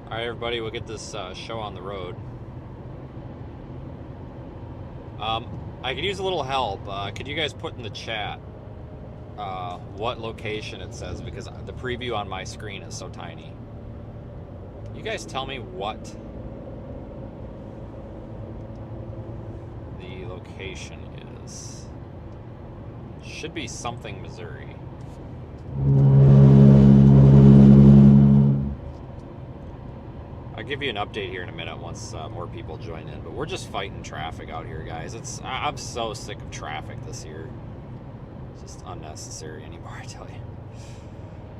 All right, everybody, we'll get this show on the road. I could use a little help. Could you guys put in the chat what location it says? Because the preview on my screen is so tiny. You guys tell me what the location is. Should be something Missouri. I'll give you an update here in a minute once more people join in, but we're just fighting traffic out here, guys. I'm so sick of traffic this year. It's just unnecessary anymore, I tell you.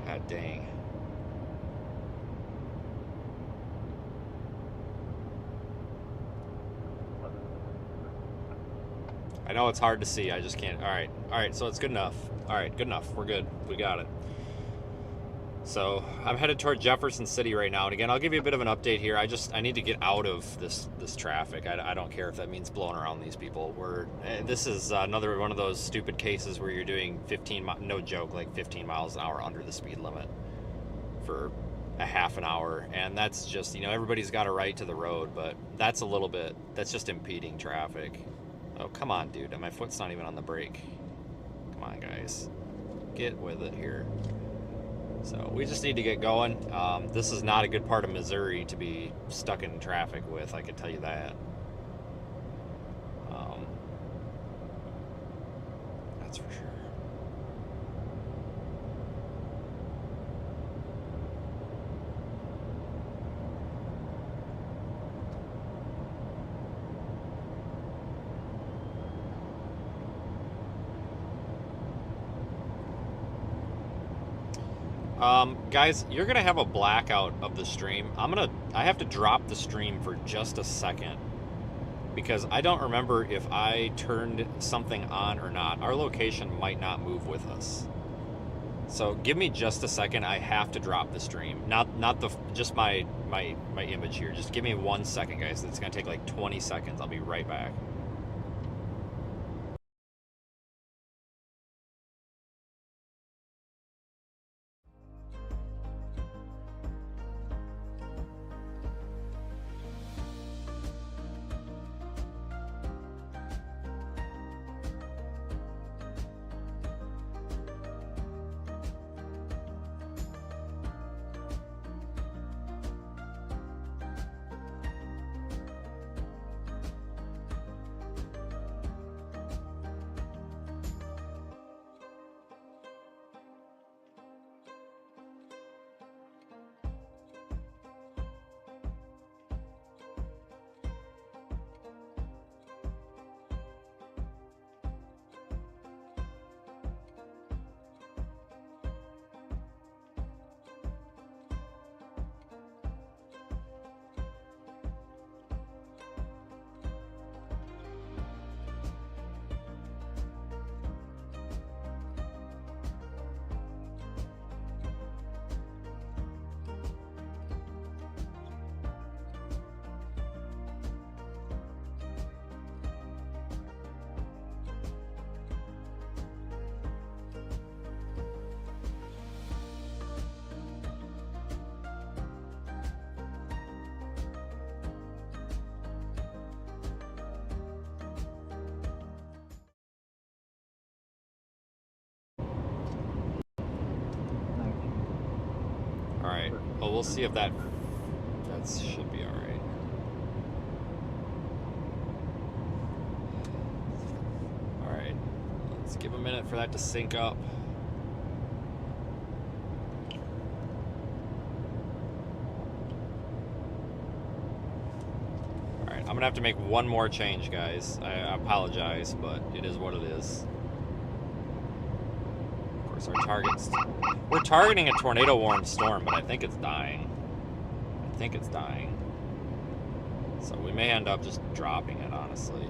God dang. I know it's hard to see. I just can't. All right. So it's good enough. All right, good enough. We're good. We got it. So I'm headed toward Jefferson City right now, and again, I'll give you a bit of an update here. I need to get out of this traffic. I don't care if that means blowing around these people. This is another one of those stupid cases where you're doing 15, no joke, like 15 miles an hour under the speed limit for a half an hour, and that's just, everybody's got a right to the road, but that's just impeding traffic. Oh, come on, dude. My foot's not even on the brake. Come on, guys. Get with it here. So we just need to get going. This is not a good part of Missouri to be stuck in traffic with, I can tell you that. That's for sure. Guys, you're gonna have a blackout of the stream. I have to drop the stream for just a second because I don't remember if I turned something on or not. Our location might not move with us. So give me just a second. I have to drop the stream. Not just my image here. Just give me 1 second, guys. It's gonna take like 20 seconds. I'll be right back. Alright, well, we'll see if that should be alright. Alright, let's give a minute for that to sync up. Alright, I'm gonna have to make one more change, guys. I apologize, but it is what it is. Of course, our target's... We're targeting a tornado-warned storm, but I think it's dying. So we may end up just dropping it, honestly.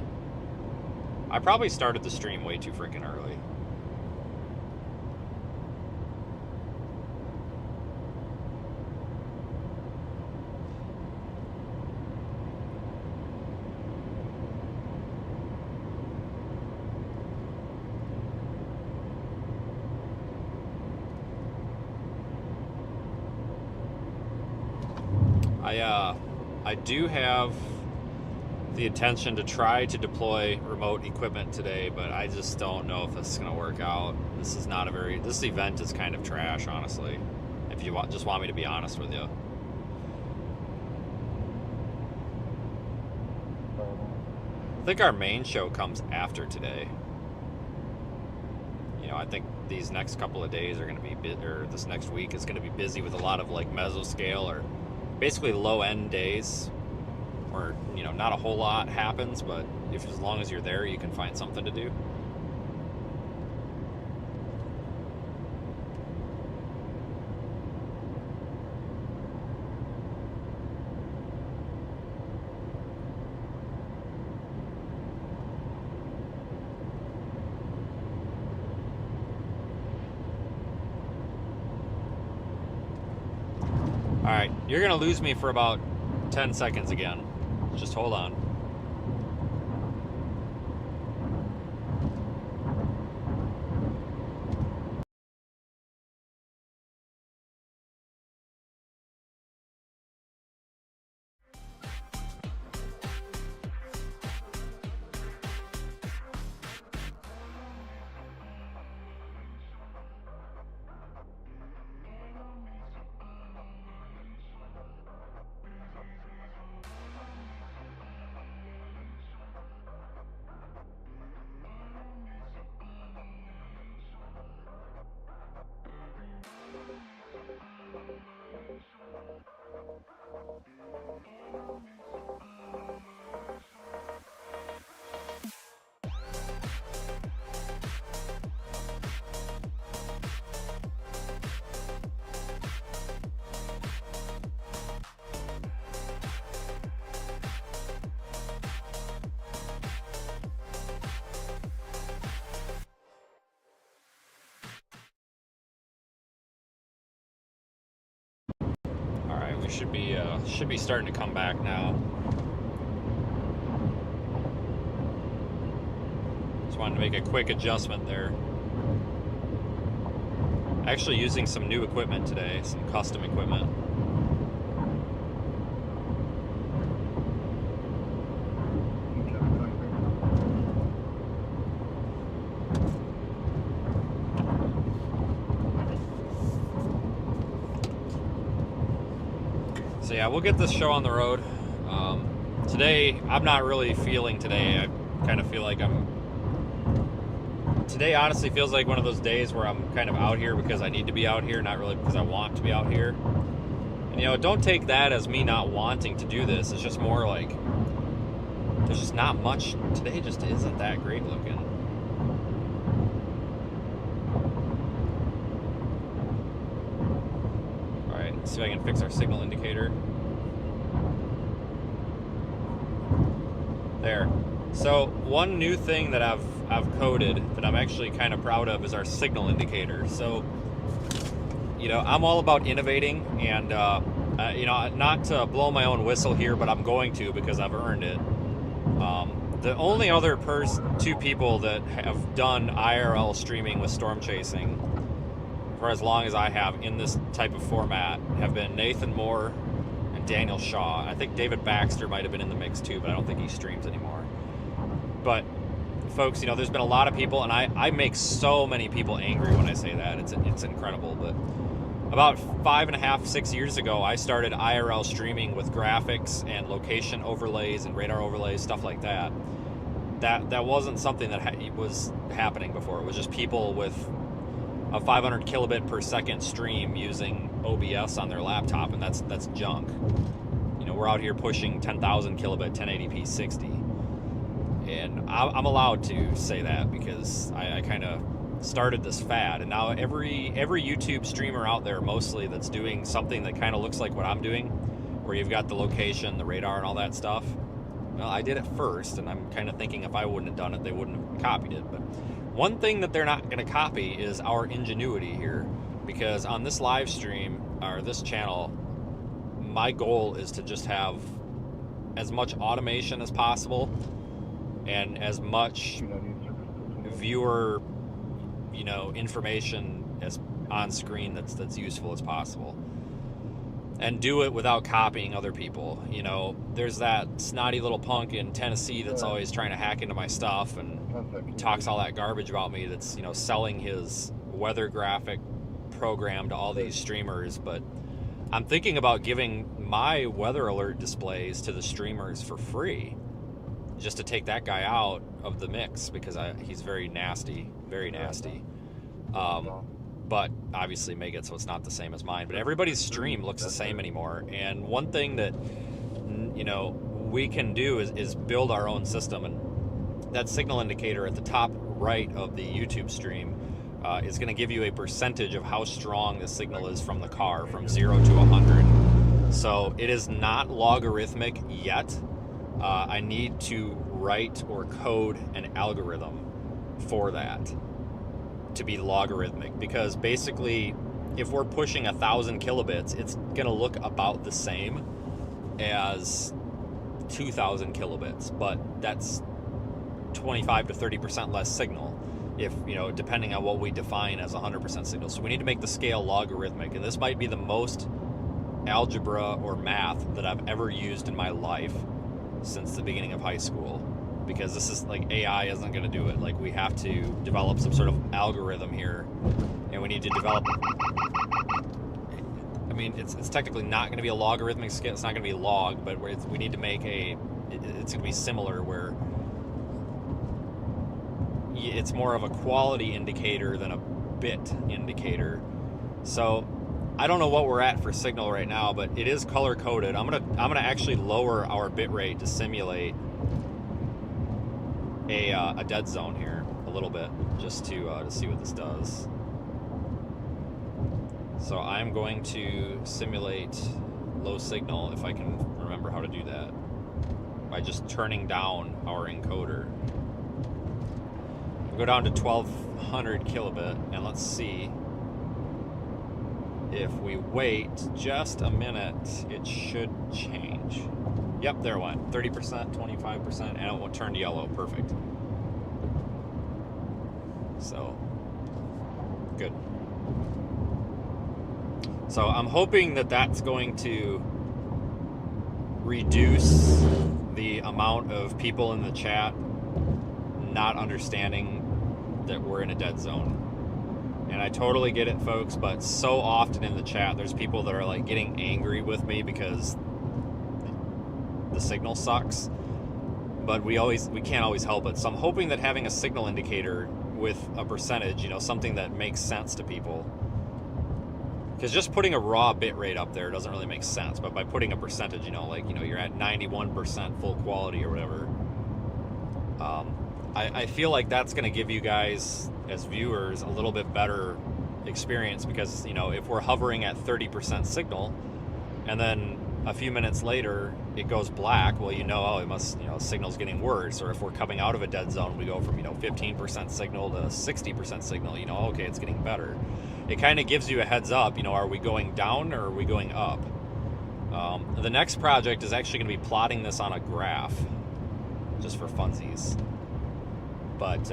I probably started the stream way too freaking early. I do have the intention to try to deploy remote equipment today, but I just don't know if this is going to work out. This event is kind of trash, honestly, if you just want me to be honest with you. I think our main show comes after today. You know, I think these next couple of days are going to be, or this next week is going to be busy with a lot of like mesoscale or basically low end days, or you know, not a whole lot happens, but as long as you're there, you can find something to do. All right, you're gonna lose me for about 10 seconds again. Just hold on. All right, we should be starting to come back now. Just wanted to make a quick adjustment there. Actually using some new equipment today, some custom equipment. So yeah, we'll get this show on the road. Today, I'm not really feeling today. I kind of feel like today honestly feels like one of those days where I'm kind of out here because I need to be out here, not really because I want to be out here. And you know, don't take that as me not wanting to do this. It's just more like there's just not much. Today just isn't that great looking. All right, let's see if I can fix our signal indicator. There. So one new thing that I've coded that I'm actually kind of proud of is our signal indicator. So, you know, I'm all about innovating, and you know, not to blow my own whistle here, but I'm going to because I've earned it. The only other two people that have done IRL streaming with storm chasing for as long as I have in this type of format have been Nathan Moore and Daniel Shaw. I think David Baxter might have been in the mix too, but I don't think he streams anymore. But folks, you know, there's been a lot of people, and I make so many people angry when I say that. It's incredible. But about 5.5, 6 years ago, I started IRL streaming with graphics and location overlays and radar overlays, stuff like that. That wasn't something that was happening before. It was just people with a 500 kilobit per second stream using OBS on their laptop, and that's junk. You know, we're out here pushing 10,000 kilobit 1080p 60. And I'm allowed to say that because I kind of started this fad, and now every YouTube streamer out there mostly that's doing something that kind of looks like what I'm doing, where you've got the location, the radar, and all that stuff. Well, I did it first, and I'm kind of thinking if I wouldn't have done it, they wouldn't have copied it. But one thing that they're not going to copy is our ingenuity here, because on this live stream or this channel, my goal is to just have as much automation as possible and as much viewer, you know, information as on screen that's useful as possible. and do it without copying other people. You know, there's that snotty little punk in Tennessee that's always trying to hack into my stuff and talks all that garbage about me, that's, you know, selling his weather graphic program to all these streamers. But I'm thinking about giving my weather alert displays to the streamers for free, just to take that guy out of the mix, because he's very nasty, very nasty. But obviously make it so it's not the same as mine. But everybody's stream looks the same anymore. And one thing that, you know, we can do is build our own system. And that signal indicator at the top right of the YouTube stream is going to give you a percentage of how strong the signal is from the car, from 0 to 100. So it is not logarithmic yet. I need to write or code an algorithm for that to be logarithmic, because basically if we're pushing 1,000 kilobits, it's gonna look about the same as 2,000 kilobits, but that's 25 to 30% less signal, if, you know, depending on what we define as 100% signal. So we need to make the scale logarithmic, and this might be the most algebra or math that I've ever used in my life since the beginning of high school, because this is like, AI isn't going to do it. Like, we have to develop some sort of algorithm here, and we need to develop, I mean, it's technically not going to be a logarithmic scale, it's not going to be log, but we need to make it's going to be similar, where it's more of a quality indicator than a bit indicator. So I don't know what we're at for signal right now, but it is color coded. I'm gonna actually lower our bit rate to simulate a dead zone here a little bit, just to see what this does. So I'm going to simulate low signal, if I can remember how to do that, by just turning down our encoder. We'll go down to 1200 kilobit, and let's see if we wait just a minute, it should change. Yep, there it went. 30%, 25%, and it turned yellow. Perfect. So, good. So I'm hoping that that's going to reduce the amount of people in the chat not understanding that we're in a dead zone. And I totally get it, folks, but so often in the chat there's people that are like getting angry with me because the signal sucks, but we can't always help it. So I'm hoping that having a signal indicator with a percentage, you know, something that makes sense to people, because just putting a raw bit rate up there doesn't really make sense, but by putting a percentage, you know, like, you know, you're at 91% full quality or whatever, I feel like that's going to give you guys as viewers a little bit better experience, because, you know, if we're hovering at 30% signal and then a few minutes later it goes black, well, you know, oh, it must, you know, signal's getting worse. Or if we're coming out of a dead zone, we go from, you know, 15% signal to 60% signal, you know, okay, it's getting better. It kind of gives you a heads up, you know, are we going down or are we going up? The next project is actually going to be plotting this on a graph, just for funsies. But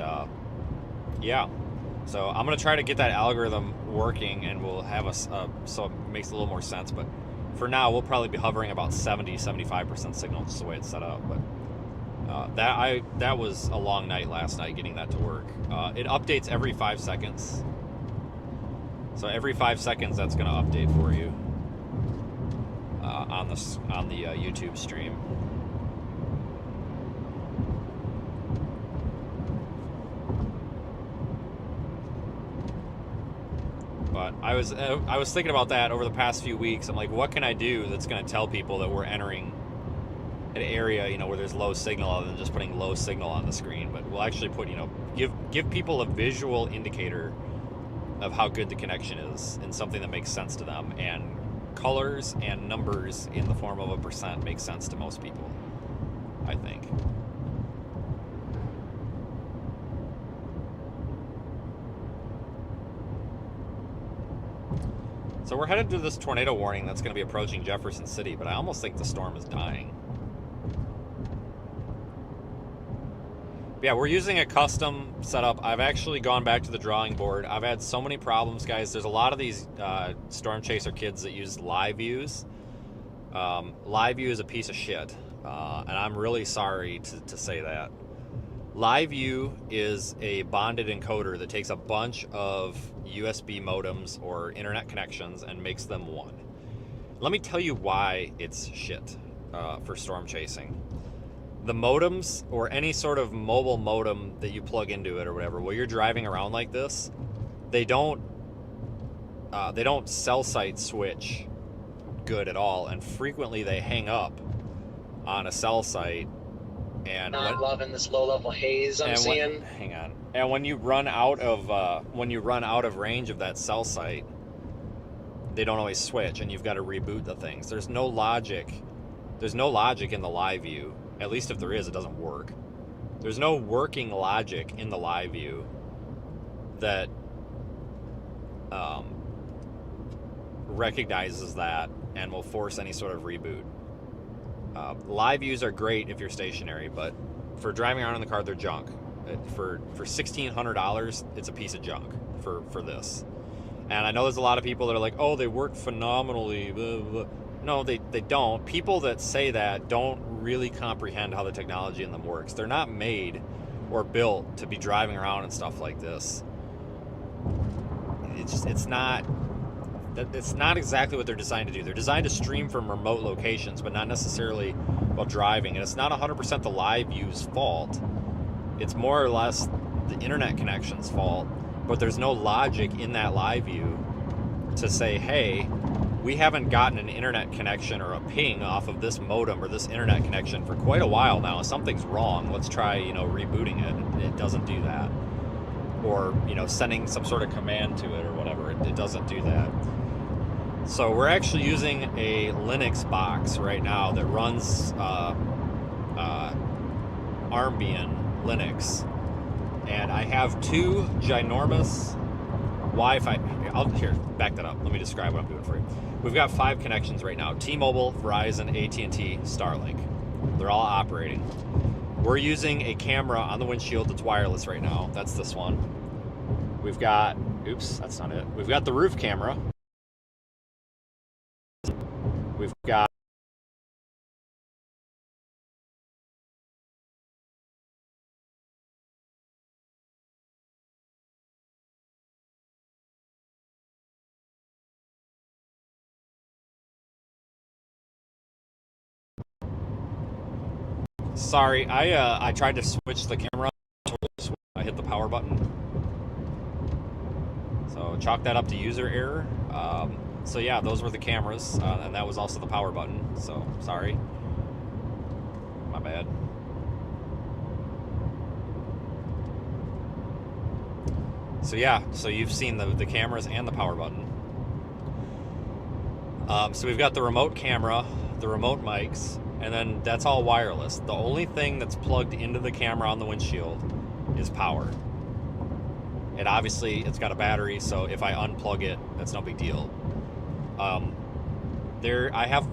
yeah, so I'm going to try to get that algorithm working, and we'll have so it makes a little more sense. But for now, we'll probably be hovering about 70-75% signal, just the way it's set up. But that was a long night last night getting that to work. It updates every 5 seconds. So every 5 seconds, that's going to update for you on the YouTube stream. But I was thinking about that over the past few weeks. I'm like, what can I do that's going to tell people that we're entering an area, you know, where there's low signal, other than just putting low signal on the screen? But we'll actually put, you know, give people a visual indicator of how good the connection is, and something that makes sense to them. And colors and numbers in the form of a percent make sense to most people, I think. So we're headed to this tornado warning that's going to be approaching Jefferson City, but I almost think the storm is dying. Yeah, we're using a custom setup. I've actually gone back to the drawing board. I've had so many problems, guys. There's a lot of these Storm Chaser kids that use live views. Live view is a piece of shit, and I'm really sorry to say that. Live view is a bonded encoder that takes a bunch of USB modems or internet connections and makes them one. Let me tell you why it's shit for storm chasing. The modems, or any sort of mobile modem that you plug into it or whatever, while you're driving around like this, they don't cell site switch good at all, and frequently they hang up on a cell site. And not loving this low-level haze I'm seeing. Hang on. And when you run out of range of that cell site, they don't always switch, and you've got to reboot the things. There's no logic. There's no logic in the live view. At least if there is, it doesn't work. There's no working logic in the live view that recognizes that and will force any sort of reboot. Live views are great if you're stationary, but for driving around in the car, they're junk. For $1,600, it's a piece of junk for this. And I know there's a lot of people that are like, oh, they work phenomenally. Blah, blah. No, they don't. People that say that don't really comprehend how the technology in them works. They're not made or built to be driving around and stuff like this. It's not exactly what they're designed to do. They're designed to stream from remote locations, but not necessarily while driving. And it's not 100% the live view's fault. It's more or less the internet connection's fault. But there's no logic in that live view to say, hey, we haven't gotten an internet connection or a ping off of this modem or this internet connection for quite a while now. Something's wrong. Let's try, rebooting it. It doesn't do that. Or, sending some sort of command to it or whatever. It doesn't do that. So we're actually using a Linux box right now that runs Armbian Linux. And I have two ginormous Wi-Fi. Here, back that up. Let me describe what I'm doing for you. We've got 5 connections right now. T-Mobile, Verizon, AT&T, Starlink. They're all operating. We're using a camera on the windshield that's wireless right now. That's this one. We've got, oops, that's not it. We've got the roof camera. We've got sorry, I tried to switch the camera. I hit the power button. So chalk that up to user error. So yeah, those were the cameras, and that was also the power button. So sorry, my bad. So yeah, so you've seen the cameras and the power button. So we've got the remote camera, the remote mics, and then that's all wireless. The only thing that's plugged into the camera on the windshield is power. And obviously it's got a battery, so if I unplug it, that's no big deal. I have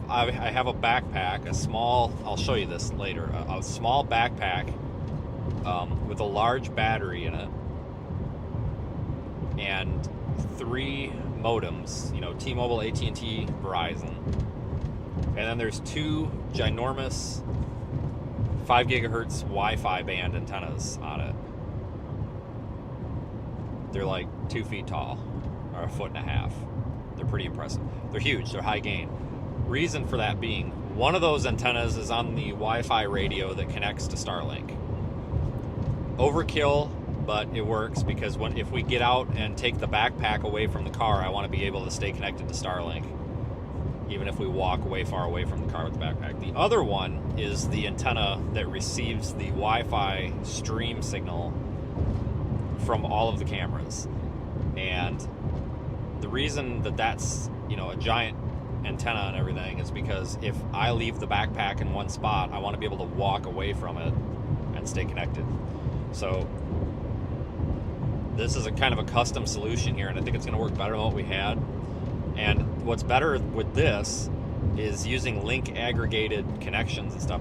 a backpack, a small, I'll show you this later, a small backpack with a large battery in it and 3 modems, T-Mobile, AT&T, Verizon. And then there's 2 ginormous 5 gigahertz Wi-Fi band antennas on it. They're like 2 feet tall, or 1.5 feet. They're pretty impressive. They're huge, they're high gain. Reason for that being, one of those antennas is on the Wi-Fi radio that connects to Starlink. Overkill, but it works because if we get out and take the backpack away from the car, I want to be able to stay connected to Starlink, even if we walk way far away from the car with the backpack. The other one is the antenna that receives the Wi-Fi stream signal from all of the cameras. And the reason that that's, a giant antenna and everything is because if I leave the backpack in one spot, I want to be able to walk away from it and stay connected. So this is a kind of a custom solution here, and I think it's going to work better than what we had. And what's better with this is using link aggregated connections and stuff.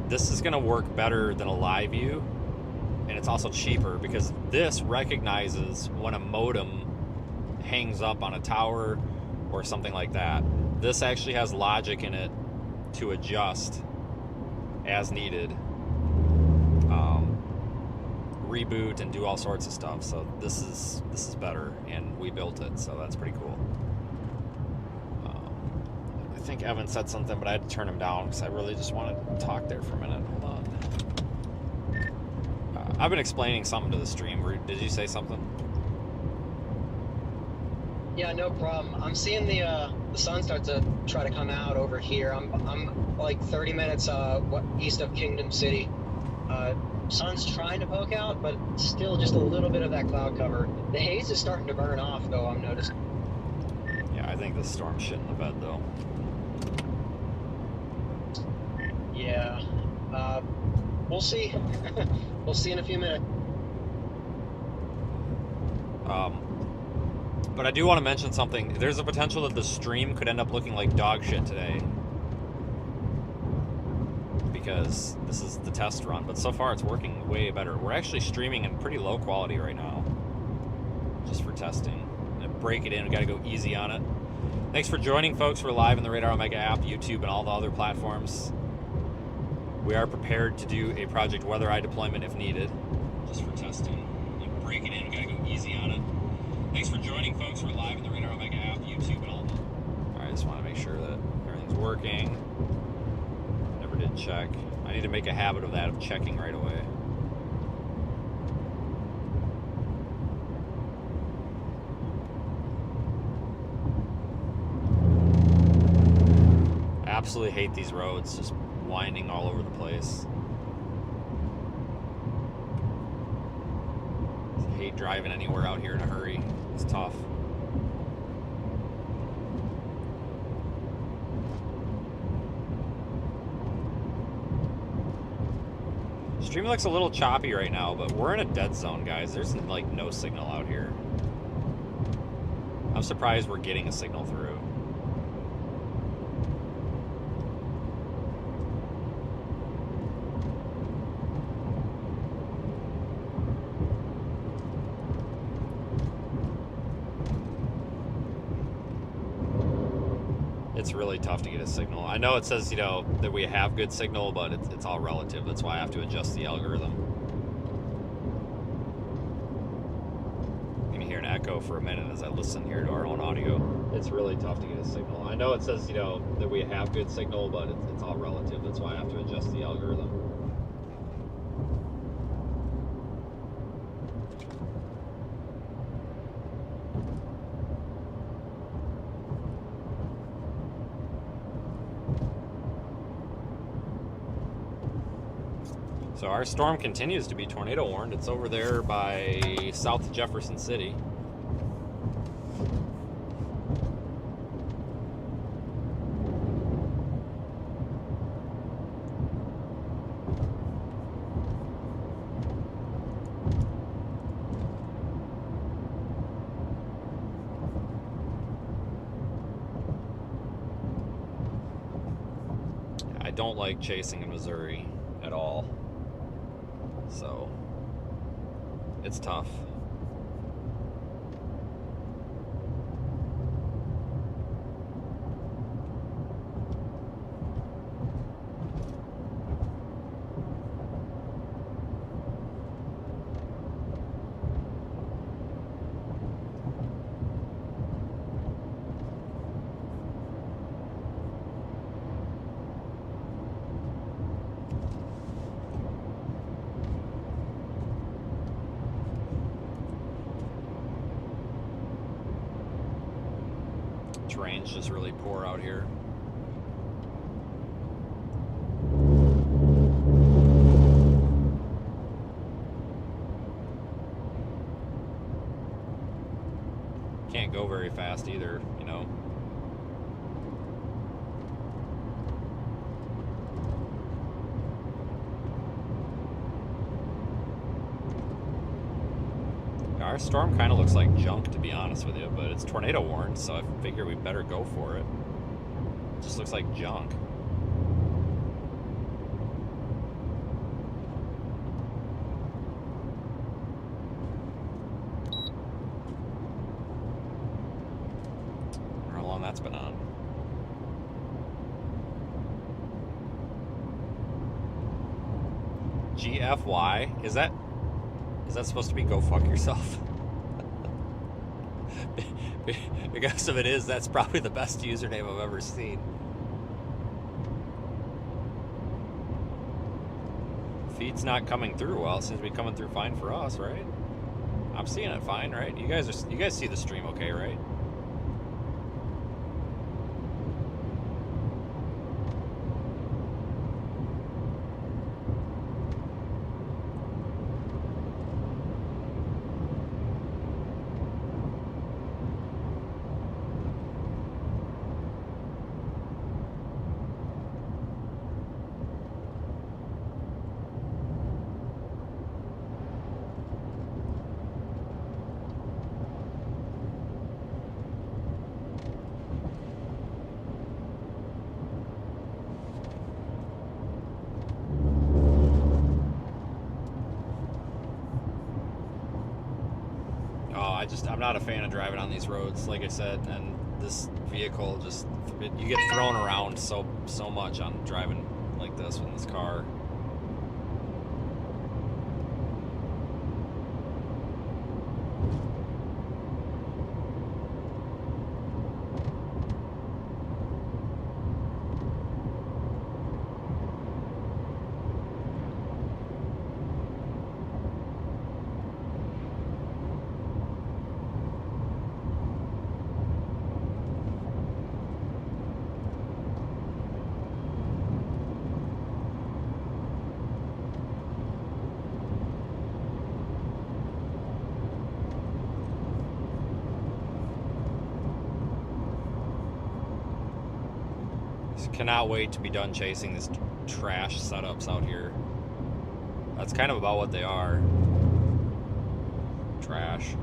This is going to work better than a live view, and it's also cheaper because this recognizes when a modem hangs up on a tower or something like that. This actually has logic in it to adjust as needed, reboot and do all sorts of stuff. So this is better, and we built it, so that's pretty cool. I think Evan said something, but I had to turn him down because I really just wanted to talk there for a minute. Hold on. I've been explaining something to the stream. Did you say something? Yeah, no problem. I'm seeing the sun start to try to come out over here. I'm like 30 minutes east of Kingdom City. Sun's trying to poke out, but still just a little bit of that cloud cover. The haze is starting to burn off, though, I'm noticing. Yeah, I think the storm's shit in the bed, though. Yeah. We'll see. We'll see in a few minutes. But I do want to mention something. There's a potential that the stream could end up looking like dog shit today, because this is the test run, but so far it's working way better. We're actually streaming in pretty low quality right now, just for testing. And break it in, we gotta go easy on it. Thanks for joining, folks. We're live in the Radar Omega app, YouTube, and all the other platforms. We are prepared to do a Project Weather Eye deployment if needed, just for testing. And break it in, we gotta go easy on it. Thanks for joining, folks. We're live in the Radar Omega app, YouTube, and all the... Alright, I just want to make sure that everything's working. Never did check. I need to make a habit of that, of checking right away. I absolutely hate these roads, just winding all over the place. I hate driving anywhere out here in a hurry. It's tough. Stream looks a little choppy right now, but we're in a dead zone, guys. There's like no signal out here. I'm surprised we're getting a signal through. It's really tough to get a signal. I know it says, you know, that we have good signal, but it's all relative. That's why I have to adjust the algorithm. I'm gonna hear an echo for a minute as I listen here to our own audio. It's really tough to get a signal. I know it says, you know, that we have good signal, but it's all relative. That's why I have to adjust the algorithm. So our storm continues to be tornado warned. It's over there by South Jefferson City. I don't like chasing in Missouri at all. So, it's tough. Terrain's just really poor out here. Can't go very fast either, you know. Our storm kind of looks like junk, to be honest with you, but it's tornado warned, so I figure we better go for it. It just looks like junk. long that's been on. GFY? Is that supposed to be go fuck yourself? Because if it is, that's probably the best username I've ever seen. Feed's not coming through well. It seems to be coming through fine for us, right? I'm seeing it fine, right? You guys see the stream okay, right? I'm not a fan of driving on these roads, like I said, and this vehicle just, you get thrown around so much on driving like this with this car. Cannot wait to be done chasing these trash setups out here. That's kind of about what they are. Trash.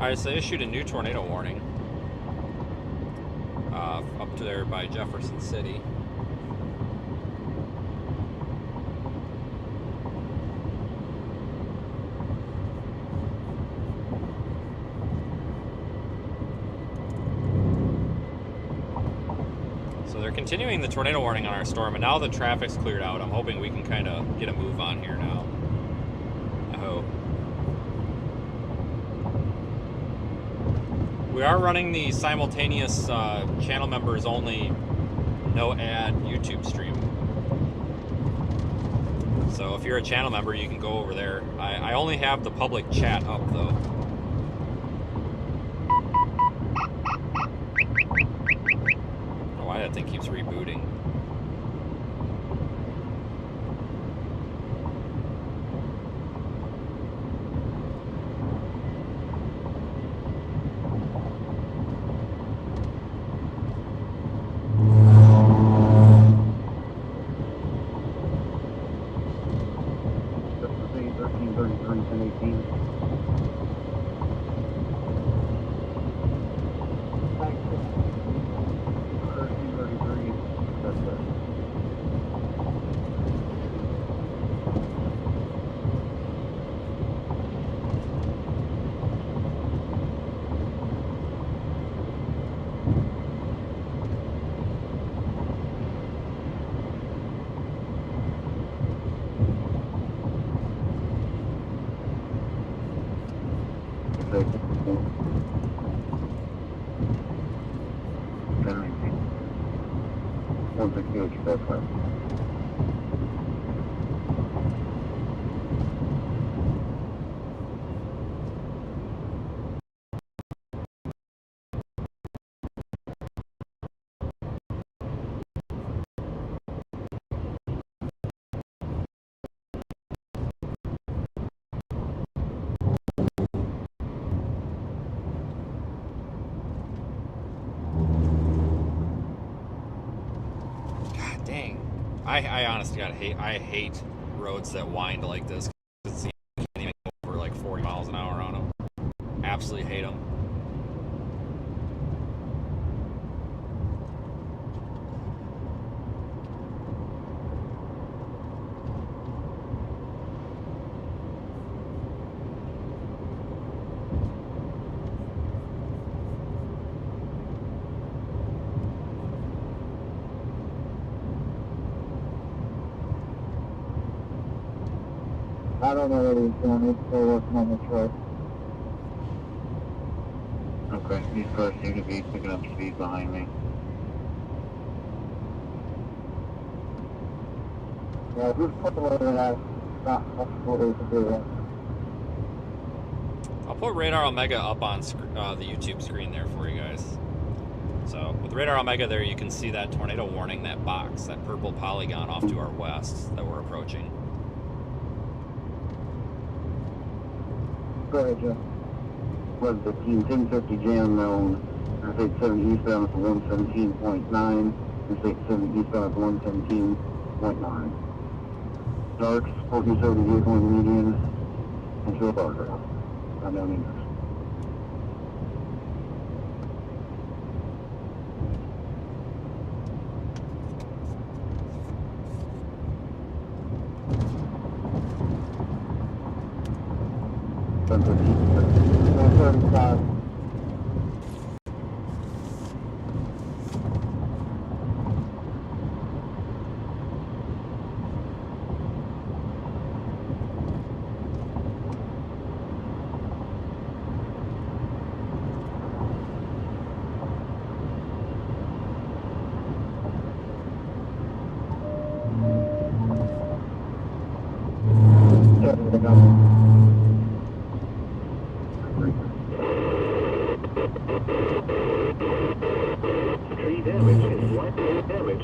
Alright, so they issued a new tornado warning up to there by Jefferson City. So they're continuing the tornado warning on our storm, and now the traffic's cleared out. I'm hoping we can kind of get a move on here now. I hope. We are running the simultaneous channel members only, no ad YouTube stream. So if you're a channel member, you can go over there. I only have the public chat up though. I don't know why that thing keeps rebooting. 168 Expressway. God dang. I honestly I hate roads that wind like this. You can't even go over like 40 miles an hour on them. Absolutely hate them. I don't know what he's doing. He's still working on the truck. Okay, these cars seem to be picking up speed behind me. Yeah, just put the radar out. That's what we can do. I'll put Radar Omega up on the YouTube screen there for you guys. So with Radar Omega there, you can see that tornado warning, that box, that purple polygon off to our west that we're approaching. Go ahead, Joe. Was the 1050 jam known? Interstate 70 eastbound for 117.9. Interstate 70 eastbound for 117.9. Darks, 1470 vehicle in the median, into a guardrail. Unknown interest. Tree damage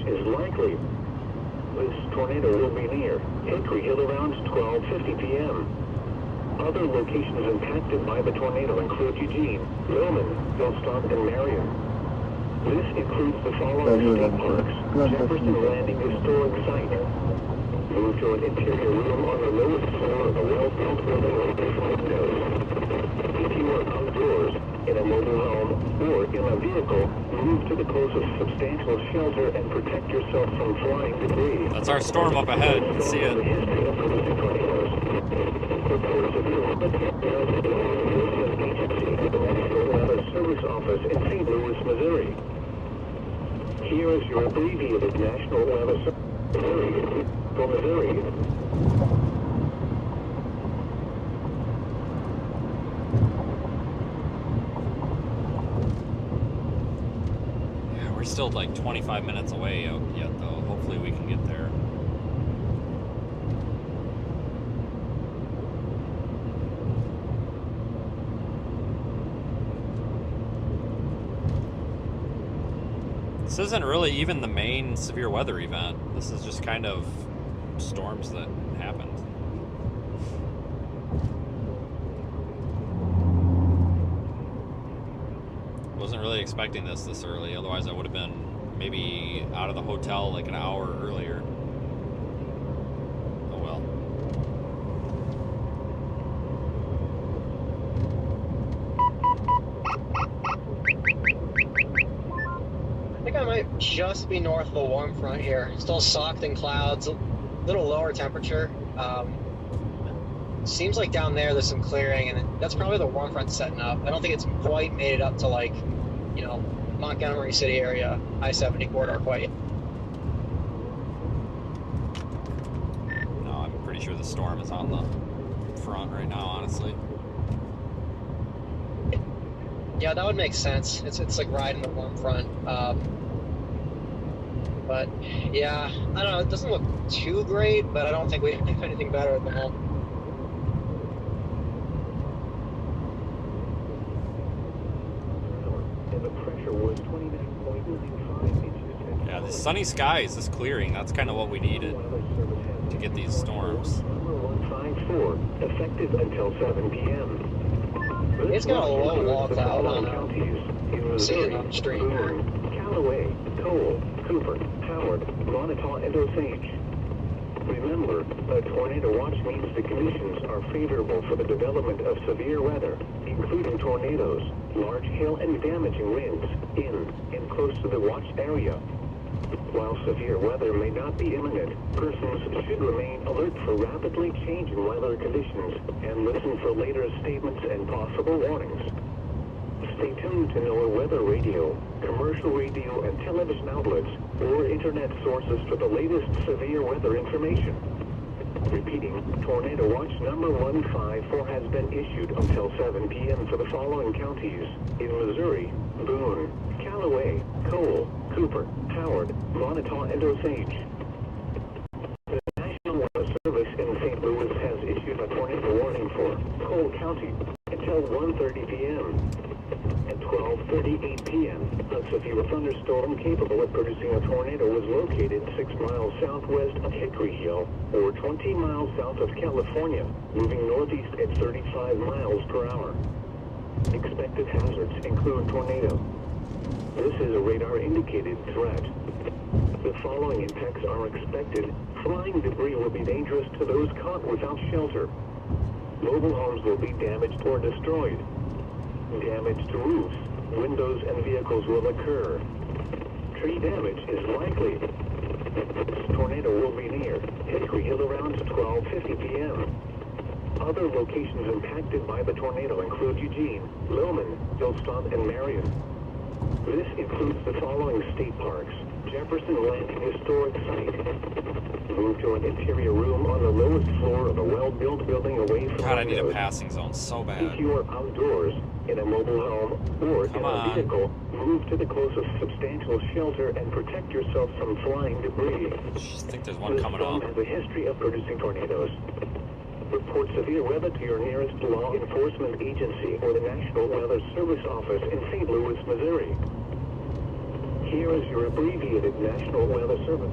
is likely. This tornado will be near Hickory Hill around 12:50 p.m. Other locations impacted by the tornado include Eugene, Roman, Hillstock, and Marion. This includes the following state parks: Jefferson Landing Historic Site. Move to an interior room on the lowest floor of a well-built building with windows. If you are outdoors, in a mobile home, or in a vehicle, move to the closest substantial shelter and protect yourself from flying debris. That's our storm up ahead. You can see it. National Weather Service Office in St. Louis, Missouri. Here is your abbreviated National Weather Service for Missouri. We're still like 25 minutes away out yet, though. Hopefully we can get there. This isn't really even the main severe weather event. This is just kind of storms that happened. Wasn't really expecting this early, otherwise I would have been maybe out of the hotel like an hour earlier. Oh well. I think I might just be north of the warm front here. Still socked in clouds, a little lower temperature. Seems like down there's some clearing, and that's probably the warm front setting up. I don't think it's quite made it up to, like, you know, Montgomery City area, I-70 corridor quite yet. No, I'm pretty sure the storm is on the front right now, honestly. Yeah, that would make sense. It's like riding the warm front. But yeah, I don't know. It doesn't look too great, but I don't think we have anything better at the moment. And the pressure was 29.95 inches. Yeah, the sunny skies, this clearing, that's kind of what we needed to get these storms. Number 154, effective until 7 p.m. It's got a low wall The cloud on following it. counties in See it Missouri, on the stream here. Boone, Callaway, Cole, Cooper, Howard, Montauk, and Osage. Remember, a tornado watch means the conditions are favorable for the development of severe weather, including tornadoes, large hail, and damaging winds in and close to the watch area. While severe weather may not be imminent, persons should remain alert for rapidly changing weather conditions and listen for later statements and possible warnings. Stay tuned to NOAA weather radio, commercial radio and television outlets, or internet sources for the latest severe weather information. Repeating, Tornado Watch number 154 has been issued until 7 p.m. for the following counties in Missouri: Boone, Callaway, Cole, Cooper, Howard, Montauk, and Osage. The National Weather Service in St. Louis has issued a tornado warning for Cole County until 1:30 p.m. At 12:38 p.m., a severe thunderstorm capable of producing a tornado was located 6 miles southwest of Hickory Hill, or 20 miles south of California, moving northeast at 35 miles per hour. Expected hazards include tornado. This is a radar-indicated threat. The following impacts are expected. Flying debris will be dangerous to those caught without shelter. Mobile homes will be damaged or destroyed. Damage to roofs, windows, and vehicles will occur. Tree damage is likely. This tornado will be near Hickory Hill around 12:50 p.m. Other locations impacted by the tornado include Eugene, Lillman, Hillstone, and Marion. This includes the following state parks: Jefferson Landing Historic Site. Move to an interior room on the lowest floor of a well-built building away from God, I need a windows. passing zone so If bad. you are outdoors, in a mobile home, or Come in a on. vehicle, move to the closest substantial shelter and protect yourself from flying debris. I just think there's one This coming storm up. has a history of producing tornadoes. Report severe weather to your nearest law enforcement agency or the National Weather Service office in St. Louis, Missouri. Here is your abbreviated National Weather Service.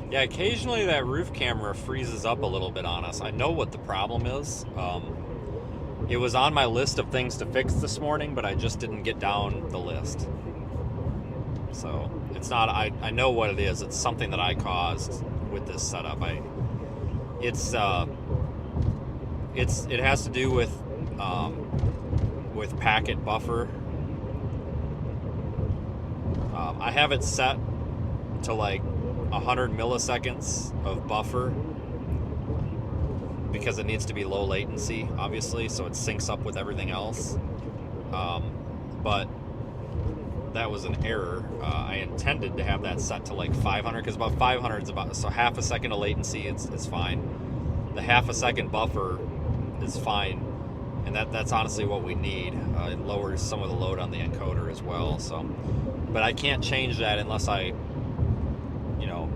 Yeah, occasionally that roof camera freezes up a little bit on us. I know what the problem is. It was on my list of things to fix this morning, but I just didn't get down the list. So it's not. I know what it is. It's something that I caused with this setup. It has to do with packet buffer. I have it set to like 100 milliseconds of buffer because it needs to be low latency, obviously, so it syncs up with everything else. But that was an error. I intended to have that set to like 500 because about 500 is about, so half a second of latency is fine. The half a second buffer is fine, and that's honestly what we need. It lowers some of the load on the encoder as well. So, but I can't change that unless I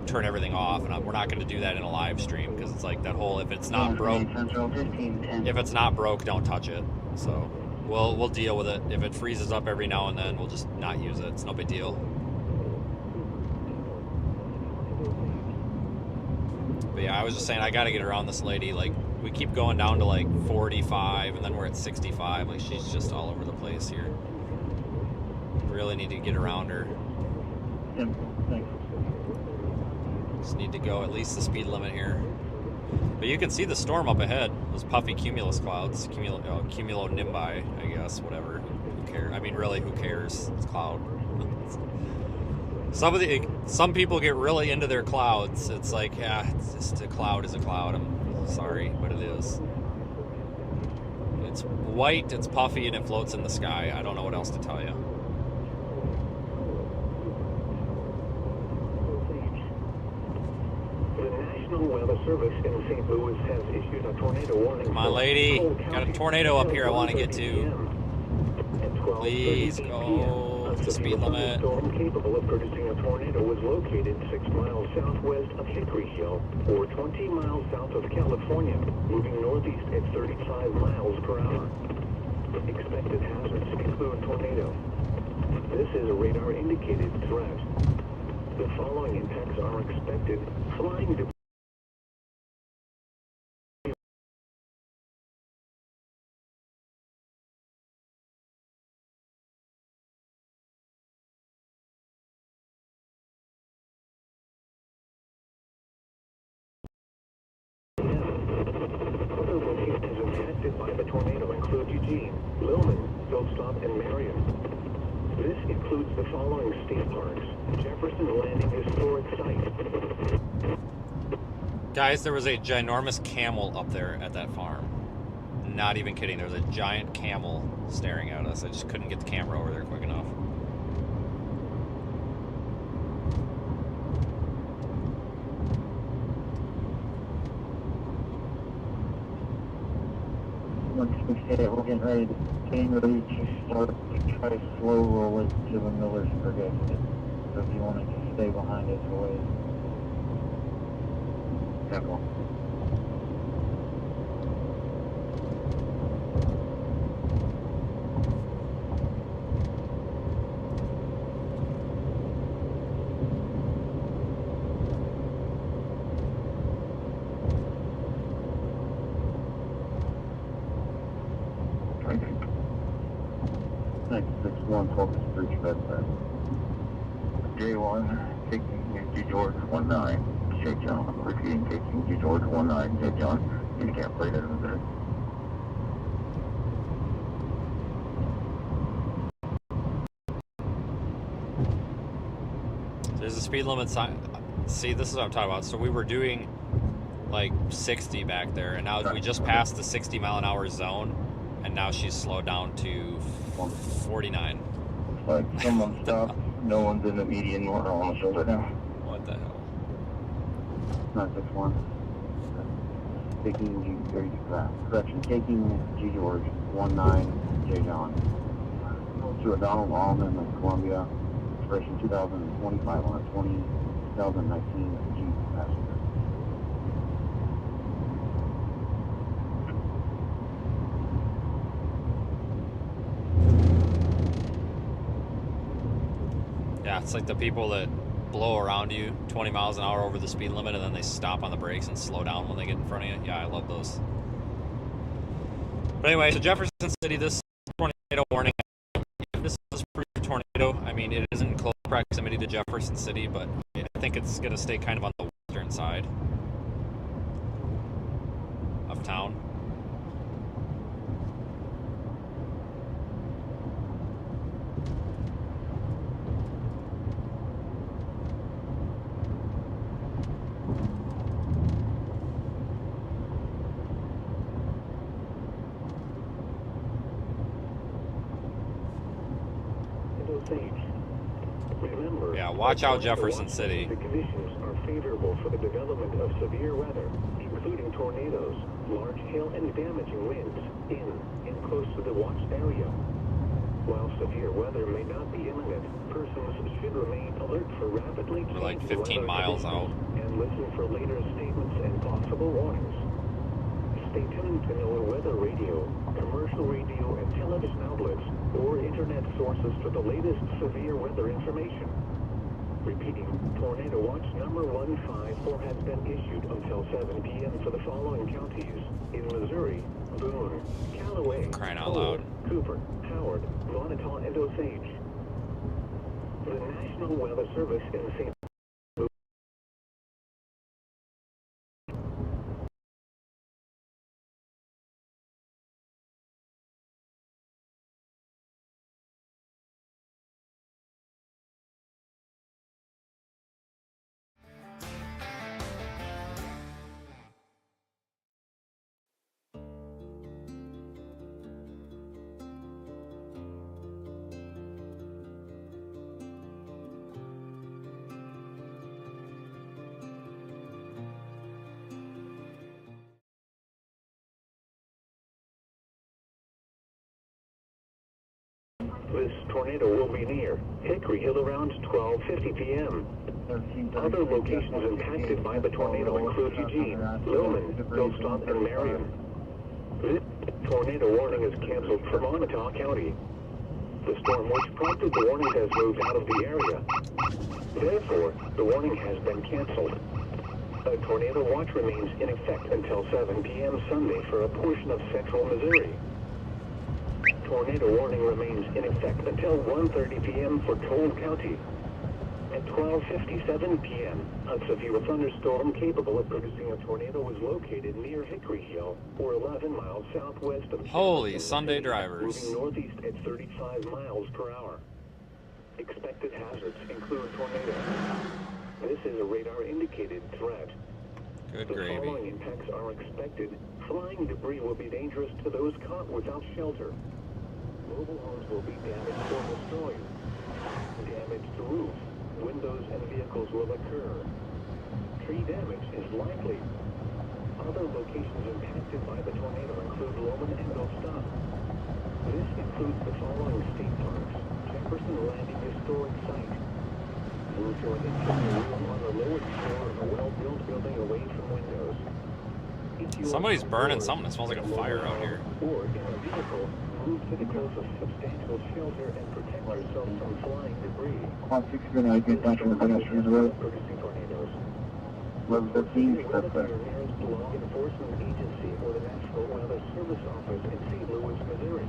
turn everything off, and we're not going to do that in a live stream because it's like that whole if it's not broke, if it's not broke, don't touch it. So we'll deal with it. If it freezes up every now and then, we'll just not use it. It's no big deal. But yeah, I was just saying I got to get around this lady. Like we keep going down to like 45, and then we're at 65. Like she's just all over the place here. Really need to get around her. Yep, thanks. Just need to go at least the speed limit here. But you can see the storm up ahead. Those puffy cumulus clouds. Cumulonimbi, I guess. Whatever. Who cares? I mean, really, who cares? It's a cloud. Some people get really into their clouds. It's like, yeah, it's just a cloud is a cloud. I'm sorry, but it is. It's white, it's puffy, and it floats in the sky. I don't know what else to tell you. National Weather Service in St. Louis has issued a tornado warning. Come on, lady. Got a tornado up here I want to get to. Please go the speed limit. A storm capable of producing a tornado was located 6 miles southwest of Hickory Hill, or 20 miles south of California, moving northeast at 35 miles per hour. Expected hazards include tornado. This is a radar-indicated threat. The following impacts are expected: flying debris. Other locations impacted by the tornado include Eugene, Lillman, Hilltop, and Marion. This includes the following state parks: Jefferson Landing Historic Site. Guys, there was a ginormous camel up there at that farm. Not even kidding. There was a giant camel staring at us. I just couldn't get the camera over there quick enough. Once we hit it, we're getting ready to start to try to slow roll it to the Miller's Brigade. So if you want to just stay behind us a ways. Careful. Next 6-1 focus bridge bedtime. J1 taking G George 19. J John, repeating taking G George 19. J John, handicap plate in the There's a speed limit sign. See, this is what I'm talking about. So we were doing like 60 back there, and now we just passed the 60-mile-an-hour zone, and now she's slowed down to 49. like someone stopped, no one's in the median or on the shoulder now. What the hell? Not this one. Taking G, correction, taking G George 19 J John. To a Donald Allman of Columbia, expression 2025 on a 2019 G passenger. Yeah, it's like the people that blow around you 20 miles an hour over the speed limit and then they stop on the brakes and slow down when they get in front of you. Yeah, I love those. But anyway, so Jefferson City, this tornado warning. This is a pretty tornado. I mean, it isn't in close proximity to Jefferson City, but I think it's going to stay kind of on the western side of town. Yeah, watch out Jefferson City. The conditions are favorable for the development of severe weather, including tornadoes, large hail, and damaging winds in and close to the watch area. While severe weather may not be imminent, persons should remain alert for rapidly changing We're like 15 miles out. and listen for later statements and possible warnings. Stay tuned to NOAA weather radio, commercial radio and television outlets, or internet sources for the latest severe weather information. Repeating, Tornado Watch number 154 has been issued until 7 p.m. for the following counties in Missouri: Boone, Callaway, Crying out loud. Cooper, Howard, Montauk, and Osage. The National Weather Service in St. tornado will be near Hickory Hill around 12:50 p.m. Other locations impacted by the tornado include Eugene, Lillman, Goldstop, and Marion. This tornado warning is canceled for Montauk County. The storm which prompted the warning has moved out of the area. Therefore, the warning has been canceled. A tornado watch remains in effect until 7 p.m. Sunday for a portion of central Missouri. Tornado warning remains in effect until 1:30 p.m. for Cole County. At 12:57 p.m., a severe thunderstorm capable of producing a tornado was located near Hickory Hill, or 11 miles southwest of Holy Jefferson Sunday City, drivers. moving northeast at 35 miles per hour. Expected hazards include tornado. This is a radar-indicated threat. Good The gravy. following impacts are expected. Flying debris will be dangerous to those caught without shelter. Mobile homes will be damaged or destroyed. Damage to roofs, windows, and vehicles will occur. Tree damage is likely. Other locations impacted by the tornado include Lowman and Goldstop. This includes the following state parks: Jefferson Landing Historic Site. Move to an interior room on the lowest floor of a well-built building away from windows. If you Somebody's are burning outdoors, something. It smells like a fire out here. or in a vehicle, move to the closest substantial shelter and protect yourself from flying debris. Clock 6 gonna get back in the pedestrian road. Producing tornadoes. 11:15, Whether step to there. your nearest law enforcement agency or the National Weather Service Office in St. Louis, Missouri.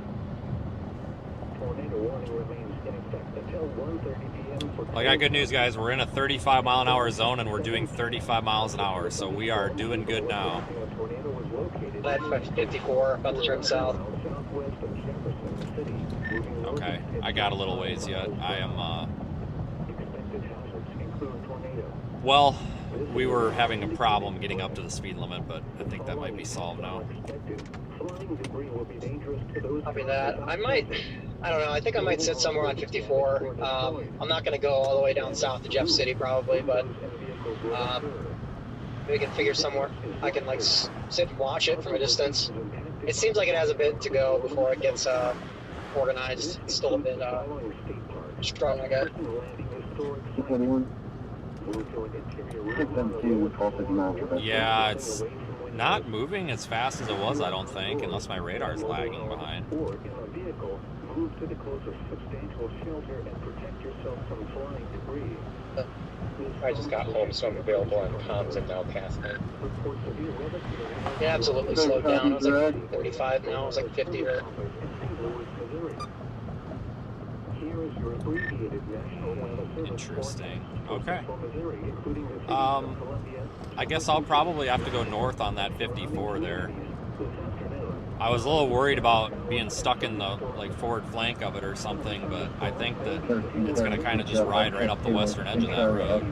Tornado warning remains in effect until 1:30 p.m. for... Well, I got good news, guys. We're in a 35 mile an hour zone and we're doing 35 miles an hour, so we are doing good now. A tornado was located At 54, about to turn south. southwest of Jefferson City, moving Okay, I got a little ways yet. I am, expected hazards include tornado. well, we were having a problem getting up to the speed limit, but I think that might be solved now. Flying debris will be dangerous to those. Copy that. I don't know, I think I might sit somewhere on 54. I'm not going to go all the way down south to Jeff City probably, but maybe I can figure somewhere I can like sit and watch it from a distance. It seems like it has a bit to go before it gets organized. It's still a bit strong, I guess. 681. 672, 1250 miles per second. Yeah, it's not moving as fast as it was, I don't think, unless my radar's lagging behind. Or in a vehicle, move to the closest substantial shelter and protect yourself from flying debris. I just got home, so I'm available on comms and now past that. It absolutely slowed down. It was like 45 now. It was like 50 there. Interesting. Okay. I guess I'll probably have to go north on that 54 there. I was a little worried about being stuck in the like forward flank of it or something, but I think that it's going to kind of just ride right up the western edge of that road.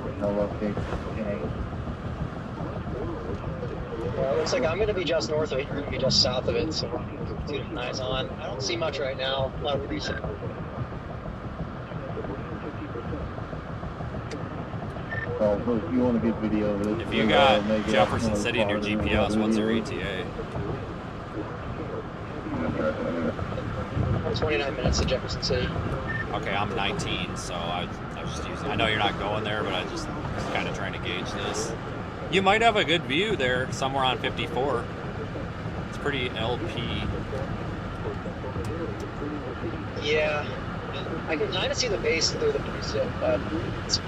Well, it looks like I'm going to be just north of it. You're going to be just south of it, so keep eyes on. I don't see much right now. A lot of recent. Well, if you want a good video of this, If you got Jefferson City in your GPS, what's your ETA? 29 minutes to Jefferson City. Okay, I'm 19, so I was just using. I know you're not going there, but I just was kind of trying to gauge this. You might have a good view there somewhere on 54. It's pretty LP. Yeah, I can kind of see the base through the precip, but it's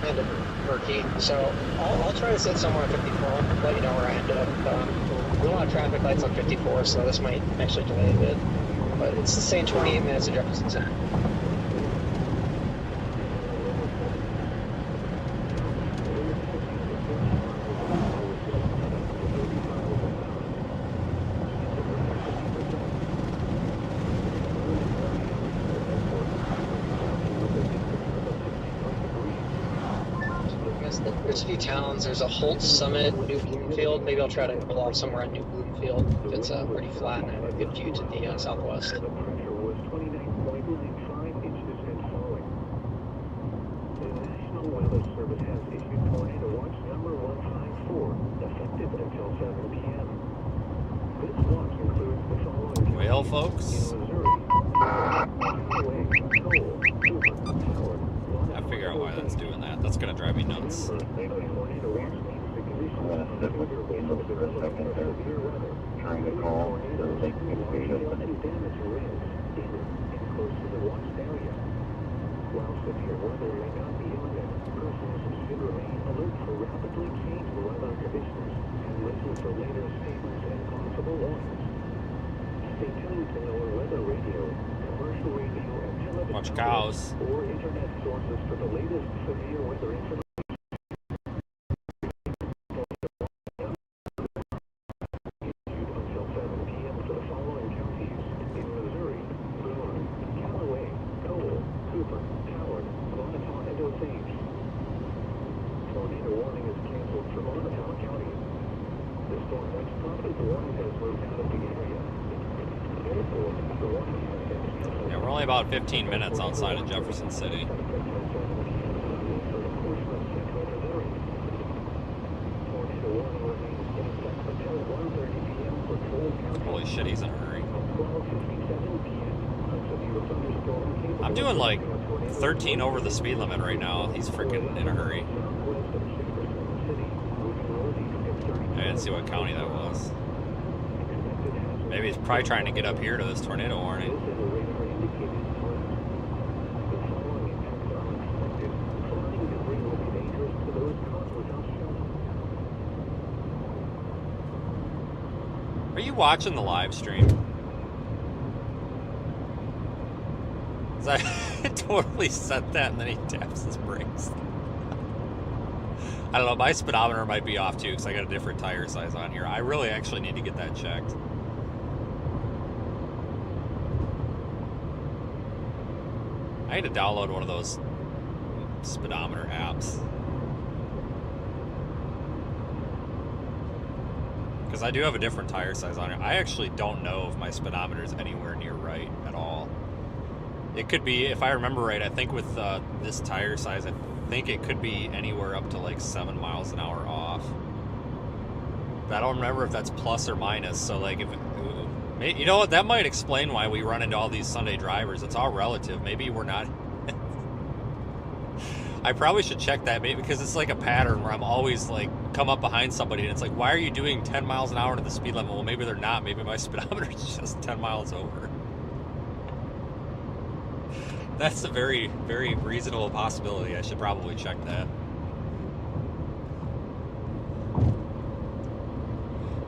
kind of murky. So I'll try to sit somewhere on 54. Let you know where I end up. There's a lot of traffic lights on 54, so this might actually delay a bit. But it's the same 28 minutes to Jefferson City. There's a few towns. There's a Holt Summit, New Bloomfield. Maybe I'll try to pull off somewhere in New Bloomfield if it's pretty flat and I have a good view to the southwest. The pressure was 29.95 inches and falling. The National Weather Service has issued tornado watch number 154, effective until 7 p.m. This watch includes the following. Well, folks. In Missouri, Iowa, Cole, gonna drive me nuts. I'm gonna sit with Diesel for a second. They're trying to call so they can get data. While severe weather may not be imminent, persons should remain alert for rapidly changing weather conditions and listen for later statements and possible warnings. Stay tuned to our weather radio, commercial radio, and television Watch cows. or internet sources for the latest severe weather information. Until 7 p.m. for the following counties in Missouri: Boone, Callaway, Cole, Cooper, Howard, Montauk, and Osage. Tornado warning is canceled for Montauk County. The storm next probably the warning has moved out of the area. Therefore, the warning has been canceled. Yeah, we're only about 15 minutes outside of Jefferson City. For a portion of central Missouri. Tornado warning remains in effect until 1:30 p.m. for Cole County. Holy shit, he's in a hurry. 12:57 p.m. A severe thunderstorm capable I'm doing like of 13 over the speed limit right now. He's freaking in a hurry. southwest of Jefferson City, moving northeast at 30. I didn't see what county that was. Maybe he's probably trying to get up here to this tornado warning. This is a radar indicated threat. The following impacts are expected. Flying debris will be dangerous to those caught without shelter. Are you watching the live stream? 'Cause I totally set that and then he taps his brakes. I don't know, my speedometer might be off too because I got a different tire size on here. I really actually need to get that checked. I need to download one of those speedometer apps. Because I do have a different tire size on it. I actually don't know if my speedometer is anywhere near right at all. It could be, if I remember right, I think with this tire size, I think it could be anywhere up to like 7 miles an hour off. But I don't remember if that's plus or minus. So like if you know what, that might explain why we run into all these Sunday drivers. It's all relative. Maybe we're not. I probably should check that, maybe, because it's like a pattern where I'm always like come up behind somebody and it's like, why are you doing 10 miles an hour to the speed limit? Well, maybe they're not. Maybe my speedometer is just 10 miles over. That's a very, very reasonable possibility. I should probably check that.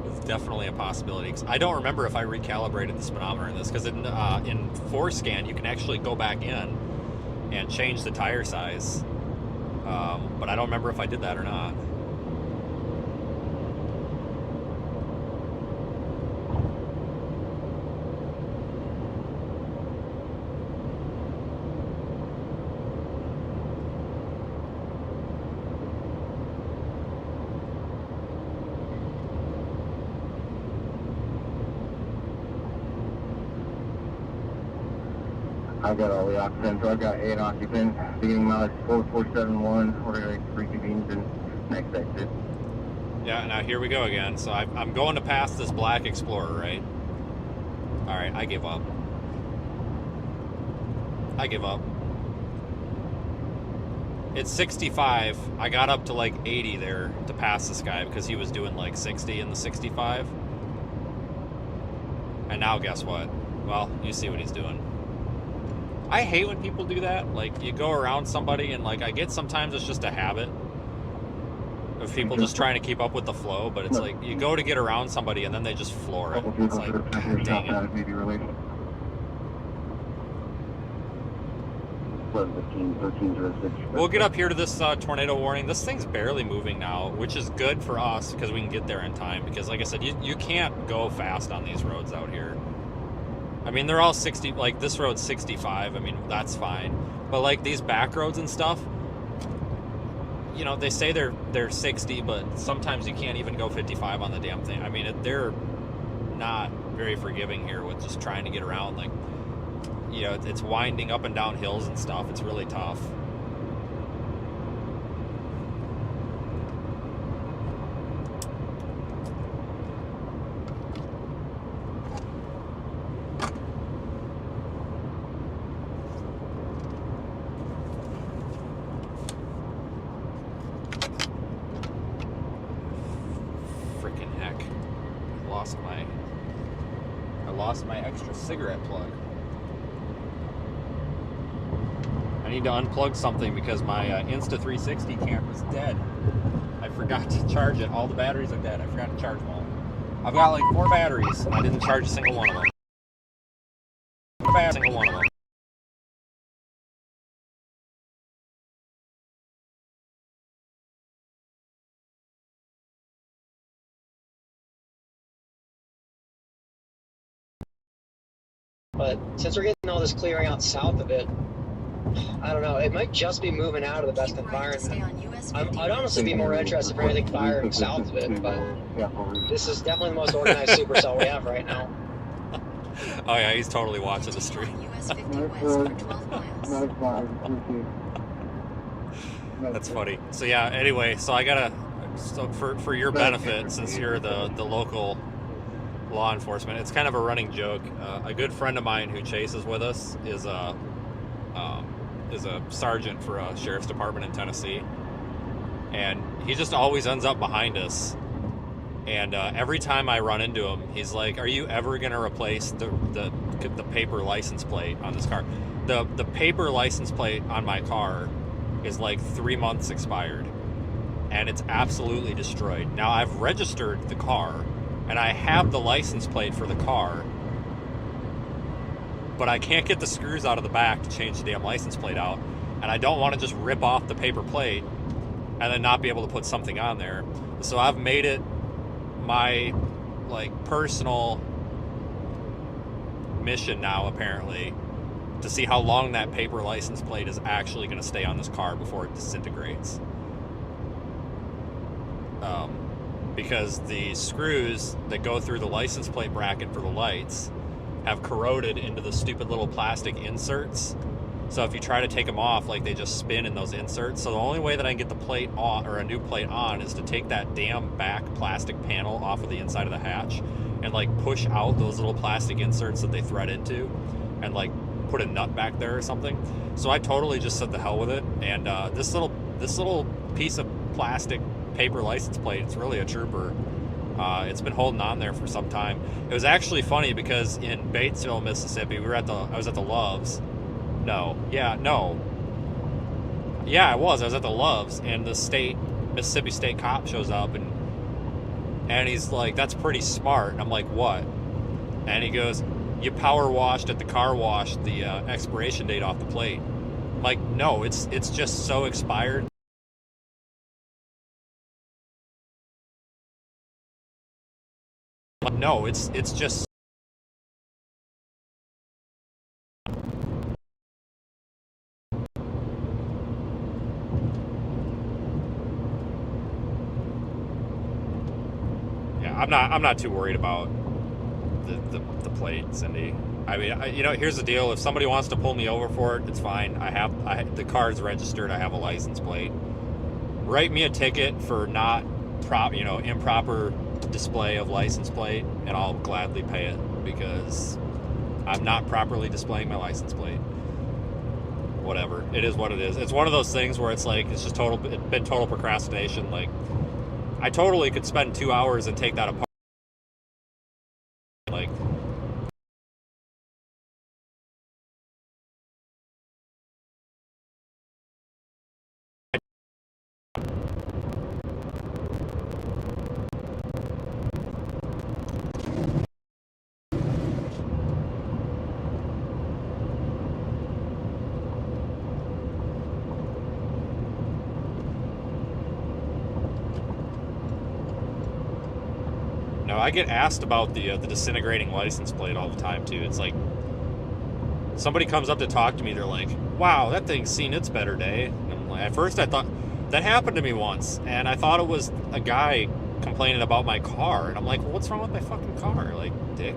It's definitely a possibility. 'Cause I don't remember if I recalibrated the speedometer in this, because in 4Scan you can actually go back in and change the tire size. But I don't remember if I did that or not. I got all the occupants, so I've got 8 occupants, beginning mileage 4471, we're going to reconvene in next exit. Yeah, now here we go again. So I'm going to pass this black Explorer, right? Alright, I give up. I give up. It's 65. I got up to like 80 there to pass this guy because he was doing like 60 in the 65. And now guess what? Well, you see what he's doing. I hate when people do that. Like, you go around somebody and like, I get sometimes it's just a habit of people just trying to keep up with the flow, but it's like, you go to get around somebody and then they just floor it. It's like, dang it. We'll get up here to this tornado warning. This thing's barely moving now, which is good for us because we can get there in time. Because like I said, you can't go fast on these roads out here. I mean, they're all 60, like this road's 65. I mean, that's fine. But like these back roads and stuff, you know, they say they're 60, but sometimes you can't even go 55 on the damn thing. I mean, they're not very forgiving here with just trying to get around. Like, you know, it's winding up and down hills and stuff. It's really tough. lost my extra cigarette plug. I need to unplug something because my Insta360 camera's dead. I forgot to charge it. All the batteries are dead. I forgot to charge them all. I've got like 4 batteries, and I didn't charge a single one of them. Single one of them. But since we're getting all this clearing out south of it, I don't know. It might just be moving out of the best environment. I'd honestly be more interested for anything firing south of it, but this is definitely the most organized supercell we have right now. Oh yeah, he's totally watching the stream. That's funny. So yeah, anyway, so I gotta, so for your benefit, since you're the local law enforcement, it's kind of a running joke. A good friend of mine who chases with us is a sergeant for a sheriff's department in Tennessee, and he just always ends up behind us. And every time I run into him, he's like, "Are you ever gonna replace the paper license plate on this car?" The paper license plate on my car is like 3 months expired, and it's absolutely destroyed. Now I've registered the car, and I have the license plate for the car, but I can't get the screws out of the back to change the damn license plate out, and I don't want to just rip off the paper plate and then not be able to put something on there. So I've made it my like personal mission now, apparently, to see how long that paper license plate is actually going to stay on this car before it disintegrates. Because the screws that go through the license plate bracket for the lights have corroded into the stupid little plastic inserts. So if you try to take them off, like, they just spin in those inserts. So the only way that I can get the plate on, or a new plate on, is to take that damn back plastic panel off of the inside of the hatch and like push out those little plastic inserts that they thread into, and like put a nut back there or something. So I totally just said the hell with it, and this little piece of plastic paper license plate, it's really a trooper. It's been holding on there for some time. It was actually funny because in Batesville, Mississippi, I was at the Loves. I was at the Loves, and the Mississippi State cop shows up, and he's like, "That's pretty smart." And I'm like, "What?" And he goes, "You power washed at the car wash the expiration date off the plate." I'm like, "No, it's just so expired." I'm like, "No, it's just." Yeah, I'm not too worried about the plate, Cindy. I mean, here's the deal. If somebody wants to pull me over for it, it's fine. The car is registered. I have a license plate. Write me a ticket for not improper display of license plate, and I'll gladly pay it, because I'm not properly displaying my license plate. Whatever. It is what it is. It's one of those things where it's like, it's been total procrastination. Like, I totally could spend 2 hours and take that apart. Like, no, I get asked about the disintegrating license plate all the time too. It's like, somebody comes up to talk to me, they're like, "Wow, that thing's seen its better day." And I'm like, at first I thought that happened to me once, and I thought it was a guy complaining about my car, and I'm like, "Well, what's wrong with my fucking car, like, dick?"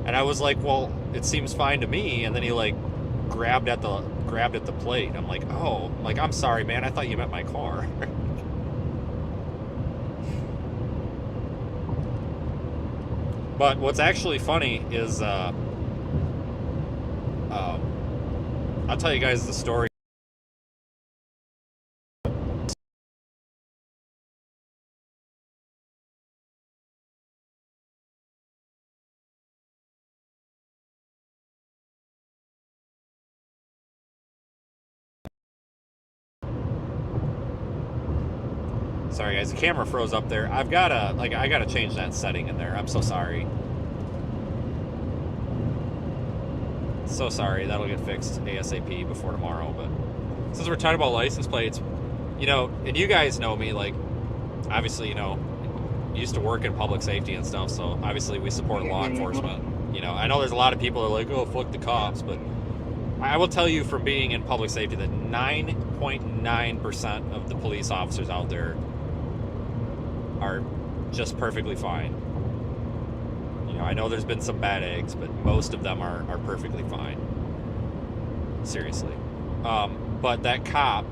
And I was like, "Well, it seems fine to me." And then he like grabbed at the plate. I'm like, "Oh," I'm like, "I'm sorry, man. I thought you meant my car." But what's actually funny is, I'll tell you guys the story. Sorry guys, the camera froze up there. I gotta change that setting in there. I'm so sorry. So sorry, that'll get fixed ASAP before tomorrow. But since we're talking about license plates, you know, and you guys know me, like, obviously, you know, used to work in public safety and stuff, so obviously we support law enforcement. You know, I know there's a lot of people that are like, oh, fuck the cops, but I will tell you from being in public safety that 9.9% of the police officers out there are just perfectly fine. You know, I know there's been some bad eggs, but most of them are perfectly fine. Seriously. But that cop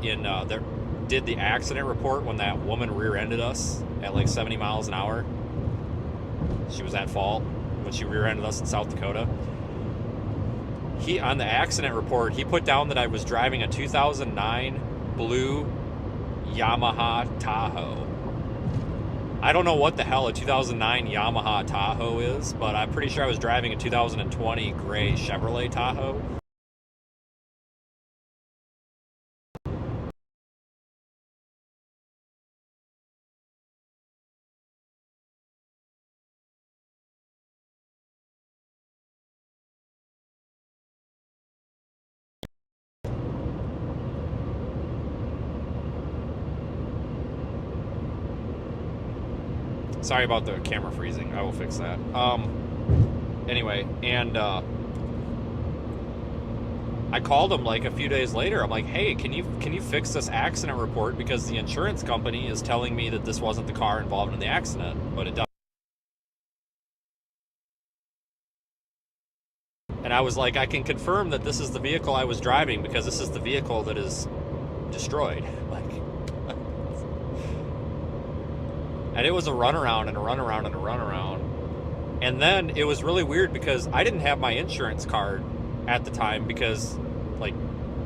in there did the accident report when that woman rear-ended us at like 70 miles an hour. She was at fault when she rear-ended us in South Dakota. He, on the accident report, he put down that I was driving a 2009 blue Yamaha Tahoe. I don't know what the hell a 2009 Yamaha Tahoe is, but I'm pretty sure I was driving a 2020 gray Chevrolet Tahoe. Sorry about the camera freezing. I will fix that. Anyway, and I called him like a few days later. I'm like, hey, can you fix this accident report, because the insurance company is telling me that this wasn't the car involved in the accident, but it does. And I was like, I can confirm that this is the vehicle I was driving, because this is the vehicle that is destroyed. Like, and it was a runaround and a runaround and a runaround. And then it was really weird because I didn't have my insurance card at the time, because like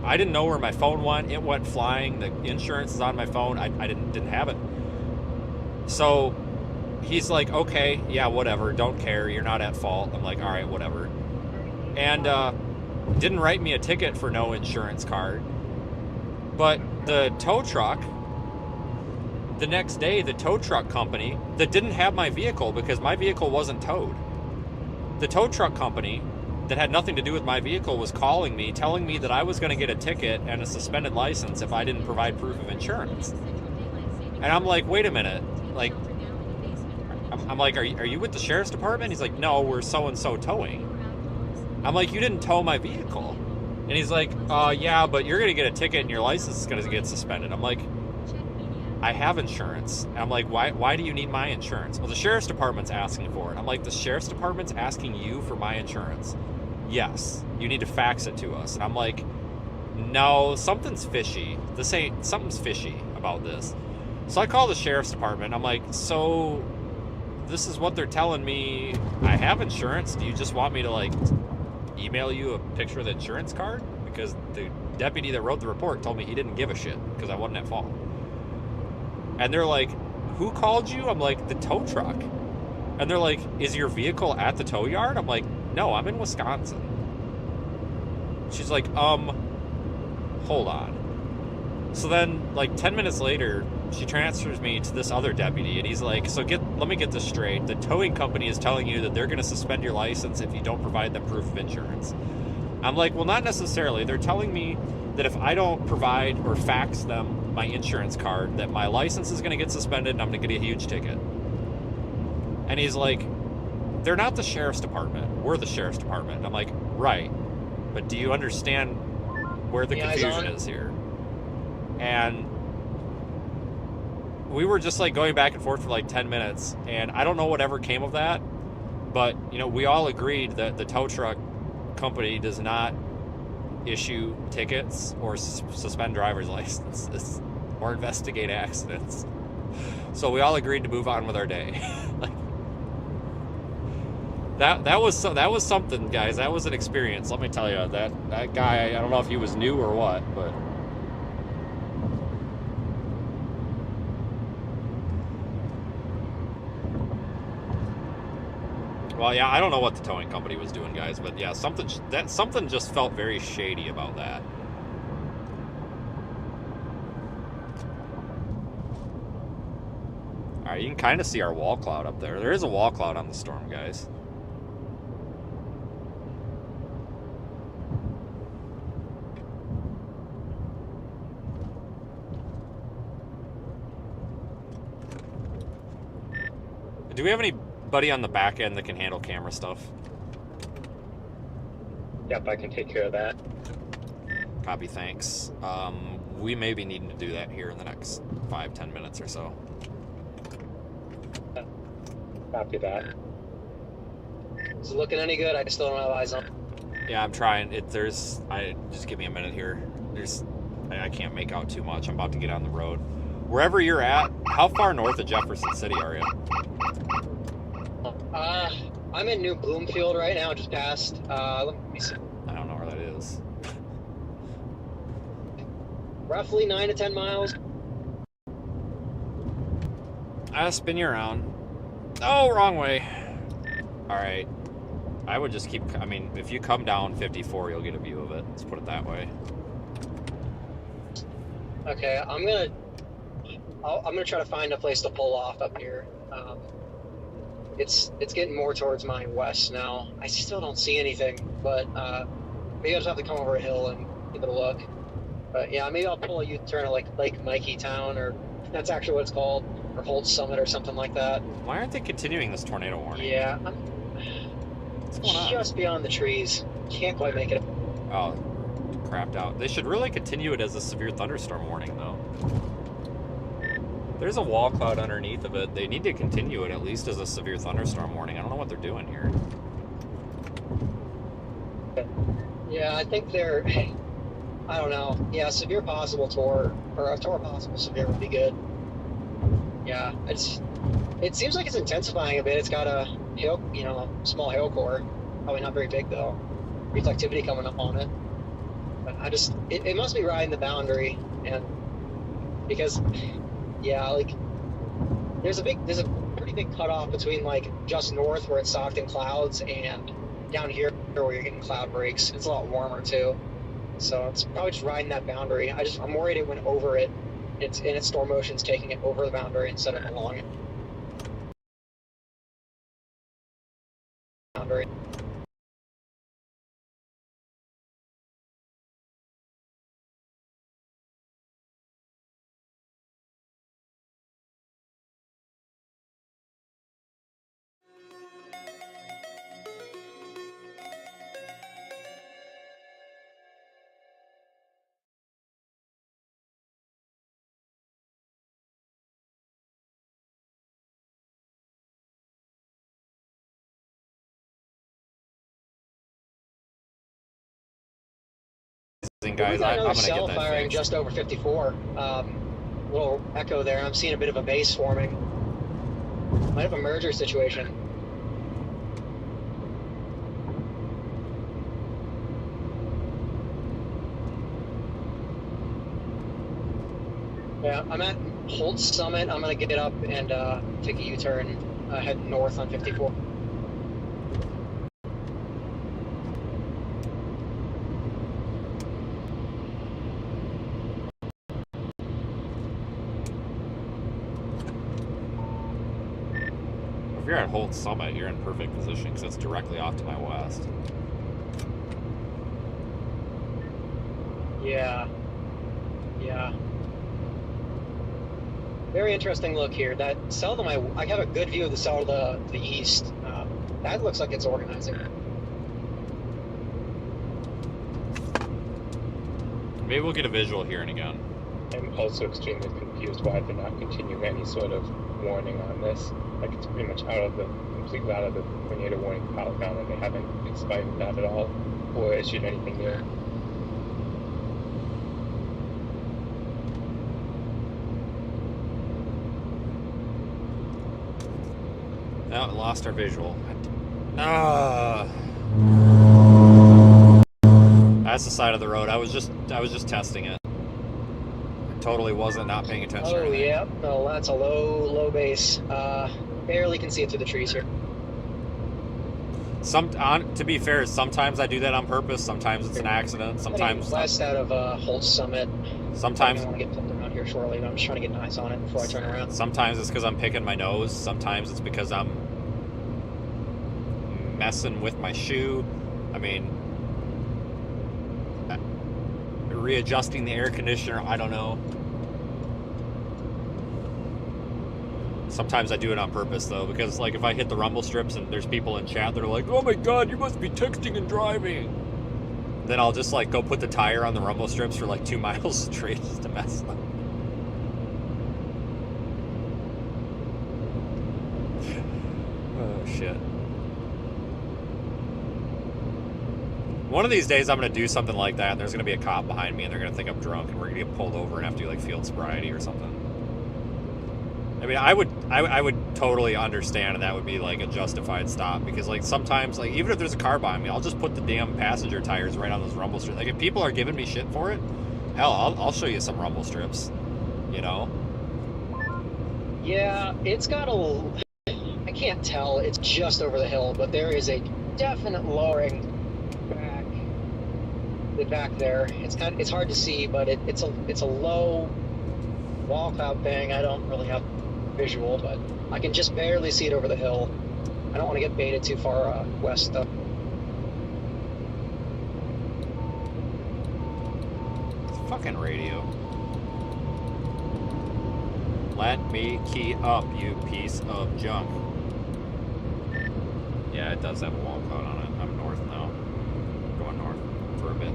I didn't know where my phone went. It went flying. The insurance is on my phone. I didn't have it. So he's like, okay, yeah, whatever. Don't care. You're not at fault. I'm like, all right, whatever. And didn't write me a ticket for no insurance card. But the tow truck, the next day, the tow truck company that didn't have my vehicle, because my vehicle wasn't towed, the tow truck company that had nothing to do with my vehicle was calling me, telling me that I was going to get a ticket and a suspended license if I didn't provide proof of insurance. And I'm like, wait a minute, like, I'm like, are you with the sheriff's department? He's like, no, we're so-and-so towing. I'm like, you didn't tow my vehicle. And he's like, yeah, but you're going to get a ticket and your license is going to get suspended. I'm like, I have insurance. And I'm like, why do you need my insurance? Well, the sheriff's department's asking for it. I'm like, the sheriff's department's asking you for my insurance? Yes, you need to fax it to us. And I'm like, no, something's fishy. Something's fishy about this. So I call the sheriff's department. I'm like, so this is what they're telling me. I have insurance. Do you just want me to like email you a picture of the insurance card? Because the deputy that wrote the report told me he didn't give a shit because I wasn't at fault. And they're like, who called you? I'm like, the tow truck. And they're like, is your vehicle at the tow yard? I'm like, no, I'm in Wisconsin. She's like, hold on. So then, like 10 minutes later, she transfers me to this other deputy, and he's like, so let me get this straight. The towing company is telling you that they're going to suspend your license if you don't provide them proof of insurance. I'm like, well, not necessarily. They're telling me that if I don't provide or fax them my insurance card, that my license is going to get suspended and I'm going to get a huge ticket. And he's like, they're not the sheriff's department. We're the sheriff's department. I'm like, right. But do you understand where the confusion is here? And we were just like going back and forth for like 10 minutes, and I don't know whatever came of that, but you know, we all agreed that the tow truck company does not issue tickets or suspend driver's licenses or investigate accidents. So we all agreed to move on with our day. Like, that was something, guys. That was an experience. Let me tell you, that guy, I don't know if he was new or what, but well, yeah, I don't know what the towing company was doing, guys, but yeah, something just felt very shady about that. All right, you can kind of see our wall cloud up there. There is a wall cloud on the storm, guys. Do we have anybody on the back end that can handle camera stuff? Yep, I can take care of that. Copy, thanks. We may be needing to do that here in the next 5-10 minutes or so. Copy that. Is it looking any good? I still don't have eyes on. Yeah, I'm trying. Just give me a minute here. I can't make out too much. I'm about to get on the road. Wherever you're at, how far north of Jefferson City are you? I'm in New Bloomfield right now, just past. Let me see. I don't know where that is. Roughly 9 to 10 miles. I'll spin you around. Oh, wrong way. All right. I would just keep, I mean, if you come down 54, you'll get a view of it. Let's put it that way. Okay, I'm gonna try to find a place to pull off up here. It's getting more towards my west now. I still don't see anything, but maybe I'll just have to come over a hill and give it a look. But yeah, maybe I'll pull a U-turn at like Lake Mikey Town, or that's actually what it's called, or Holt Summit or something like that. Why aren't they continuing this tornado warning? Yeah, What's going on? just beyond the trees. Can't quite make it. Oh, crapped out. They should really continue it as a severe thunderstorm warning, though. There's a wall cloud underneath of it. They need to continue it at least as a severe thunderstorm warning. I don't know what they're doing here. Yeah, I think they're. I don't know. Yeah, severe possible tour, or a tour possible severe would be good. Yeah, it seems like it's intensifying a bit. It's got a hail, small hail core. Probably not very big though. Reflectivity coming up on it. But it must be riding the boundary, and because, yeah, like there's a pretty big cutoff between like just north where it's socked in clouds and down here where you're getting cloud breaks. It's a lot warmer too. So it's probably just riding that boundary. I'm worried it went over it. It's in its storm motion's taking it over the boundary instead of along it. Boundary. Guys, I'm gonna cell get that firing fixed. just over 54. Little echo there. I'm seeing a bit of a base forming. Might have a merger situation. Yeah, I'm at Holt Summit. I'm gonna get up and take a U-turn, head north on 54. If you're at Holt Summit, you're in perfect position because it's directly off to my west. Yeah. Yeah. Very interesting look here. That cell to I have a good view of the cell to the east. That looks like it's organizing. Maybe we'll get a visual here and again. I'm also extremely confused why they're not continuing any sort of warning on this. Like, it's pretty much completely out of the tornado warning pile down, and they haven't expired that at all, or issued anything new. No, lost our visual. That's the side of the road. I was just testing it. Totally wasn't not paying attention. Oh, yeah. No, that's a low base. Barely can see it through the trees here. To be fair, sometimes I do that on purpose. Sometimes it's an accident. Sometimes west out of Holt Summit. Sometimes I want to get flipped around here shortly, but I'm just trying to get eyes on it before I turn around. Sometimes it's because I'm picking my nose. Sometimes it's because I'm messing with my shoe. I mean, readjusting the air conditioner. I don't know. Sometimes I do it on purpose though, because like if I hit the rumble strips and there's people in chat that are like, "Oh my God, you must be texting and driving," then I'll just like go put the tire on the rumble strips for like 2 miles straight just to mess up. Oh shit. One of these days I'm going to do something like that and there's going to be a cop behind me and they're going to think I'm drunk and we're going to get pulled over and have to do like field sobriety or something. I mean, I would totally understand and that would be like a justified stop, because like sometimes, like even if there's a car behind me, I'll just put the damn passenger tires right on those rumble strips. Like if people are giving me shit for it, hell, I'll show you some rumble strips, you know? Yeah, it's got I can't tell, it's just over the hill, but there is a definite lowering back there. It's hard to see, but it's a low wall cloud thing. I don't really have visual, but I can just barely see it over the hill. I don't want to get baited too far west though. It's fucking radio. Let me key up, you piece of junk. Yeah, it does have a wall cloud on it. I'm north now. Going north for a bit.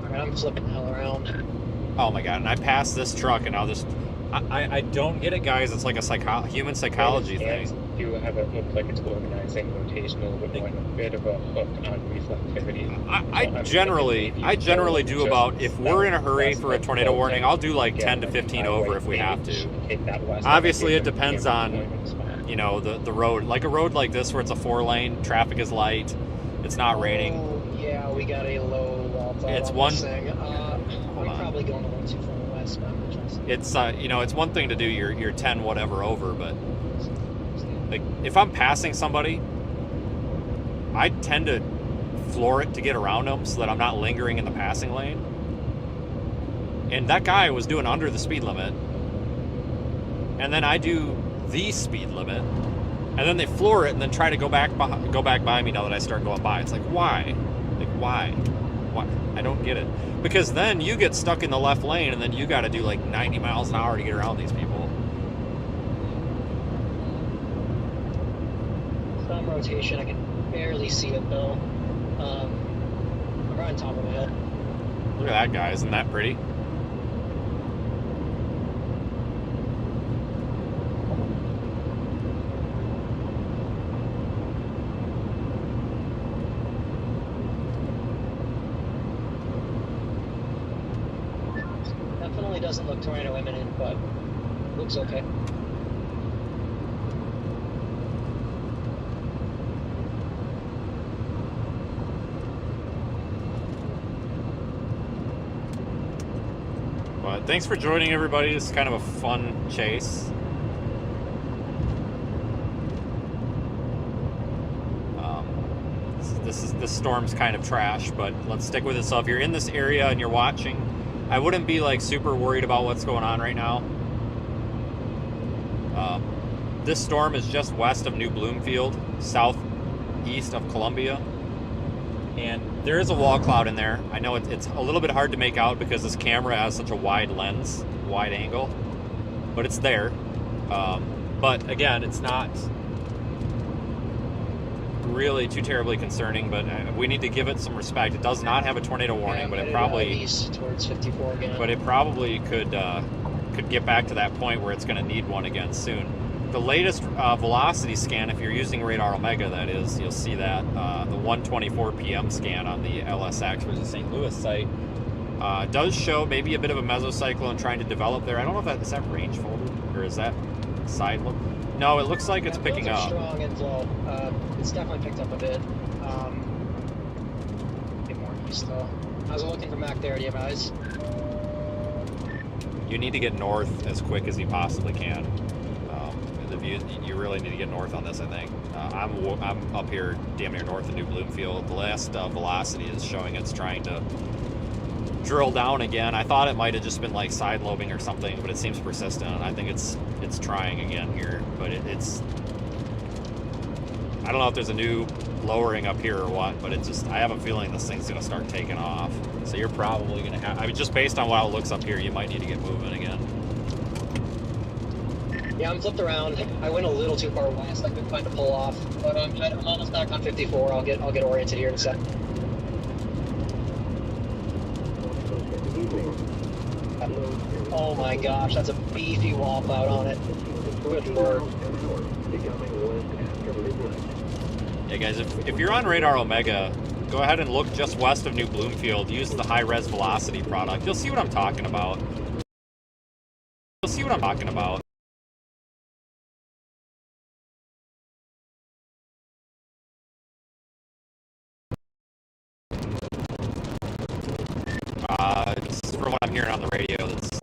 Alright, I'm flipping the hell around. Oh my God, and I passed this truck and now this... I don't get it, guys. It's like a human psychology thing. You have it look like it's organizing rotational, but going a bit of a hook on reflectivity. I generally do about, if we're in a hurry for a tornado warning, I'll do like 10 to 15 over if we have to. Obviously, it depends on, you know, the road. Like a road like this where it's a 4-lane, traffic is light, it's not raining. Oh, yeah, we got a low wall cloud. It's on one. This thing. I'm probably going a little too far west, but I'm interested. It's you know, it's one thing to do your 10 whatever over, but like if I'm passing somebody, I tend to floor it to get around them so that I'm not lingering in the passing lane. And that guy was doing under the speed limit, and then I do the speed limit, and then they floor it and then try to go back by me now that I start going by. It's like, why? Like, why? I don't get it. Because then you get stuck in the left lane and then you got to do like 90 miles an hour to get around these people. Some rotation, I can barely see it though. I'm right on top of the hill. Look at that guy, isn't that pretty? Definitely doesn't look tornado imminent, but looks okay. But thanks for joining, everybody. This is kind of a fun chase. This storm's kind of trash, but let's stick with it. So if you're in this area and you're watching, I wouldn't be like super worried about what's going on right now. This storm is just west of New Bloomfield, southeast of Columbia. And there is a wall cloud in there. I know it's a little bit hard to make out because this camera has such a wide lens, wide angle, but it's there. But again, it's not really too terribly concerning, but we need to give it some respect. It does not have a tornado warning, but it probably east towards 54 again. But it probably could get back to that point where it's going to need one again soon. The latest velocity scan, if you're using Radar Omega, that is, you'll see that the 1:24 p.m. scan on the LSX, which is the St. Louis site, does show maybe a bit of a mesocyclone trying to develop there. I don't know if is that range folder or is that side look? No, it looks like it's picking up. Strong inflow. It's definitely picked up a bit. A bit more east though. I was looking for Mac there. Do you have eyes? You need to get north as quick as you possibly can. You really need to get north on this, I think. I'm up here damn near north of New Bloomfield. The last velocity is showing it's trying to drill down again. I thought it might have just been like side lobing or something, but it seems persistent. I think it's trying again here, but it's I don't know if there's a new lowering up here or what, but I have a feeling this thing's gonna start taking off. So you're probably gonna have, I mean, just based on how it looks up here, you might need to get moving again. Yeah, I'm flipped around. I went a little too far west. I couldn't find a pull off, but I'm almost back on 54. I'll get oriented here in a sec. Oh my gosh, that's a beefy wall cloud on it. Good lord. Yeah, guys, if you're on Radar Omega, go ahead and look just west of New Bloomfield. Use the high-res velocity product. You'll see what I'm talking about. You'll see what I'm talking about. Just from what I'm hearing on the radio, that's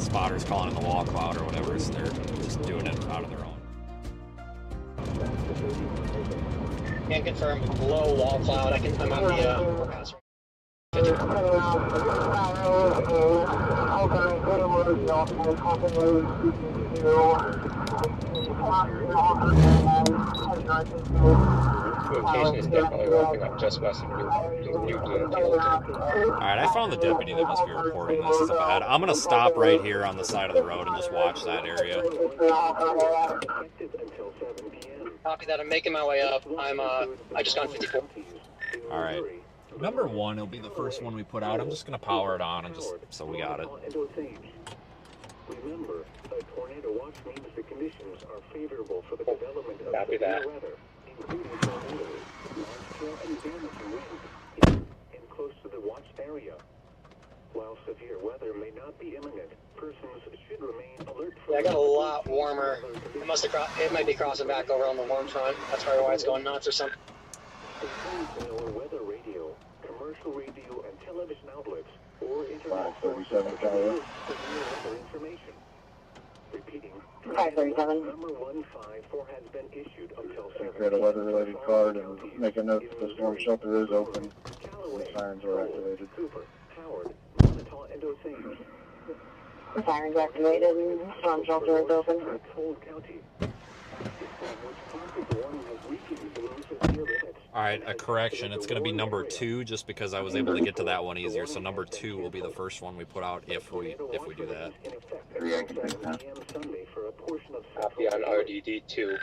spotters calling it the wall cloud or whatever, so they're just doing it out of their own. Can't confirm low wall cloud. I'm on the forecast. Location is definitely wrapping up just west of New Bloomfield. Alright, I found the deputy that must be reporting this up ahead. I'm gonna stop right here on the side of the road and just watch that area. Copy that. I'm making my way up. I just got 54. Alright. Number 1 will be the first one we put out. I'm just gonna power it on and just so we got it. Remember, a tornado watch means the conditions are favorable for the development of Copy that. weather, including tornadoes, large-scale and damaging winds, and close to the watch area. While severe weather may not be imminent, persons should remain alert for... Yeah, I got a lot warmer. It might be crossing back over on the warm front. That's probably why it's going nuts or something. Our weather radio, commercial radio, and television outlets, or internet 537 Tower. weather information. Repeating, 537. number 154 has been issued until 7 Create a weather-related card and make a note that the storm shelter is open. The sirens are activated. Cooper, Howard, Monitor, and Osage. The sirens activated and the storm shelter is open. Cold County. Which traffic warning has weakened below 50 minutes. Alright, a correction. It's going to be number 2 just because I was able to get to that one easier. So number 2 will be the first one we put out if we do that. Copy on RDD2.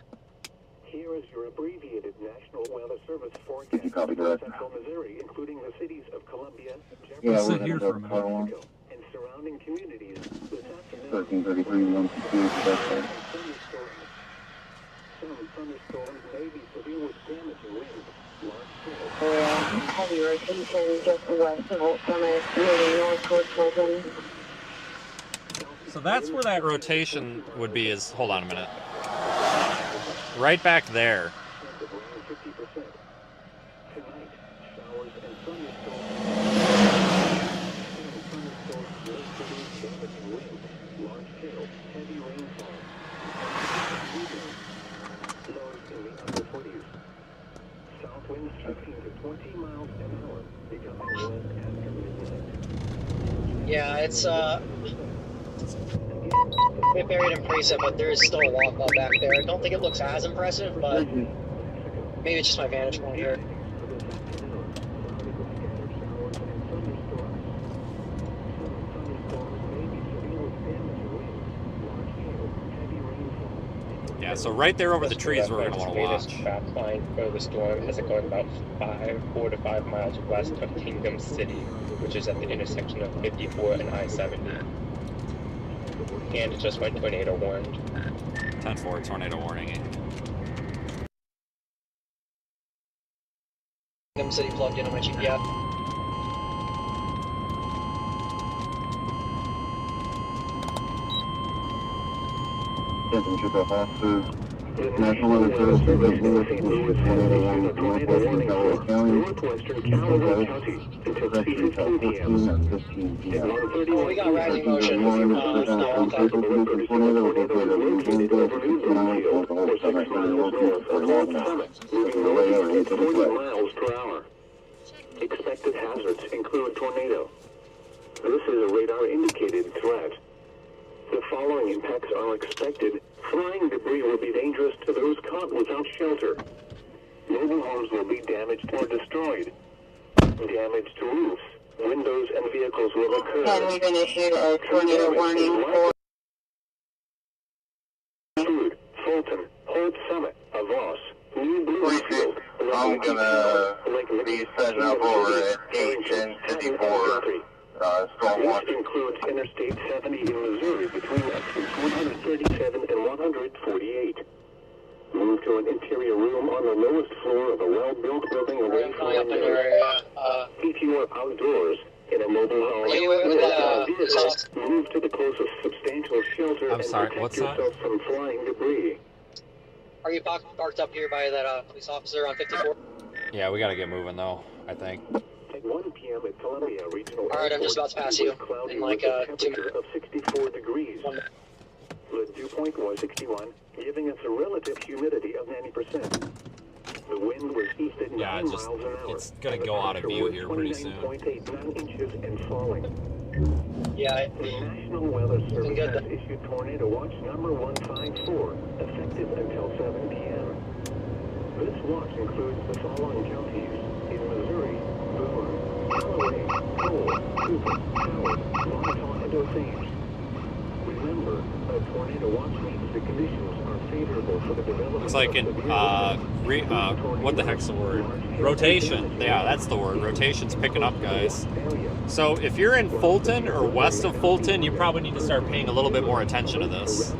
Here is your abbreviated National Weather Service forecast Copy that. for Central Missouri, including the cities of Columbia, Yeah, Jefferson, we're going to go to Car 1. and surrounding communities this afternoon. 1333, 162 is the best time. Some thunderstorms may be severe with damaging winds. Heavy rotation just west of Old Summit, moving north towards Fulton. So that's where that rotation would be is, hold on a minute. Right back there. 50%. Tonight, showers and thunderstorms. Thunderstorms will produce damaging winds, large-scale, heavy rainfall. Lows in the upper 40s. South winds 15 to 20 miles an hour, becoming west after midnight. Yeah, it's a bit buried in precip, but there is still a wall cloud back there. I don't think it looks as impressive, but maybe it's just my vantage point here. Yeah, so right there over the trees we're going to want to watch. Latest track line for the storm has it going about 4 to 5 miles west of Kingdom City, which is at the intersection of 54 and I-70. And it just went tornado warned. 10-4, tornado warning. Kingdom City plugged in on my GPS. Attention, ship officers. National Weather Service is issued a tornado warning for northwestern Delaware County. Northwestern Callaway County until 2:15 p.m. At 15 p.m. Oh, we got rising motion. Tornado located over Winfield, 6 miles north of Holt Summit, northeast of Fort Walton. Moving northeast at 40 miles per hour. Expected hazards include tornado. This is a radar-indicated threat. The following impacts are expected. Flying debris will be dangerous to those caught without shelter. Mobile homes will be damaged or destroyed. Damage to roofs, windows, and vehicles will occur. And we've been issued a tornado warning for Fulton, Holt Summit, Avos, New Bloomfield. I'm gonna be setting up over at 81054, storm watch. This includes Interstate 70 in Missouri between exits 137 and 148. Move to an interior room on the lowest floor of a well-built building away from Going up in your windows. area. If you are outdoors in a mobile home, Are you with vehicle, move to the closest substantial shelter I'm sorry, and protect what's that? yourself from flying debris. Are you parked up here by that police officer on 54? Yeah, we gotta get moving though, I think. At 1 p.m. at Columbia Regional All right, I'm just about to pass you Cloudy in like with a 2 temperature of 64 degrees. The dew point was 61, giving us a relative humidity of 90%. The wind was east at 9 Yeah, miles an hour. it's gonna and the go out of temperature view was here pretty soon. 29.89 inches and falling. Yeah, The National Weather Service good. has issued Tornado Watch number 154, effective until 7 p.m. This watch includes the following counties in Missouri: Boone, Callaway, Cole, Cooper, Howard, Montauk, and Osage. Remember, a tornado watch means the conditions are favorable for the development Looks like of an, severe what the heck's the word? Rotation. Yeah, that's the word. Rotation's picking up, guys. So if you're in Fulton or west of Fulton, you probably need to start paying a little bit more attention to this,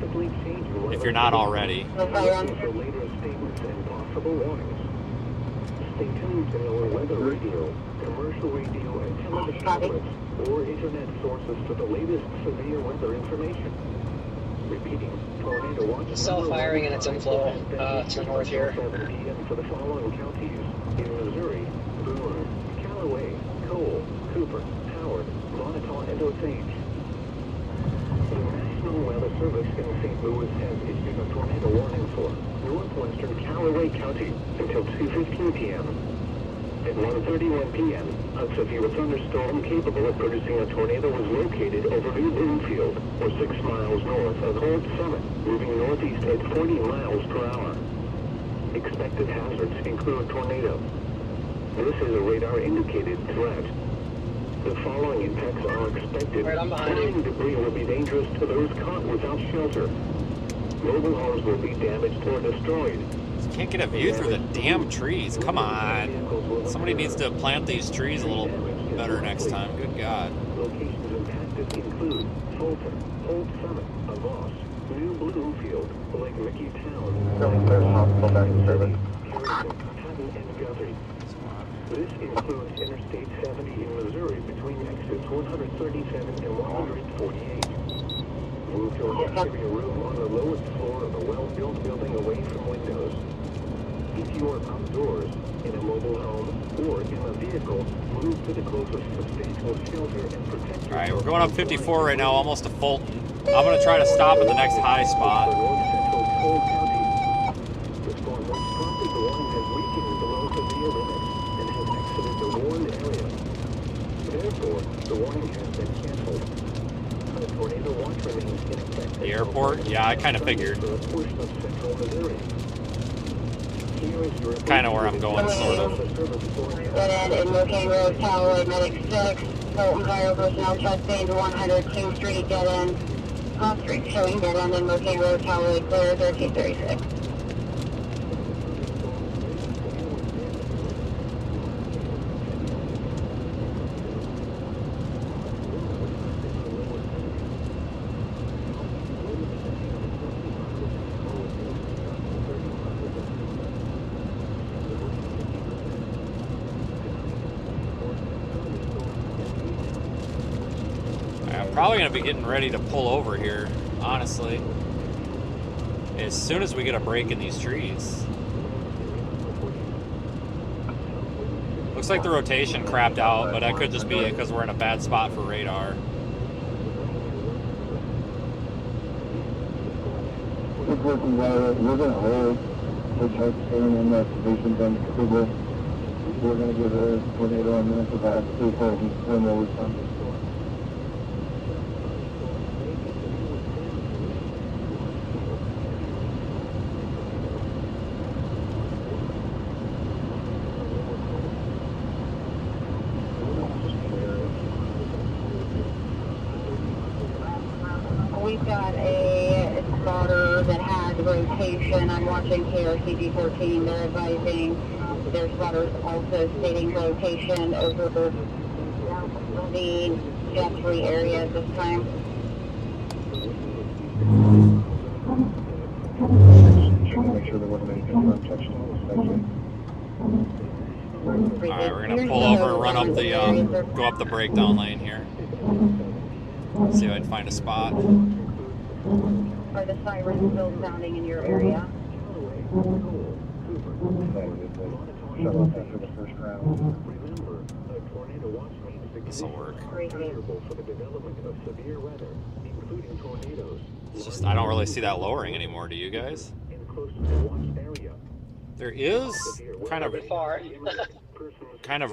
if you're not already. For later statements and possible warnings. Stay tuned to our weather radio, commercial radio, and television outlets, or internet sources for the latest severe weather information. Repeating, tornado watch. self-firing in its inflow to the north here. 7 p.m. for the following counties in Missouri: Boone, Callaway, Cole, Cooper, Howard, Montauk, and Osage. The National Weather Service in St. Louis has issued a tornado warning for northwestern Callaway County until 2:15 p.m. At 1:31 p.m., a severe thunderstorm capable of producing a tornado was located over New Bloomfield, or 6 miles north of Holt Summit, moving northeast at 40 miles per hour. Expected hazards include tornado. This is a radar-indicated threat. The following impacts are expected. Right, I'm behind you. Flying debris will be dangerous to those caught without shelter. Mobile homes will be damaged or destroyed. Can't get a view through the damn trees. Come on. Somebody needs to plant these trees a little better next time. Good God. Locations impacted include Fulton, Holt Summit, Avos, New Bloomfield, Lake Mickey Town, Hospital back in service. Harrison, Patton, and Guthrie. This includes Interstate 70 in Missouri between exits 137 and 148. Move to an interior room on the lowest floor of a well-built building away from windows. If you are outdoors, in a mobile home, or in a vehicle, move to the closest substantial shelter and protect yourself. Alright, we're going up 54 right now, almost to Fulton. I'm going to try to stop at the next high spot. North-central Cole County. The storm once prompted the warning has weakened below severe limits and has exited the warned area. Therefore, the warning has been canceled. A tornado watch remains in effect. The airport? Yeah, I kind of figured. For a portion of central Missouri. Kind of where I'm going, sort of. Dead end in Mocaine Road, Callaway, Medic 6, Fulton Fire personnel testing 100 King Street, dead end, Hall Street, showing dead end in Mocaine Road, Callaway, clear 1336. I'm probably going to be getting ready to pull over here, honestly. as soon as we get a break in these trees. Looks like the rotation crapped out, but that could just be because we're in a bad spot for radar. It's working well. We're going to hold. We're trying to stay in that position on the Kugel. We're going to give a tornado a minute to pass. Please hold when we're done. We've got a spotter that has rotation. I'm watching KRCG 14. They're advising their spotters also stating rotation over the Jet3 area at this time. Checking to make sure there wasn't any confirmed touchdowns. Thank you. Alright, we're gonna pull over and run up the, go up the breakdown lane here. See if I can find a spot. Are the sirens still sounding in your area? Shut off after the first round. This'll work. Great. It's just, I don't really see that lowering anymore, do you guys? There is kind of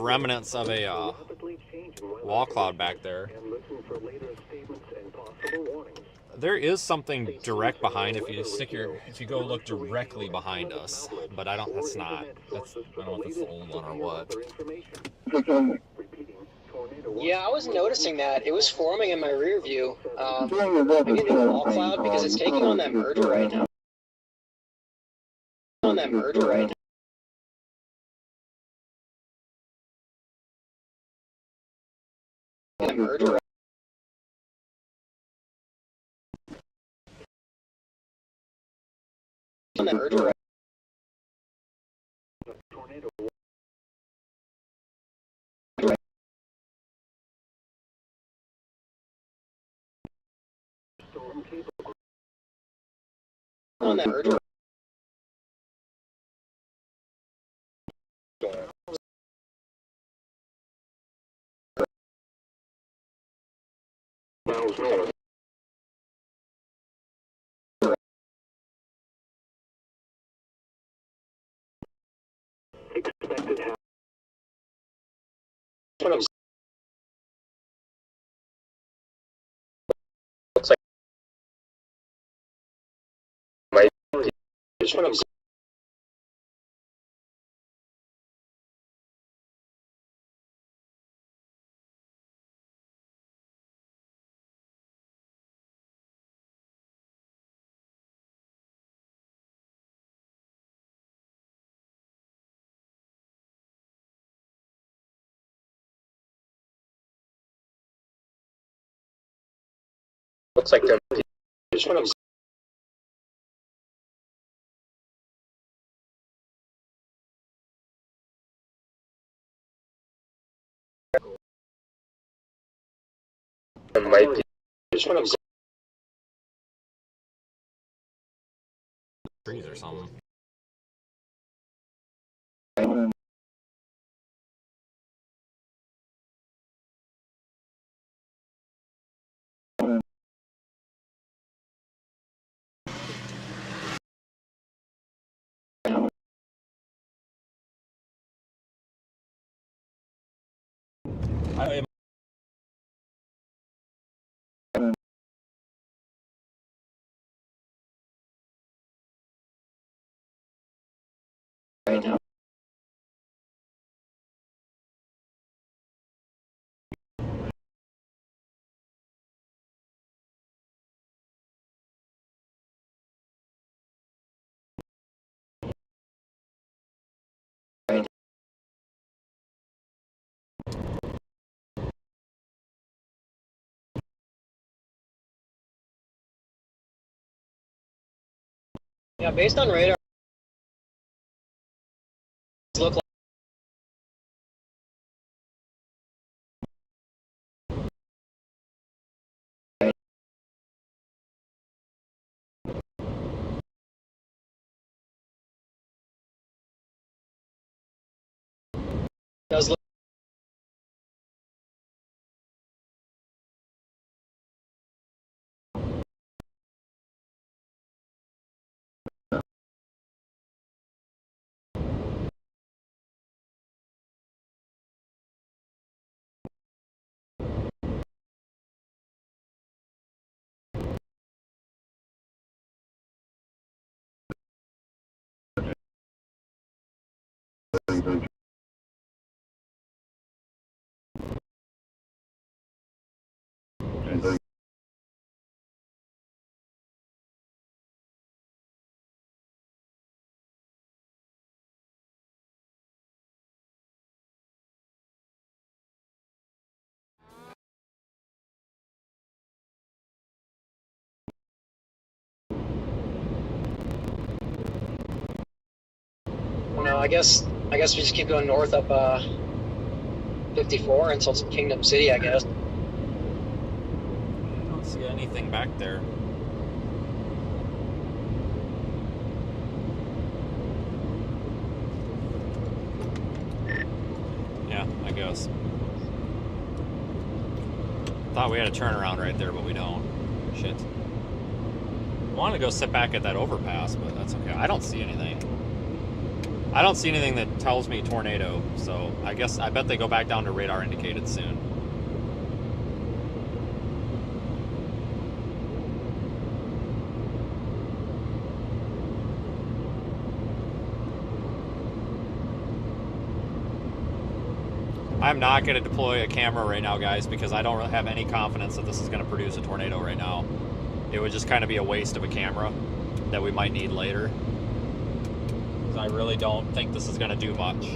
remnants of a wall cloud back there. There is something direct behind if you go look directly behind us, but I don't know if that's the old one or what. Yeah, I was noticing that. It was forming in my rear view. Maybe the wall cloud, because it's taking on that merger right now. On that merger. Miles north. Expected half. Looks like might just one of looks like they're just one of might be just one of Trees or something. Yeah, based on radar, look does look. No, I guess we just keep going north up 54 until Kingdom City, I guess. I don't see anything back there. Yeah, I guess. Thought we had a turnaround right there, but we don't. Shit. I wanted to go sit back at that overpass, but that's okay. I don't see anything. I don't see anything that tells me tornado, so I bet they go back down to radar indicated soon. I'm not going to deploy a camera right now, guys, because I don't really have any confidence that this is going to produce a tornado right now. It would just kind of be a waste of a camera that we might need later. I really don't think this is going to do much.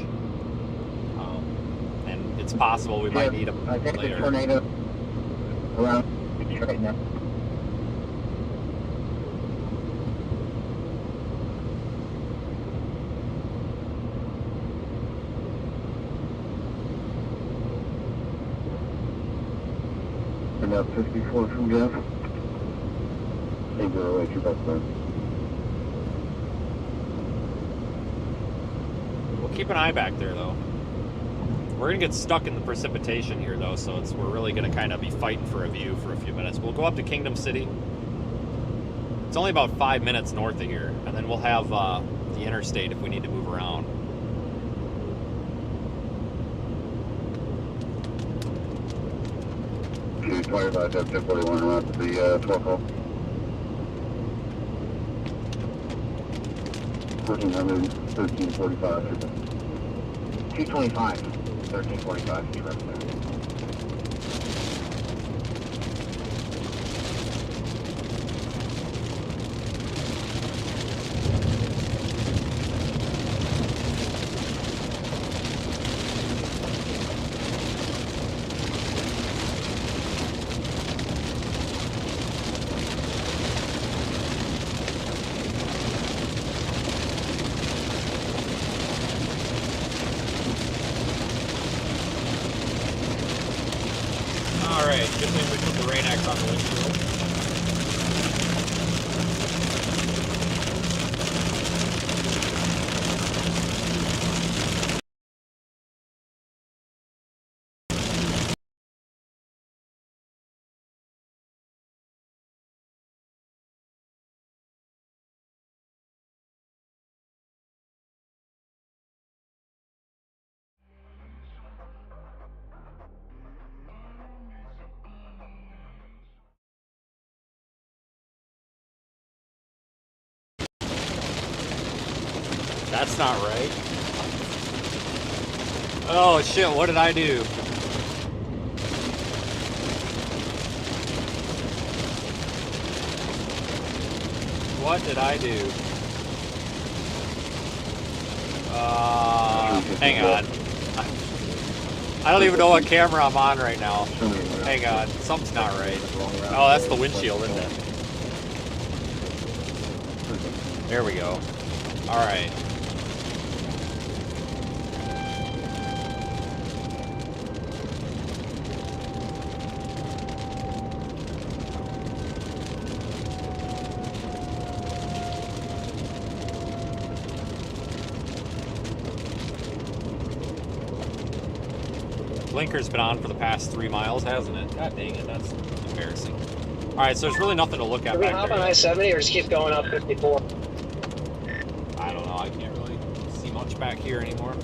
And it's possible we might need them I think later. the tornado around right now. And up 54 from Jeff. Thank you, I'll let you back there. Keep an eye back there, though. We're gonna get stuck in the precipitation here, though, so we're really gonna kind of be fighting for a view for a few minutes. We'll go up to Kingdom City. It's only about 5 minutes north of here, and then we'll have the interstate if we need to move around. She's 25, that's 41 around to the 12 hole. 1400, 1345. 225, 1345, you're right there. Alright, good thing we put the rain axe on the windshield. That's not right. Oh shit, what did I do? What did I do? Hang on. I don't even know what camera I'm on right now. Hang on, something's not right. Oh, that's the windshield, isn't it? There we go. Alright. blinker's been on for the past 3 miles, hasn't it? God dang it, that's embarrassing. All right, so there's really nothing to look at Can we back hop there. on I-70 or just keep going up 54? I don't know. I can't really see much back here anymore.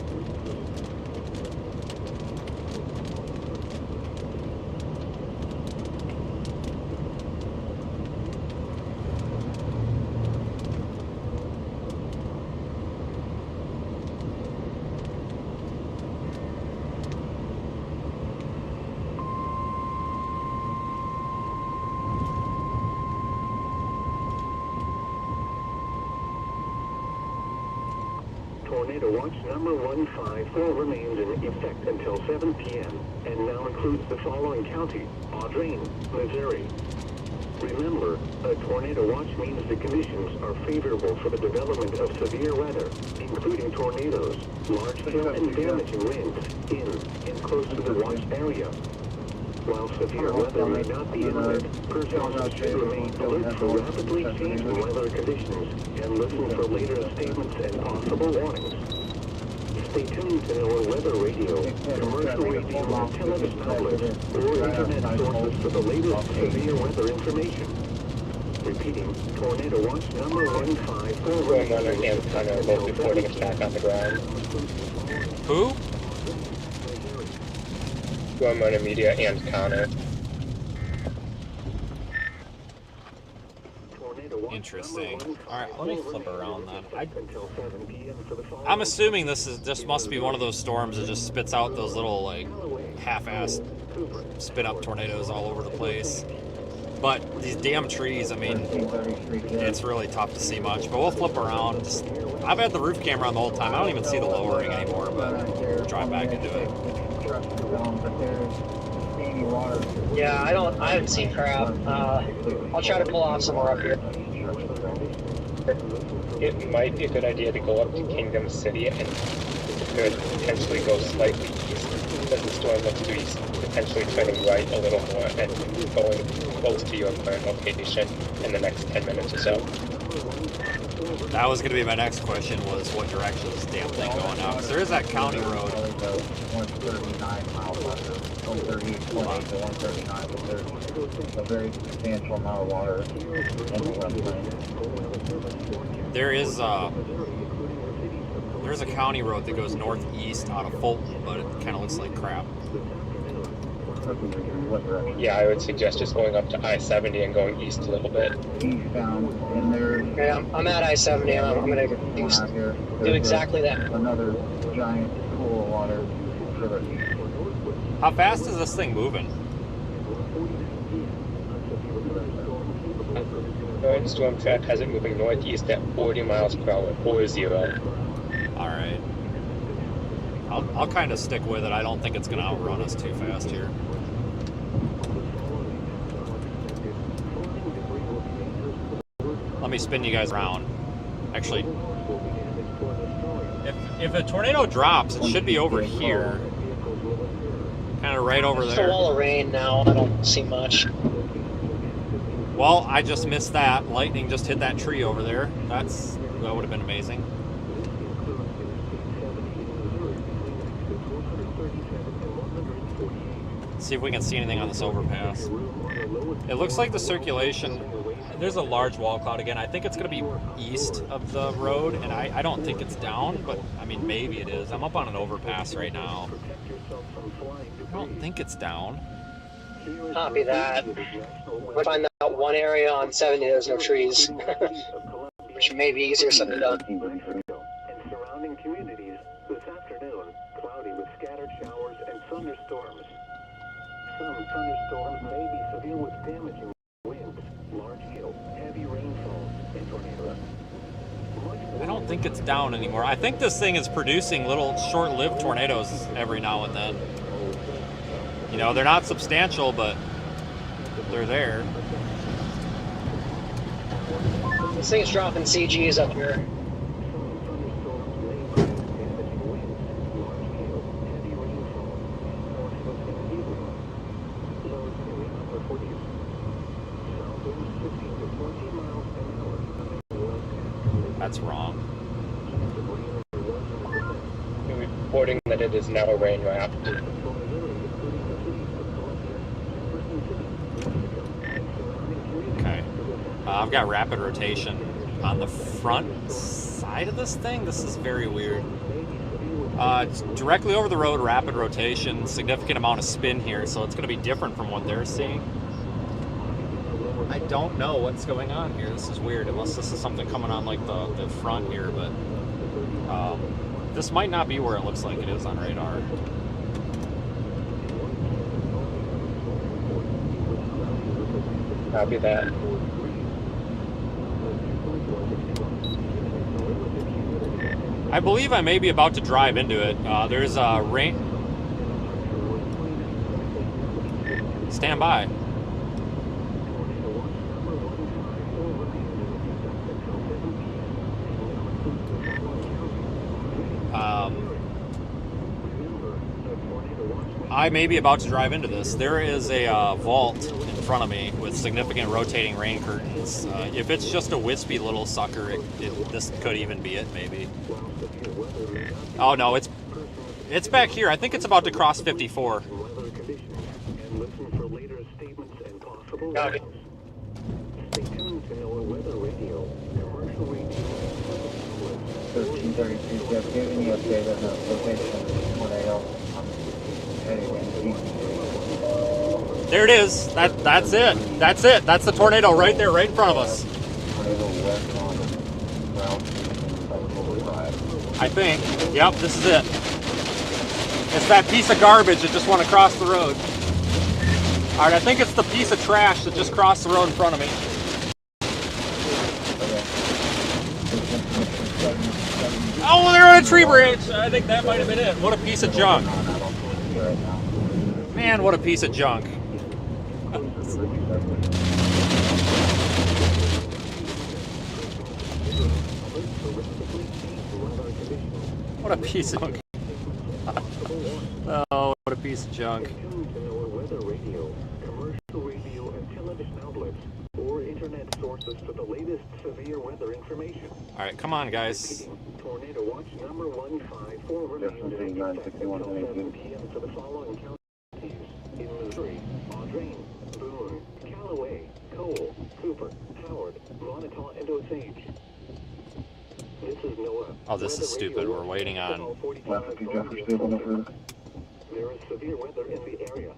Tornado watch number 154 remains in effect until 7 p.m. and now includes the following county: Audrain, Missouri. Remember, a tornado watch means the conditions are favorable for the development of severe weather, including tornadoes, large-scale and damaging winds in and close to the watch area. While severe weather may not be imminent, personnel should remain alert for rapidly changing weather conditions and listen for later statements and possible warnings. Stay tuned to our weather radio, commercial radio, television outlets, or internet sources for the latest severe weather information. Repeating, tornado watch number 154. Going on and Connor both reporting attack on the ground. Who? Going on media and Connor. Interesting. All right, let me flip around then. I'm assuming this must be one of those storms that just spits out those little like half-assed spit-up tornadoes all over the place. But these damn trees, I mean, it's really tough to see much. But we'll flip around. I've had the roof camera on the whole time. I don't even see the lowering anymore, but we'll drive back into it. Yeah, I haven't seen crap. I'll try to pull off somewhere up here. It might be a good idea to go up to Kingdom City and could potentially go slightly east as the storm looks to east, potentially turning right a little more and going close to your current location in the next 10 minutes or so. That was going to be my next question, was what direction is this damn thing going up? Because there is that county road. 139 miles under, 138 to 139, but there's a very substantial amount of water in the floodplain. There's a county road that goes northeast out of Fulton, but it kind of looks like crap. Yeah, I would suggest just going up to I-70 and going east a little bit. Okay, I'm at I-70. I'm going to do exactly that. Another giant pool of water. How fast is this thing moving? Current storm track has it moving northeast at 40 miles per hour, or 0. All right. I'll kind of stick with it. I don't think it's going to outrun us too fast here. Let me spin you guys around. Actually, if a tornado drops, it should be over here. Kind of right over Just a there. wall of rain now. I don't see much. Well, I just missed that. Lightning just hit that tree over there. That would have been amazing. Let's see if we can see anything on this overpass. It looks like the circulation, there's a large wall cloud again. I think it's going to be east of the road, and I don't think it's down, but I mean, maybe it is. I'm up on an overpass right now. I don't think it's down. Copy that. We'll find that one area on 70 there's no trees, which may be easier said than done. And surrounding communities this afternoon, cloudy with scattered showers and thunderstorms. Some thunderstorms may be severe with damaging winds, large hail, heavy rainfall, and tornadoes. I don't think it's down anymore. I think this thing is producing little short-lived tornadoes every now and then. You know, they're not substantial, but they're there. This thing's dropping CGs up here. That's wrong. You're reporting that it is now a rain raft. I've got rapid rotation on the front side of this thing. This is very weird. It's directly over the road, rapid rotation, significant amount of spin here, so it's going to be different from what they're seeing. I don't know what's going on here. This is weird, unless this is something coming on like the front here, but this might not be where it looks like it is on radar. Copy that. I believe I may be about to drive into it. There's a rain. Stand by. I may be about to drive into this. There is a vault in front of me with significant rotating rain curtains. If it's just a wispy little sucker, this could even be it, maybe. Oh no, it's back here. I think it's about to cross 54. Copy. Jeff, give any update on the location of the tornado heading in? There it is. That's it. That's it. That's the tornado right there, right in front of us. Tornado west on Route 5. I think. Yep, this is it. It's that piece of garbage that just went across the road. All right, I think it's the piece of trash that just crossed the road in front of me. Oh, they're on a tree branch. I think that might have been it. What a piece of junk. Man, what a piece of junk. What a piece of junk. Oh, what a piece of junk. All right, come on, guys. Tornado watch number 154 remains in p.m. for the following counties in Missouri: Audrain, Boone, Callaway, Cole, Cooper, Howard, Montauk, and Osage. This is Noah. Oh, this is stupid. We're waiting on. There is severe weather in the area.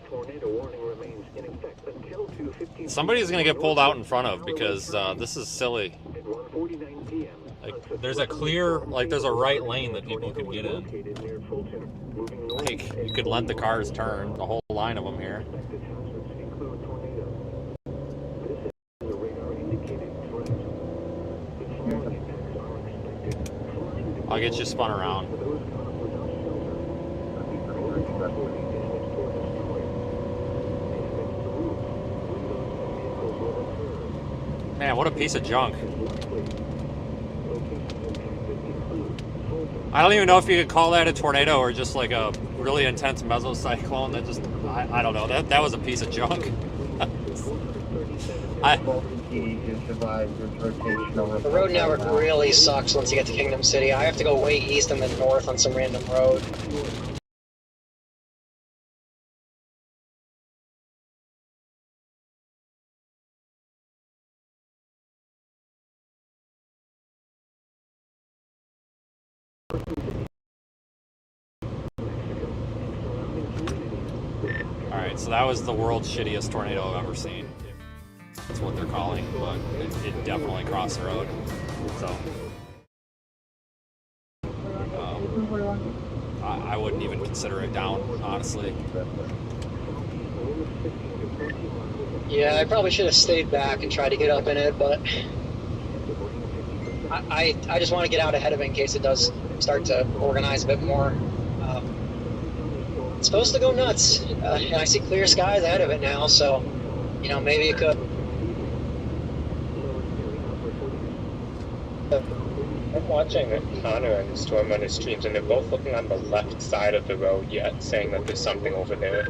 Tornado warning remains in effect until 2:15. Somebody's gonna get pulled out in front of because this is silly. At 1:49 p.m. Like, there's a clear, like, there's a right lane that people could get in. Like, you could let the cars turn, the whole line of them here. I'll get you spun around. Man, what a piece of junk. I don't even know if you could call that a tornado or just like a really intense mesocyclone that just, I don't know, that was a piece of junk. The road network really sucks once you get to Kingdom City. I have to go way east and then north on some random road. Alright, so that was the world's shittiest tornado I've ever seen. That's what they're calling, but it definitely crossed the road. So I wouldn't even consider it down, honestly. Yeah, I probably should have stayed back and tried to get up in it, but I just want to get out ahead of it in case it does start to organize a bit more. It's supposed to go nuts, and I see clear skies ahead of it now, so, you know, maybe it could. I'm watching Connor and Storm on his streams, and they're both looking on the left side of the road yet, saying that there's something over there.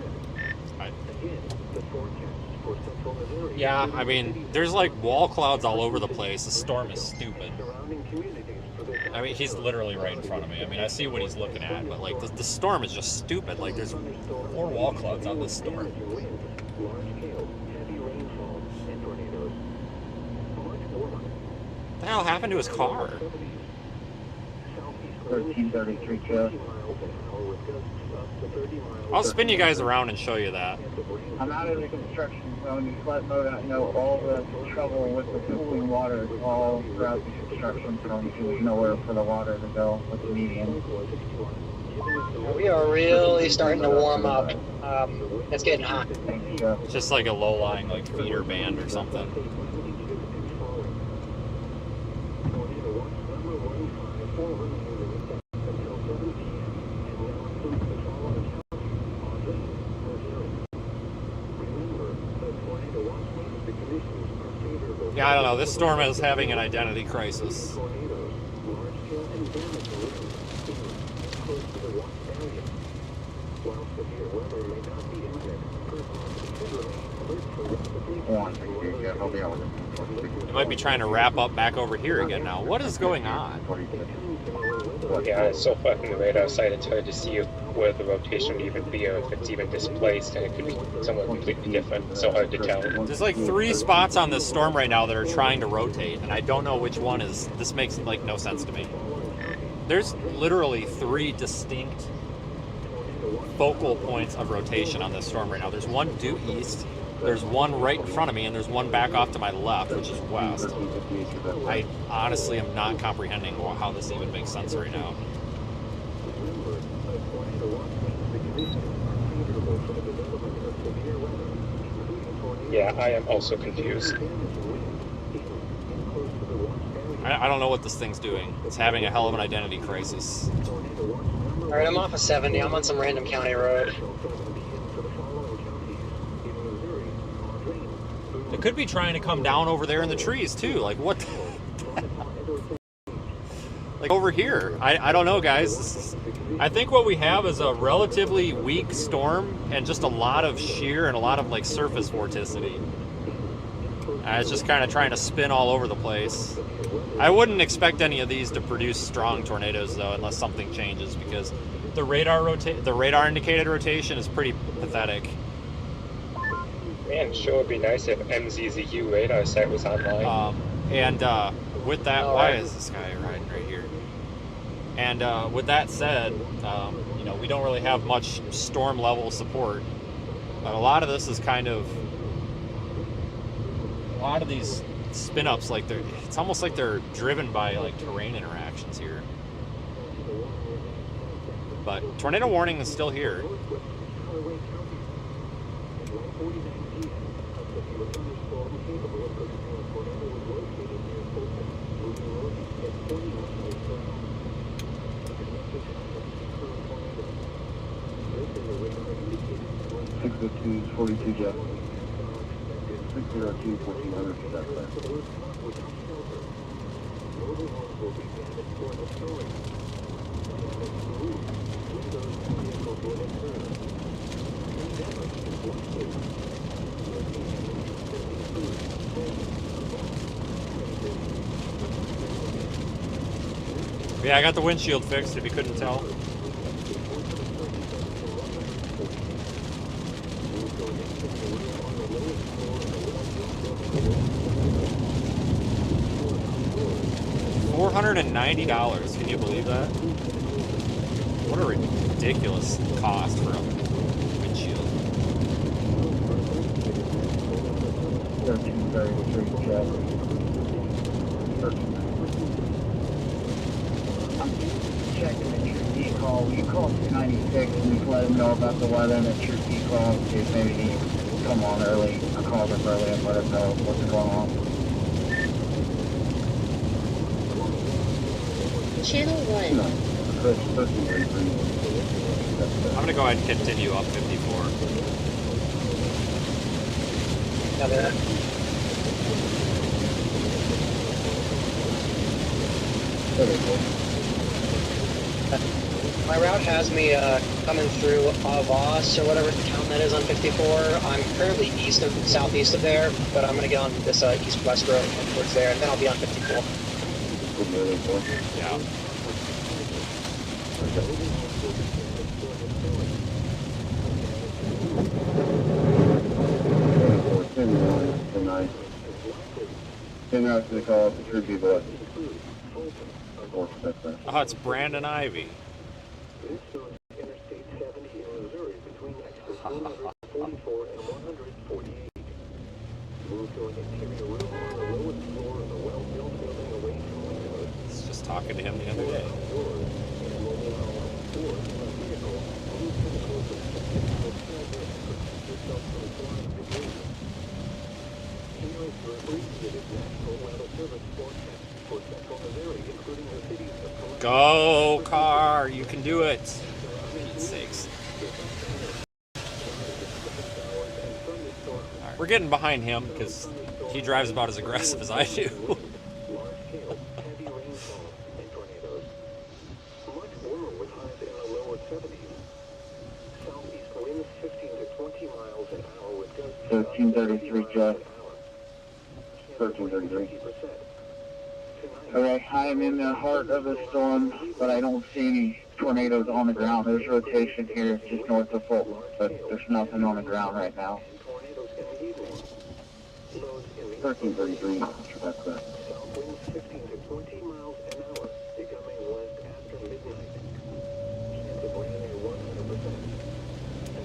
Yeah, I mean, there's like wall clouds all over the place. The storm is stupid. I mean, he's literally right in front of me. I mean, I see what he's looking at, but like the storm is just stupid. Like, there's more wall clouds on this storm. large hail, heavy rainfall, and tornadoes. Much warmer. What the hell happened to his car? 1333 Jeff. I'll spin you guys around and show you that. I'm out of the construction zone. You let mode out, all the trouble with the pooling water is all throughout the construction zone. There's nowhere for the water to go with the median. We are really starting to warm up. It's getting hot. Thanks, Jeff. It's just like a low-lying like feeder band or something. Yeah, I don't know. This storm is having an identity crisis. It might be trying to wrap up back over here again now. What is going on? Yeah, it's so far from the radar side, it's hard to see where the rotation would even be or if it's even displaced, and it could be somewhere completely different. It's so hard to tell. There's like 3 spots on this storm right now that are trying to rotate, and I don't know which one is. This makes like no sense to me. There's literally 3 distinct focal points of rotation on this storm right now. There's one due east, there's one right in front of me, and there's one back off to my left, which is west. I honestly am not comprehending how this even makes sense right now. Yeah, I am also confused. I don't know what this thing's doing. It's having a hell of an identity crisis. Alright, I'm off of 70. I'm on some random county road. It could be trying to come down over there in the trees too. Like what? Like over here. I don't know, guys. I think what we have is a relatively weak storm and just a lot of shear and a lot of like surface vorticity. It's just kind of trying to spin all over the place. I wouldn't expect any of these to produce strong tornadoes though, unless something changes, because the radar indicated rotation is pretty pathetic. Man, sure would be nice if MZZU radar site was online. With that, why is this guy riding right here? And with that said, we don't really have much storm level support. But a lot of this is kind of, a lot of these spin ups, like it's almost like they're driven by like terrain interactions here. But tornado warning is still here. Two 42 Jeff. 602 1400 for that class. Yeah, I got the windshield fixed if you couldn't tell. $490. Can you believe that? What a ridiculous cost for a windshield. 1333 Jeff. I'm checking the True D call. Will you call 296 and just let them know about the weather and the True D call? See if maybe he can come on early. I'll call them early and let them know what's going on. Channel 1. I'm going to go ahead and continue up 54. Copy that. My route has me coming through Avos or whatever town that is on 54. I'm currently southeast of there, but I'm going to get on this east-west road towards there, and then I'll be on 54. Yeah. high. Then after the call, it should be the Oh, it's Brandon Ivy. This is Interstate 70 in Missouri between exits 144 and 148. Move to an interior room on the lowest floor of the well-built building away from windows. I was just talking to him the other day. Doors and mobile home doors of a vehicle. Move to the closest exit to hotel room. Protect yourself from flying debris. Here is your abbreviated National Weather Service forecast for central Missouri, including the cities of Columbia. Go, car! You can do it! For Pete's sakes. Alright, we're getting behind him because he drives about as aggressive as I do. Large-scale, heavy rainfall and tornadoes. Much warmer with highs in the lower 70s. Southeast winds 15 to 20 miles an hour with gusts 1333, Jeff. 1333. Okay, I am in the heart of the storm, but I don't see any tornadoes on the ground. There's rotation here just north of Fulton, but there's nothing on the ground right now. 1333, that's correct. South winds 15 to 20 miles an hour, becoming west after midnight. Chance of rain near 100%.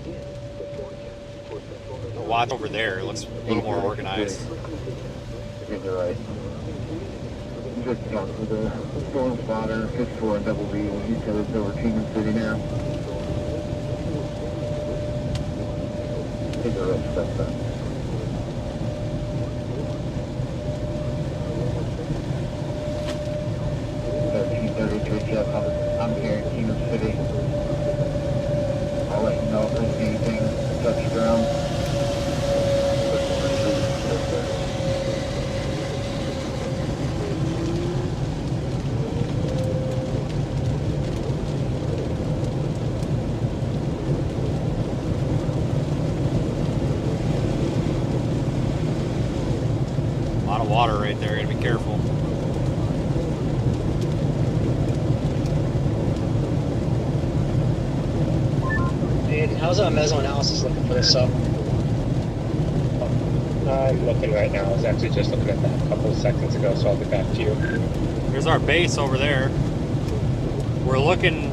Again, the forecast for central Missouri. Watch over there, it looks a little more organized. You're right. Just talked to the storm spotter, just for a double B, and he said it's over Kingdom City now. Take a right step back. 1333, Jeff, I'm here in Kingdom City. I'll let you know if there's anything touch the ground. A lot of water right there, gotta be careful. Dude, how's mesoanalysis looking for this stuff? I'm looking right now. I was actually just looking at that a couple of seconds ago, so I'll get back to you. Here's our base over there. We're looking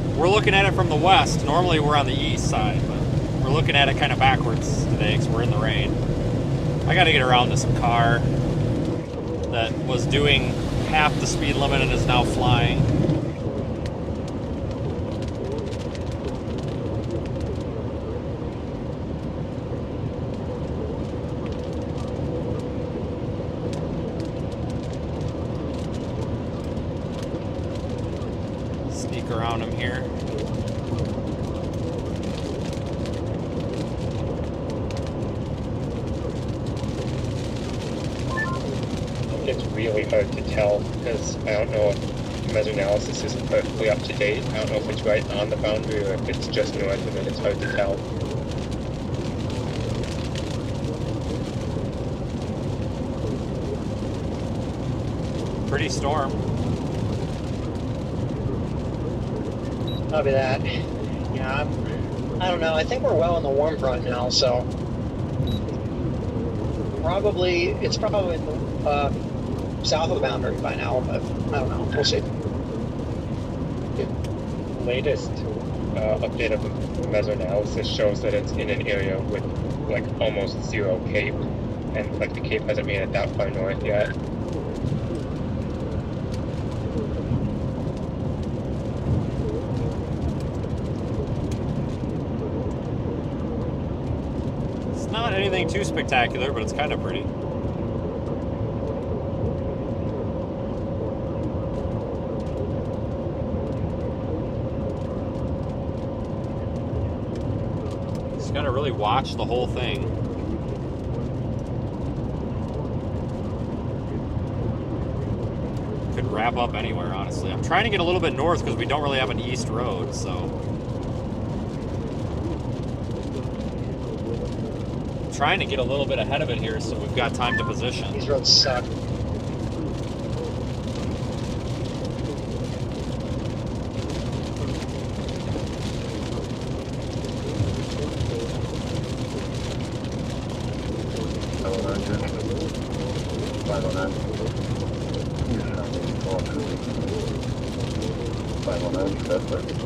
at it from the west. Normally we're on the east side, but we're looking at it kind of backwards today because we're in the rain. I gotta get around to some car that was doing half the speed limit and is now flying. Sneak around him here. It's really hard to tell because I don't know if mesoanalysis is perfectly up to date. I don't know if it's right on the boundary or if it's just north of it. It's hard to tell. Pretty storm. Copy that. Yeah, I don't know. I think we're well in the warm front now, so it's probably in the, south of the boundary by now, but I don't know. We'll see. The latest update of mesoanalysis shows that it's in an area with like almost zero cape, and like the cape hasn't made it that far north yet. Not anything too spectacular, but it's kind of pretty. Just gotta really watch the whole thing. Could wrap up anywhere, honestly. I'm trying to get a little bit north because we don't really have an east road, so. Trying to get a little bit ahead of it here so we've got time to position. These roads suck. 509. 509, that's perfect.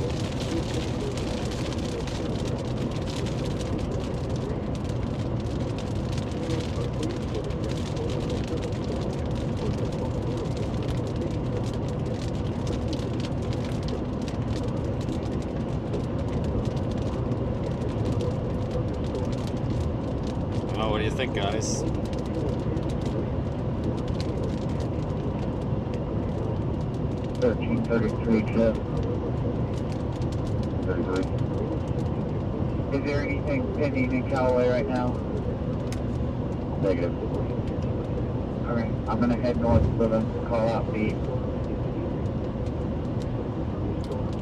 Oh, what do you think, guys? Jeff. 33. Is there anything pending in Callaway right now? Negative. Alright, I'm gonna head north for the call out feed.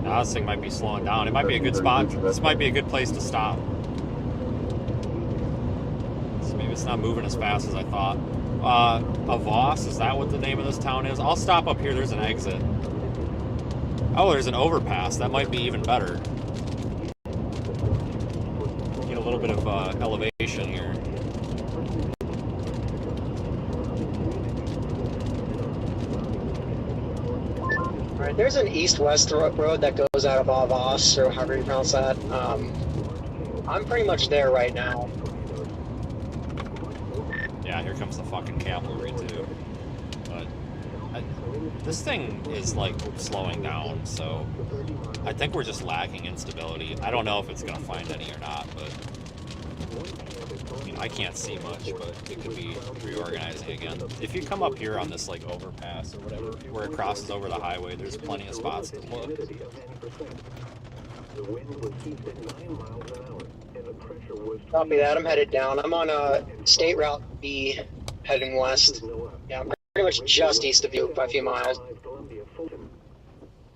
Now this thing might be slowing down. It might be a good spot. This might be a good place to stop. So maybe it's not moving as fast as I thought. Avos, is that what the name of this town is? I'll stop up here. There's an exit. Oh, there's an overpass. That might be even better. Get a little bit of elevation here. Alright, there's an east-west road that goes out of Avos, or however you pronounce that. I'm pretty much there right now. Yeah, here comes the fucking cavalry too. But this thing is like slowing down, so I think we're just lacking in stability. I don't know if it's gonna find any or not, but I mean, I can't see much, but it could be reorganizing again. If you come up here on this like overpass or whatever, where it crosses over the highway, there's plenty of spots to look. Copy that, I'm headed down. I'm on State Route B, heading west. Yeah, I'm pretty much just east of you by a few miles.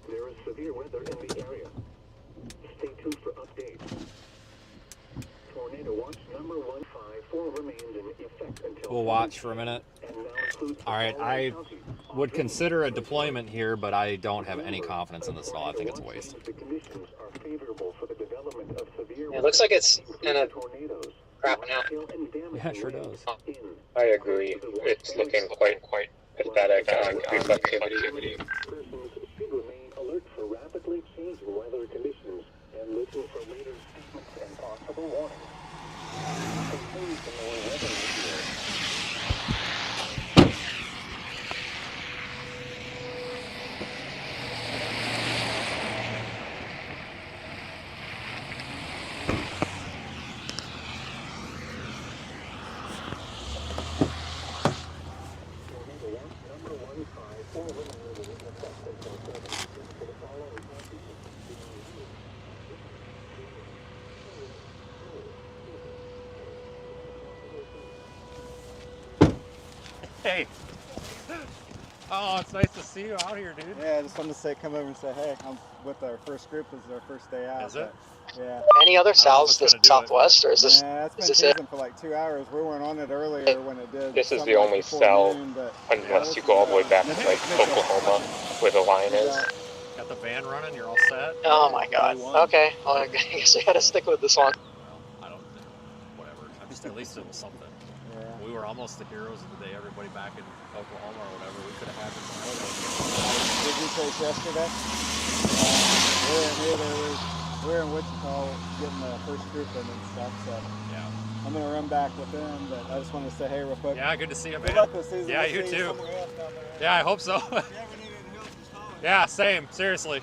There is severe weather in the area. Stay tuned for updates. Tornado watch number 154 remains in effect until... We'll watch for a minute. Alright, I would consider a deployment here, but I don't have any confidence in this at all. I think it's a waste. Yeah, it looks like it's kind of crapping out. Yeah, it sure does. I agree. It's looking quite pathetic on reflectivity. Persons should remain alert for rapidly changing weather conditions and listen for later statements and possible warnings. Continue to know weather radio. Hey. Oh, it's nice to see you out here, dude. Yeah, I just wanted to say, come over and say, hey, I'm with our first group. This is our first day out. Is it? Yeah. Any other souths to southwest, or is this? Yeah, it's been is this it? freezing for like 2 hours. We weren't on it earlier when it did. This is something the like only before cell, noon, but, unless you go all the way back to like Oklahoma, where the line is. Got the van running, you're all set? Oh my god. Okay, well, I guess I gotta stick with this one. I don't think, whatever. At least it was something. Yeah. We were almost the heroes of the day. Everybody back in Oklahoma or whatever, we could have had this. Did you chase yesterday? We're in Wichita getting the first group in and stuff, so Yeah. I'm going to run back with them, but I just wanted to say, hey, real quick. Yeah, good to see you, Good man. luck this season. Yeah, We'll you see too. somewhere else down there. Yeah, I hope so. If you ever need any help, just holler. Yeah, same. Seriously.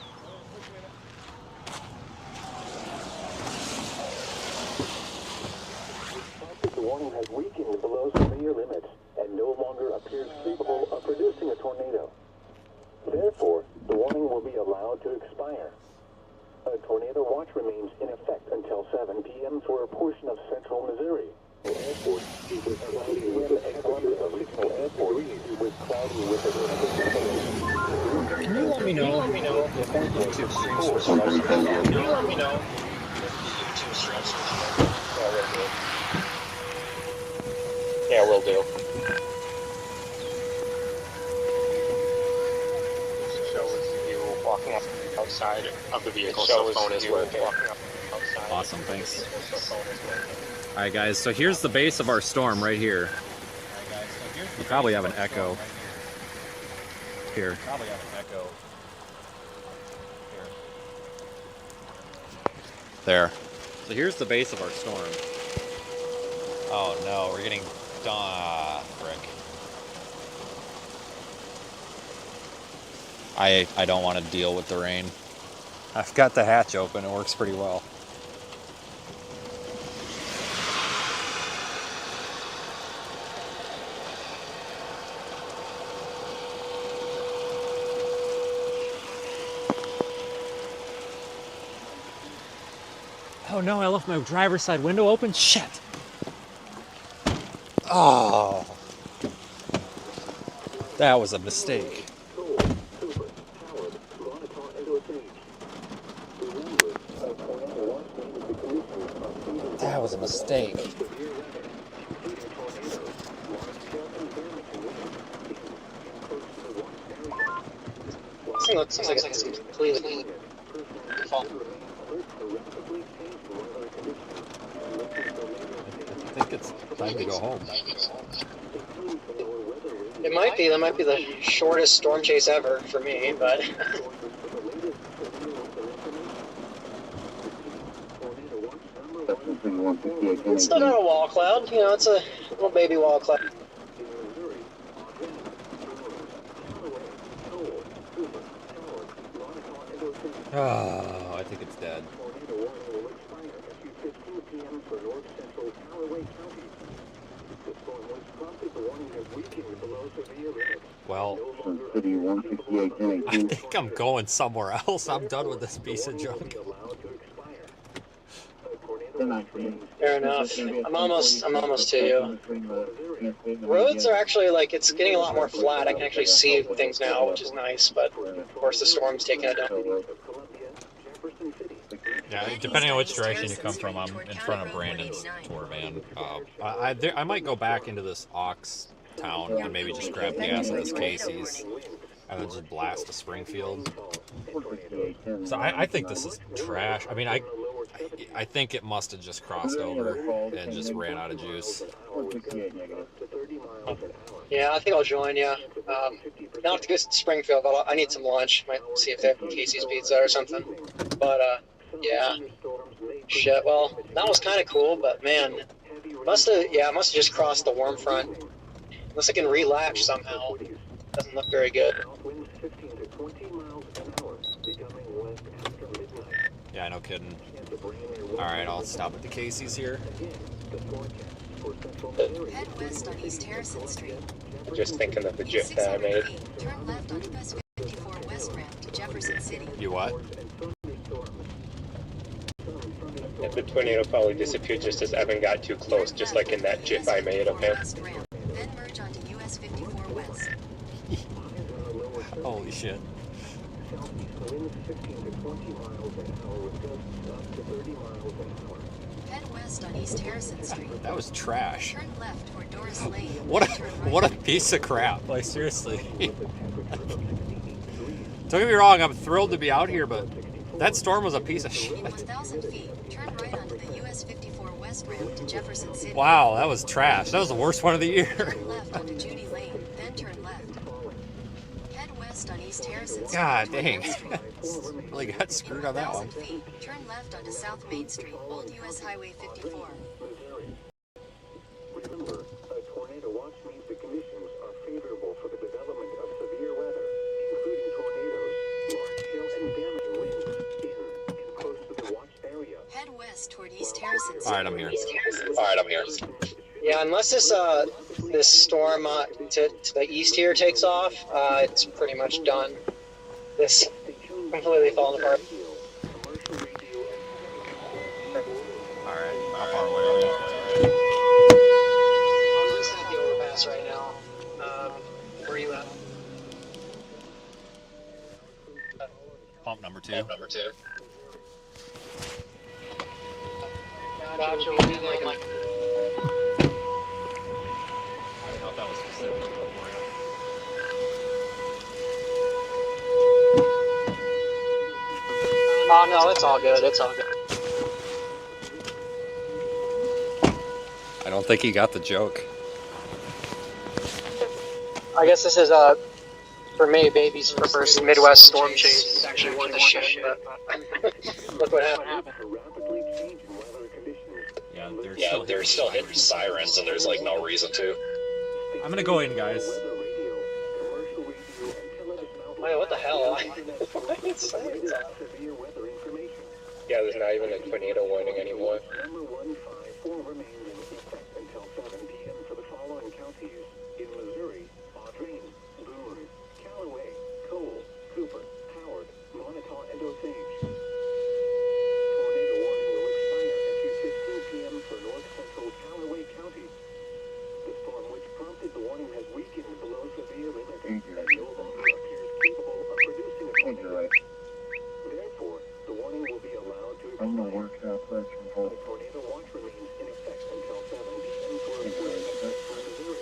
The warning has weakened below severe limits and no longer appears capable of producing a tornado. Therefore, the warning will be allowed to expire. A tornado watch remains in effect until 7 p.m. for a portion of central Missouri. The airport with cloudy with a Columbia regional airport with cloudy with a... Can you let me know? If any YouTube streams Can you let me know? Yeah, will do. Shows you walking up outside of the vehicle, so the phone is working. Awesome, Thanks. Alright guys, so here's the base of our storm right here. Alright guys, so here's You probably have an echo here. Probably have an echo here. There. So here's the base of our storm. Oh no, we're getting frick. I don't want to deal with the rain. I've got the hatch open, it works pretty well. Oh no, I left my driver's side window open? Shit! Oh! That was a mistake. That was a mistake. This seems like it's completely fault. I think it's time to go home. It might be. That might be the shortest storm chase ever for me, but. It's still not a wall cloud, you know, it's a little baby wall cloud. Oh, I think it's dead. Well, I think I'm going somewhere else. I'm done with this piece of junk. Fair enough. I'm almost to you. Roads are actually like, it's getting a lot more flat. I can actually see things now, which is nice, but of course the storm's taking it down. Yeah, depending on which direction you come from, I'm in front of Brandon's tour van. I might go back into this Ox town and maybe just grab gas at this Casey's and then just blast to Springfield. So I think this is trash. I mean, I think it must have just crossed over and just ran out of juice. Yeah, I think I'll join you. Not to go to Springfield, but I need some lunch. Might see if they have Casey's pizza or something. But yeah, shit. Well, that was kind of cool, but man, must have just crossed the warm front. Unless it can relatch somehow. Doesn't look very good. Yeah, no kidding. Alright, I'll stop at the Casey's here. Head west on East Harrison Street. Just thinking of the GIF that I made. Turn left on US 54 West Ramp to Jefferson City. You what? And the tornado probably disappeared just as Evan got too close, just like in that GIF I made of him. West Ramp, then merge onto US 54 West. Holy shit. Head west on East Harrison Street. That was trash. Turn left toward Doris Lane. What a piece of crap. Like, seriously. Don't get me wrong, I'm thrilled to be out here, but that storm was a piece of shit. 1,000 feet. Turn right onto the US 54 West Ramp to Jefferson City. Wow, that was trash. That was the worst one of the year. Turn left onto Judy Lane, then turn left. Head west on East Harrison Street. God dang. Street. Really got screwed on that one. 1,000 feet. Turn left onto South Main Street, Old US Highway 54. Remember, a tornado watch means the conditions are favorable for the development of severe weather, including tornadoes, large hail, and damaging winds in and close to the watch area. Head west toward East Harrison Street. Alright, I'm here. Yeah, unless this storm to the east here takes off, it's pretty much done. This completely falling apart. Alright, how far away are you? I'm just at the overpass right now. Where are you at? Pump number two. Gotcha. We'll do like I don't know if that was specific for you. Oh no, it's all good. It's all good. I don't think he got the joke. I guess this is for me, baby's first Midwest storm chase. It's actually worth a shit, but look what happened. Yeah, They're still hitting sirens, and there's like no reason to. I'm gonna go in, guys. Wait, what the hell? Yeah, there's not even a tornado warning anymore. Number 154 remains in effect until 7 p.m. for the following counties in Missouri: Audrain, Boone, Callaway, Cole, Cooper, Howard, Montauk, and Osage. Tornado warning will expire at 2:15 p.m. for north central Callaway County. The storm which prompted the warning has weakened below severe limit and no longer appears capable of producing a tornado. Therefore, the warning will be allowed to I'm gonna expire. work southwest from The home. tornado watch remains in effect until 7 p.m. for reporting for Missouri.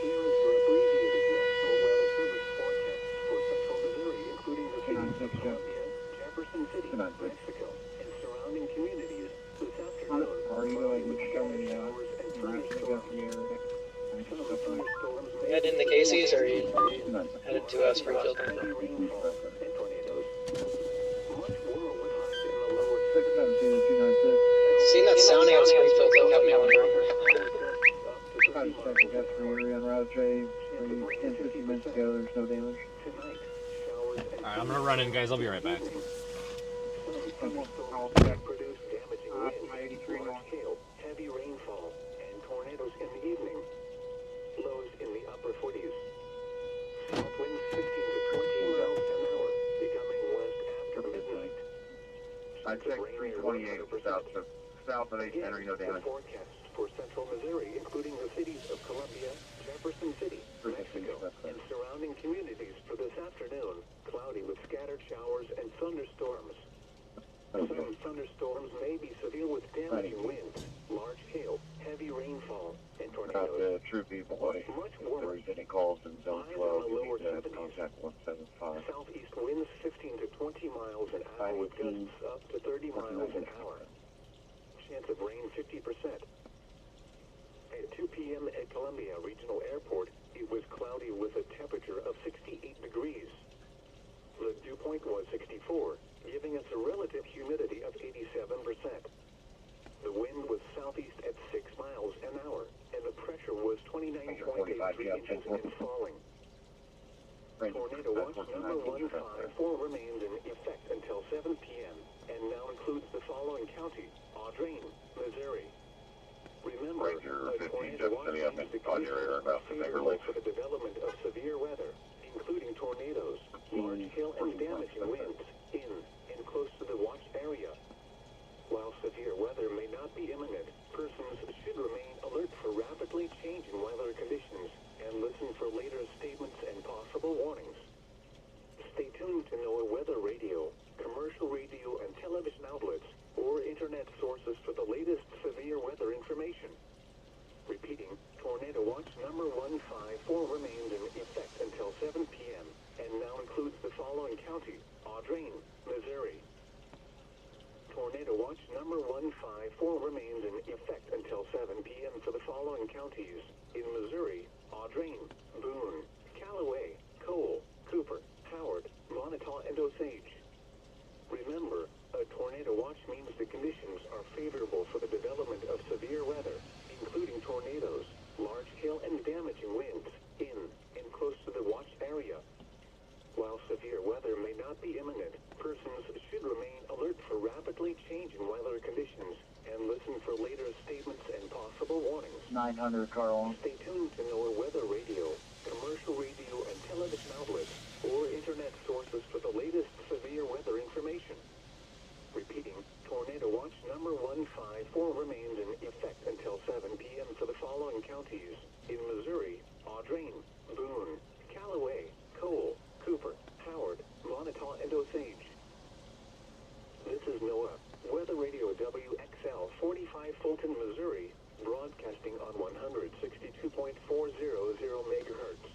Here is your abbreviated National Weather Service forecast for central Missouri, including the cities of Columbia, Jefferson City, Mexico, and surrounding communities this afternoon. Are you Cloudy going with to scattered me now? showers and Right, I got thunderstorms. the area. Some thunderstorms may Head in the Casey's, or are you None. headed to Springfield? heavy rainfall and tornadoes. Much warmer with highs in the lower 617-296. Seeing that sounding out Springfield though kept me wondering. Trying to check the Guthrie area on Route J. 10-15 minutes ago, there's no damage. tonight. Showers and Alright, I'm gonna run in, guys. I'll be right back. I'll thunderstorms check. produce damaging winds, 83 large north. hail, heavy rainfall, and tornadoes in the evening. Lows in the upper 40s. South winds 15 to 20 miles an hour, becoming west after midnight. I checked 328 south of 8 Henry, no The damage. forecast for central Missouri, including the cities of Columbia, Jefferson City, Mexico, and surrounding communities for this afternoon, cloudy with scattered showers and thunderstorms. Some thunderstorms may be severe with damaging winds, large hail, heavy rainfall, and tornadoes. True people, buddy. Much If warmer. there's any calls in Zone Highs in 12, the you lower need to 70s. contact 175. Southeast winds 15 to 20 miles an hour with gusts up to 30 miles an hour. Chance of rain 50%. At 2 p.m. at Columbia Regional Airport, it was cloudy with a temperature of 68 degrees. The dew point was 64, giving us a relative humidity of 87%. The wind was southeast at 6 miles an hour, and the pressure was 29.83 inches and falling. Tornado watch number 154 remains in effect until 7 p.m. and now includes the following county: Audrain, Missouri. Remember, a tornado watch means the conditions are favorable for the development of severe weather, including tornadoes, large hail, and damaging winds in and close to the watched area. While severe weather may not be imminent, persons should remain alert for rapidly changing weather conditions and listen for later statements and possible warnings. Stay tuned to NOAA Weather Radio, commercial radio and television outlets, or internet sources for the latest severe weather information. Repeating, Tornado Watch number 154 remains in effect until 7 p.m. and now includes the following county: Audrain, Missouri. Tornado Watch number 154 remains in effect until 7 p.m. for the following counties: in Missouri, Audrain, Boone, Callaway, Cole, Cooper, Howard, Montauk, and Osage. Remember, a tornado watch means the conditions are favorable for the development of severe weather, including tornadoes, large hail, and damaging winds in and close to the watched area. While severe weather may not be imminent, persons should remain alert for rapidly changing weather conditions and listen for later statements and possible warnings. 900, Carl. Stay tuned to NOAA Weather Radio, commercial radio and television outlets, or internet sources for the latest severe weather information. Repeating, Tornado Watch number 154 remains in effect until 7 p.m. for the following counties: in Missouri, Audrain, Boone, Callaway, Cole, Cooper, Howard, Montauk, and Osage. This is NOAA Weather Radio WXL 45 Fulton, Missouri, broadcasting on 162.400 megahertz.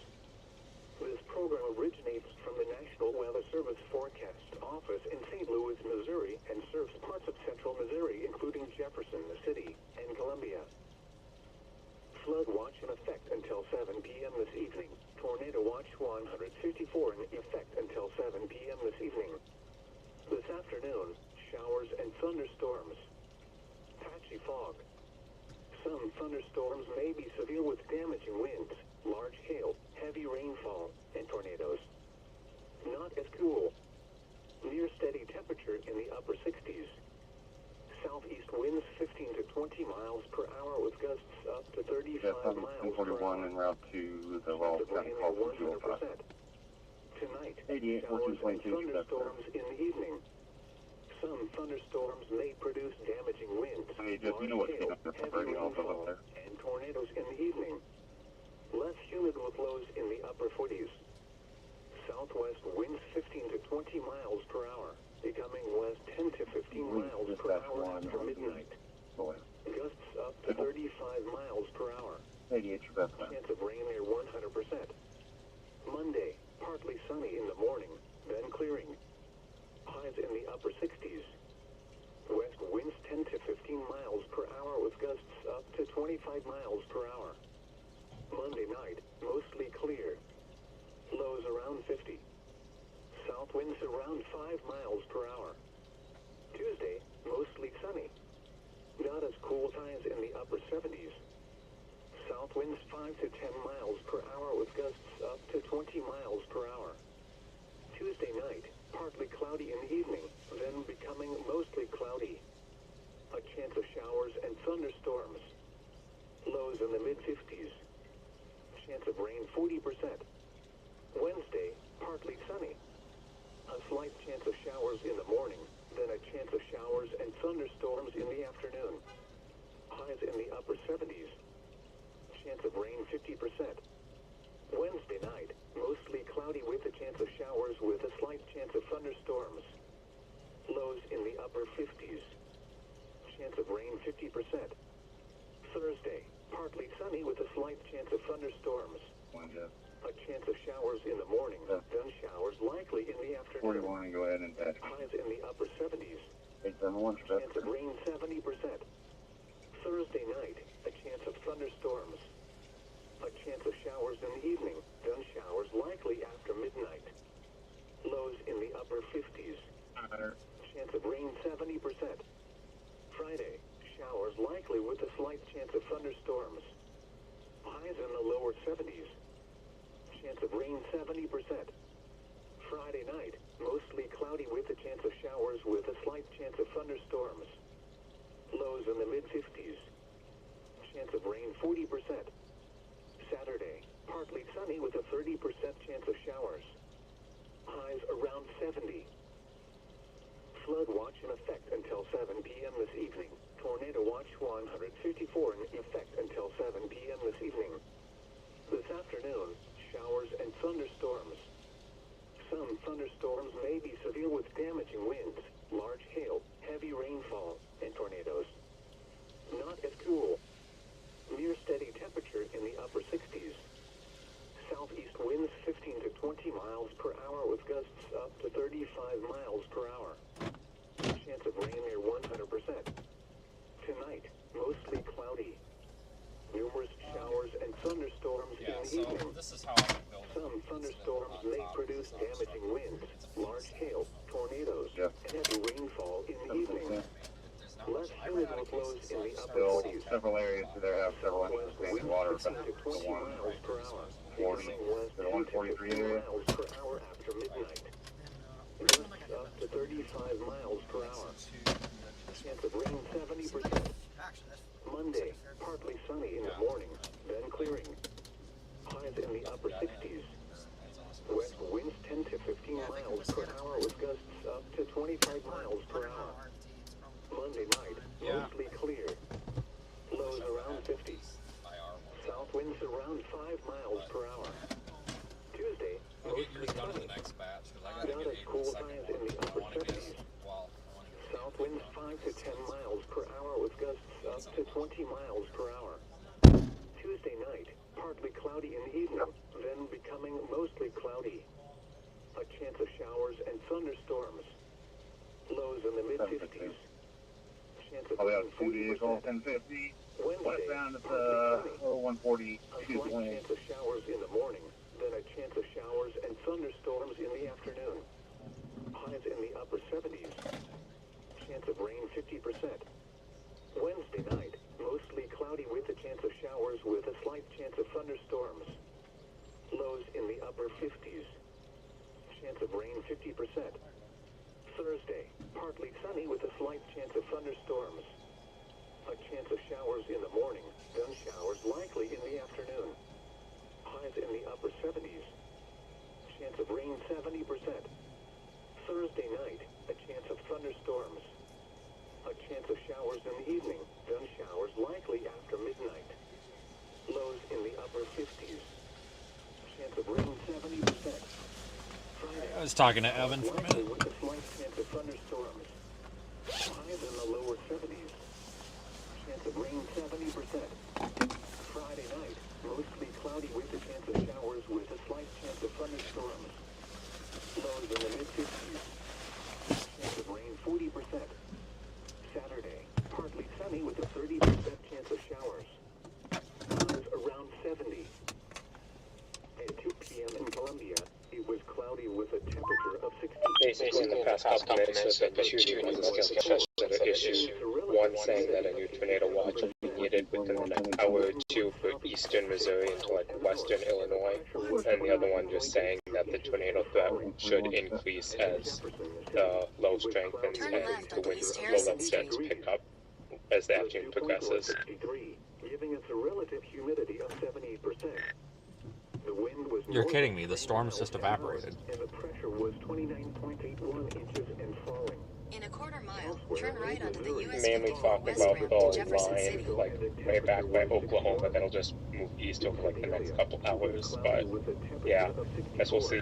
This program originates from the National Weather Service Forecast Office in St. Louis, Missouri, and serves parts of central Missouri, including Jefferson City and Columbia. Flood watch in effect until 7 p.m. this Some thunderstorms may be severe with damaging winds, large hail, heavy rainfall, and tornadoes. Not as cool. Near steady temperature in the upper 60s. Southeast winds 15 to 20 miles per hour with gusts up to 35 miles per hour. en route to the Rolls County Call for 205. Tonight, 88, showers and 42, thunderstorms in the evening. Some thunderstorms may produce damaging winds, Hey, Jeff, you know large what's hail, going on heavy already off of up rainfall, there. and tornadoes in the evening. Less humid with lows in the upper 40s. Southwest winds 15 to 20 miles per hour, becoming west 10 to 15 miles per hour after midnight. Gusts up to 35 miles per hour. 88, your best man. Chance of rain near 100%. Monday, partly sunny in the morning, then clearing. Highs in the upper 60s. West winds 10 to 15 miles per hour with gusts up to 25 miles per hour. Monday night, mostly clear. Lows around 50. South winds around 5 miles per hour. Tuesday, mostly sunny. Not as cool, highs in the upper 70s. South winds 5 to 10 miles per hour with gusts up to 20 miles per hour. Tuesday night, partly cloudy in the evening, then becoming mostly cloudy. A chance of showers and thunderstorms. Lows in the mid-50s. Chance of rain 40%. Wednesday, partly sunny. A slight chance of showers in the morning, then a chance of showers and thunderstorms in the afternoon. Highs in the upper 70s. Chance of rain 50%. Wednesday night, mostly cloudy with a chance of showers with a slight chance of thunderstorms. Lows in the upper 50s. Chance of rain 50%. Thursday, partly sunny with a slight chance of thunderstorms. A chance of showers in the morning, then showers likely in the afternoon. 41, go ahead and touch. Highs in the upper 70s. 871, your Chance best of rain 70%. Thursday night, a chance of thunderstorms. A chance of showers in the evening, then showers likely after midnight. Lows in the upper 50s. Chance of rain 70%. Friday, showers likely with a slight chance of thunderstorms. Highs in the lower 70s. Chance of rain 70%. Friday night, mostly cloudy with a chance of showers with a slight chance of thunderstorms. Lows in the mid-50s. Chance of rain 40%. Saturday, partly sunny with a 30% chance of showers. Highs around 70. Flood watch in effect until 7 p.m. this evening. Tornado watch 154 in effect until 7 p.m. this evening. This afternoon, showers and thunderstorms. Some thunderstorms may be severe with damaging winds, large hail, heavy rainfall, and tornadoes. Not as cool. Near steady temperature in the upper 60s. Southeast winds 15 to 20 miles per hour with gusts up to 35 miles per hour. Chance of rain near 100%. Tonight, mostly cloudy. Numerous showers and thunderstorms in the evening. This is how I would build it. Some thunderstorms may produce damaging winds, large hail, tornadoes, and heavy rainfall in the evening. Less humid with lows in the upper 40s. Several areas there have several inches of standing water, but 15 to 20 miles per hour. 40, the 143 area. Miles per hour after midnight. Gusts up to 35 miles per hour. Chance of rain 70%. Monday, partly sunny in the morning, then clearing. Highs in the upper 60s. West winds 10 to 15 miles per hour with gusts up to 25 miles per hour. Monday night, mostly clear. Lows around 50. South winds around 5 miles per hour. Tuesday, We'll get mostly yours done in sunny. the next batch because I gotta Not get as 8 cool in the second highs one. in the I upper want to get 70s. South it winds 5 to 10 miles per hour with gusts up to 20 miles per hour. Tuesday night, partly cloudy in the evening, then becoming mostly cloudy. A chance of showers and thunderstorms. Lows in the mid-50s. Chance of Probably rain out 2 vehicles, 40%. 1050. Wednesday, Westbound at partly sunny. 142 A slight lane. chance of showers in the morning, then a chance of showers and thunderstorms in the afternoon. Highs in the upper 70s. Chance of rain 50%. Wednesday night, mostly cloudy with a slight chance of thunderstorms. Lows in the upper 50s. Chance of rain 50%. Thursday, partly sunny with a slight chance of thunderstorms. A chance of showers in the morning, then showers likely in the afternoon. Highs in the upper 70s. Chance of rain 70%. Thursday night, a chance of thunderstorms. A chance of showers in the evening, then showers likely after midnight. Lows in the upper 50s. Chance of rain 70%. Friday, I was talking to Evan for a minute. with a slight chance of thunderstorms. Highs in the lower 70s. Chance of rain 70%. Friday night, mostly cloudy with a chance of showers with a slight chance of thunderstorms. Lows in the mid-50s. Chance of rain 40%. Saturday, partly sunny with a 30% chance of showers. Highs around 70. At 2 p.m. in Columbia, it was cloudy with a temperature of 60. Basically, in the past couple minutes, there have been two news skills that are issued. One saying that a new tornado watch will be needed within the next hour or two for eastern Missouri into like western Illinois, and the other one just saying that the tornado threat should increase as the low strengthens Turn and left the onto wind East low Harrison level jets Street. pick up as the afternoon progresses. Giving us a relative humidity of 78%. The wind was You're kidding me. The storm's just evaporated. and the pressure was 29.81 inches and falling. In a quarter mile, turn right onto the US Mainly 54 talking West about ramp the to Jefferson City. line, like way back by Oklahoma, that'll just move east over like the next couple hours. But yeah, guess we'll see.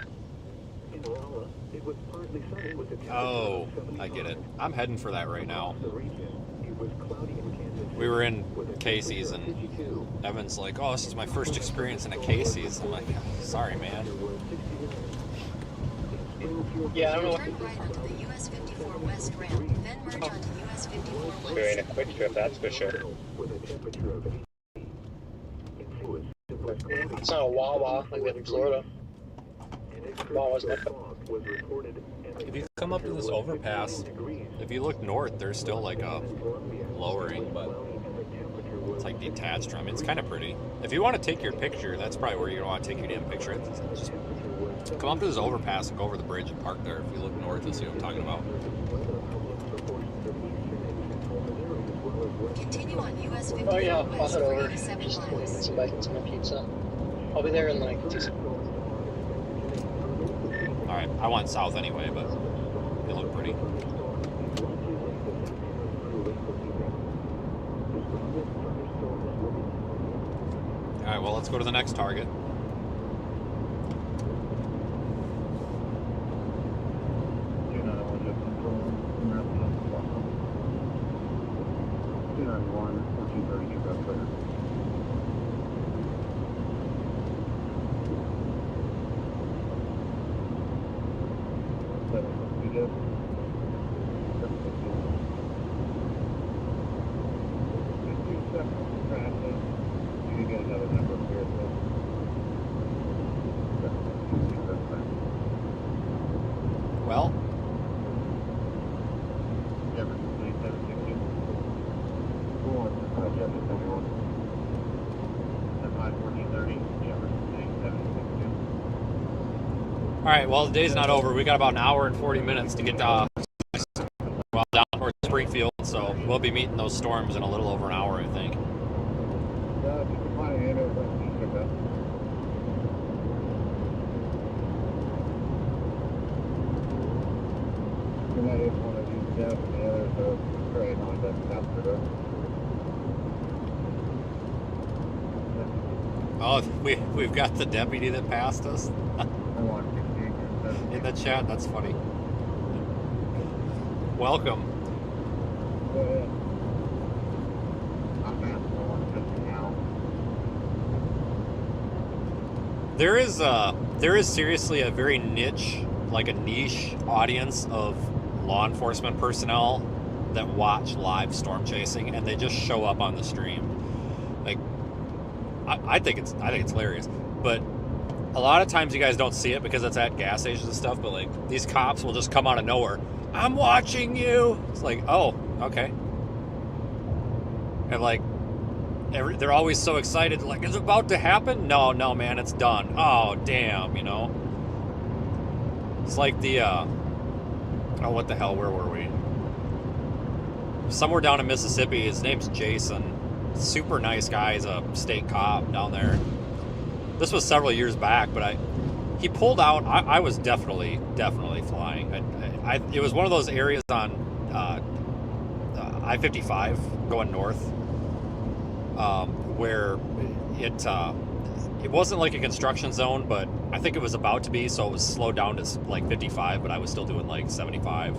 In Rolla, it was partly sunny with a temperature Oh, of 75. I get it. I'm heading for that right now. The region, it was cloudy in Kansas City We were in with a Casey's and temperature of 52. Evan's like, oh, this is my first experience in a Casey's. I'm like, sorry, man. Yeah, I don't know. Turn right onto the US 54 West ramp, then merge onto US 54 We're West. in a quick trip, that's for sure. With a temperature of 80. Influence, it was cloudy. It's not a Wawa like we have in Florida. Wawa's not. Was reported If you come up to this overpass, if you look north, there's still like a lowering, but it's like detached from it. It's kind of pretty. If you want to take your picture, that's probably where you want to take your damn picture. Just come up to this overpass and go over the bridge and park there. If you look north, you'll see what I'm talking about. Continue on US 54 Oh yeah, I'll West head for over. 87 Just wait miles. and see if I can get some pizza. I'll be there in like 2 seconds. All right, I went south anyway, but they look pretty. All right, well, let's go to the next target. Well, all right, well, the day's not over. We got about an hour and 40 minutes to get down towards Springfield, so we'll be meeting those storms in a little over an hour, I think. Oh, we've got the deputy that passed us in the chat. That's funny. Welcome. There is seriously a very niche, like a niche audience of law enforcement personnel that watch live storm chasing, and they just show up on the stream. Like, I think it's hilarious, but a lot of times you guys don't see it because it's at gas stations and stuff. But like, these cops will just come out of nowhere. I'm watching you. It's like, oh, okay. And like, they're always so excited, like, it's about to happen? No, man, it's done. Oh, damn, you know? It's like the, oh, what the hell, where were we? Somewhere down in Mississippi, his name's Jason. Super nice guy, he's a state cop down there. This was several years back, but he pulled out, I was definitely flying. It was one of those areas on I-55 going north, where it wasn't like a construction zone, but I think it was about to be, so it was slowed down to like 55, but I was still doing like 75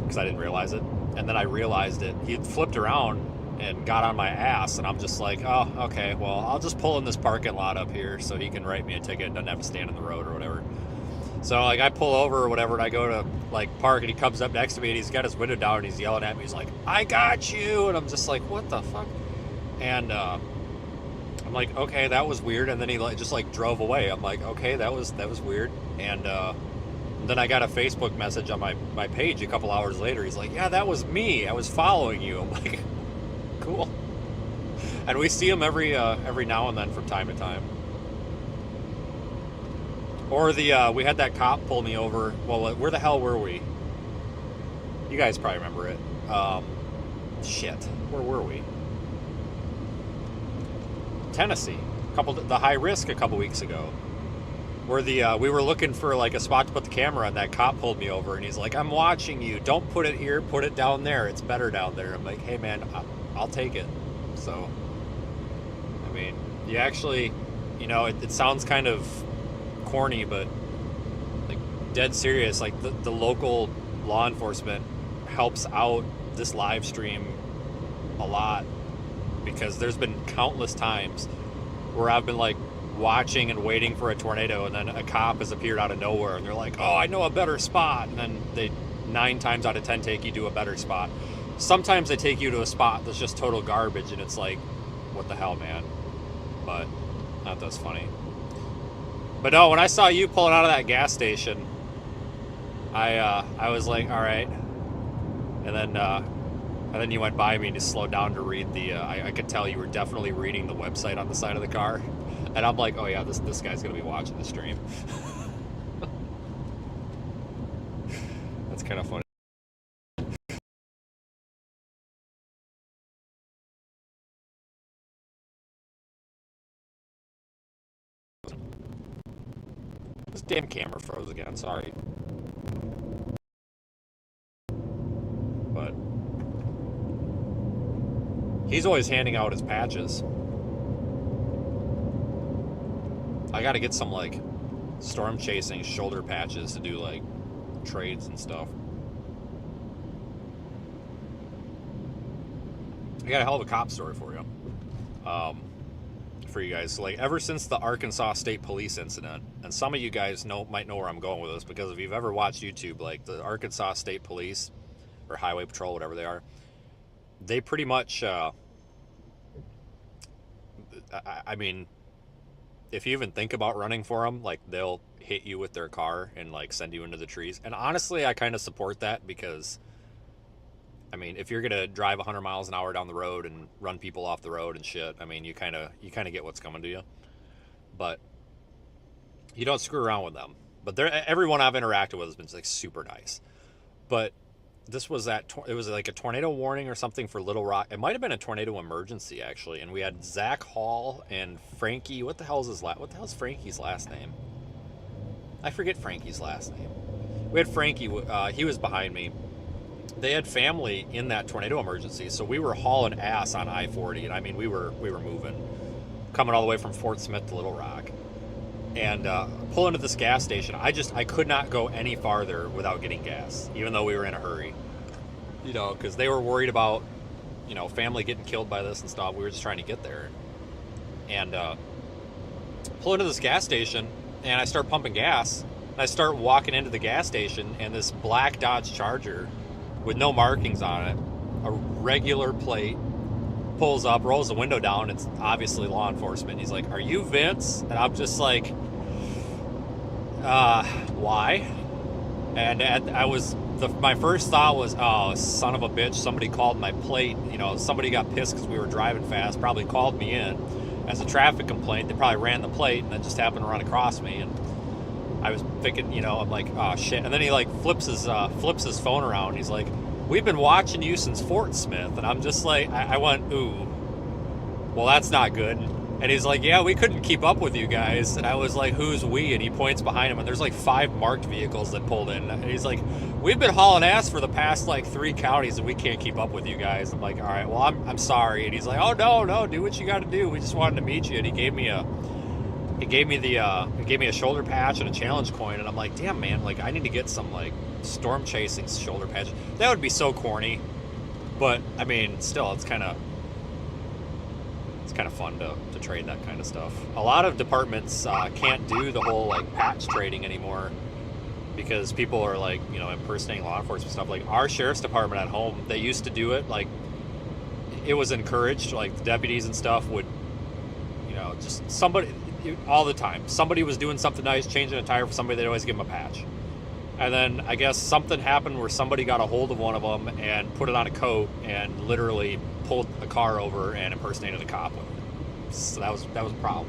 because I didn't realize it. And then I realized it. He had flipped around and got on my ass, and I'm just like, oh, okay, well, I'll just pull in this parking lot up here so he can write me a ticket and doesn't have to stand in the road or whatever. So, like, I pull over or whatever, and I go to, like, park, and he comes up next to me, and he's got his window down, and he's yelling at me. He's like, I got you! And I'm just like, what the fuck? And I'm like, okay, that was weird. And then he just drove away. I'm like, okay, that was weird. And then I got a Facebook message on my page a couple hours later. He's like, yeah, that was me. I was following you. I'm like, cool. And we see him every now and then from time to time. Or we had that cop pull me over. Well, where the hell were we? You guys probably remember it. Shit, where were we? Tennessee. The high risk a couple weeks ago. Where we were looking for like a spot to put the camera, and that cop pulled me over, and he's like, I'm watching you. Don't put it here. Put it down there. It's better down there. I'm like, hey man, I'll take it. So, I mean, you actually, you know, it sounds kind of corny, but like dead serious. Like the local law enforcement helps out this live stream a lot, because there's been countless times where I've been like watching and waiting for a tornado, and then a cop has appeared out of nowhere, and they're like, oh, I know a better spot, and then they 9 times out of 10 take you to a better spot. Sometimes they take you to a spot that's just total garbage, and it's like, what the hell, man? But that's funny. But no, when I saw you pulling out of that gas station, I was like, all right. And then you went by me and just slowed down to read the. I could tell you were definitely reading the website on the side of the car, and I'm like, oh yeah, this guy's gonna be watching the stream. That's kind of funny. This damn camera froze again, sorry. But he's always handing out his patches. I gotta get some like storm chasing shoulder patches to do like trades and stuff. I got a hell of a cop story for you. For you guys. So, like, ever since the Arkansas State Police incident, and some of you guys might know where I'm going with this, because if you've ever watched YouTube, like the Arkansas State Police or Highway Patrol, whatever they are, they pretty much I mean, if you even think about running for them, like, they'll hit you with their car and like send you into the trees. And honestly, I kind of support that, because I mean, if you're gonna drive 100 miles an hour down the road and run people off the road and shit, I mean, you kind of get what's coming to you. But you don't screw around with them. But everyone I've interacted with has been like super nice. But this was it was like a tornado warning or something for Little Rock. It might have been a tornado emergency, actually. And we had Zach Hall and Frankie. What the hell's Frankie's last name? I forget Frankie's last name. We had Frankie. He was behind me. They had family in that tornado emergency, so we were hauling ass on I-40, and I mean, we were moving, coming all the way from Fort Smith to Little Rock, and pulling into this gas station. I could not go any farther without getting gas, even though we were in a hurry, you know, because they were worried about, you know, family getting killed by this and stuff. We were just trying to get there, and pull into this gas station, and I start pumping gas, and I start walking into the gas station, and this black Dodge Charger with no markings on it, a regular plate, pulls up, rolls the window down. It's obviously law enforcement. He's like, are you Vince? And I'm just like, why? And my first thought was, oh, son of a bitch, somebody called my plate. You know, somebody got pissed because we were driving fast, probably called me in as a traffic complaint. They probably ran the plate and then just happened to run across me. And I was thinking, you know, I'm like, oh shit. And then he like flips his phone around. He's like, we've been watching you since Fort Smith. And I'm just like, I went, ooh, well, that's not good. And he's like, yeah, we couldn't keep up with you guys. And I was like, who's we? And he points behind him, and there's like 5 marked vehicles that pulled in. And he's like, we've been hauling ass for the past like 3 counties, and we can't keep up with you guys. I'm like, all right, well, I'm sorry. And he's like, oh no, do what you got to do. We just wanted to meet you. And he gave me a shoulder patch and a challenge coin. And I'm like, damn, man, like I need to get some like storm chasing shoulder patch. That would be so corny, but I mean, still, it's kind of fun to trade that kind of stuff. A lot of departments can't do the whole like patch trading anymore because people are like, you know, impersonating law enforcement stuff. Like our sheriff's department at home, they used to do it. Like it was encouraged. Like the deputies and stuff would, you know, just somebody all the time. Somebody was doing something nice, changing a tire for somebody, they'd always give them a patch. And then I guess something happened where somebody got a hold of one of them and put it on a coat and literally pulled a car over and impersonated a cop with it. So that was a problem.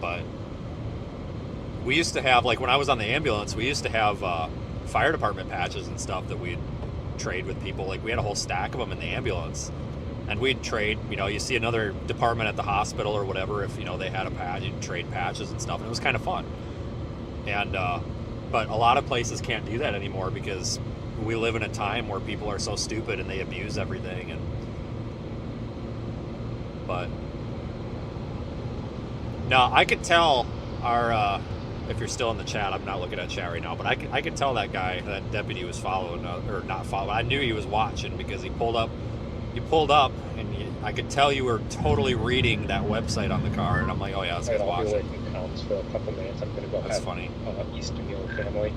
But we used to have, like when I was on the ambulance, we used to have fire department patches and stuff that we'd trade with people. Like we had a whole stack of them in the ambulance. And we'd trade, you know, you see another department at the hospital or whatever, if, you know, they had a patch, you'd trade patches and stuff. And it was kind of fun. And, but a lot of places can't do that anymore because we live in a time where people are so stupid and they abuse everything. And, but, no, I could tell our, if you're still in the chat, I'm not looking at chat right now, but I could tell that guy, that deputy was following, or not following. I knew he was watching because he pulled up, and I could tell you were totally reading that website on the car, and I'm like, oh yeah, this guy's watching. I'll be away from Counts for a couple minutes. I'm going to go That's have funny. Easter meal with family.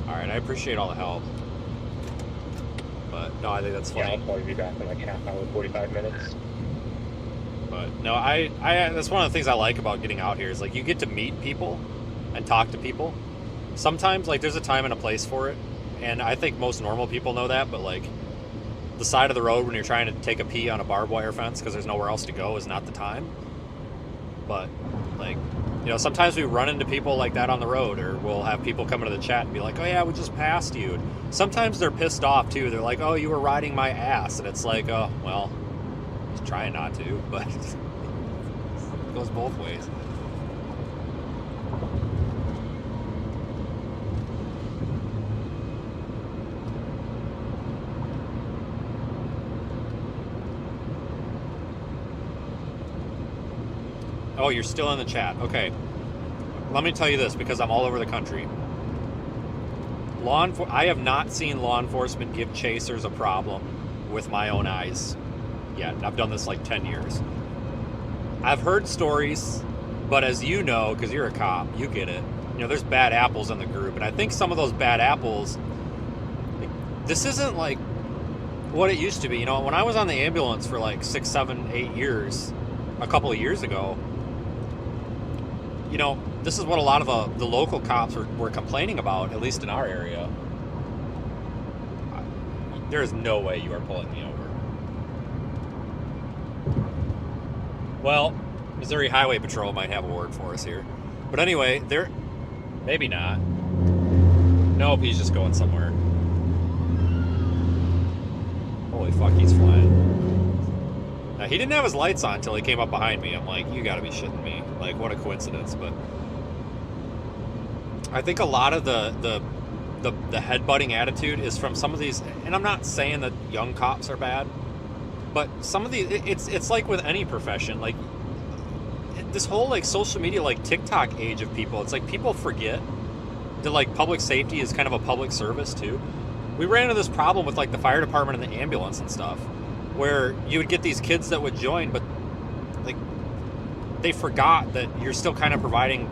All right, I appreciate all the help. But no, I think that's funny. Yeah, I'll probably be back in like half hour, 45 minutes. But no, I that's one of the things I like about getting out here is like you get to meet people and talk to people. Sometimes like there's a time and a place for it, and I think most normal people know that, but like the side of the road when you're trying to take a pee on a barbed wire fence because there's nowhere else to go is not the time. But like, you know, sometimes we run into people like that on the road, or we'll have people come into the chat and be like, oh yeah, we just passed you. Sometimes they're pissed off too. They're like, oh, you were riding my ass. And it's like, oh, well, just trying not to, but it goes both ways. Oh, you're still in the chat. Okay. Let me tell you this, because I'm all over the country. I have not seen law enforcement give chasers a problem with my own eyes yet. I've done this like 10 years. I've heard stories, but as you know, because you're a cop, you get it. You know, there's bad apples in the group, and I think some of those bad apples, this isn't like what it used to be. You know, when I was on the ambulance for like 6, 7, 8 years, a couple of years ago, you know, this is what a lot of the local cops were complaining about, at least in our area. There is no way you are pulling me over. Well, Missouri Highway Patrol might have a word for us here. But anyway, maybe not. Nope, he's just going somewhere. Holy fuck, he's flying. Now, he didn't have his lights on until he came up behind me. I'm like, you gotta be shitting me. Like, what a coincidence. But I think a lot of the headbutting attitude is from some of these, and I'm not saying that young cops are bad, but some of these, it's like with any profession, like this whole like social media, like TikTok age of people, it's like people forget that like public safety is kind of a public service too. We ran into this problem with like the fire department and the ambulance and stuff, where you would get these kids that would join, but like they forgot that you're still kind of providing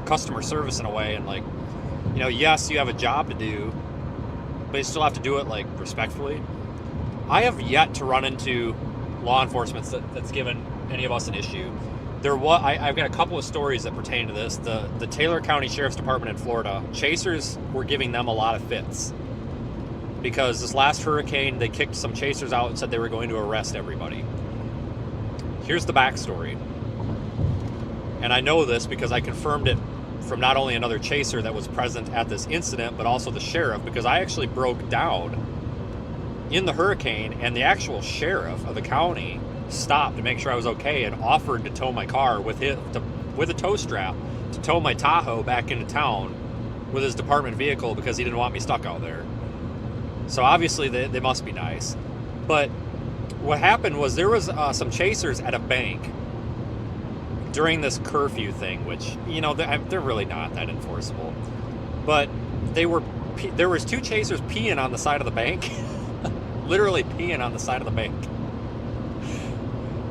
customer service in a way, and like, you know, yes, you have a job to do, but you still have to do it like respectfully. I have yet to run into law enforcement that's given any of us an issue. I've got a couple of stories that pertain to this. The Taylor County Sheriff's Department in Florida, chasers were giving them a lot of fits. Because this last hurricane, they kicked some chasers out and said they were going to arrest everybody. Here's the backstory. And I know this because I confirmed it from not only another chaser that was present at this incident, but also the sheriff, because I actually broke down in the hurricane, and the actual sheriff of the county stopped to make sure I was okay and offered to tow my car with a tow strap to tow my Tahoe back into town with his department vehicle because he didn't want me stuck out there. So obviously they must be nice. But what happened was there was some chasers at a bank during this curfew thing, which, you know, they're really not that enforceable. But there was two chasers peeing on the side of the bank. Literally peeing on the side of the bank.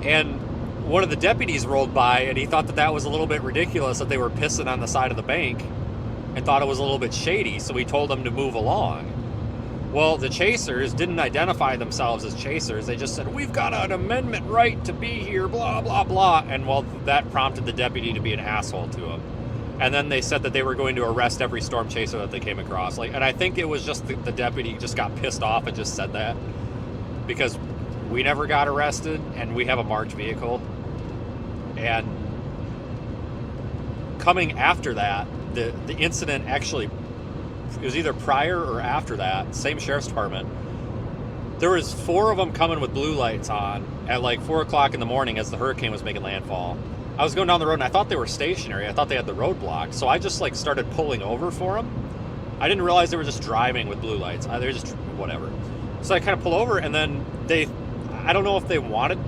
And one of the deputies rolled by, and he thought that was a little bit ridiculous that they were pissing on the side of the bank, and thought it was a little bit shady, so he told them to move along. Well, the chasers didn't identify themselves as chasers. They just said, "We've got an amendment right to be here, blah, blah, blah." And well, that prompted the deputy to be an asshole to him. And then they said that they were going to arrest every storm chaser that they came across. And I think it was just the deputy just got pissed off and just said that. Because we never got arrested, and we have a marked vehicle. And coming after that, the incident actually, it was either prior or after that, same sheriff's department. There was 4 of them coming with blue lights on at like 4 o'clock in the morning as the hurricane was making landfall. I was going down the road and I thought they were stationary. I thought they had the road blocked. So I just like started pulling over for them. I didn't realize they were just driving with blue lights. They were just whatever. So I kind of pull over, and then I don't know if they wanted,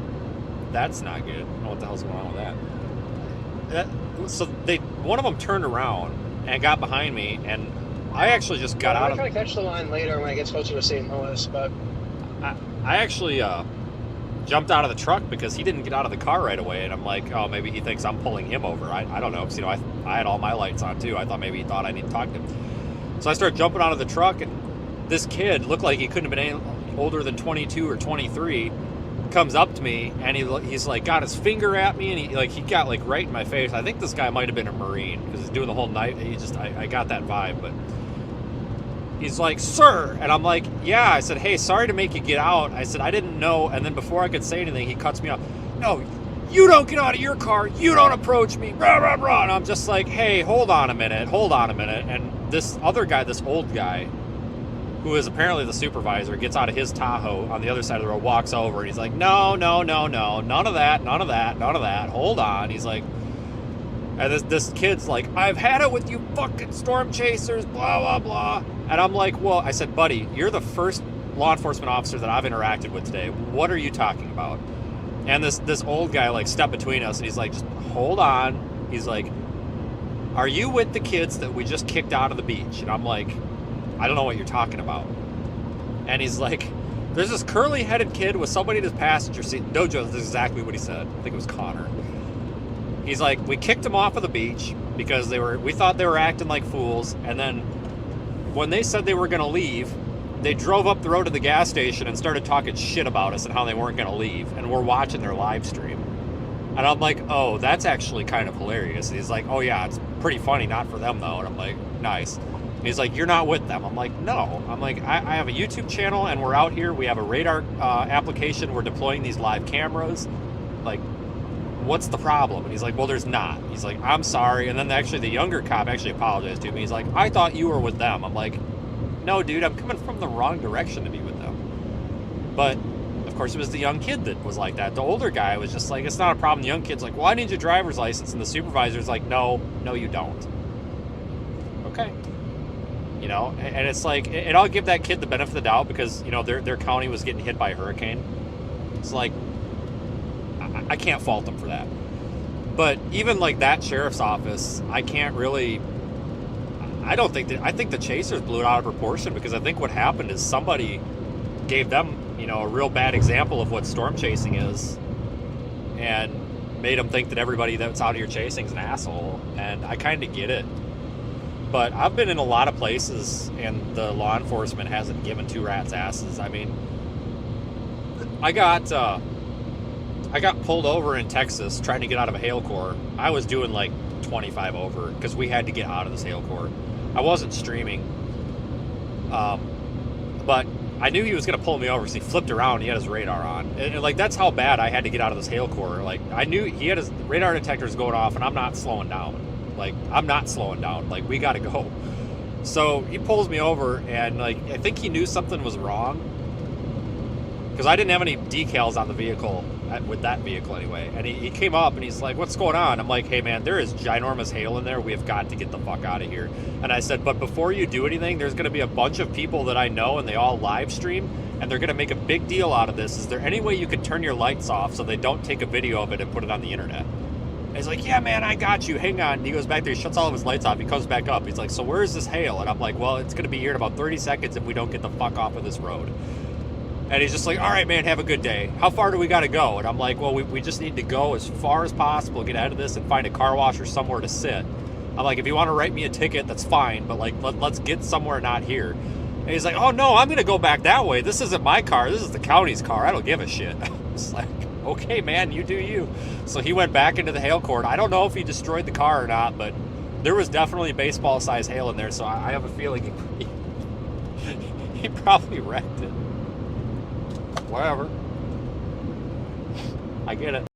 that's not good. I don't know what the hell's going on with that. So one of them turned around and got behind me, and I actually just got out of. I'm trying to catch the line later when I get closer to St. Louis, but I actually jumped out of the truck because he didn't get out of the car right away, and I'm like, oh, maybe he thinks I'm pulling him over. I don't know, because, you know, I had all my lights on too. I thought maybe he thought I need to talk to him. So I started jumping out of the truck, and this kid looked like he couldn't have been any older than 22 or 23. Comes up to me, and he's like got his finger at me, and he got like right in my face. I think this guy might have been a Marine because he's doing the whole night. I got that vibe, but he's like, "Sir," and I'm like, "Yeah." I said, "Hey, sorry to make you get out." I said, "I didn't know." And then before I could say anything, he cuts me off. "No, you don't get out of your car. You don't approach me." Rah, rah, rah. And I'm just like, "Hey, hold on a minute. And this other guy, this old guy, who is apparently the supervisor, gets out of his Tahoe on the other side of the road, walks over, and he's like, no, none of that, hold on. He's like, and this kid's like, "I've had it with you fucking storm chasers, blah, blah, blah." And I'm like, well, I said, "Buddy, you're the first law enforcement officer that I've interacted with today. What are you talking about?" And this old guy like stepped between us, and he's like, "Just hold on." He's like, "Are you with the kids that we just kicked out of the beach?" And I'm like, "I don't know what you're talking about." And he's like, "There's this curly-headed kid with somebody in his passenger seat." No joke, this is exactly what he said. I think it was Connor. He's like, "We kicked them off of the beach because we thought they were acting like fools. And then when they said they were going to leave, they drove up the road to the gas station and started talking shit about us and how they weren't going to leave. And we're watching their live stream." And I'm like, "Oh, that's actually kind of hilarious." And he's like, "Oh yeah, it's pretty funny, not for them though." And I'm like, "Nice." And he's like, "You're not with them." I'm like, "No." I'm like, I have a YouTube channel, and we're out here. We have a radar application. We're deploying these live cameras. Like, what's the problem? And he's like, "Well, there's not." He's like, "I'm sorry." And then actually the younger cop actually apologized to me. He's like, "I thought you were with them." I'm like, "No, dude, I'm coming from the wrong direction to be with them." But of course, it was the young kid that was like that. The older guy was just like, "It's not a problem." The young kid's like, "Well, I need your driver's license." And the supervisor's like, no, you don't. Okay. You know, and it's like, and I'll give that kid the benefit of the doubt because, you know, their county was getting hit by a hurricane. It's like, I can't fault them for that. But even like that sheriff's office, I can't really, I think the chasers blew it out of proportion, because I think what happened is somebody gave them, you know, a real bad example of what storm chasing is, and made them think that everybody that's out here chasing is an asshole. And I kind of get it. But I've been in a lot of places, and the law enforcement hasn't given two rats' asses. I mean, I got I got pulled over in Texas trying to get out of a hail core. I was doing like 25 over because we had to get out of this hail core. I wasn't streaming, but I knew he was going to pull me over because he flipped around and he had his radar on. And like, that's how bad I had to get out of this hail core. Like, I knew he had his radar detectors going off and I'm not slowing down. Like, I'm not slowing down. Like, we got to go. So he pulls me over and like, I think he knew something was wrong because I didn't have any decals on the vehicle with that vehicle anyway. And he came up and he's like, what's going on? I'm like, hey man, there is ginormous hail in there. We have got to get the fuck out of here. And I said, but before you do anything, there's going to be a bunch of people that I know and they all live stream and they're going to make a big deal out of this. Is there any way you could turn your lights off so they don't take a video of it and put it on the internet? And he's like, yeah man, I got you, hang on. And he goes back there, he shuts all of his lights off, he comes back up. He's like, so where is this hail? And I'm like, well, it's going to be here in about 30 seconds if we don't get the fuck off of this road. And he's just like, all right, man, have a good day. How far do we got to go? And I'm like, well, we just need to go as far as possible, get out of this and find a car wash or somewhere to sit. I'm like, if you want to write me a ticket, that's fine. But like, let's get somewhere not here. And he's like, oh no, I'm going to go back that way. This isn't my car. This is the county's car. I don't give a shit. I was like, okay, man, you do you. So he went back into the hail cord. I don't know if he destroyed the car or not, but there was definitely baseball-sized hail in there. So I have a feeling he probably wrecked it. Whatever. I get it.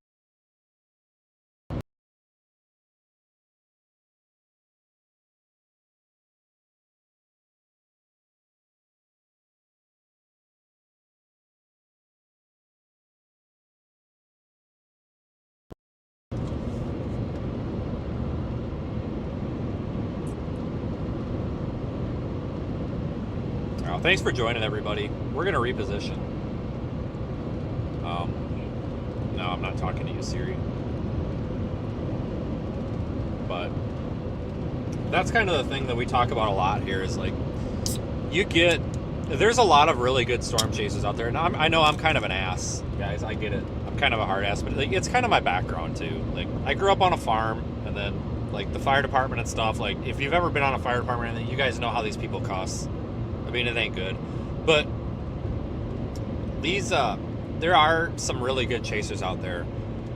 Well, thanks for joining, everybody. We're going to reposition. No, I'm not talking to you, Siri. But that's kind of the thing that we talk about a lot here is like, there's a lot of really good storm chasers out there. And I know I'm kind of an ass, guys. I get it. I'm kind of a hard ass, but like, it's kind of my background too. Like, I grew up on a farm, and then like the fire department and stuff. Like, if you've ever been on a fire department, you guys know how these people cuss. I mean, it ain't good. But these, there are some really good chasers out there.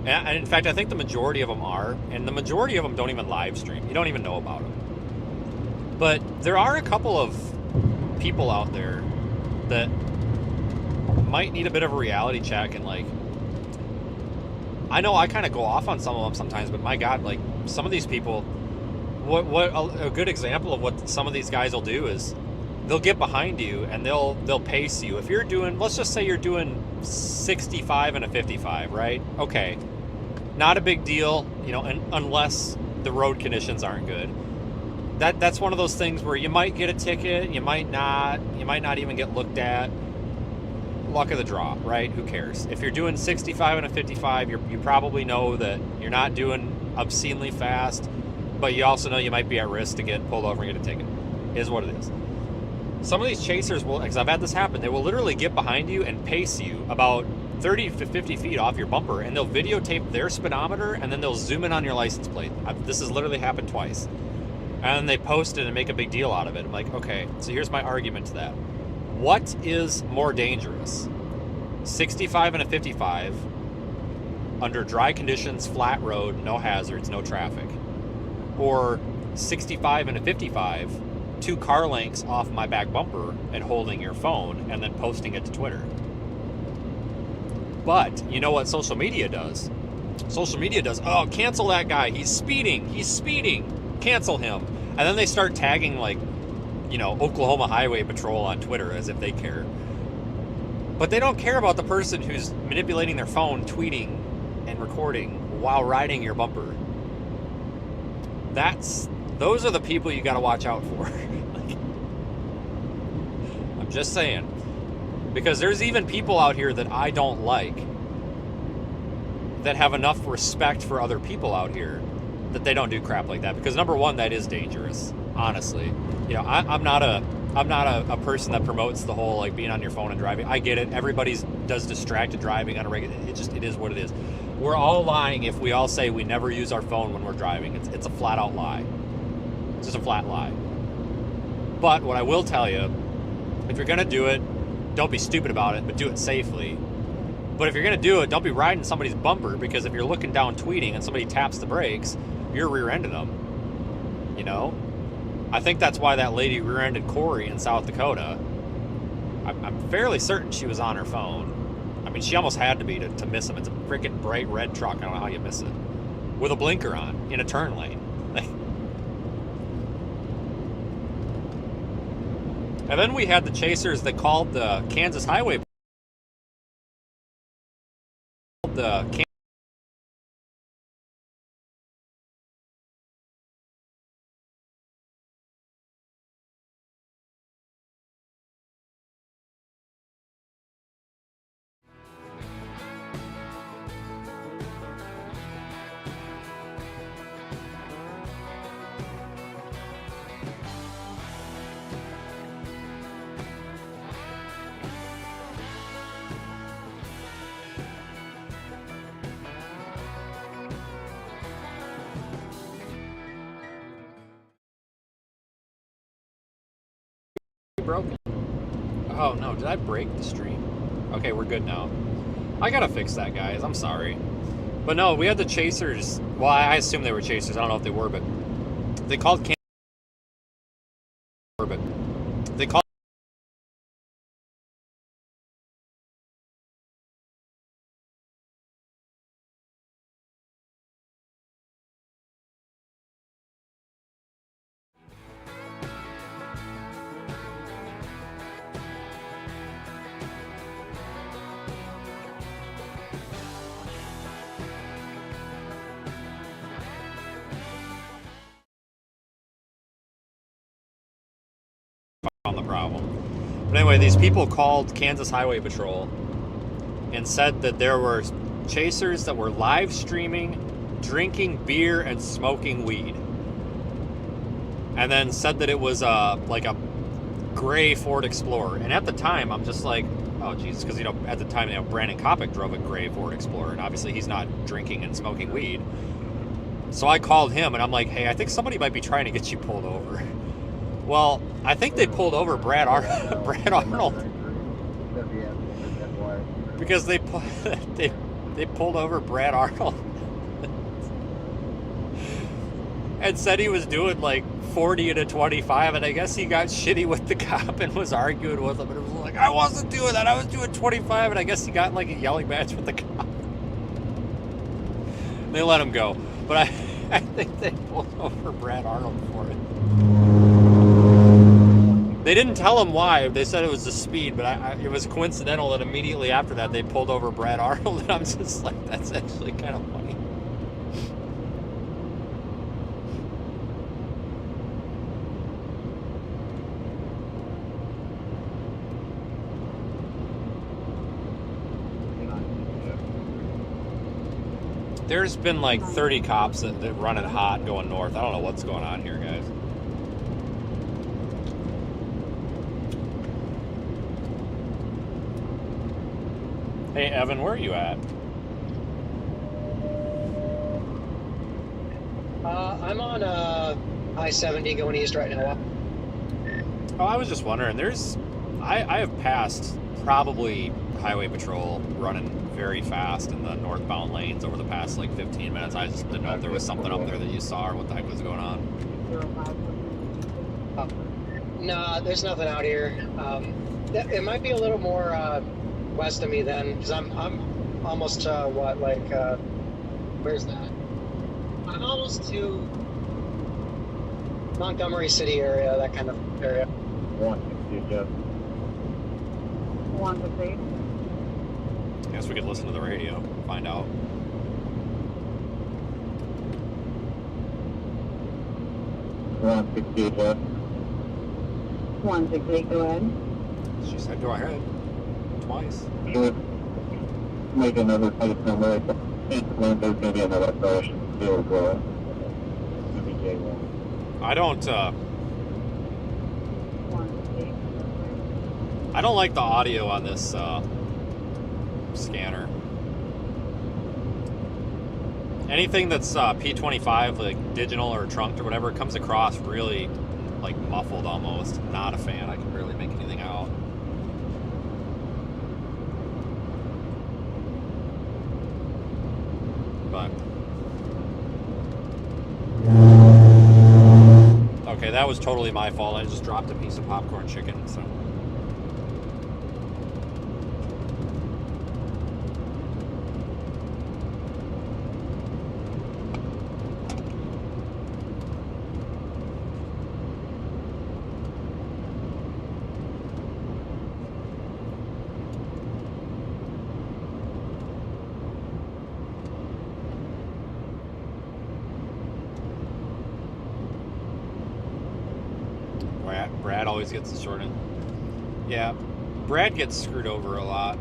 And in fact, I think the majority of them are. And the majority of them don't even live stream. You don't even know about them. But there are a couple of people out there that might need a bit of a reality check. And like, I know I kind of go off on some of them sometimes, but my God, like some of these people, what a good example of what some of these guys will do is they'll get behind you and they'll pace you. If you're doing, let's just say you're doing 65 and a 55, right? Okay, not a big deal, you know, unless the road conditions aren't good. That's one of those things where you might get a ticket, you might not even get looked at. Luck of the draw, right? Who cares? If you're doing 65 and a 55, you probably know that you're not doing obscenely fast, but you also know you might be at risk to get pulled over and get a ticket. Is what it is. Some of these chasers will, because I've had this happen, they will literally get behind you and pace you about 30 to 50 feet off your bumper, and they'll videotape their speedometer, and then they'll zoom in on your license plate. This has literally happened twice. And then they post it and make a big deal out of it. I'm like, okay, so here's my argument to that. What is more dangerous? 65 and a 55 under dry conditions, flat road, no hazards, no traffic. Or 65 and a 55, 2 car lengths off my back bumper and holding your phone and then posting it to Twitter. But you know what social media does? Social media does, oh, cancel that guy. He's speeding. Cancel him. And then they start tagging like, you know, Oklahoma Highway Patrol on Twitter as if they care. But they don't care about the person who's manipulating their phone, tweeting and recording while riding your bumper. Those are the people you got to watch out for. I'm just saying. Because there's even people out here that I don't like that have enough respect for other people out here that they don't do crap like that. Because number one, that is dangerous, honestly. You know, I'm not a person that promotes the whole like being on your phone and driving. I get it. Everybody does distracted driving on a regular. It is what it is. We're all lying if we all say we never use our phone when we're driving. It's a flat out lie. It's just a flat lie. But what I will tell you, if you're gonna do it, don't be stupid about it, but do it safely. But if you're gonna do it, don't be riding somebody's bumper, because if you're looking down tweeting and somebody taps the brakes, you're rear-ending them. You know? I think that's why that lady rear-ended Corey in South Dakota. I'm fairly certain she was on her phone. I mean, she almost had to be to miss him. It's a freaking bright red truck. I don't know how you miss it. With a blinker on in a turn lane. And then we had the chasers that called the Kansas Highway. Broken. Oh no, did I break the stream? Okay, we're good now. I gotta fix that, guys. I'm sorry. But no, we had the chasers. Well, I assume they were chasers. I don't know if they were, but they called on the problem. But anyway, these people called Kansas Highway Patrol and said that there were chasers that were live streaming, drinking beer, and smoking weed. And then said that it was like a gray Ford Explorer. And at the time, I'm just like, oh Jesus, because at the time, Brandon Kopic drove a gray Ford Explorer, and obviously he's not drinking and smoking weed. So I called him, and I'm like, hey, I think somebody might be trying to get you pulled over. Well, I think they pulled over Brad Arnold because they pulled over Brad Arnold and said he was doing like 40 and a 25, and I guess he got shitty with the cop and was arguing with him, and it was like, I wasn't doing that, I was doing 25, and I guess he got like a yelling match with the cop. They let him go, but I think they pulled over Brad Arnold for it. They didn't tell him why. They said it was the speed, but it was coincidental that immediately after that they pulled over Brad Arnold, and I'm just like, that's actually kind of funny. There's been like 30 cops that run it hot going north. I don't know what's going on here, guys. Hey, Evan, where are you at? I'm on I-70 going east right now. Oh, I was just wondering. I have passed probably highway patrol running very fast in the northbound lanes over the past like 15 minutes. I just didn't know if there was something up there that you saw or what the heck was going on. Nah, there's nothing out here. It might be a little more west of me then, because I'm almost where's that? I'm almost to Montgomery City area, that kind of area. 160. I guess we could listen to the radio, find out. One 168, go ahead. She said go ahead. Twice. Should make another place number. There's going to be another acceleration still going. I don't like the audio on this scanner. Anything that's P25, like digital or trunked or whatever, comes across really like muffled almost. Not a fan. I can barely make anything out. But okay, that was totally my fault. I just dropped a piece of popcorn chicken. So. Brad always gets the short end. Yeah, Brad gets screwed over a lot.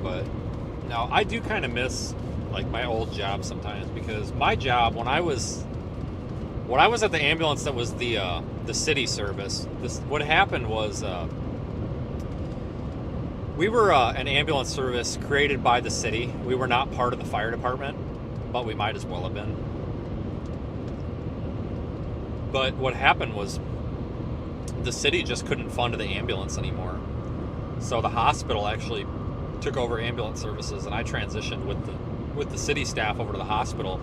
But no, I do kind of miss like my old job sometimes, because my job when I was at the ambulance that was the city service, what happened was we were an ambulance service created by the city. We were not part of the fire department, but we might as well have been. But what happened was the city just couldn't fund the ambulance anymore. So the hospital actually took over ambulance services, and I transitioned with the city staff over to the hospital.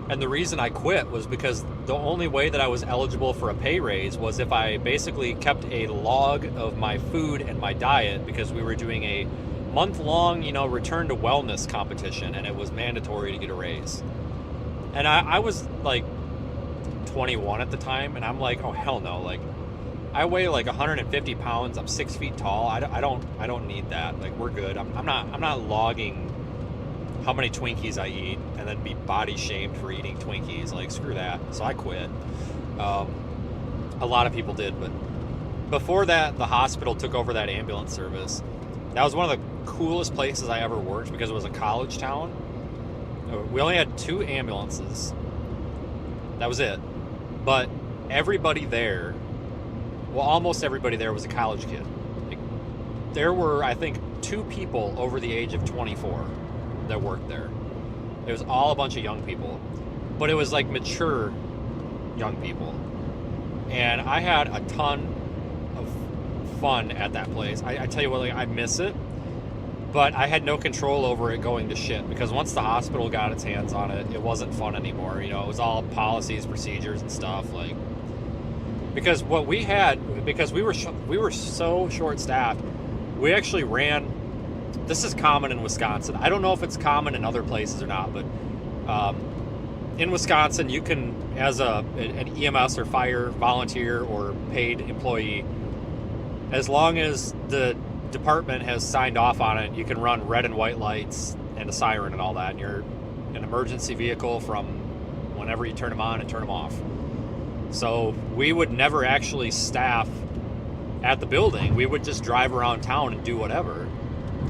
And the reason I quit was because the only way that I was eligible for a pay raise was if I basically kept a log of my food and my diet, because we were doing a month-long, return to wellness competition, and it was mandatory to get a raise. And I was like 21 at the time, and I'm like, oh hell no, like I weigh like 150 pounds, I'm 6 feet tall, I don't need that, like we're good. I'm not logging how many Twinkies I eat and then be body shamed for eating Twinkies. Like, screw that. So I quit. A lot of people did, but before that, the hospital took over that ambulance service. That was one of the coolest places I ever worked, because it was a college town. We only had 2 ambulances. That was it. But everybody there, well, almost everybody there was a college kid. Like, there were, I think, 2 people over the age of 24 that worked there. It was all a bunch of young people, but it was like mature young people, and I had a ton of fun at that place. I tell you what, like, I miss it, but I had no control over it going to shit, because once the hospital got its hands on it, it wasn't fun anymore. It was all policies, procedures, and stuff. Like, because what we had, because we were so short-staffed, we actually ran. This is common in Wisconsin. I don't know if it's common in other places or not, but in Wisconsin, you can, as an EMS or fire volunteer or paid employee, as long as the department has signed off on it, you can run red and white lights and a siren and all that. And you're an emergency vehicle from whenever you turn them on and turn them off. So we would never actually staff at the building. We would just drive around town and do whatever.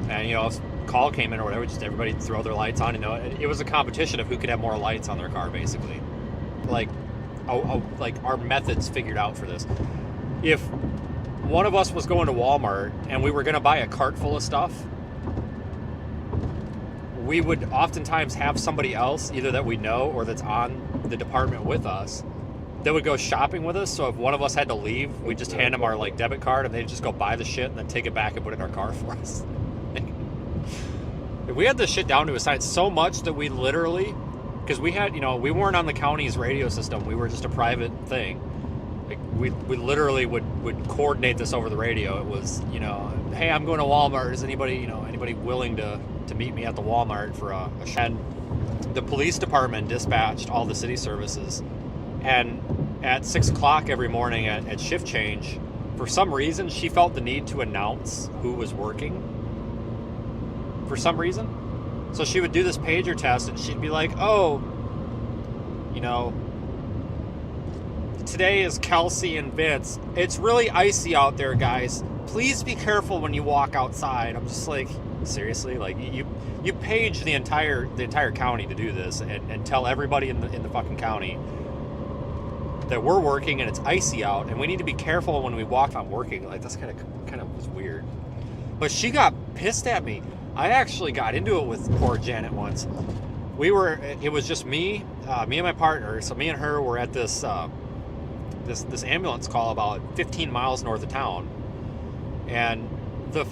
And, if a call came in or whatever, just everybody throw their lights on. It was a competition of who could have more lights on their car, basically. Like our methods figured out for this. If one of us was going to Walmart and we were going to buy a cart full of stuff, we would oftentimes have somebody else, either that we know or that's on the department with us, that would go shopping with us. So if one of us had to leave, we'd just hand them our debit card, and they'd just go buy the shit and then take it back and put it in our car for us. We had this shit down to a science so much that we literally, because we had, we weren't on the county's radio system, we were just a private thing. Like, we literally would coordinate this over the radio. It was, hey, I'm going to Walmart. Is anybody willing to meet me at the Walmart for a and the police department dispatched all the city services, and at 6 o'clock every morning at shift change, for some reason, she felt the need to announce who was working. For some reason. So she would do this pager test, and she'd be like, oh, today is Kelsey and Vince. It's really icy out there, guys. Please be careful when you walk outside. I'm just like, seriously? Like, you page the entire county to do this, and tell everybody in the fucking county that we're working and it's icy out, and we need to be careful when we walk on working. Like, that's kind of was weird. But she got pissed at me. I actually got into it with poor Janet once. It was just me me and my partner, so me and her were at this this ambulance call about 15 miles north of town, and the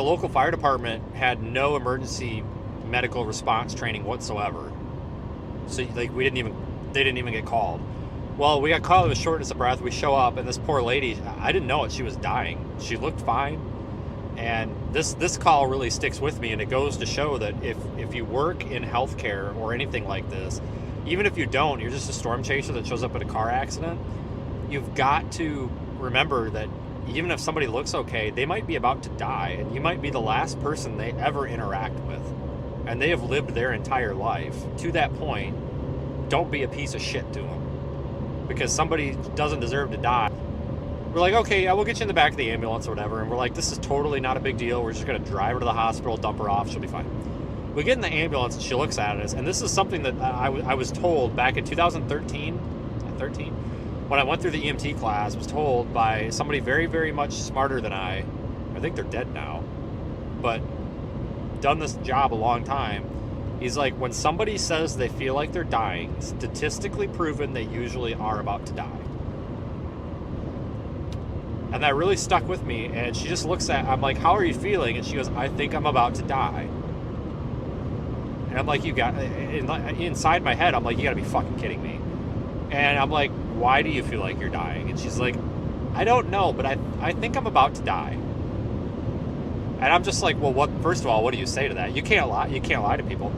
local fire department had no emergency medical response training whatsoever. So like they didn't even get called. Well, we got called with shortness of breath. We show up, and this poor lady, I didn't know it. She was dying. She looked fine. And this call really sticks with me, and it goes to show that if you work in healthcare or anything like this, even if you don't, you're just a storm chaser that shows up at a car accident, you've got to remember that even if somebody looks okay, they might be about to die, and you might be the last person they ever interact with. And they have lived their entire life. To that point, don't be a piece of shit to them. Because somebody doesn't deserve to die. We're like, okay, yeah, we'll get you in the back of the ambulance or whatever. And we're like, this is totally not a big deal. We're just going to drive her to the hospital, dump her off. She'll be fine. We get in the ambulance and she looks at us. And this is something that I was told back in 2013, when I went through the EMT class, was told by somebody very, very much smarter than I think they're dead now, but done this job a long time. He's like, when somebody says they feel like they're dying, statistically proven they usually are about to die. And that really stuck with me. And she just looks at, I'm like, how are you feeling? And she goes, I think I'm about to die. And I'm like, inside my head, I'm like, you gotta be fucking kidding me. And I'm like, why do you feel like you're dying? And she's like, I don't know, but I think I'm about to die. And I'm just like, well, first of all, what do you say to that? You can't lie to people.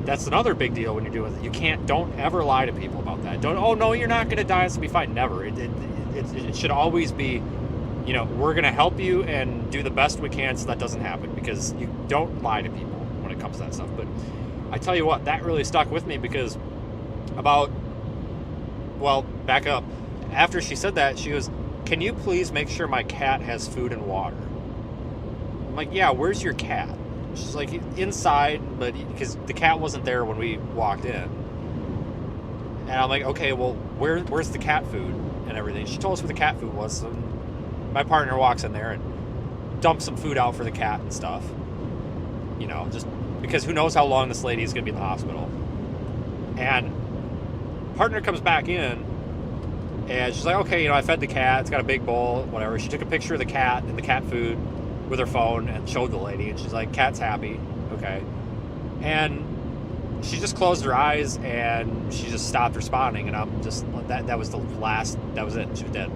That's another big deal when you're doing it. Don't ever lie to people about that. Oh no, you're not gonna die, it's gonna be fine. Never. It should always be, we're gonna help you and do the best we can so that doesn't happen, because you don't lie to people when it comes to that stuff. But I tell you what, that really stuck with me, because back up. After she said that, she goes, can you please make sure my cat has food and water? I'm like, yeah, where's your cat? She's like, inside, but because the cat wasn't there when we walked in. And I'm like, okay, well, where's the cat food and everything? She told us where the cat food was. So my partner walks in there and dumps some food out for the cat and stuff. Just because who knows how long this lady is going to be in the hospital. And partner comes back in, and she's like, okay, I fed the cat. It's got a big bowl, whatever. She took a picture of the cat and the cat food with her phone and showed the lady, and she's like, cat's happy. Okay. And she just closed her eyes and she just stopped responding, and I'm just, that was the last, that was it. She was dead.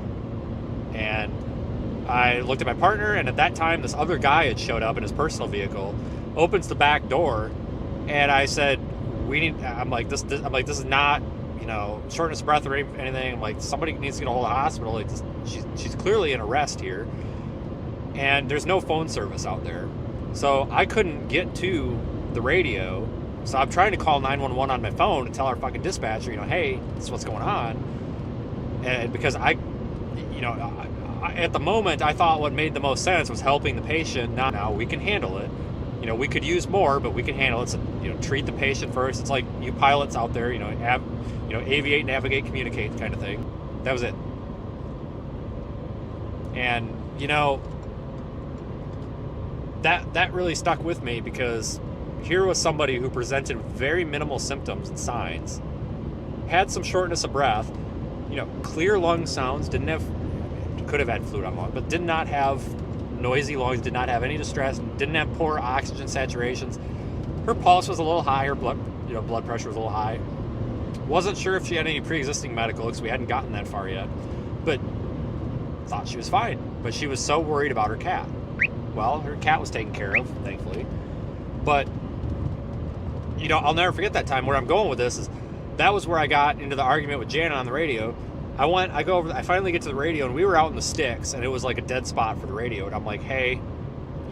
And I looked at my partner, and at that time this other guy had showed up in his personal vehicle, opens the back door, and I said, this is not, shortness of breath or anything. I'm like, somebody needs to get a hold of the hospital. Like, she's clearly in arrest here. And there's no phone service out there. So I couldn't get to the radio. So I'm trying to call 911 on my phone and tell our fucking dispatcher, hey, this is what's going on. And because I at the moment, I thought what made the most sense was helping the patient. Now we can handle it. We could use more, but we can handle it. So, treat the patient first. It's like you pilots out there, aviate, navigate, communicate kind of thing. That was it. And, that really stuck with me, because here was somebody who presented with very minimal symptoms and signs, had some shortness of breath, clear lung sounds, could have had fluid on lung, but did not have noisy lungs, did not have any distress, didn't have poor oxygen saturations. Her pulse was a little high, her blood pressure was a little high. Wasn't sure if she had any pre-existing medical, because we hadn't gotten that far yet, but thought she was fine. But she was so worried about her cat. Well, her cat was taken care of, thankfully. But, I'll never forget that time. Where I'm going with this is, that was where I got into the argument with Janet on the radio. I finally get to the radio, and we were out in the sticks, and it was like a dead spot for the radio. And I'm like, hey,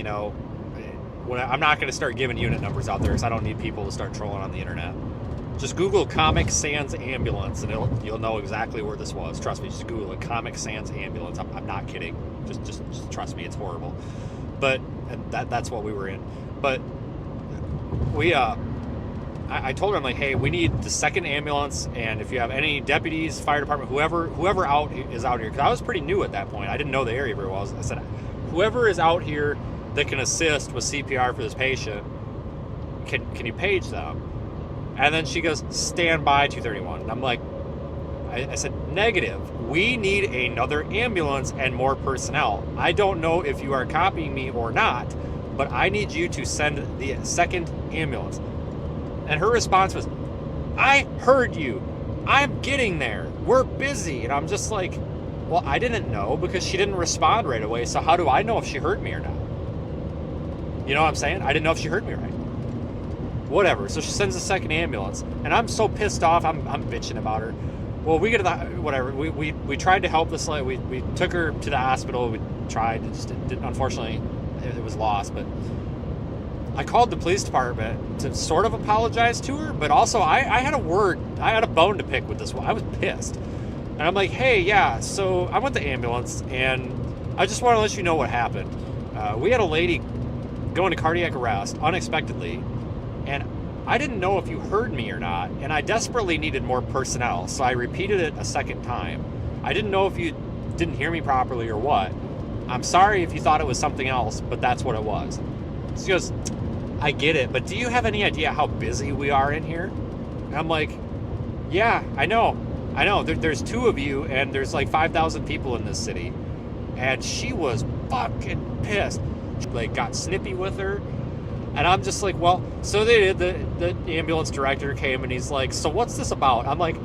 I'm not going to start giving unit numbers out there, because I don't need people to start trolling on the internet. Just Google Comic Sans Ambulance, and you'll know exactly where this was. Trust me, just Google it, Comic Sans Ambulance. I'm not kidding. Just trust me, it's horrible. But that's what we were in. But we, I told her, I'm like, hey, we need the second ambulance, and if you have any deputies, fire department, whoever is out here, because I was pretty new at that point. I didn't know the area very well. I said, whoever is out here that can assist with CPR for this patient, can you page them? And then she goes, stand by 231. And I'm like, I said, negative. We need another ambulance and more personnel. I don't know if you are copying me or not, but I need you to send the second ambulance. And her response was, I heard you. I'm getting there. We're busy. And I'm just like, well, I didn't know because she didn't respond right away. So how do I know if she heard me or not? You know what I'm saying? I didn't know if she heard me right. Whatever. So she sends the second ambulance. And I'm so pissed off. I'm bitching about her. Well, we get to the, whatever. We tried to help this lady. We took her to the hospital. We tried. It just didn't, unfortunately, it was lost. But I called the police department to sort of apologize to her. But also, I had a bone to pick with this one. I was pissed. And I'm like, hey, yeah, so I'm with the ambulance. And I just want to let you know what happened. We had a lady go into cardiac arrest unexpectedly. And I didn't know if you heard me or not, and I desperately needed more personnel, so I repeated it a second time. I didn't know if you didn't hear me properly or what. I'm sorry if you thought it was something else, but that's what it was. She goes, I get it, but do you have any idea how busy we are in here? And I'm like, yeah, I know. There's two of you, and there's like 5,000 people in this city. And she was fucking pissed. She like got snippy with her. And I'm just like, well, so they did. The ambulance director came and he's like, so what's this about? I'm like,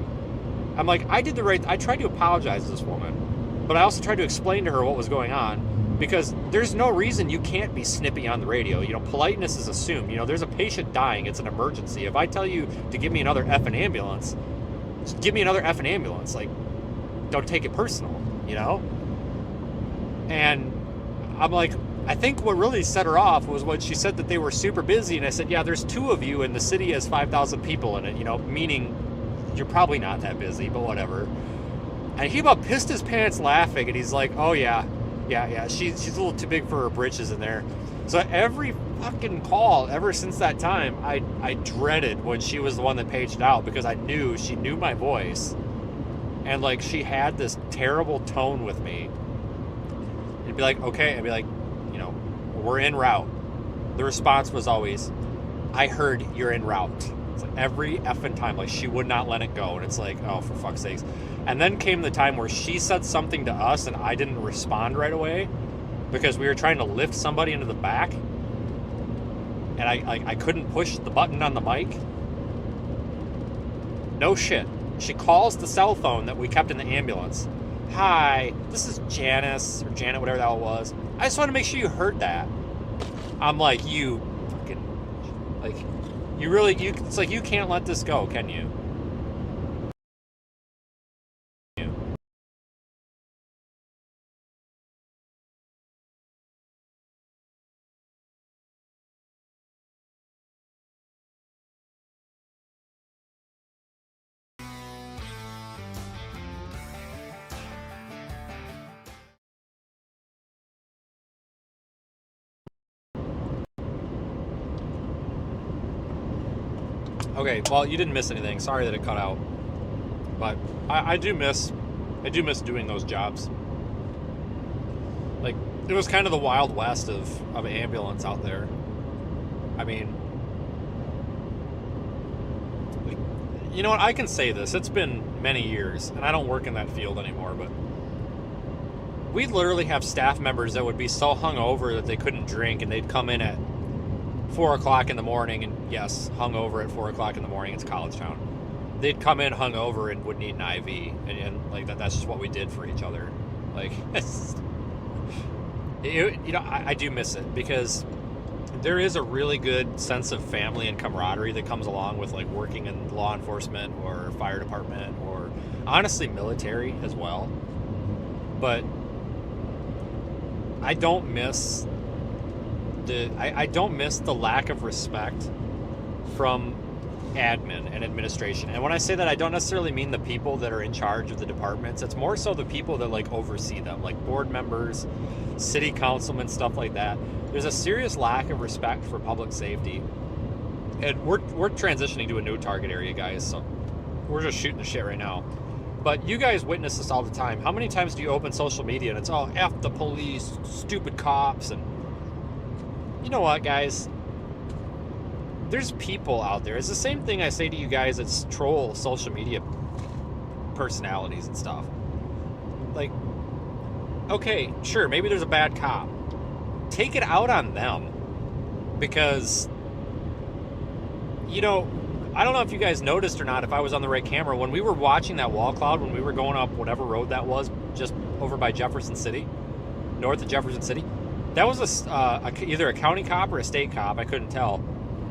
I tried to apologize to this woman, but I also tried to explain to her what was going on because there's no reason you can't be snippy on the radio. You know, politeness is assumed. You know, there's a patient dying. It's an emergency. If I tell you to give me another effing ambulance, just give me another effing ambulance. Like, don't take it personal, you know? And I'm like, I think what really set her off was when she said that they were super busy, and I said, yeah, there's two of you, and the city has 5,000 people in it, you know, meaning you're probably not that busy, but whatever. And he about pissed his pants laughing, and he's like, oh, yeah, she's a little too big for her britches in there. So every fucking call, ever since that time, I dreaded when she was the one that paged out because I knew she knew my voice, and, like, she had this terrible tone with me. It'd be like, okay, I'd be like, you know, we're en route. The response was always, I heard you're en route. It's like every effing time, like she would not let it go. And it's like, oh, for fuck's sakes. And then came the time where she said something to us and I didn't respond right away because we were trying to lift somebody into the back. And I couldn't push the button on the mic. No shit. She calls the cell phone that we kept in the ambulance. Hi, this is Janice, or Janet, whatever the hell it was. I just want to make sure you heard that. I'm like, you fucking, like, you really, it's like, you can't let this go, can you? Okay, well, you didn't miss anything. Sorry that it cut out. But I do miss doing those jobs. Like, it was kind of the Wild West of an ambulance out there. I mean, like, you know what? I can say this. It's been many years, and I don't work in that field anymore, but we literally have staff members that would be so hungover that they couldn't drink, and they'd come in at 4 o'clock in the morning, and yes, hungover at 4 o'clock in the morning, it's college town. They'd come in hungover and would need an IV, and like that's just what we did for each other. Like, you know, I do miss it because there is a really good sense of family and camaraderie that comes along with like working in law enforcement or fire department or honestly military as well. But I don't miss I don't miss the lack of respect from admin and administration. And when I say that, I don't necessarily mean the people that are in charge of the departments. It's more so the people that like oversee them, like board members, city councilmen, stuff like that. There's a serious lack of respect for public safety. And we're transitioning to a new target area, guys, so we're just shooting the shit right now. But you guys witness this all the time. How many times do you open social media and it's all F the police, stupid cops, and you know what, guys? there's people out there. It's the same thing I say to you guys that troll social media personalities and stuff. Like, okay, sure, maybe there's a bad cop. Take it out on them. Because, you know, I don't know if you guys noticed or not, if I was on the right camera, when we were watching that wall cloud, when we were going up whatever road that was, just over by Jefferson City, north of Jefferson City, that was either a county cop or a state cop, I couldn't tell,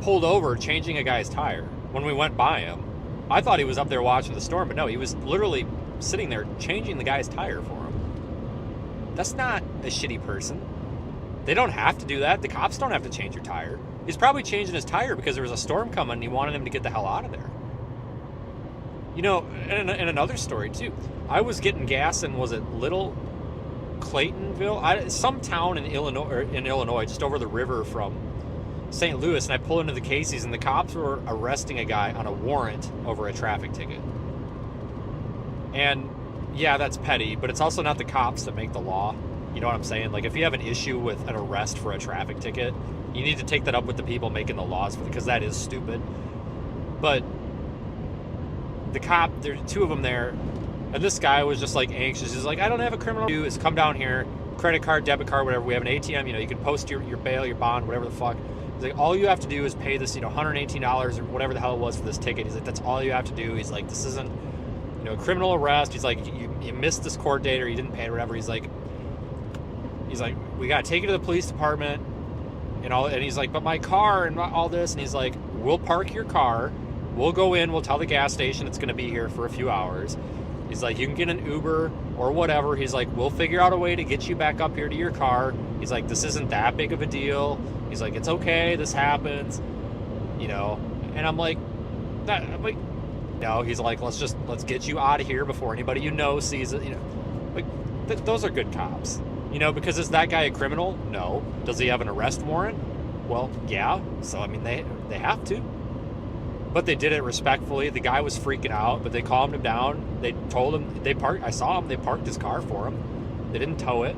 pulled over changing a guy's tire when we went by him. I thought he was up there watching the storm, but no, he was literally sitting there changing the guy's tire for him. That's not a shitty person. They don't have to do that. The cops don't have to change your tire. He's probably changing his tire because there was a storm coming and he wanted him to get the hell out of there. You know, and another story too. I was getting gas in, was it Little Claytonville? Some town in Illinois, just over the river from St. Louis, and I pull into the Casey's and the cops were arresting a guy on a warrant over a traffic ticket. And yeah, that's petty, but it's also not the cops that make the law. You know what I'm saying? Like, if you have an issue with an arrest for a traffic ticket, you need to take that up with the people making the laws, because that is stupid. But the cop, there's two of them there, and this guy was just like anxious. He's like, I don't have a criminal to do, is come down here, credit card, debit card, whatever. We have an ATM, you know, you can post your bail, your bond, whatever the fuck. He's like, all you have to do is pay this, you know, $118 or whatever the hell it was for this ticket. He's like, that's all you have to do. He's like, this isn't, you know, criminal arrest. He's like, you missed this court date or you didn't pay it or whatever. He's like, we got to take it to the police department and all. And he's like, but my car and all this. And he's like, we'll park your car. We'll go in. We'll tell the gas station it's going to be here for a few hours. He's like, you can get an Uber or whatever. He's like, we'll figure out a way to get you back up here to your car. He's like, this isn't that big of a deal. He's like, it's okay. This happens, you know. And I'm like, no. He's like, let's get you out of here before anybody you know sees it. You know, like those are good cops. You know, because is that guy a criminal? No. Does he have an arrest warrant? Well, yeah. So, I mean, they have to. But they did it respectfully. The guy was freaking out, but they calmed him down. They told him, I saw him, they parked his car for him. They didn't tow it.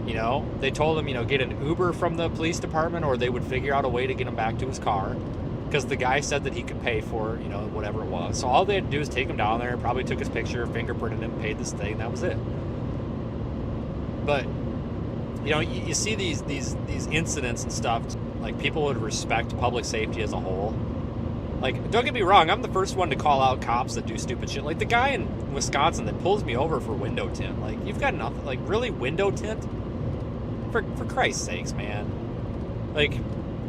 You know, they told him, you know, get an Uber from the police department or they would figure out a way to get him back to his car. Because the guy said that he could pay for, you know, whatever it was. So all they had to do is take him down there, probably took his picture, fingerprinted him, paid this thing, that was it. But, you know, you see these incidents and stuff, like people would respect public safety as a whole. Like, don't get me wrong, I'm the first one to call out cops that do stupid shit. Like the guy in Wisconsin that pulls me over for window tint. Like, you've got nothing, like, really, window tint? For Christ's sakes, man. Like,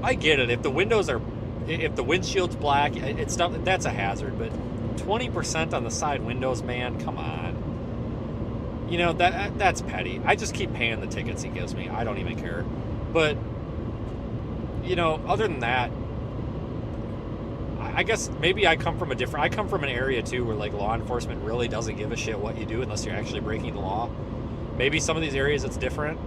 I get it, if the windshield's black, it's not, that's a hazard, but 20% on the side windows, man, come on. You know, that's petty. I just keep paying the tickets he gives me. I don't even care. But, you know, other than that, I guess maybe I come from an area too where like law enforcement really doesn't give a shit what you do unless you're actually breaking the law. Maybe some of these areas it's different,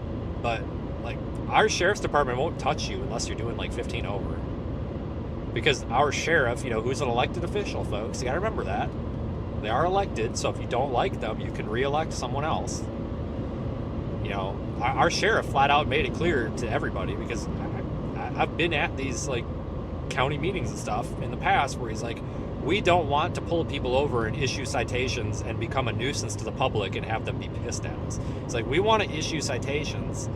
but like our sheriff's department won't touch you unless you're doing like 15 over. Because our sheriff, you know, who's an elected official, folks, you gotta remember that. They are elected, so if you don't like them, you can re-elect someone else. You know, our sheriff flat out made it clear to everybody, because I've been at these like county meetings and stuff in the past where he's like, we don't want to pull people over and issue citations and become a nuisance to the public and have them be pissed at us. It's like, we want to issue citations,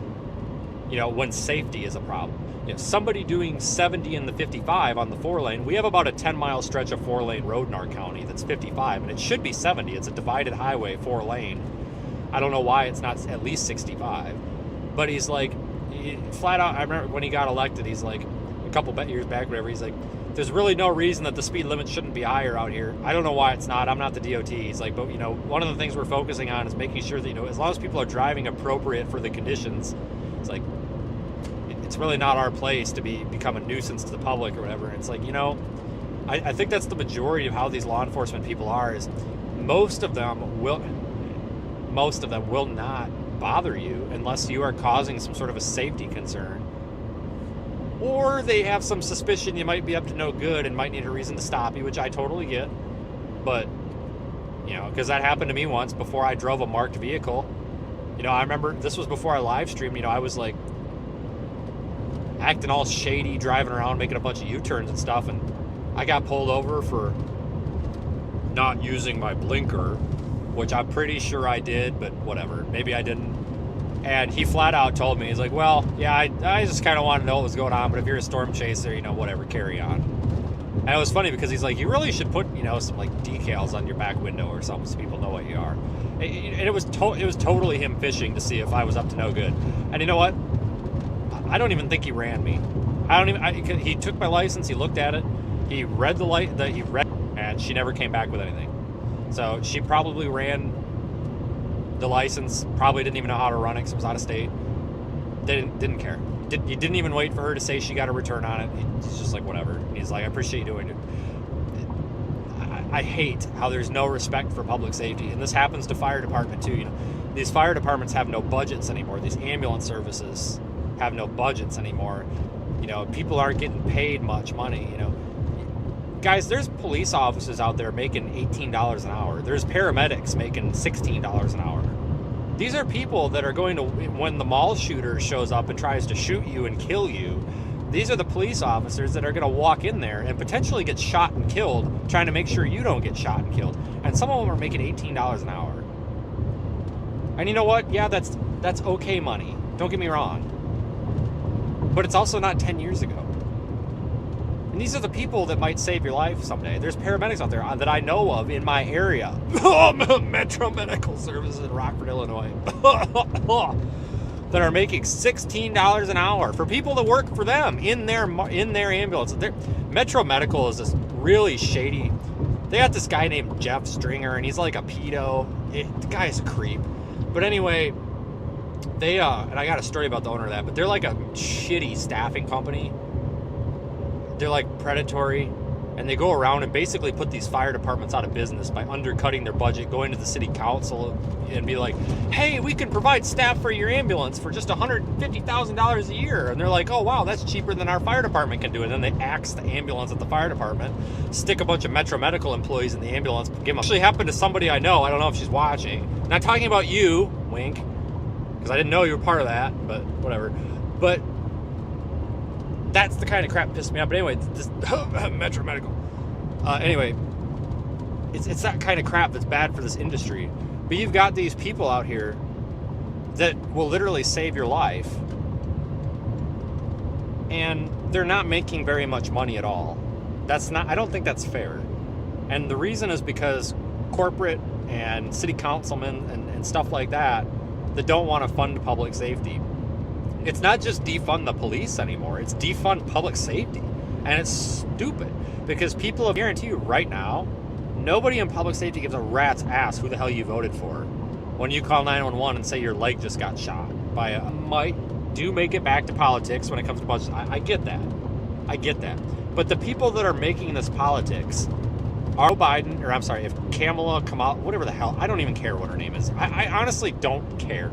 you know, when safety is a problem. You know, somebody doing 70 in the 55 on the 4-lane, we have about a 10-mile stretch of 4-lane road in our county that's 55, and it should be 70. It's a divided highway, 4-lane. I don't know why it's not at least 65. But he's like, flat out, I remember when he got elected, he's like, a couple years back, whatever, he's like, there's really no reason that the speed limit shouldn't be higher out here. I don't know why it's not. I'm not the DOT. He's like, but, you know, one of the things we're focusing on is making sure that, you know, as long as people are driving appropriate for the conditions, it's like, it's really not our place to become a nuisance to the public or whatever. And it's like, you know, I think that's the majority of how these law enforcement people are, is most of them will not bother you unless you are causing some sort of a safety concern, or they have some suspicion you might be up to no good and might need a reason to stop you, which I totally get. But, you know, because that happened to me once before I drove a marked vehicle. You know, I remember this was before I live streamed. You know, I was like, acting all shady, driving around, making a bunch of U-turns and stuff, and I got pulled over for not using my blinker, which I'm pretty sure I did, but whatever, maybe I didn't. And he flat out told me, he's like, well, yeah, I just kind of want to know what was going on, but if you're a storm chaser, you know, whatever, carry on. And it was funny because he's like, you really should put, you know, some like decals on your back window or something so people know what you are. And it was totally him fishing to see if I was up to no good. And you know what? I don't even think he ran me. He took my license, he looked at it, he read and she never came back with anything. So she probably ran the license, probably didn't even know how to run it because it was out of state. Didn't care. He didn't even wait for her to say she got a return on it. He's just like, whatever. He's like, I appreciate you doing it. I hate how there's no respect for public safety, and this happens to fire department too. You know, these fire departments have no budgets anymore. These ambulance services have no budgets anymore. You know, people aren't getting paid much money. You know, guys, there's police officers out there making $18 an hour. There's paramedics making $16 an hour. These are people that are going to, when the mall shooter shows up and tries to shoot you and kill you, these are the police officers that are going to walk in there and potentially get shot and killed, trying to make sure you don't get shot and killed. And some of them are making $18 an hour. And you know what? Yeah, that's okay money. Don't get me wrong. But it's also not 10 years ago. And these are the people that might save your life someday. There's paramedics out there that I know of in my area. Metro Medical Services in Rockford, Illinois. That are making $16 an hour for people that work for them in their ambulance. Metro Medical is this really shady. They got this guy named Jeff Stringer, and he's like a pedo. The guy is a creep. But anyway, they and I got a story about the owner of that, but they're like a shitty staffing company. They're like predatory, and they go around and basically put these fire departments out of business by undercutting their budget, going to the city council and be like, hey, we can provide staff for your ambulance for just $150,000 a year. And they're like, oh, wow, that's cheaper than our fire department can do it. And then they axe the ambulance at the fire department, stick a bunch of Metro Medical employees in the ambulance. Actually happened to somebody I know. I don't know if she's watching. Not talking about you, wink, because I didn't know you were part of that, but whatever. But that's the kind of crap that pissed me off. But anyway, this Metro Medical. Anyway, it's that kind of crap that's bad for this industry. But you've got these people out here that will literally save your life, and they're not making very much money at all. I don't think that's fair. And the reason is because corporate and city councilmen and stuff like that don't want to fund public safety. It's not just defund the police anymore, it's defund public safety. And it's stupid, because people, I guarantee you right now, nobody in public safety gives a rat's ass who the hell you voted for when you call 911 and say your leg just got shot by a... Might do make it back to politics when it comes to budgets. I get that. I get that. But the people that are making this politics are Biden, or I'm sorry, if Kamala Kamal, whatever the hell, I don't even care what her name is. I honestly don't care.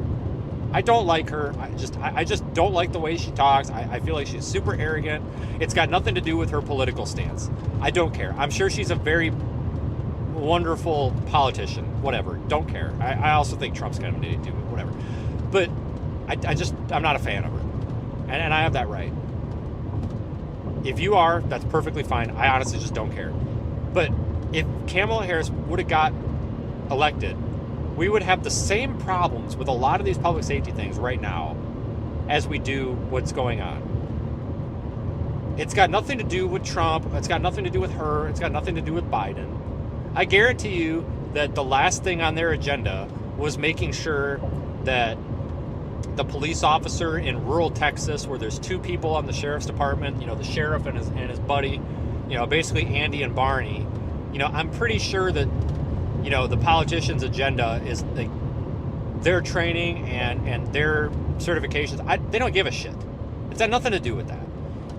I don't like her. I just don't like the way she talks. I feel like she's super arrogant. It's got nothing to do with her political stance. I don't care. I'm sure she's a very wonderful politician. Whatever. Don't care. I also think Trump's kind of an idiot too, but whatever. But I'm not a fan of her. And I have that right. If you are, that's perfectly fine. I honestly just don't care. But if Kamala Harris would have got elected, we would have the same problems with a lot of these public safety things right now as we do what's going on. It's got nothing to do with Trump. It's got nothing to do with her. It's got nothing to do with Biden. I guarantee you that the last thing on their agenda was making sure that the police officer in rural Texas, where there's two people on the sheriff's department, you know, the sheriff and his buddy, you know, basically Andy and Barney, you know, I'm pretty sure that, you know, the politicians' agenda is like their training and their certifications. They don't give a shit. It's got nothing to do with that.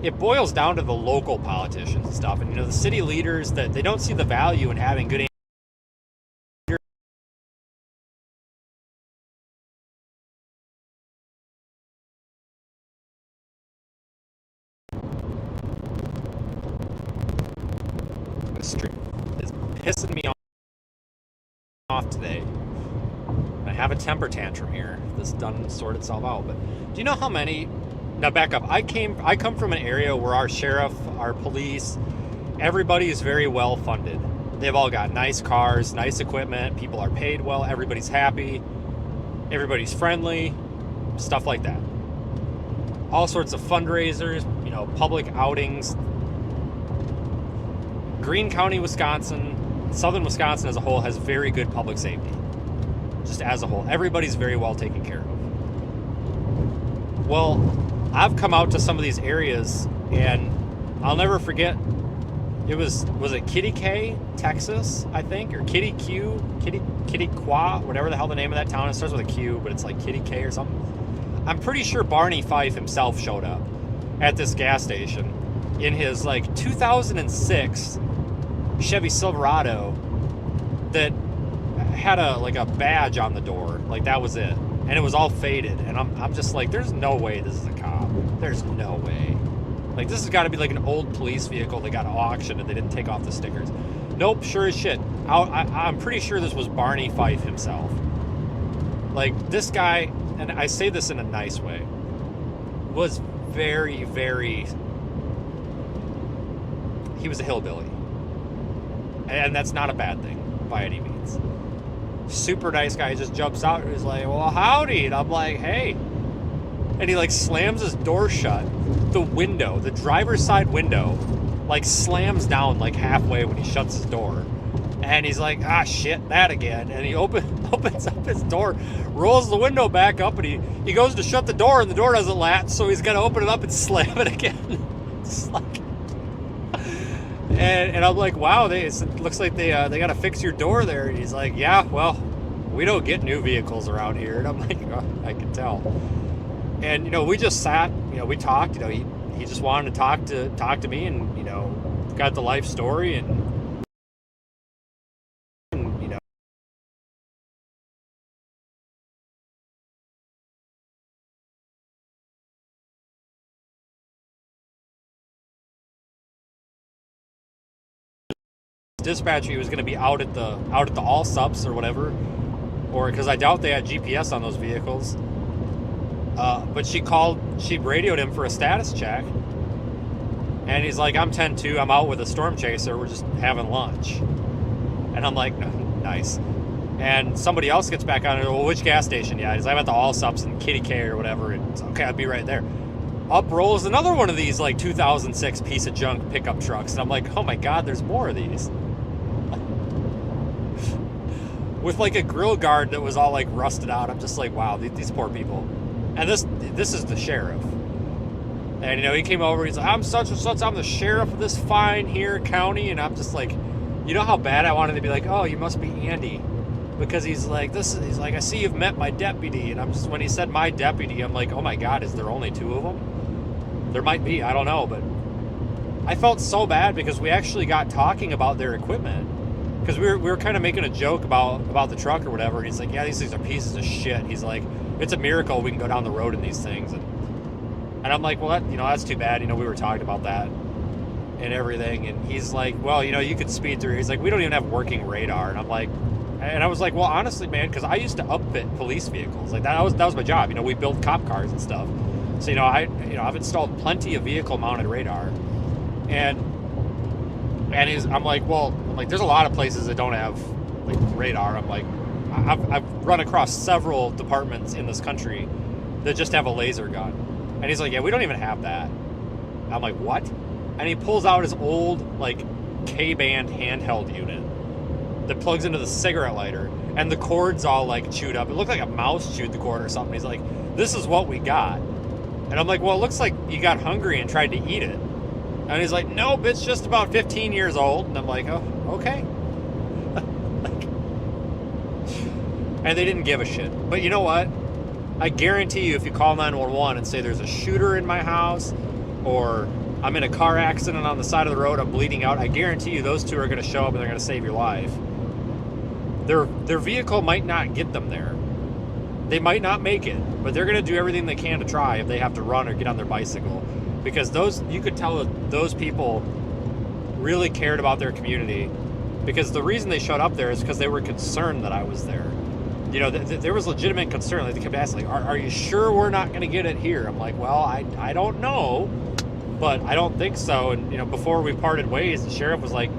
It boils down to the local politicians and stuff. And, you know, the city leaders, that they don't see the value in having good street. It's pissing me off today. I have a temper tantrum here. This doesn't sort itself out. But do you know how many Now back up. I come from an area where our sheriff, our police, everybody is very well funded. They've all got nice cars, nice equipment, people are paid well, everybody's happy, everybody's friendly, stuff like that. All sorts of fundraisers, you know, public outings. Greene County, Wisconsin, southern Wisconsin as a whole has very good public safety. Just as a whole. Everybody's very well taken care of. Well, I've come out to some of these areas and I'll never forget, was it Kitty K, Texas, I think, or Kitty Qua, whatever the hell the name of that town is. It starts with a Q, but it's like Kitty K or something. I'm pretty sure Barney Fife himself showed up at this gas station in his like 2006 Chevy Silverado that had a badge on the door, like that was it, and it was all faded. And I'm just like, there's no way this is a cop. There's no way. Like, this has got to be like an old police vehicle they got auctioned and they didn't take off the stickers. Nope, sure as shit. I'm pretty sure this was Barney Fife himself. Like, this guy, and I say this in a nice way, was very, very... He was a hillbilly. And that's not a bad thing, by any means. Super nice guy. He just jumps out and he's like, well, howdy. And I'm like, hey. And he like slams his door shut. The window, the driver's side window, like slams down like halfway when he shuts his door. And he's like, ah, shit, that again. And he opens up his door, rolls the window back up, and he goes to shut the door, and the door doesn't latch, so he's got to open it up and slam it again. It's like... And I'm like, wow, it looks like they got to fix your door there. And he's like, yeah, well, we don't get new vehicles around here. And I'm like, oh, I can tell. And, you know, we just sat, you know, we talked, you know, he just wanted to talk to me and, you know, got the life story and you know. Dispatcher, he was going to be out at the all subs or whatever, or because I doubt they had GPS on those vehicles. But she radioed him for a status check, and he's like, I'm 10-2, I'm out with a storm chaser, we're just having lunch. And I'm like, nice. And somebody else gets back on it, well, which gas station? Yeah, he's like, I'm at the all subs in Kitty K or whatever. And it's okay, I'll be right there. Up rolls another one of these like 2006 piece of junk pickup trucks, and I'm like, oh my god, there's more of these. With like a grill guard that was all like rusted out. I'm just like, wow, these poor people. And this is the sheriff. And you know, he came over, he's like, I'm such and such, I'm the sheriff of this fine here county. And I'm just like, you know how bad I wanted to be like, oh, you must be Andy. Because he's like, he's like, I see you've met my deputy. And I'm just, when he said my deputy, I'm like, oh my god, is there only two of them? There might be, I don't know. But I felt so bad because we actually got talking about their equipment. Because we were kind of making a joke about the truck or whatever. And he's like, yeah, these things are pieces of shit. He's like, it's a miracle we can go down the road in these things. And I'm like, well, that's too bad. You know, we were talking about that and everything. And he's like, well, you know, you could speed through. He's like, we don't even have working radar. And I was like, well, honestly, man, because I used to upfit police vehicles. Like that was my job. You know, we build cop cars and stuff. So, I've installed plenty of vehicle mounted radar. And I'm like, there's a lot of places that don't have like radar. I'm like, I've run across several departments in this country that just have a laser gun. And he's like, yeah, we don't even have that. I'm like, what? And he pulls out his old like K-band handheld unit that plugs into the cigarette lighter, and the cord's all like chewed up. It looked like a mouse chewed the cord or something. He's like, this is what we got. And I'm like, well, it looks like you got hungry and tried to eat it. And he's like, nope, it's just about 15 years old. And I'm like, oh, okay. And they didn't give a shit. But you know what? I guarantee you, if you call 911 and say there's a shooter in my house, or I'm in a car accident on the side of the road, I'm bleeding out, I guarantee you those two are going to show up and they're going to save your life. Their vehicle might not get them there. They might not make it, but they're going to do everything they can to try if they have to run or get on their bicycle. Because you could tell that those people really cared about their community. Because the reason they showed up there is because they were concerned that I was there. you know, there was legitimate concern. Like, they kept asking, like, are you sure we're not going to get it here? I'm like, well, I don't know, but I don't think so. And, you know, before we parted ways, the sheriff was like,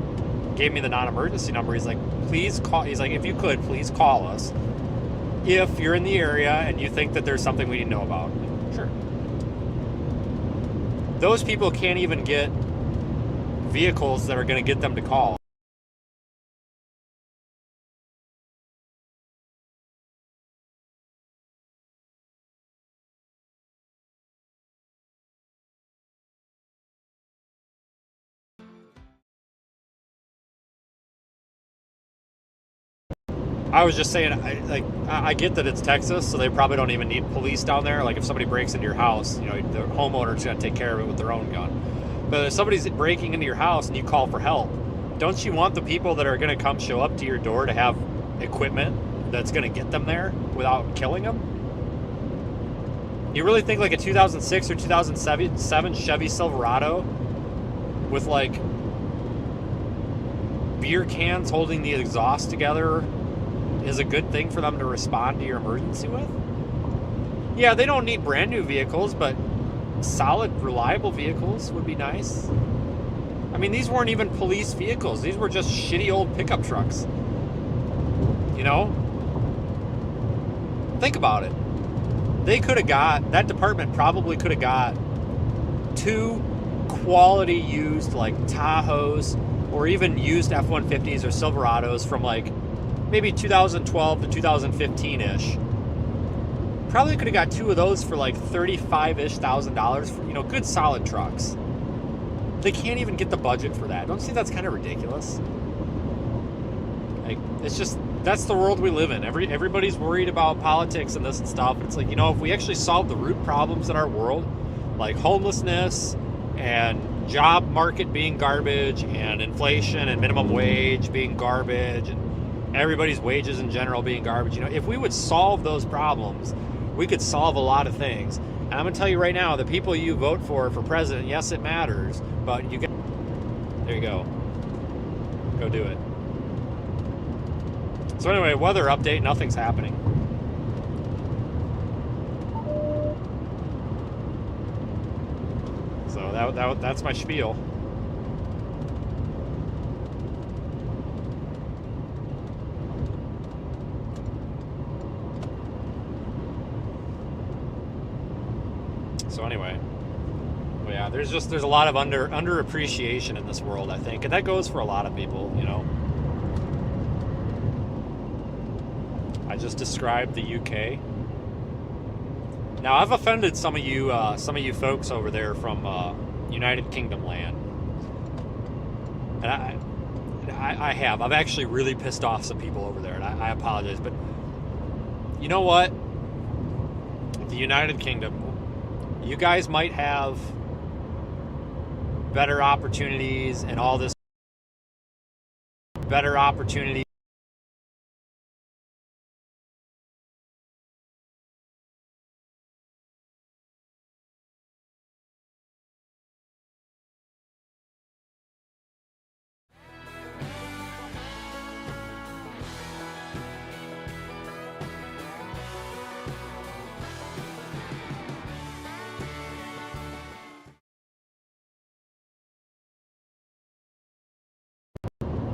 gave me the non-emergency number. He's like, please call. He's like, if you could, please call us if you're in the area and you think that there's something we need to know about. Sure. Those people can't even get vehicles that are going to get them to call. I was just saying, I get that it's Texas, so they probably don't even need police down there. Like, if somebody breaks into your house, you know, the homeowner's going to take care of it with their own gun. But if somebody's breaking into your house and you call for help, don't you want the people that are going to come show up to your door to have equipment that's going to get them there without killing them? You really think like a 2006 or 2007 Chevy Silverado with like beer cans holding the exhaust together is a good thing for them to respond to your emergency with? Yeah, they don't need brand new vehicles, but solid, reliable vehicles would be nice. I mean, these weren't even police vehicles. These were just shitty old pickup trucks. You know? Think about it. They could have got, that department probably could have got 2 quality used like Tahoes or even used F-150s or Silverados from like maybe 2012 to 2015-ish. Probably could have got 2 of those for like $35,000-ish for, you know, good solid trucks. They can't even get the budget for that. Don't you think that's kind of ridiculous? Like, it's just, that's the world we live in. Everybody's worried about politics and this and stuff. It's like, you know, if we actually solve the root problems in our world, like homelessness and job market being garbage and inflation and minimum wage being garbage and everybody's wages in general being garbage, you know, if we would solve those problems, we could solve a lot of things. And I'm going to tell you right now, the people you vote for president, yes, it matters, but you get, there you go. Go do it. So anyway, weather update, nothing's happening. So that's my spiel. So anyway, well, yeah, there's a lot of underappreciation in this world, I think, and that goes for a lot of people, you know. I just described the UK. Now, I've offended some of you folks over there from United Kingdom land, and I have. I've actually really pissed off some people over there, and I apologize, but you know what? The United Kingdom, you guys might have better opportunities and all this better opportunity.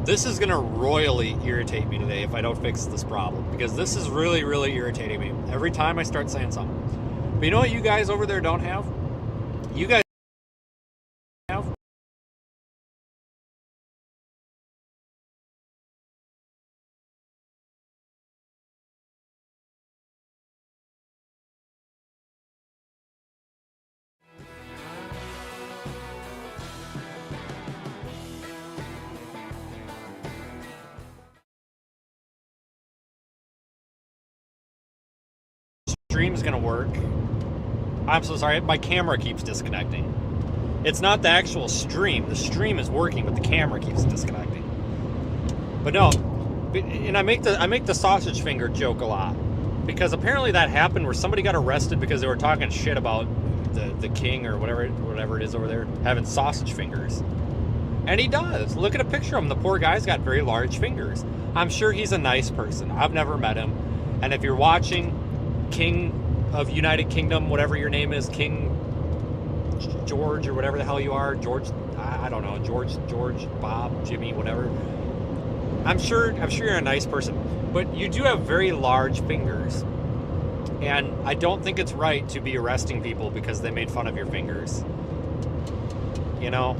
This is going to royally irritate me today if I don't fix this problem, because this is really, really irritating me every time I start saying something. But you know what you guys over there don't have? You guys have stream's gonna work. I'm so sorry, my camera keeps disconnecting. It's not the actual stream. The stream is working, but the camera keeps disconnecting. But no, and I make the sausage finger joke a lot, because apparently that happened where somebody got arrested because they were talking shit about the king or whatever it is over there having sausage fingers. And he does. Look at a picture of him. The poor guy's got very large fingers. I'm sure he's a nice person. I've never met him. And if you're watching, King of United Kingdom, whatever your name is, King George or whatever the hell you are, George, I don't know, George, Bob, Jimmy, whatever. I'm sure you're a nice person, but you do have very large fingers. And I don't think it's right to be arresting people because they made fun of your fingers. You know?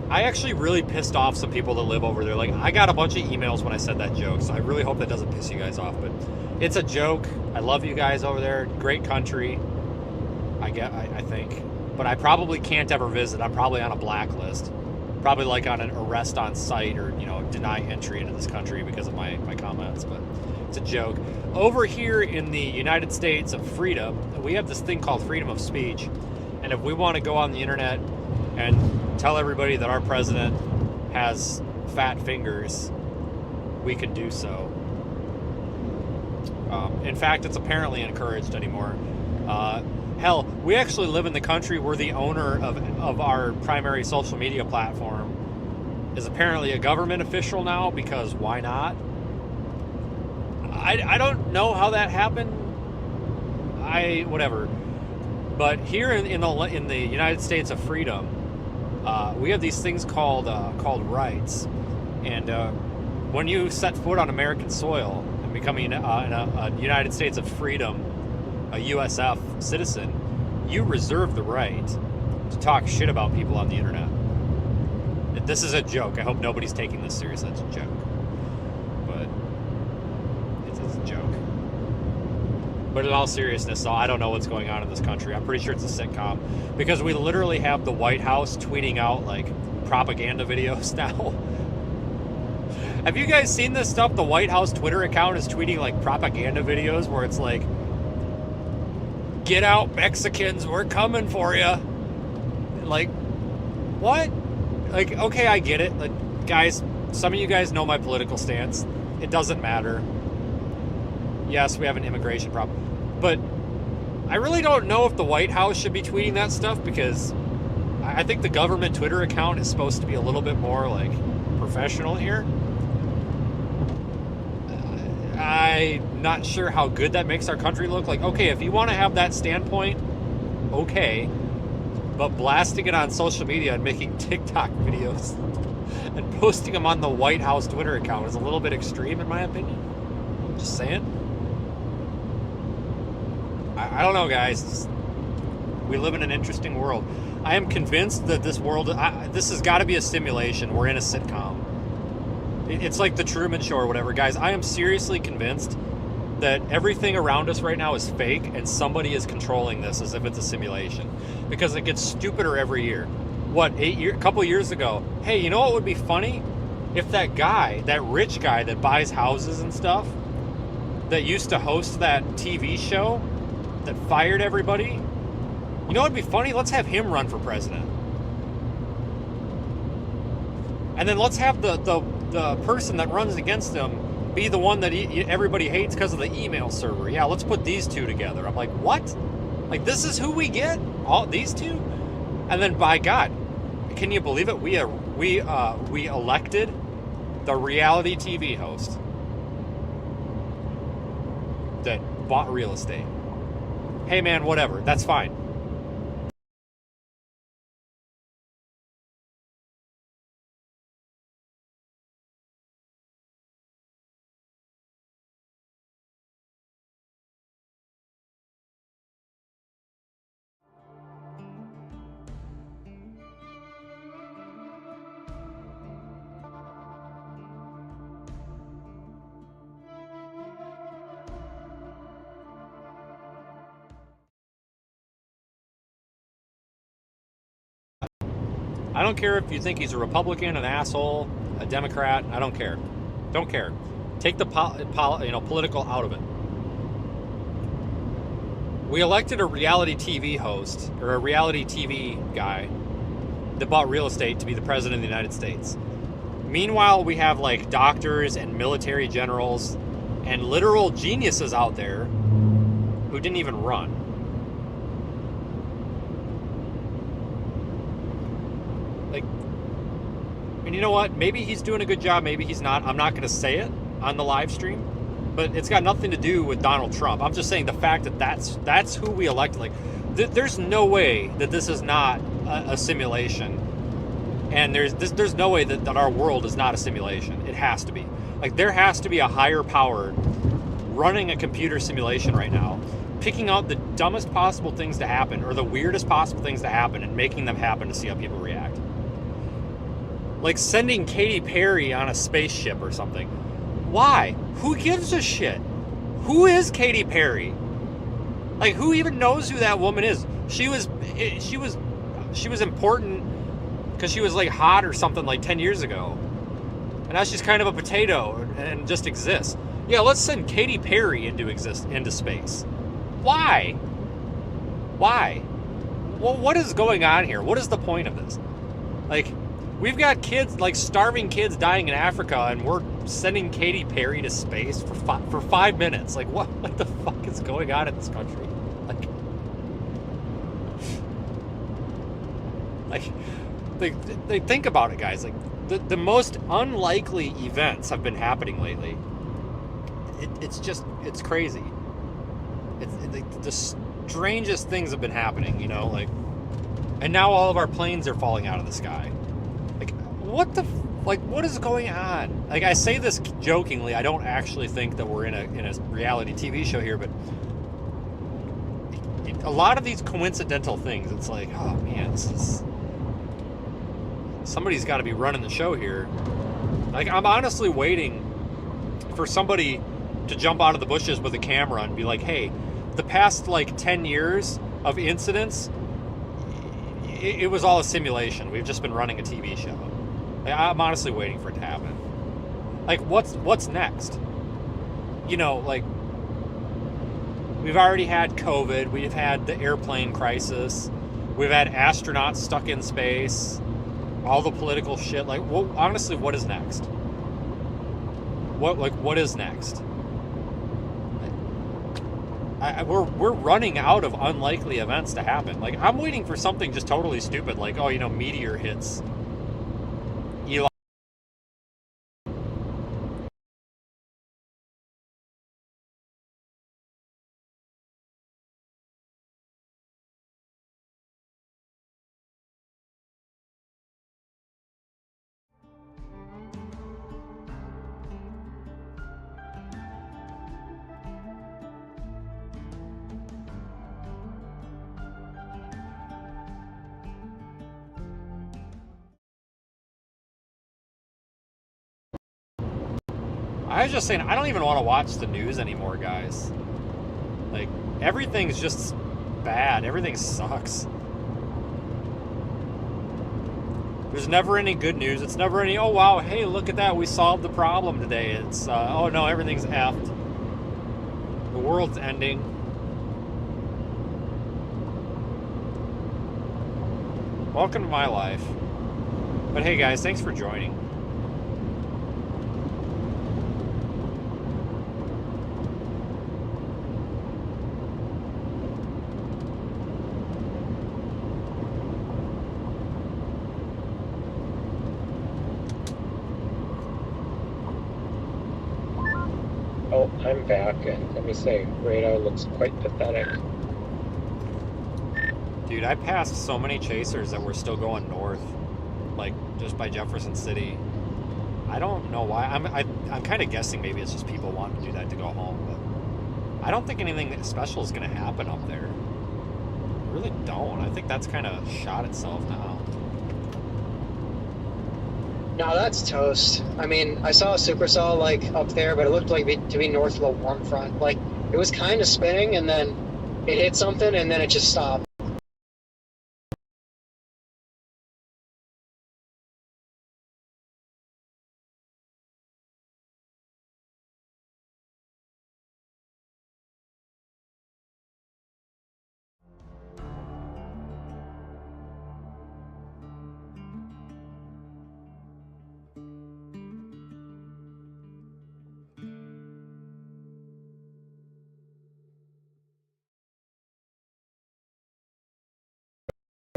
I actually really pissed off some people that live over there. Like, I got a bunch of emails when I said that joke, so I really hope that doesn't piss you guys off. But it's a joke. I love you guys over there. Great country, I think. But I probably can't ever visit. I'm probably on a blacklist. Probably like on an arrest on site or, you know, deny entry into this country because of my comments. But it's a joke. Over here in the United States of freedom, we have this thing called freedom of speech. And if we want to go on the internet and tell everybody that our president has fat fingers, we can do so. In fact, it's apparently encouraged anymore. Hell, we actually live in the country where the owner of our primary social media platform is apparently a government official now, because why not? I don't know how that happened. Whatever. But here in the United States of freedom, we have these things called rights, and when you set foot on American soil and becoming a United States of freedom, a USF citizen, you reserve the right to talk shit about people on the internet. This is a joke. I hope nobody's taking this seriously. It's a joke, but it's a joke. But in all seriousness, though, I don't know what's going on in this country. I'm pretty sure it's a sitcom, because we literally have the White House tweeting out like propaganda videos now. Have you guys seen this stuff? The White House Twitter account is tweeting like propaganda videos where it's like, "Get out, Mexicans, we're coming for you." Like, what? Like, okay, I get it. Like, guys, some of you guys know my political stance. It doesn't matter. Yes, we have an immigration problem. But I really don't know if the White House should be tweeting that stuff, because I think the government Twitter account is supposed to be a little bit more, like, professional here. I'm not sure how good that makes our country look. Like, okay, if you want to have that standpoint, okay. But blasting it on social media and making TikTok videos and posting them on the White House Twitter account is a little bit extreme, in my opinion. Just saying. I don't know, guys. We live in an interesting world. I am convinced that this world, this has got to be a simulation. We're in a sitcom. It's like the Truman Show or whatever. Guys, I am seriously convinced that everything around us right now is fake, and somebody is controlling this as if it's a simulation, because it gets stupider every year. What, a couple years ago, hey, you know what would be funny? If that guy, that rich guy that buys houses and stuff, that used to host that TV show that fired everybody, you know what would be funny? Let's have him run for president. And then let's have the person that runs against him be the one that everybody hates because of the email server. Yeah, let's put these two together. I'm like, what? Like, this is who we get? All these two? And then, by God, can you believe it? We elected the reality TV host that bought real estate. Hey, man, whatever. That's fine. I don't care if you think he's a Republican, an asshole, a Democrat. I don't care. Don't care. Take the political out of it. We elected a reality TV host, or a reality TV guy, that bought real estate to be the president of the United States. Meanwhile, we have like doctors and military generals and literal geniuses out there who didn't even run. And you know what? Maybe he's doing a good job. Maybe he's not. I'm not going to say it on the live stream. but it's got nothing to do with Donald Trump. I'm just saying the fact that that's who we elected. Like, there's no way that this is not a simulation, and there's no way that our world is not a simulation. It has to be. Like, there has to be a higher power running a computer simulation right now, picking out the dumbest possible things to happen or the weirdest possible things to happen and making them happen to see how people react. Like sending Katy Perry on a spaceship or something. Why? Who gives a shit? Who is Katy Perry? Like, who even knows who that woman is? She was important because she was like hot or something like 10 years ago. And now she's kind of a potato and just exists. Yeah, let's send Katy Perry into space. Why? Why? Well, what is going on here? What is the point of this? Like, we've got kids, like starving kids dying in Africa, and we're sending Katy Perry to space for 5 minutes. Like, what the fuck is going on in this country? They think about it, guys. Like, the most unlikely events have been happening lately. It's crazy. The strangest things have been happening, you know, like, and now all of our planes are falling out of the sky. Like, what is going on? Like, I say this jokingly. I don't actually think that we're in a reality TV show here, but a lot of these coincidental things, it's like, oh man, somebody's got to be running the show here. Like, I'm honestly waiting for somebody to jump out of the bushes with a camera and be like, hey, the past like 10 years of incidents, it was all a simulation. We've just been running a TV show. Like, I'm honestly waiting for it to happen. Like, what's next? You know, like, we've already had COVID. We've had the airplane crisis. We've had astronauts stuck in space. All the political shit. Like, well, honestly, what is next? What is next? We're running out of unlikely events to happen. Like, I'm waiting for something just totally stupid, like, oh, you know, meteor hits Elon. I was just saying, I don't even want to watch the news anymore, guys. Like, everything's just bad. Everything sucks. There's never any good news. It's never any, oh wow, hey, look at that, we solved the problem today. It's, oh no, everything's effed. The world's ending. Welcome to my life. But hey guys, thanks for joining. Oh, I'm back, and let me say, radar looks quite pathetic. Dude, I passed so many chasers that were still going north, like just by Jefferson City. I don't know why. I'm kind of guessing maybe it's just people wanting to do that to go home, but I don't think anything special is going to happen up there. I really don't. I think that's kind of shot itself now. No, that's toast. I mean, I saw a supercell like up there, but it looked like to be north of the warm front. Like, it was kind of spinning, and then it hit something, and then it just stopped.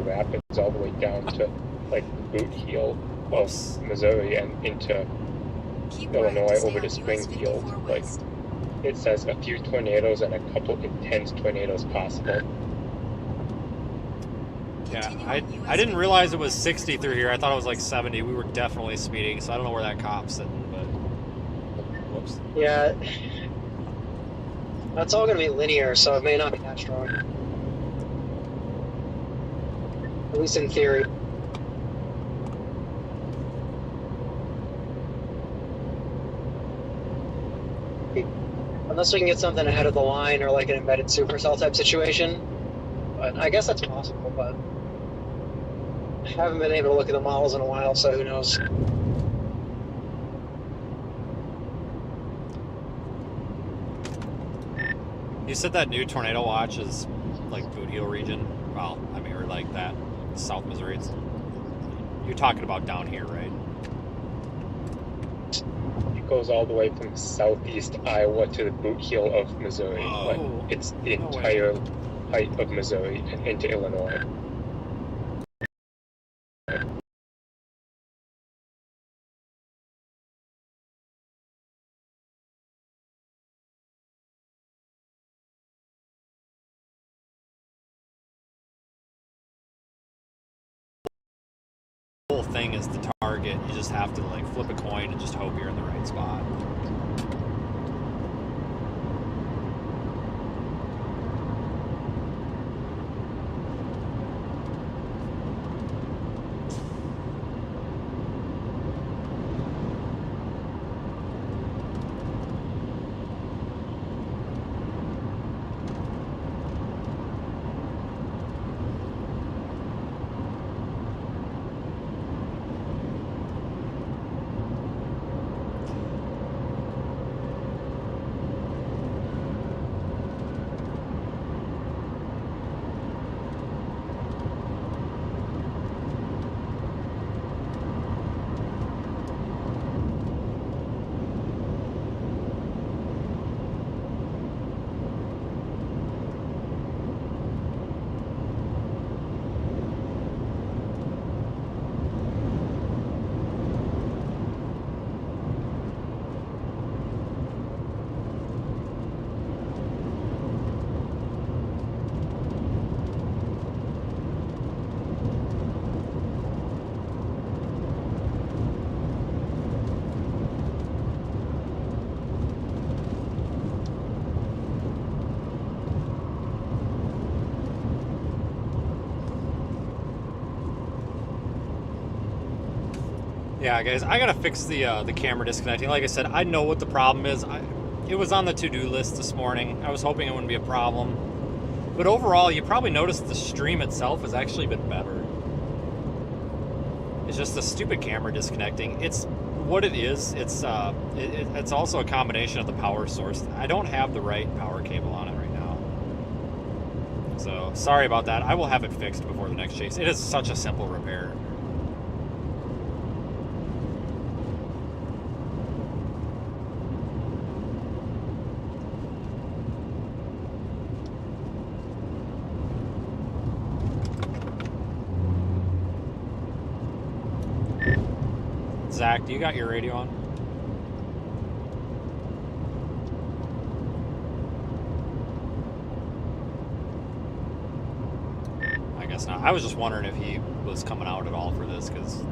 Rapids all the way down to like the boot heel of Missouri and into Keep Illinois right to over to stay on US Springfield. 54 Like, west. it says a few tornadoes and a couple intense tornadoes possible. Yeah, I didn't realize it was 60 through here. I thought it was like 70. We were definitely speeding, so I don't know where that cop's sitting, but whoops. Yeah, that's all going to be linear, so it may not be that strong. At least in theory. Unless we can get something ahead of the line or like an embedded supercell type situation. But I guess that's possible, but I haven't been able to look at the models in a while, so who knows. You said that new tornado watch is like Boot Heel region? Well, I mean, or like that South Missouri. You're talking about down here, right? It goes all the way from southeast Iowa to the boot heel of Missouri. Oh, but it's the no entire height of Missouri and into Illinois. The whole thing is the target. You just have to like flip a coin and just hope you're in the right spot. Yeah, guys, I gotta fix the camera disconnecting. Like I said, I know what the problem is. It was on the to-do list this morning. I was hoping it wouldn't be a problem. But overall, you probably noticed the stream itself has actually been better. It's just the stupid camera disconnecting. It's what it is. It's also a combination of the power source. I don't have the right power cable on it right now. So, sorry about that. I will have it fixed before the next chase. It is such a simple repair. Zach, do you got your radio on? I guess not. I was just wondering if he was coming out at all for this, because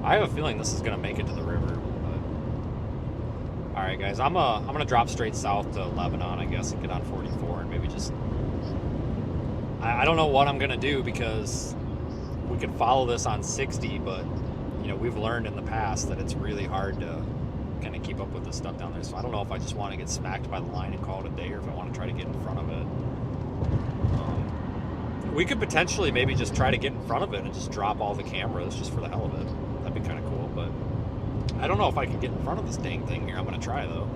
I have a feeling this is going to make it to the river. But... Alright, guys, I'm gonna drop straight south to Lebanon, I guess, and get on 44, and maybe just... I don't know what I'm going to do, because we could follow this on 60, but... You know, we've learned in the past that it's really hard to kind of keep up with this stuff down there. So I don't know if I just want to get smacked by the line and call it a day, or if I want to try to get in front of it. We could potentially maybe just try to get in front of it and just drop all the cameras just for the hell of it. That'd be kind of cool, but I don't know if I can get in front of this dang thing here. I'm going to try, though.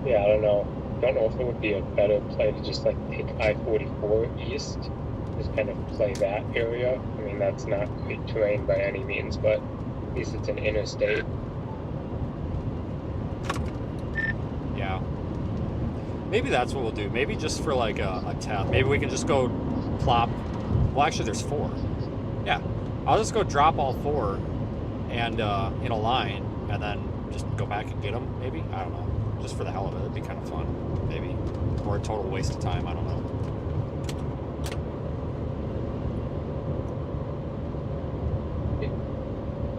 Yeah, I don't know. Don't know if it would be a better play to just like take I-44 east, just kind of play that area. I mean, that's not great terrain by any means, but at least it's an interstate. Yeah. Maybe that's what we'll do. Maybe just for like a test. Maybe we can just go plop. Well, actually, there's 4. Yeah. I'll just go drop all 4 and in a line, and then just go back and get them, maybe? I don't know. Just for the hell of it. It'd be kind of fun, maybe. Or a total waste of time, I don't know.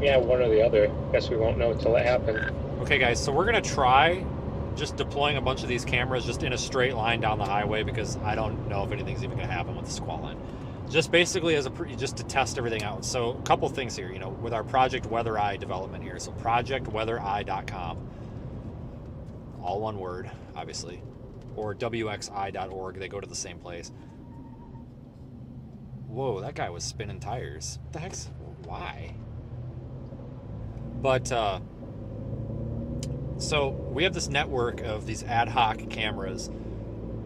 Yeah, one or the other. Guess we won't know until it happens. Okay, guys, so we're going to try just deploying a bunch of these cameras just in a straight line down the highway, because I don't know if anything's even going to happen with the squall line. Just basically just to test everything out. So a couple things here, with our Project Weather Eye development here. So projectweathereye.com, all one word, obviously, or wxi.org. They go to the same place. Whoa, that guy was spinning tires. What the heck's, why? But, so we have this network of these ad hoc cameras,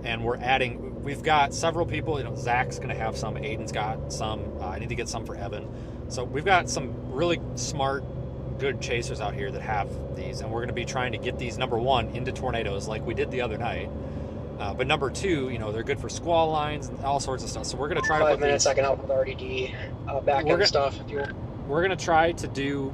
and we've got several people, Zach's going to have some, Aiden's got some, I need to get some for Evan. So we've got some really smart, good chasers out here that have these, and we're going to be trying to get these, number one, into tornadoes like we did the other night. But number two, they're good for squall lines and all sorts of stuff. So we're going to try 5 minutes, I can help with RDD back-end stuff if you want. We're going to try to do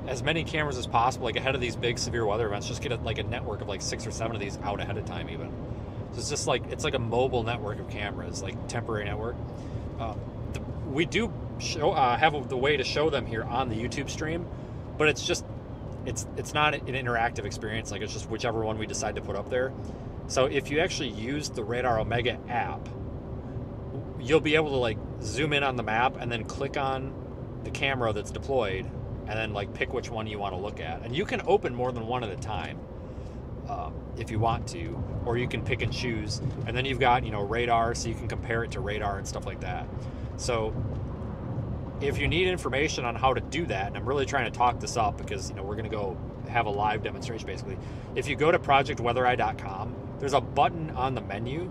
as many cameras as possible, like ahead of these big severe weather events. Just get a network of like 6 or 7 of these out ahead of time even. So it's just it's like a mobile network of cameras, like temporary network. We do have the way to show them here on the YouTube stream, but it's not an interactive experience. Like, it's just whichever one we decide to put up there. So if you actually use the Radar Omega app, you'll be able to zoom in on the map and then click on the camera that's deployed, and then pick which one you want to look at. And you can open more than one at a time if you want to, or you can pick and choose. And then you've got radar, so you can compare it to radar and stuff like that. So if you need information on how to do that, and I'm really trying to talk this up because we're going to go have a live demonstration basically. If you go to projectweathereye.com, there's a button on the menu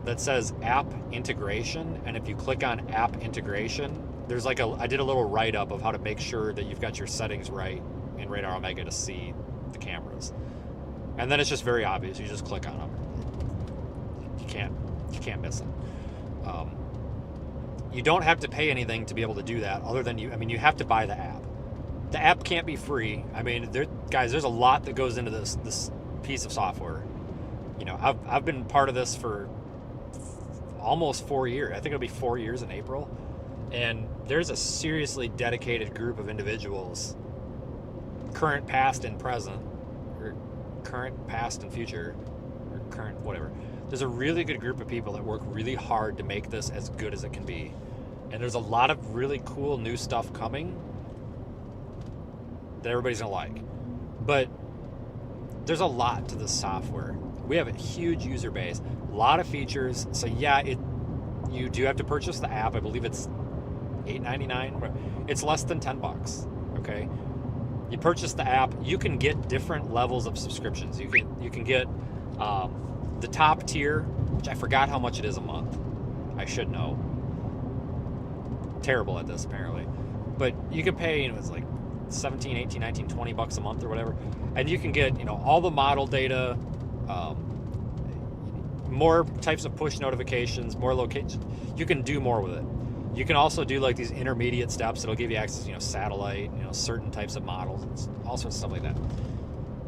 that says app integration, and if you click on app integration, there's I did a little write-up of how to make sure that you've got your settings right in Radar Omega to see the cameras. And then it's just very obvious. You just click on them. You can't miss it. You don't have to pay anything to be able to do that, other than you have to buy the app. The app can't be free. Guys, there's a lot that goes into this piece of software. I've been part of this for almost 4 years. I think it'll be 4 years in April. And there's a seriously dedicated group of individuals, current, past, and present, or current, past, and future, or current, whatever. There's a really good group of people that work really hard to make this as good as it can be. And there's a lot of really cool new stuff coming that everybody's gonna like. But there's a lot to this software. We have a huge user base, a lot of features. So yeah, you do have to purchase the app. I believe it's $8.99. It's less than $10. Okay, you purchase the app. You can get different levels of subscriptions. You can get the top tier, which I forgot how much it is a month. I should know. Terrible at this apparently, but you can pay. It's like 17, 18, 19, 20 bucks a month or whatever, and you can get all the model data, more types of push notifications, more locations. You can do more with it. You can also do these intermediate steps that'll give you access, satellite, certain types of models, and all sorts of stuff like that.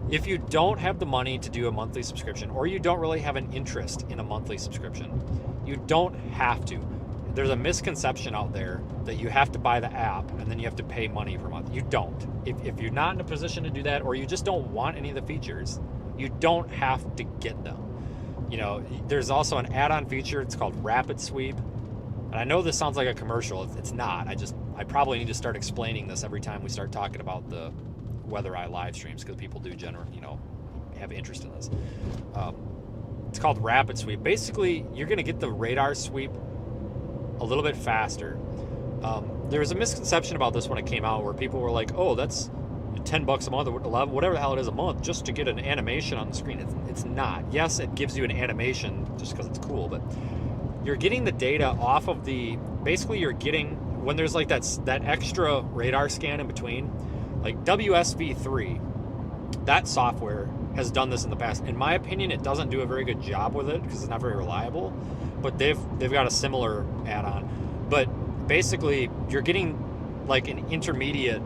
If you don't have the money to do a monthly subscription, or you don't really have an interest in a monthly subscription, you don't have to. There's a misconception out there that you have to buy the app and then you have to pay money per month. You don't. If you're not in a position to do that, or you just don't want any of the features, you don't have to get them. There's also an add-on feature. It's called Rapid Sweep. And I know this sounds like a commercial. It's not. I probably need to start explaining this every time we start talking about the Weather Eye live streams, because people do have interest in this. It's called Rapid Sweep. Basically, you're going to get the radar sweep a little bit faster. There was a misconception about this when it came out, where people were like, oh, that's $10 a month or whatever the hell it is a month just to get an animation on the screen. It's not. Yes, it gives you an animation just because it's cool, but you're getting the data off of basically you're getting, when there's that extra radar scan in between, like WSV3, that software has done this in the past. In my opinion, it doesn't do a very good job with it because it's not very reliable, but they've got a similar add-on. But basically you're getting like an intermediate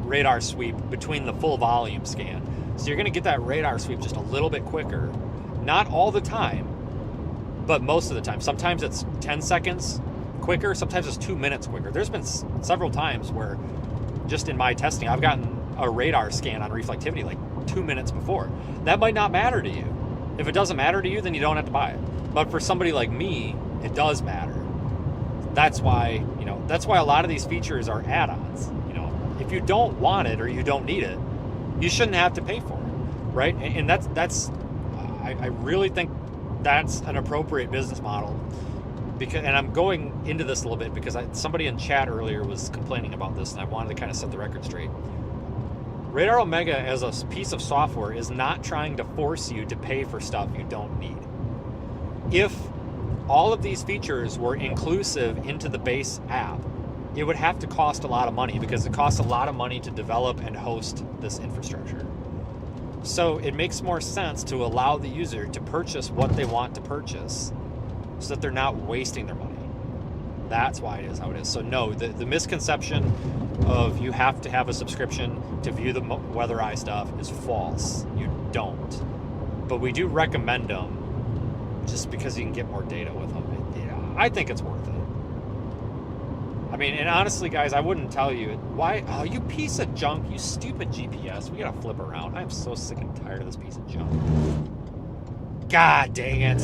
radar sweep between the full volume scan. So you're going to get that radar sweep just a little bit quicker. Not all the time, but most of the time. Sometimes it's 10 seconds quicker, sometimes it's 2 minutes quicker. There's been several times where just in my testing, I've gotten a radar scan on reflectivity like 2 minutes before. That might not matter to you. If it doesn't matter to you, then you don't have to buy it. But for somebody like me, it does matter. That's why, that's why a lot of these features are add-ons. If you don't want it or you don't need it, you shouldn't have to pay for it, right? And I really think that's an appropriate business model. And I'm going into this a little bit because somebody in chat earlier was complaining about this, and I wanted to kind of set the record straight. Radar Omega as a piece of software is not trying to force you to pay for stuff you don't need. If all of these features were inclusive into the base app, it would have to cost a lot of money because it costs a lot of money to develop and host this infrastructure. So it makes more sense to allow the user to purchase what they want to purchase so that they're not wasting their money. That's why it is how it is. So no, the misconception of you have to have a subscription to view the Weather Eye stuff is false. You don't. But we do recommend them just because you can get more data with them. I think it's worth it. I mean, and honestly, guys, I wouldn't tell you why. Oh, you piece of junk, you stupid GPS. We gotta flip around. I'm so sick and tired of this piece of junk. God dang it.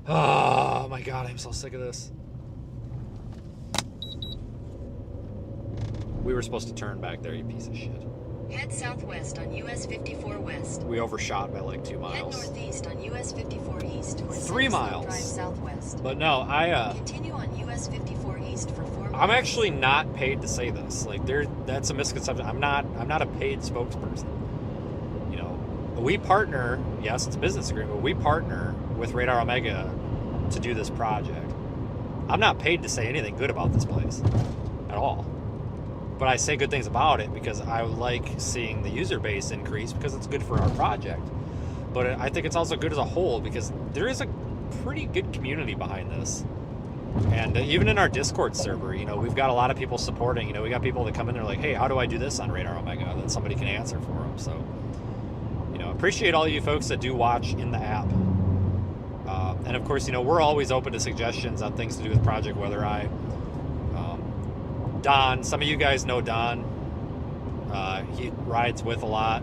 Oh my God, I'm so sick of this. We were supposed to turn back there, you piece of shit. Head southwest on US 54 West. We overshot by like 2 miles. Head northeast on US 54 East. 3 miles. Drive southwest. But no, Continue on US 54 East for 4 miles. I'm actually not paid to say this. Like that's a misconception. I'm not a paid spokesperson. We partner, yes, it's a business agreement, but we partner with Radar Omega to do this project. I'm not paid to say anything good about this place at all. But I say good things about it because I like seeing the user base increase because it's good for our project. But I think it's also good as a whole because there is a pretty good community behind this. And even in our Discord server, we've got a lot of people supporting. We got people that come in there like, hey, how do I do this on Radar Omega? And then somebody can answer for them. So, appreciate all you folks that do watch in the app. And of course, we're always open to suggestions on things to do with Project Weather Eye. Don, some of you guys know Don. He rides with a lot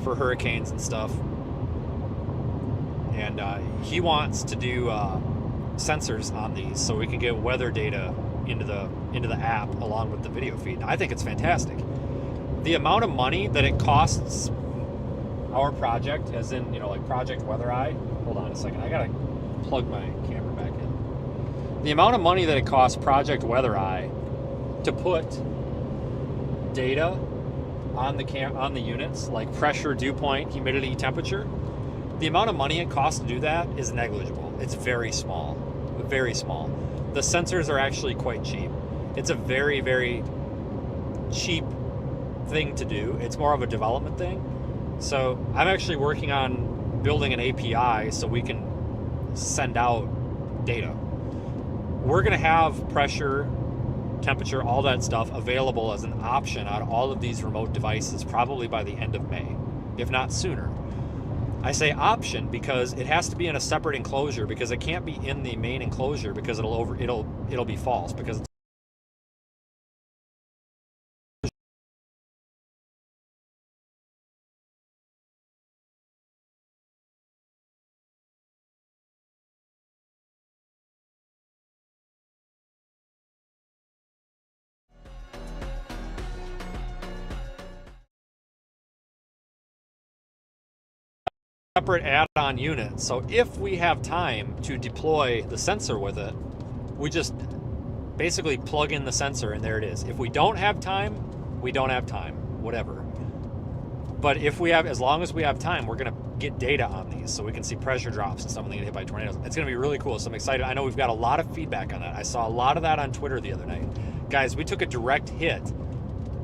for hurricanes and stuff. And he wants to do sensors on these so we can get weather data into the app along with the video feed. And I think it's fantastic. The amount of money that it costs our project, as in, like Project Weather Eye. Hold on a second. I got to plug my camera back in. The amount of money that it costs Project Weather Eye to put data on the units, like pressure, dew point, humidity, temperature, the amount of money it costs to do that is negligible. It's very small. Very small. The sensors are actually quite cheap. It's a very, very cheap thing to do. It's more of a development thing. So I'm actually working on building an API so we can send out data. We're going to have pressure, temperature, all that stuff available as an option on all of these remote devices probably by the end of May, if not sooner. I say option because it has to be in a separate enclosure because it can't be in the main enclosure because it'll be false because it's separate add-on unit. So if we have time to deploy the sensor with it, we just basically plug in the sensor and there it is. If we don't have time, we don't have time, whatever. But if we have, as long as we have time, we're going to get data on these so we can see pressure drops and stuff when they get hit by tornadoes. It's going to be really cool. So I'm excited. I know we've got a lot of feedback on that. I saw a lot of that on Twitter the other night. Guys, we took a direct hit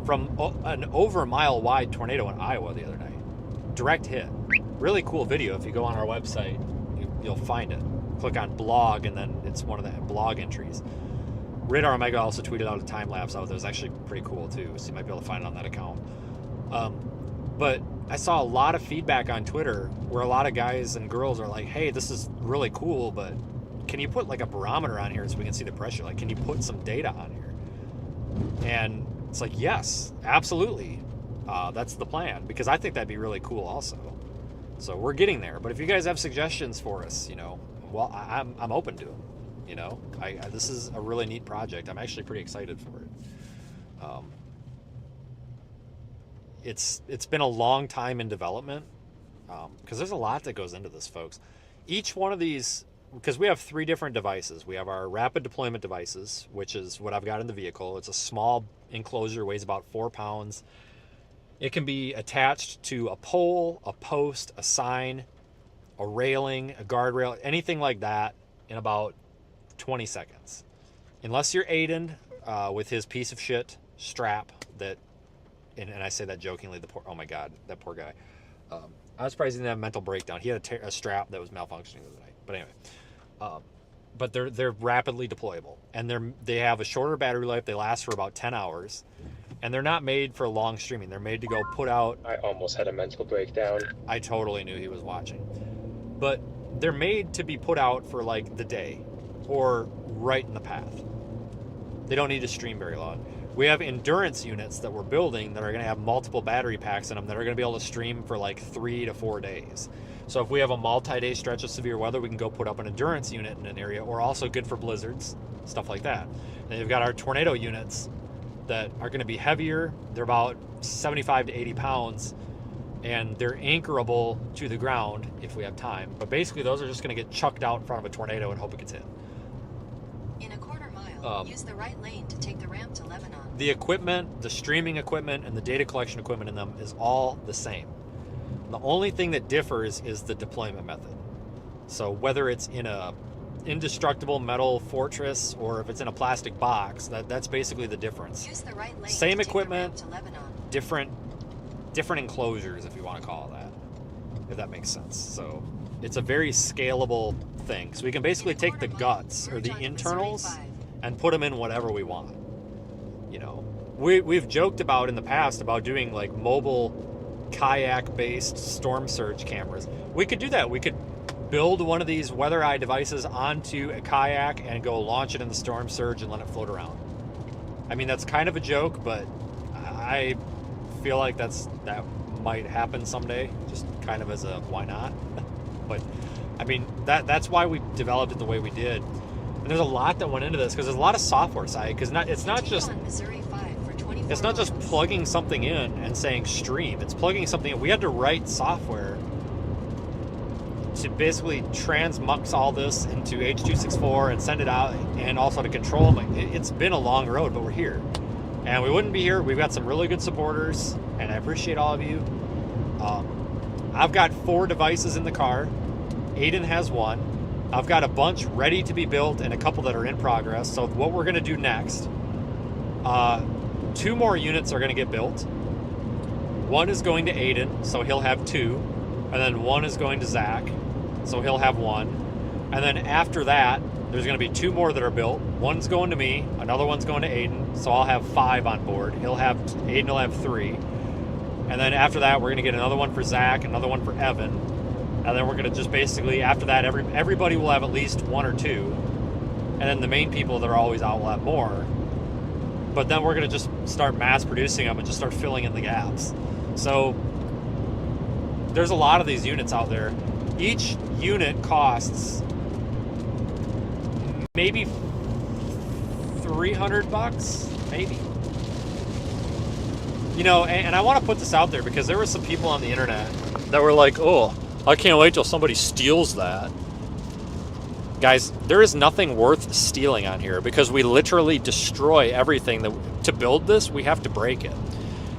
from an over a mile wide tornado in Iowa the other night. Direct hit. Really cool video. If you go on our website, you'll find it. Click on blog, and then it's one of the blog entries. Radar Omega also tweeted out a time lapse out there. It was actually pretty cool too, so you might be able to find it on that account. But I saw a lot of feedback on Twitter where a lot of guys and girls are like, hey, this is really cool, but can you put like a barometer on here so we can see the pressure? Like, can you put some data on here? And it's like, yes, absolutely. That's the plan, because I think that'd be really cool also. So we're getting there. But if you guys have suggestions for us, well, I'm open to them. This is a really neat project. I'm actually pretty excited for it. It's been a long time in development, because there's a lot that goes into this, folks. Each one of these, because we have 3 different devices. We have our rapid deployment devices, which is what I've got in the vehicle. It's a small enclosure, weighs about 4 pounds. It can be attached to a pole, a post, a sign, a railing, a guardrail, anything like that in about 20 seconds. Unless you're Aiden with his piece of shit strap that, and I say that jokingly, oh my God, that poor guy. I was surprised he didn't have a mental breakdown. He had a strap that was malfunctioning the other night. But anyway, but they're rapidly deployable, and they have a shorter battery life. They last for about 10 hours, and they're not made for long streaming. They're made to go put out. I almost had a mental breakdown. I totally knew he was watching. But they're made to be put out for like the day or right in the path. They don't need to stream very long. We have endurance units that we're building that are going to have multiple battery packs in them that are going to be able to stream for like 3 to 4 days. So if we have a multi-day stretch of severe weather, we can go put up an endurance unit in an area, or also good for blizzards, stuff like that. Then you've got our tornado units that are going to be heavier. They're about 75 to 80 pounds, and they're anchorable to the ground if we have time. But basically, those are just going to get chucked out in front of a tornado and hope it gets hit. In a quarter mile, use the right lane to take the ramp to Lebanon. The equipment, the streaming equipment, and the data collection equipment in them is all the same. The only thing that differs is the deployment method. So whether it's in a indestructible metal fortress or if it's in a plastic box, that's basically the difference. Use the right lane Same to take equipment, the ramp to Lebanon. different enclosures, if you want to call it that, if that makes sense. So it's a very scalable thing. So we can basically take the guts or the internals and put them in whatever we want. We've joked about in the past about doing like mobile kayak-based storm surge cameras. We could do that. We could build one of these weather eye devices onto a kayak and go launch it in the storm surge and let it float around. I mean, that's kind of a joke, but I feel like that might happen someday, just kind of as a why not. But I mean, that's why we developed it the way we did. And there's a lot that went into this, because there's a lot of software side, because it's not just plugging something in and saying stream. It's plugging something in. We had to write software to basically transmux all this into H.264 and send it out, and also to control them. It's been a long road, but we're here. And we wouldn't be here. We've got some really good supporters, and I appreciate all of you. I've got 4 devices in the car. Aiden has 1. I've got a bunch ready to be built and a couple that are in progress. So what we're going to do next, 2 more units are going to get built. 1 is going to Aiden, so he'll have 2. And then 1 is going to Zach, so he'll have 1. And then after that, there's going to be 2 more that are built. 1's going to me, another one's going to Aiden, so I'll have 5 on board. Aiden will have 3. And then after that, we're going to get another one for Zach, another one for Evan. And then we're going to just basically, after that, everybody will have at least 1 or 2. And then the main people that are always out will have more. But then we're going to just start mass producing them and just start filling in the gaps. So there's a lot of these units out there. Each unit costs maybe $300, maybe. And I want to put this out there because there were some people on the internet that were like, oh, I can't wait till somebody steals that. Guys, there is nothing worth stealing on here because we literally destroy everything. To build this, we have to break it.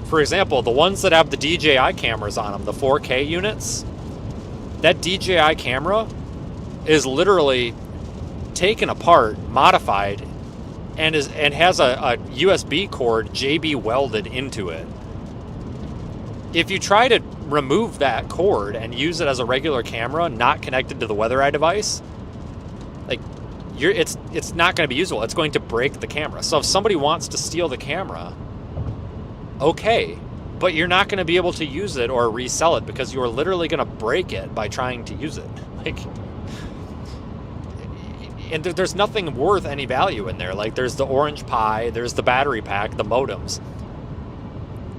For example, the ones that have the DJI cameras on them, the 4K units, that DJI camera is literally taken apart, modified, and has a USB cord JB welded into it. If you try to remove that cord and use it as a regular camera, not connected to the weather eye device, like it's not going to be usable. It's going to break the camera. So if somebody wants to steal the camera, okay, but you're not going to be able to use it or resell it because you're literally going to break it by trying to use it. Like, and there's nothing worth any value in there. Like, there's the orange Pi, there's the battery pack, the modems.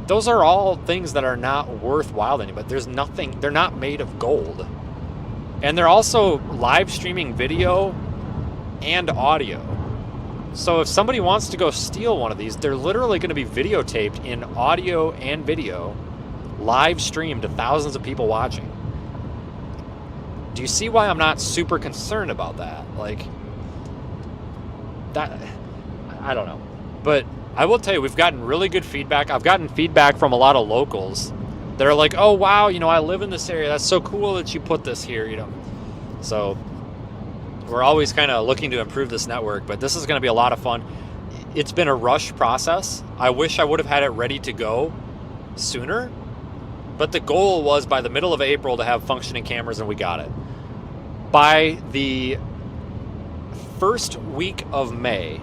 Those are all things that are not worthwhile to anybody. There's nothing, they're not made of gold. And they're also live streaming video and audio. So if somebody wants to go steal one of these, they're literally going to be videotaped in audio and video, live streamed to thousands of people watching. Do you see why I'm not super concerned about that? Like, that, I don't know. But I will tell you, we've gotten really good feedback. I've gotten feedback from a lot of locals that are like, oh, wow, you know, I live in this area. That's so cool that you put this here, you know. So we're always kind of looking to improve this network, but this is going to be a lot of fun. It's been a rush process. I wish I would have had it ready to go sooner, but the goal was by the middle of April to have functioning cameras, and we got it. By the first week of May,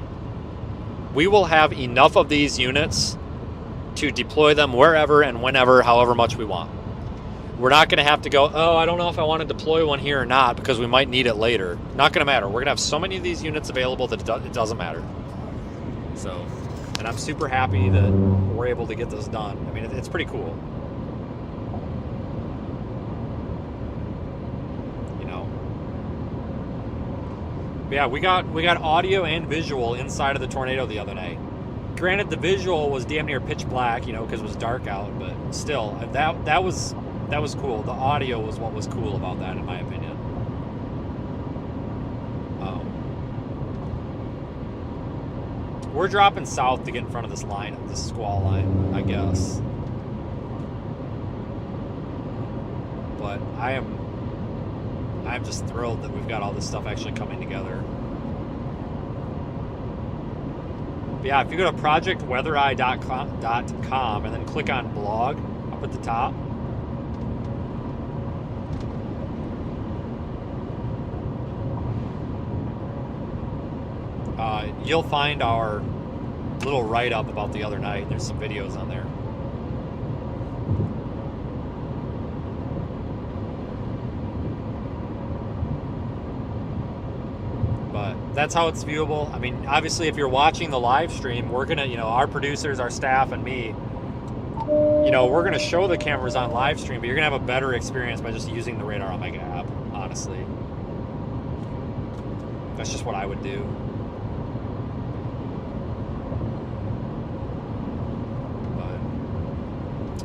we will have enough of these units to deploy them wherever and whenever, however much we want. We're not going to have to go, oh, I don't know if I want to deploy one here or not because we might need it later. Not going to matter. We're going to have so many of these units available that it doesn't matter. So, and I'm super happy that we're able to get this done. I mean, it's pretty cool. You know? But yeah, we got audio and visual inside of the Tornado the other night. Granted, the visual was damn near pitch black, you know, because it was dark out, but still, that was cool. The audio was what was cool about that, in my opinion. We're dropping south to get in front of this line, this squall line, I guess. But I'm just thrilled that we've got all this stuff actually coming together. But yeah, if you go to projectweathereye.com and then click on blog up at the top, you'll find our little write-up about the other night. There's some videos on there. But that's how it's viewable. I mean, obviously, if you're watching the live stream, we're gonna, you know, our producers, our staff, and me, you know, we're gonna show the cameras on live stream, but you're gonna have a better experience by just using the Radar Omega app, honestly. That's just what I would do.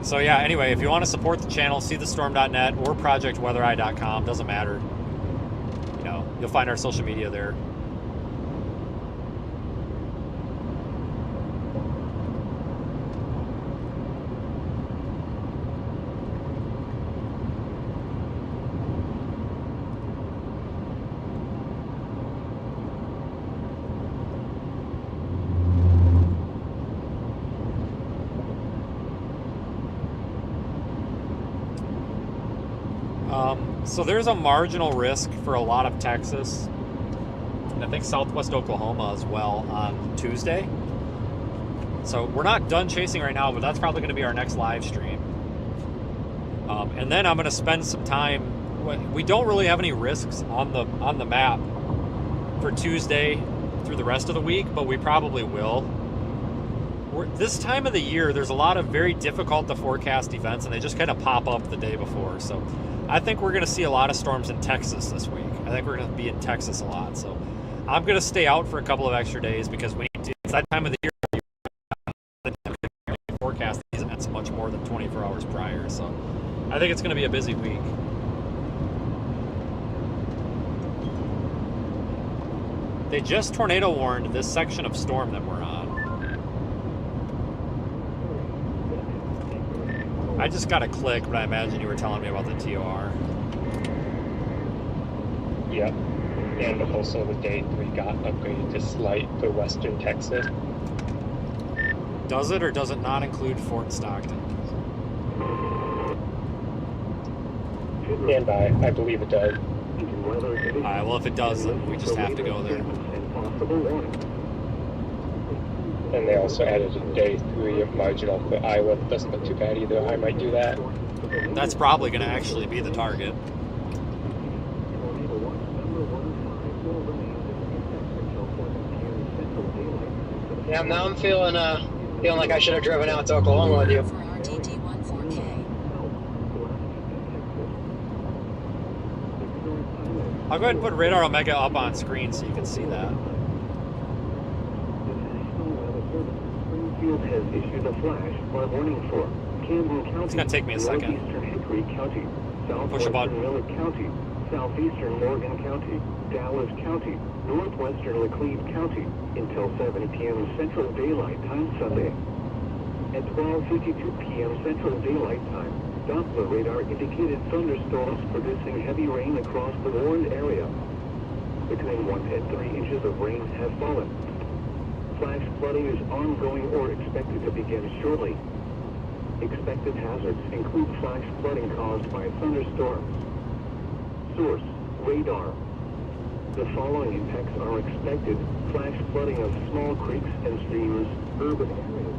So yeah, anyway, if you want to support the channel, seethestorm.net or projectweathereye.com, doesn't matter. You know, you'll find our social media there. So there's a marginal risk for a lot of Texas, and I think southwest Oklahoma as well on Tuesday. So we're not done chasing right now, but that's probably going to be our next live stream. And then I'm going to spend some time. We don't really have any risks on the map for Tuesday through the rest of the week, but we probably will. This time of the year, there's a lot of very difficult to forecast events, and they just kind of pop up the day before. So I think we're going to see a lot of storms in Texas this week. I think we're going to be in Texas a lot. So I'm going to stay out for a couple of extra days because we need to. It's that time of the year where you forecast these events much more than 24 hours prior. So I think it's going to be a busy week. They just tornado warned this section of storm that we're on. I just got a click, but I imagine you were telling me about the TOR. Yeah. And also the day 3 got upgraded to slight for western Texas. Does it or does it not include Fort Stockton? And I believe it does. Alright, well if it does, then we just have to go there. And they also added a day 3 of marginal for Iowa. Doesn't look too bad either. I might do that. That's probably going to actually be the target. Yeah, now I'm feeling like I should have driven out to Oklahoma with you. For RTT-14K. I'll go ahead and put Radar Omega up on screen so you can see that. Springfield has issued a flash flood warning for Camden County. It's gonna take me a second. Northeastern Hickory County, Push a button. southwestern Millard County, southeastern Morgan County, Dallas County, northwestern Laclede County until 7 p.m. Central Daylight Time Sunday. At 12:52 p.m. Central Daylight Time, Doppler radar indicated thunderstorms producing heavy rain across the warned area. Between 1 and 3 inches of rain have fallen. Flash flooding is ongoing or expected to begin shortly. Expected hazards include flash flooding caused by thunderstorms. Source: radar. The following impacts are expected: flash flooding of small creeks and streams, urban areas.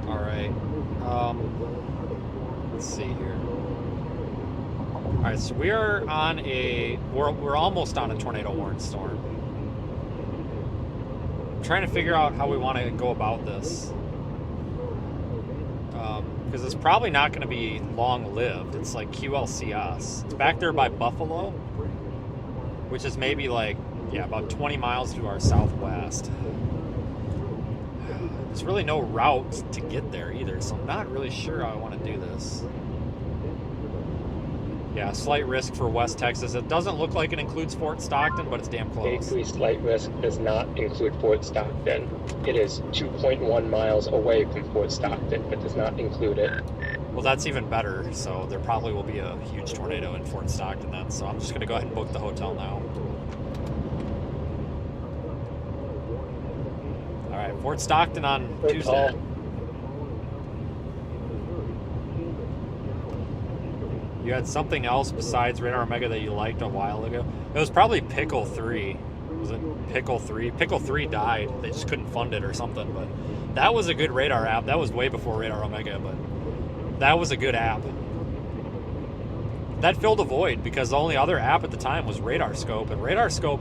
Alright. Let's see here. Alright, so we are on we're almost on a tornado warning storm. I'm trying to figure out how we want to go about this. Because it's probably not going to be long-lived. It's like QLCS. It's back there by Buffalo, which is maybe like, yeah, about 20 miles to our southwest. There's really no route to get there either, so I'm not really sure how I want to do this. Yeah, slight risk for West Texas. It doesn't look like it includes Fort Stockton, but it's damn Day close. 3 slight risk does not include Fort Stockton. It is 2.1 miles away from Fort Stockton, but does not include it. Well, that's even better, so there probably will be a huge tornado in Fort Stockton then, so I'm just going to go ahead and book the hotel now. Alright, Fort Stockton on Good Tuesday. call. You had something else besides Radar Omega that you liked a while ago? It was probably Pickle 3. Was it Pickle 3? Pickle 3 died. They just couldn't fund it or something, but that was a good radar app. That was way before Radar Omega, but that was a good app. That filled a void because the only other app at the time was Radar Scope, and Radar Scope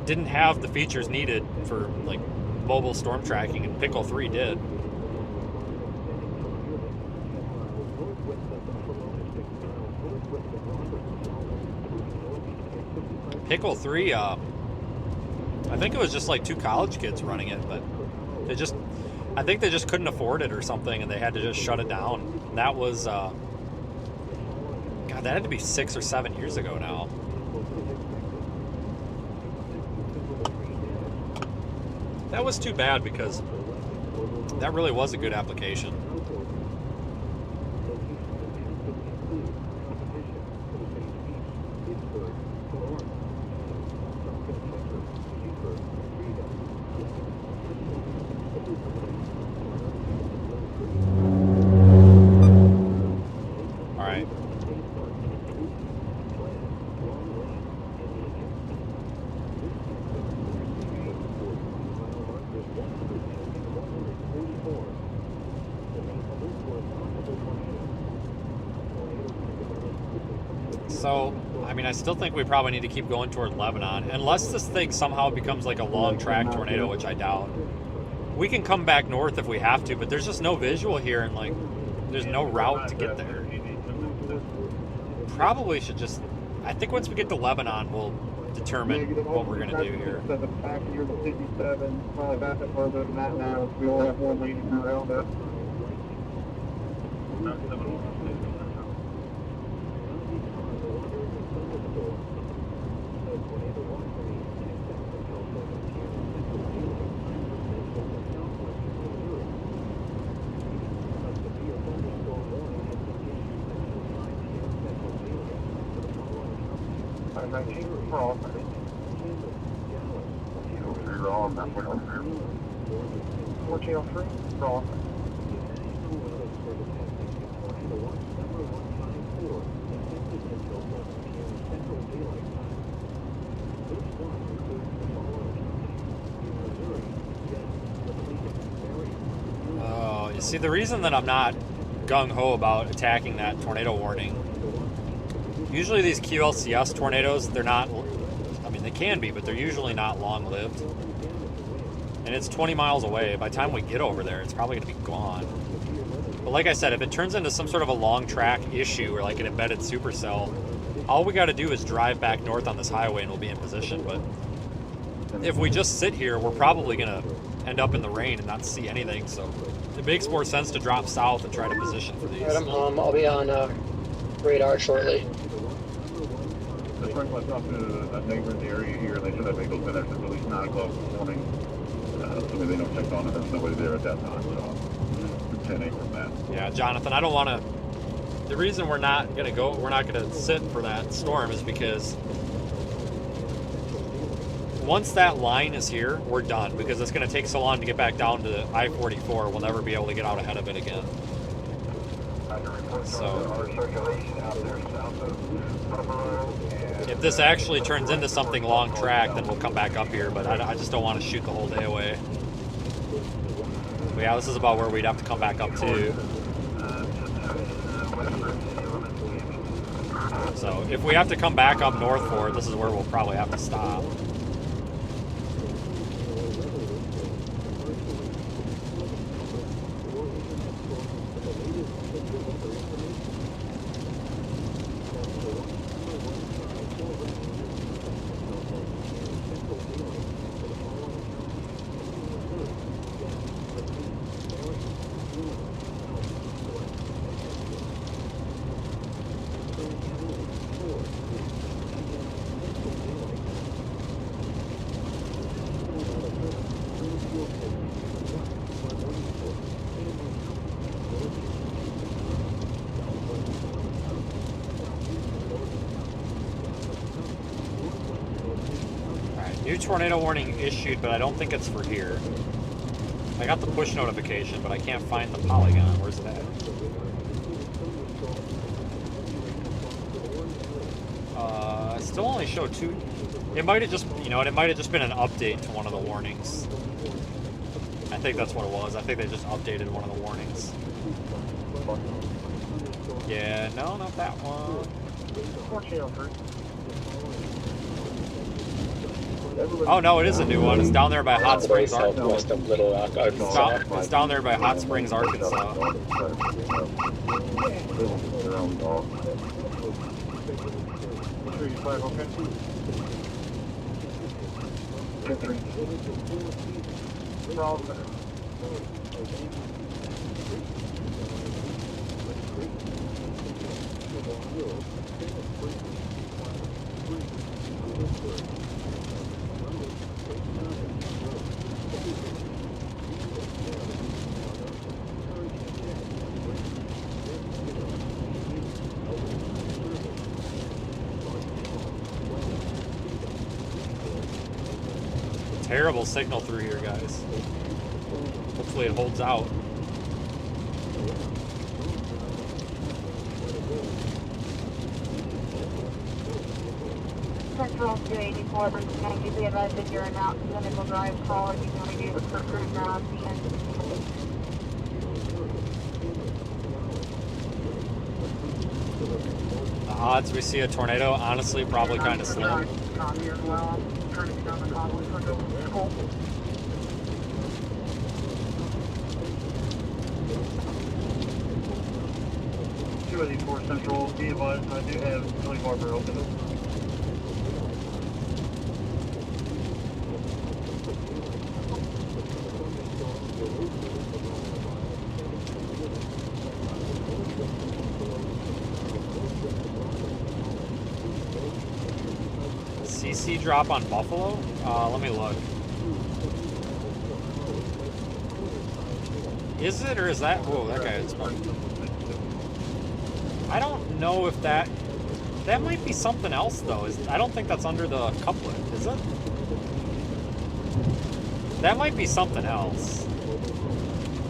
didn't have the features needed for like mobile storm tracking, and Pickle 3 did. Pickle 3, I think it was just like 2 college kids running it, but I think they just couldn't afford it or something, and they had to just shut it down. That was, God, that had to be 6 or 7 years ago now. That was too bad because that really was a good application. So, I mean, I still think we probably need to keep going toward Lebanon, unless this thing somehow becomes like a long track tornado, which I doubt. We can come back north if we have to, but there's just no visual here, and like, there's no route to get there. Probably should just, I think once we get to Lebanon, we'll determine what we're going to do here. Probably back up further than that now. We only have one leading around us. 19 frost. Wrong, that's what I'm 1403, frost. Oh, you see, the reason that I'm not gung-ho about attacking that tornado warning, usually these QLCS tornadoes, they're not, I mean, they can be, but they're usually not long-lived. And it's 20 miles away. By the time we get over there, it's probably going to be gone. But like I said, if it turns into some sort of a long track issue or like an embedded supercell, all we got to do is drive back north on this highway and we'll be in position. But if we just sit here, we're probably going to end up in the rain and not see anything. So it makes more sense to drop south and try to position for these. Alright, I'm home. I'll be on radar shortly. Just bring myself to a neighboring area here. They should have vehicles in there since at least 9 o'clock this morning. Assuming they don't check on it, there's nobody there at that time. So 10 from that. Yeah, Jonathan, I don't want to. The reason we're not going to sit for that storm is because once that line is here, we're done because it's going to take so long to get back down to I-44. We'll never be able to get out ahead of it again. So if this actually turns into something long track, then we'll come back up here, but I just don't want to shoot the whole day away. But yeah, this is about where we'd have to come back up to. So if we have to come back up north for it, this is where we'll probably have to stop. New tornado warning issued, but I don't think it's for here. I got the push notification, but I can't find the polygon. Where's it at? I still only show 2. It might have just, you know, it might have just been an update to one of the warnings. I think that's what it was. I think they just updated one of the warnings. Yeah, no, not that one. Oh no, it is a new one. It's down there by Hot Springs, Arkansas. Southwest of Little Rock, Arkansas. It's down there by Hot Springs, Arkansas. Terrible signal through here, guys. Hopefully it holds out. Central 284, can you be advised that you're announced clinical drive call and you can review the program now at the end. The odds we see a tornado, honestly, probably kind of slim. Central, be advised, I do have Billy Barber open. CC drop on Buffalo? Let me look. Is it, or is that? Whoa, that guy is. I don't know if that. That might be something else, though. I don't think that's under the couplet, is it? That might be something else.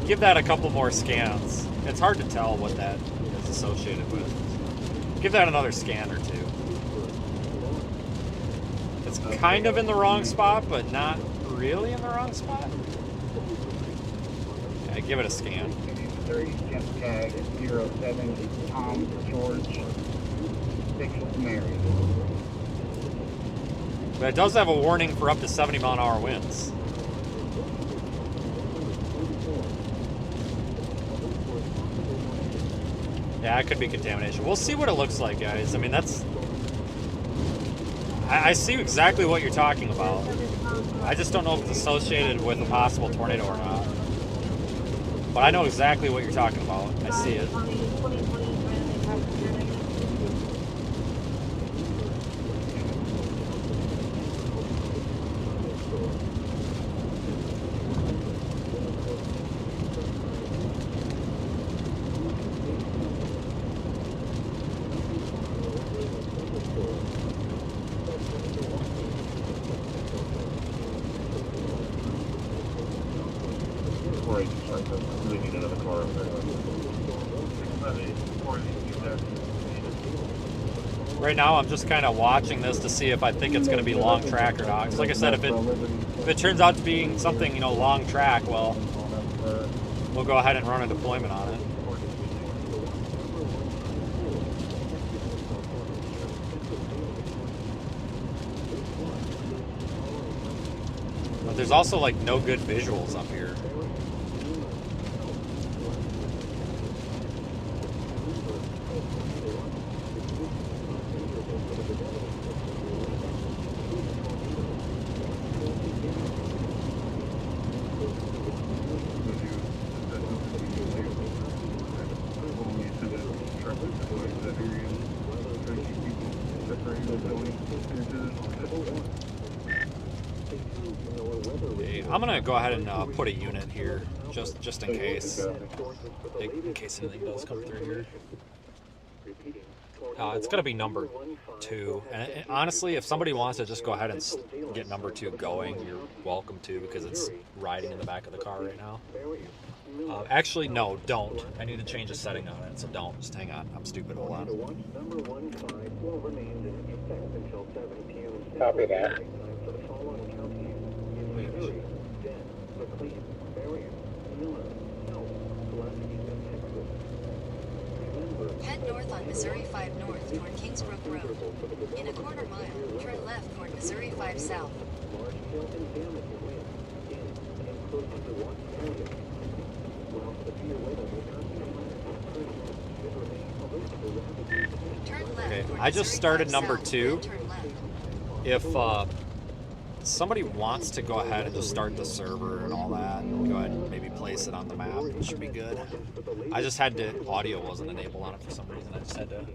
Give that a couple more scans. It's hard to tell what that is associated with. Give that another scan or two. It's kind of in the wrong spot, but not really in the wrong spot. Yeah, give it a scan. 30, tag 07, Tom, George, 6 Mary. But it does have a warning for up to 70-mile-an-hour winds. Yeah, it could be contamination. We'll see what it looks like, guys. I mean, that's... I see exactly what you're talking about. I just don't know if it's associated with a possible tornado or not. But I know exactly what you're talking about. I see it. Right now, I'm just kind of watching this to see if I think it's going to be long track or not. Because like I said, if it turns out to be something, you know, long track, well, we'll go ahead and run a deployment on it. But there's also like no good visuals up here. I'm gonna go ahead and put a unit here, just in case anything does come through here. It's gonna be number 2, and honestly, if somebody wants to just go ahead and get number 2 going, you're welcome to, because it's riding in the back of the car right now. Actually, no, don't. I need to change a setting on it, so don't. Just hang on. I'm stupid. Hold on. Copy that. Head north on Missouri 5 North toward Kingsbrook Road. In a quarter mile, turn left toward Missouri 5 South. Okay, I just started number 2. If somebody wants to go ahead and just start the server and all that, and go ahead and maybe place it on the map, it should be good. I just had to, audio wasn't enabled on it for some reason. I just had to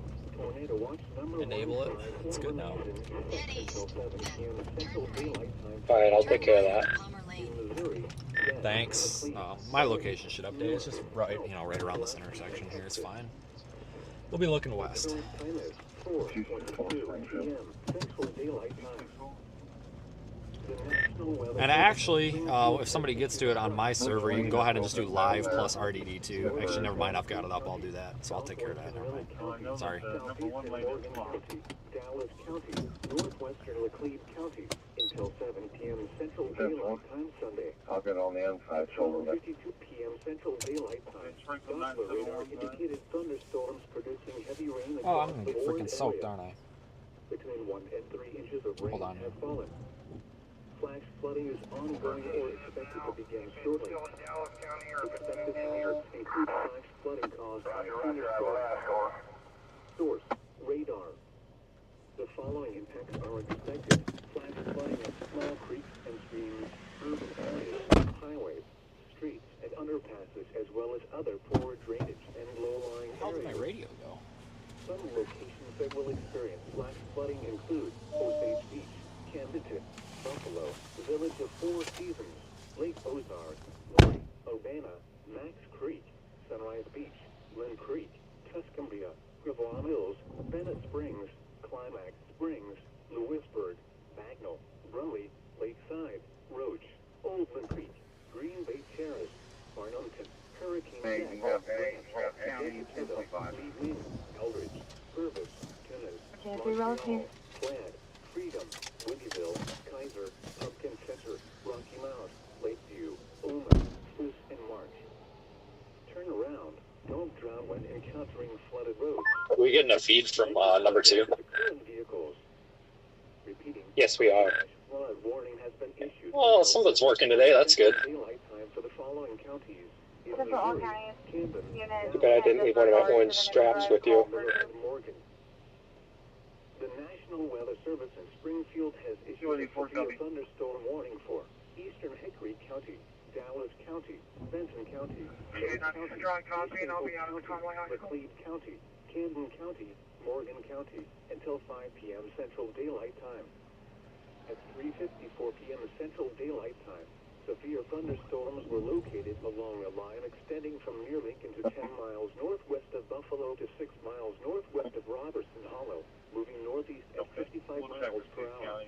enable it. It's good now. Head east. Turn right. Alright, I'll take care of that. Palmer Lane. Thanks. My location should update. It's just right, right around this intersection here. It's fine. We'll be looking west. And actually, if somebody gets to it on my server, you can go ahead and just do live plus RDD2. Actually, never mind, I've got it up. I'll do that. So I'll take care of that. Never mind. Sorry. Dallas County, northwestern Laclede County, until 7 p.m. Central Daylight Time Sunday. I'll get on the inside shoulder. 52 p.m. Central Daylight Time. Doppler radar indicated thunderstorms producing heavy rain. Oh, I'm gonna get freaking soaked, aren't I? Between 1 and 3 inches of rain Hold on. have fallen. Flash flooding is ongoing or expected to begin shortly. Expected hazards include flash flooding caused by thunderstorms. Source: radar. The following impacts are expected: flash flooding of small creeks and streams, urban areas, highways, streets, and underpasses, as well as other poor drainage and low-lying How did my areas. radio go? Some locations that will experience flash flooding include Osage Beach, Camden, Buffalo, the Village of Four Seasons, Lake Ozark, Lori, Urbana, Max Creek, Sunrise Beach, Glen Creek, Tuscumbia, Gravois Mills, Bennett Springs, Climax, Springs, Lewisburg, Bagnell, Brumley, Lakeside, Roach, Oldman Creek, Green Bay Terrace, Farnumton, Hurricane Jack, Rants, Lee, Eldridge, Purvis, Timmins, Montreal, Plaid, Freedom, Windyville, Kaiser, Pumpkin Center, Rocky Mount, Lakeview, Ullman, Spruce, and March. Turn around. Don't drown when encountering flooded roads. Are we getting a feed from number 2? Vehicles. Repeating. Yes, we are. Flood warning has been issued. Well, some of it's working today. That's good. Daylight time for the following counties. This is for all counties. Camden, Too bad I didn't leave one of my orange straps with you. Morgan. The National Weather Service in Springfield has issued a thunderstorm warning for Eastern Hickory County, Dallas County, Benton County, Macleod County, Camden County, Morgan County, until 5 p.m. Central Daylight Time. At 3:54 p.m. Central Daylight Time, severe thunderstorms were located along a line extending from near Lincoln to 10 miles northwest of Buffalo to 6 miles northwest of Robertson Hollow, moving northeast at 55 miles per hour.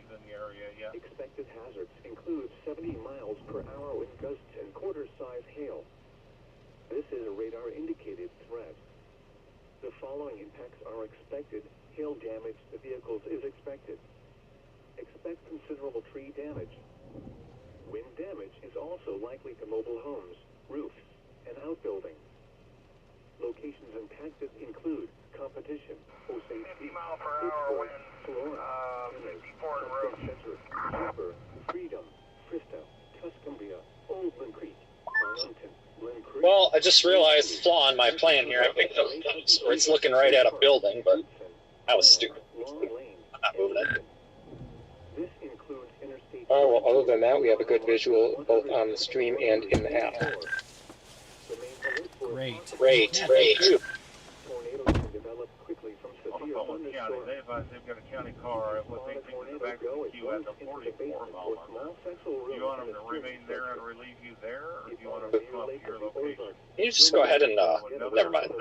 Expected hazards include 70 miles per hour wind gusts and quarter-size hail. This is a radar-indicated threat. The following impacts are expected. Hail damage to vehicles is expected. Expect considerable tree damage. Wind damage is also likely to mobile homes, roofs, and outbuildings. Locations impacted include Competition, Osage, 50 mile per hour wind, 54 and roofs. Center, Cooper, Freedom, Frista, Tuscumbia, Oldman Creek, Farmington, Glen Creek. Well, I just realized the flaw in my plan here. I picked up where it's looking right at a building, but that was stupid. I'm not moving it. This includes interstate. Oh, well, other than that, we have a good visual both on the stream and in the app. Great. Great. Tornadoes can develop quickly from severe County, thunderstorms. they've got a county car, what they think is the back of the queue at the 44 mile mark. Do you want them to remain there and relieve you there, or do you want them to come up to your location? Can you just go ahead and, never mind.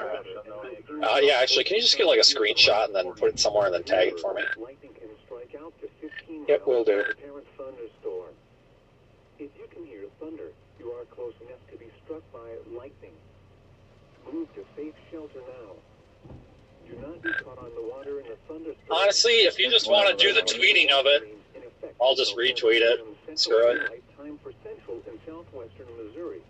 Yeah, actually, can you just get like a screenshot and then put it somewhere and then tag it for me? Lightning can strike out to 15 Yep, will do. apparent thunderstorm. If you can hear thunder, you are close enough to be struck by lightning. Move to safe shelter now. Do not be caught on the water in a thunderstorm. Honestly, if you just want to do the tweeting of it, I'll just retweet it. Screw it. Time for central and southwestern Missouri.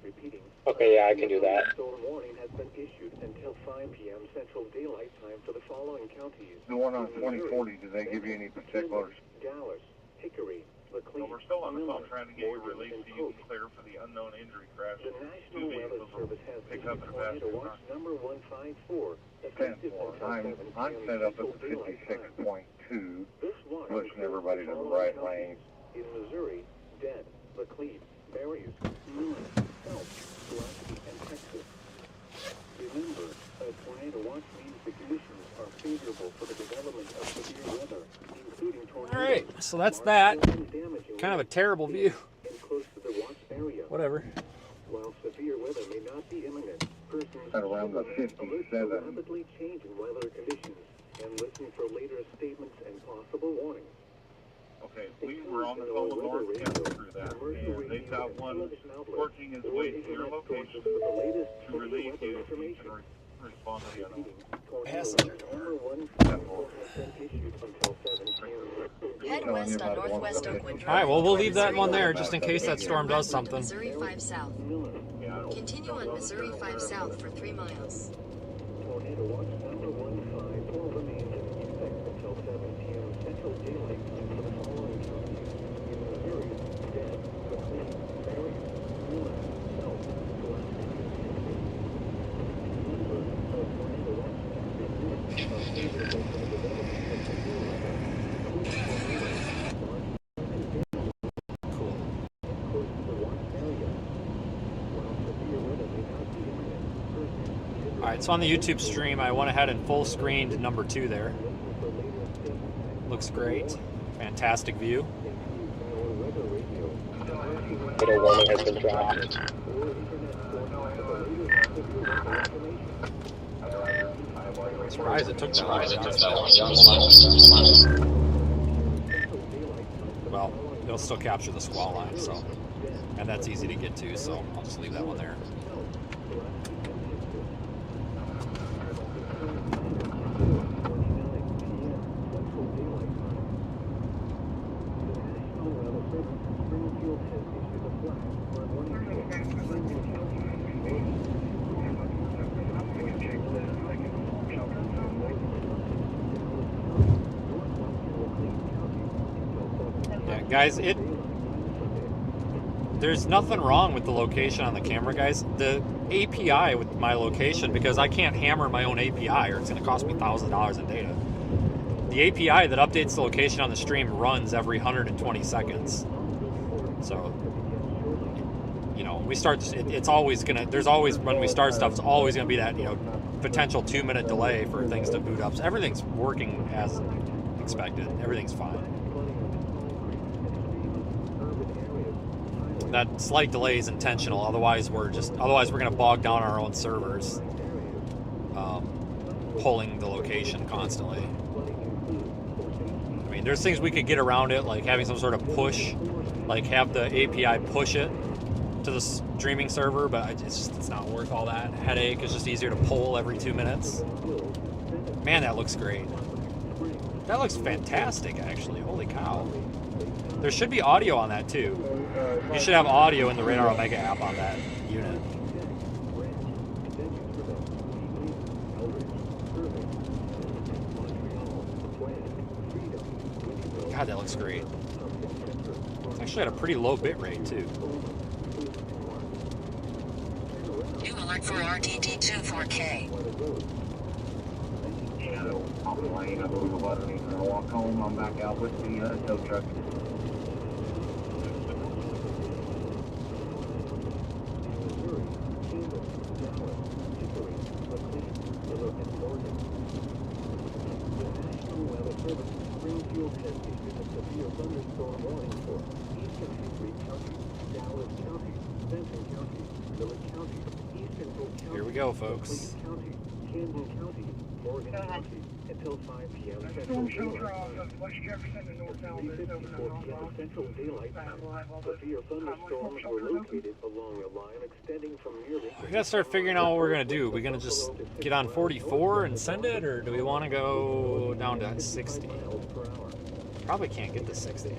Repeating. Okay, yeah, I can do that. Storm warning has been issued until 5 p.m. Central Daylight Time for the following counties. The one on 2040, did they give you any particulars? Dallas, Hickory, Macleod, We're still on the phone Miller, trying to get you Morgan, released and so you Coke. can clear for the unknown injury crash. The National Weather Service has pick issued up and tornado pass watch number 154. Effective 10-4. until 7 I'm p.m. set up at Central the Daylight Time. 56.2, This watch pushing includes everybody to the following right counties. lane. In Missouri, Dead, Macleod, Berries, Lewis, Phelps, Pulaski, and Texas. Remember, a tornado watch means the conditions are favorable for the development of severe weather, including tornadoes. All right, so that's that. Damaging Kind of a terrible view. and close to the watch area. Whatever. While severe weather may not be imminent, persons At around the should alert to 57. rapidly changing weather conditions and listen for later statements and possible warnings. Okay, we were on the phone with Lawrence County through that, and they've got one working his way to your location to relieve you if you can respond to the unknown. Passenger. Head west on Northwest Oakwood Drive. All right, well, we'll leave that one there just in case that storm does West onto something. Missouri 5 South. Continue on Missouri 5 South for 3 miles. Tornado watch number 154 remains in effect until 7 p.m. Central Daylight Time for the following counties. In Missouri, Dead, Macleod, Berries, Lewis, Phelps, Pulaski, Remember, a tornado watch means the conditions are favorable for the development of severe weather. Cool. Close to the watch area. While severe weather may not be imminent, persons All right, so on the YouTube stream, I went ahead and full screened number 2 there. Looks great. Fantastic view. Little warning has been dropped. Surprised it took that long. Well, it'll still capture the squall line, so, and that's easy to get to, so I'll just leave that one there. Guys, there's nothing wrong with the location on the camera, guys. The API with my location, because I can't hammer my own API or it's going to cost me $1,000 in data. The API that updates the location on the stream runs every 120 seconds. So, you know, we start, it's always going to, there's always, when we start stuff, it's always going to be that, you know, potential 2-minute delay for things to boot up. So everything's working as expected. Everything's fine. That slight delay is intentional. Otherwise, we're going to bog down our own servers, pulling the location constantly. I mean, there's things we could get around it, like having some sort of push, like have the API push it to the streaming server, but it's not worth all that headache. It's just easier to pull every 2 minutes. Man, that looks great. That looks fantastic, actually. Holy cow. There should be audio on that too. You should have audio in the Radar Omega app on that unit. God, that looks great. It's actually at a pretty low bit rate too. New alert for RTT2 4K. I'm gonna walk home. I'm back out with the tow truck. Here we go, folks. Until 5 p.m. Central Daylight Time. Severe thunderstorms were located along a line extending from nearly... We gotta start figuring out what we're gonna do. Are we gonna just get on 44 and send it, or do we want to go down to 60? Probably can't get to 60.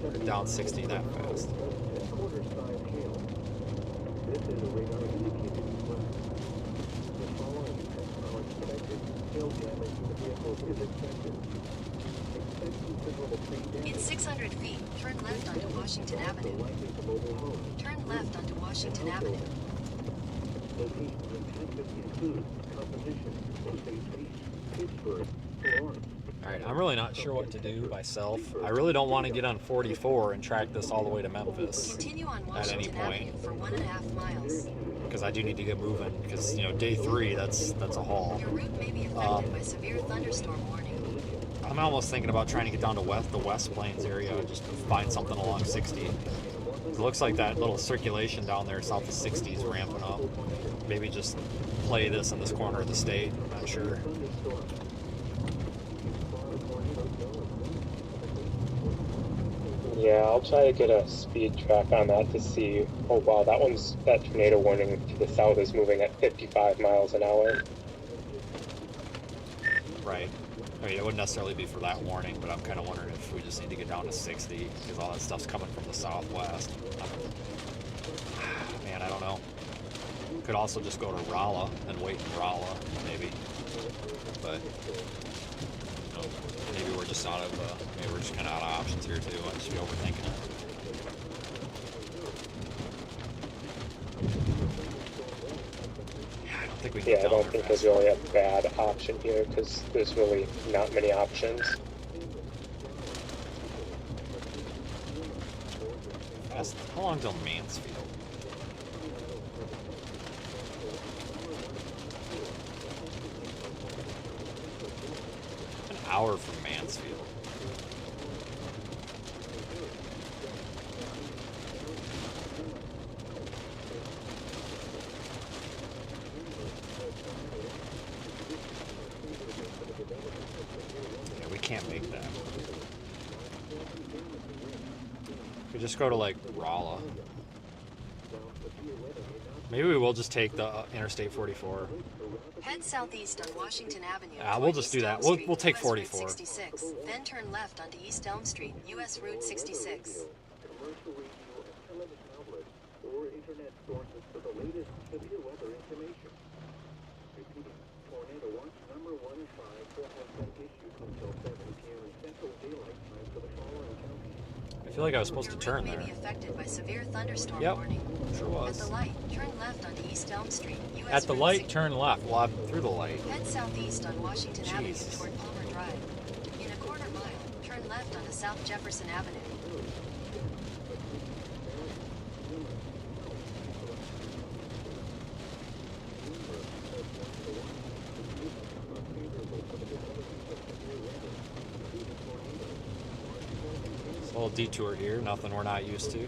Or down 60 that fast. This is a radar indicated request. The following tests are expected. Hail damage to the vehicle is expected. Expect considerable tree damage. In 600 feet, turn left onto Washington Avenue. Turn left onto Washington Avenue. Locations intended include Composition, Osage Beach, Pittsburgh, Florence. Alright, I'm really not sure what to do myself. I really don't want to get on 44 and track this all the way to Memphis Continue on at any Washington point. Avenue for 1.5 miles. Because I do need to get moving, because, you know, day 3, that's a haul. Your route may be affected by severe thunderstorm warning. I'm almost thinking about trying to get down to the West Plains area, just to find something along 60. It looks like that little circulation down there south of 60 is ramping up. Maybe just play this in this corner of the state, I'm not sure. Yeah, I'll try to get a speed track on that to see. Oh wow, that tornado warning to the south is moving at 55 miles an hour. Right. I mean, it wouldn't necessarily be for that warning, but I'm kind of wondering if we just need to get down to 60, because all that stuff's coming from the southwest. Man, I don't know. Could also just go to Rolla and wait in Rolla, maybe. But maybe we're just maybe we're just kind of out of options here too. I should be overthinking it. Yeah, I don't think we can get Yeah, I down don't there think fast there's really a bad option here because there's really not many options. How long till Mansfield? An hour from Mansfield. Could just go to like Rolla. Maybe we will just take the Interstate 44. Head southeast on Washington Avenue. We'll just do that. We'll take 44. 66. Then turn left onto East Elm Street, US Route 66. Commercial radio and television outlets or internet sources for the latest severe weather information. Repeating, tornado watch number 1 and 5 will have been issued until 7 p.m. Central Daylight Time for the following counties. I feel like I was supposed to turn Your route there. may be affected by severe thunderstorm Yep, warning. sure At was. the light, turn left onto East Elm Street, US At the Route light, 60. turn left. Well, I'm through the light. Head southeast on Washington Avenue Jesus. toward Palmer Drive. In a quarter mile, turn left onto South Jefferson Avenue. It's a little detour here, nothing we're not used to.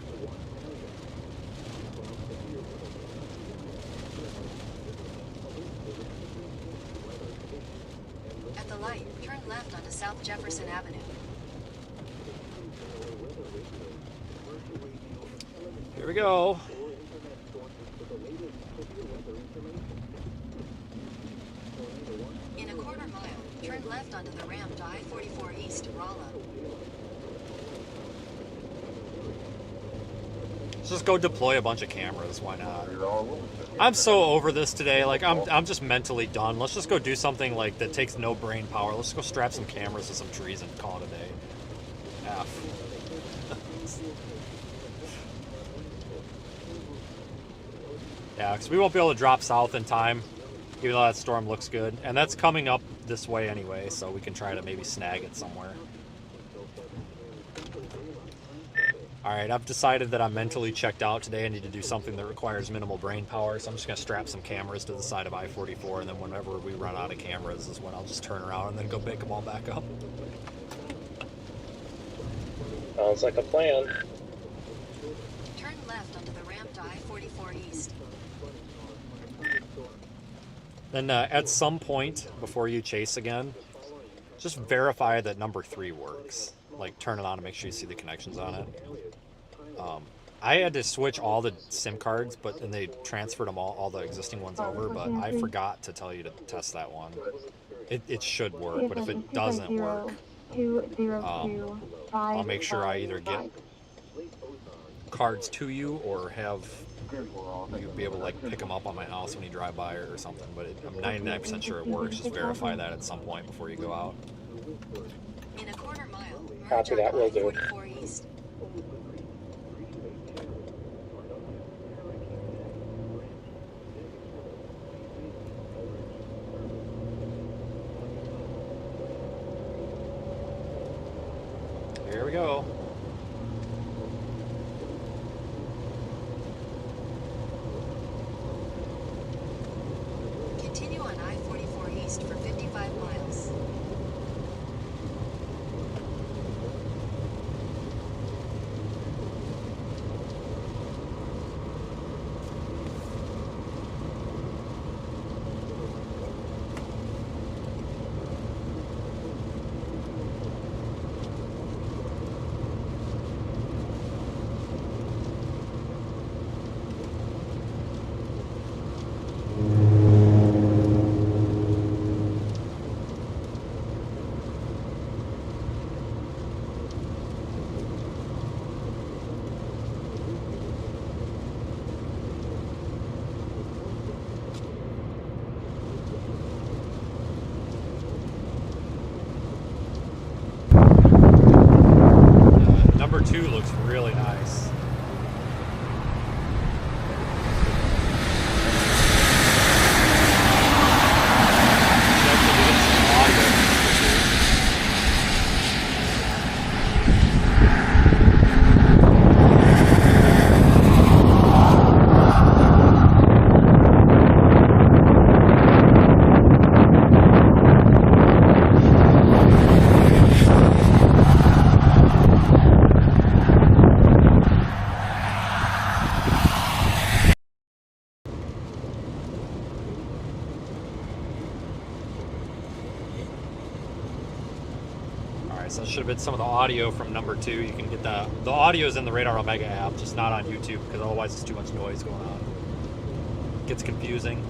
At the light, turn left onto South Jefferson Avenue. Here we go. In a quarter mile, turn left onto the ramp to I-44 East to Rolla. Let's just go deploy a bunch of cameras. Why not? I'm so over this today. Like I'm just mentally done. Let's just go do something like that takes no brain power. Let's go strap some cameras to some trees and call it a day. F. Yeah, because we won't be able to drop south in time, even though that storm looks good. And that's coming up this way anyway, so we can try to maybe snag it somewhere. Alright, I've decided that I'm mentally checked out today. I need to do something that requires minimal brain power, so I'm just going to strap some cameras to the side of I-44, and then whenever we run out of cameras is when I'll just turn around and then go pick them all back up. Sounds like a plan. Turn left onto the ramp to I-44 East. Then at some point before you chase again, just verify that number 3 works. Like turn it on and make sure you see the connections on it. I had to switch all the SIM cards, and they transferred them all the existing ones over, but I forgot to tell you to test that one. It should work, but if it doesn't work, I'll make sure I either get cards to you or have you be able to like pick them up on my house when you drive by or something. But I'm 99% sure it works. Just verify that at some point before you go out. In a quarter mile, merge Copy that, onto will do. I-44 East. Here we go. Continue on I-44 East for 55 miles. Number 2 looks really nice. Actually get some audio. Alright, so that should have been some of the audio from number 2. You can get the audio is in the Radar Omega app, just not on YouTube, because otherwise it's too much noise going on. It gets confusing.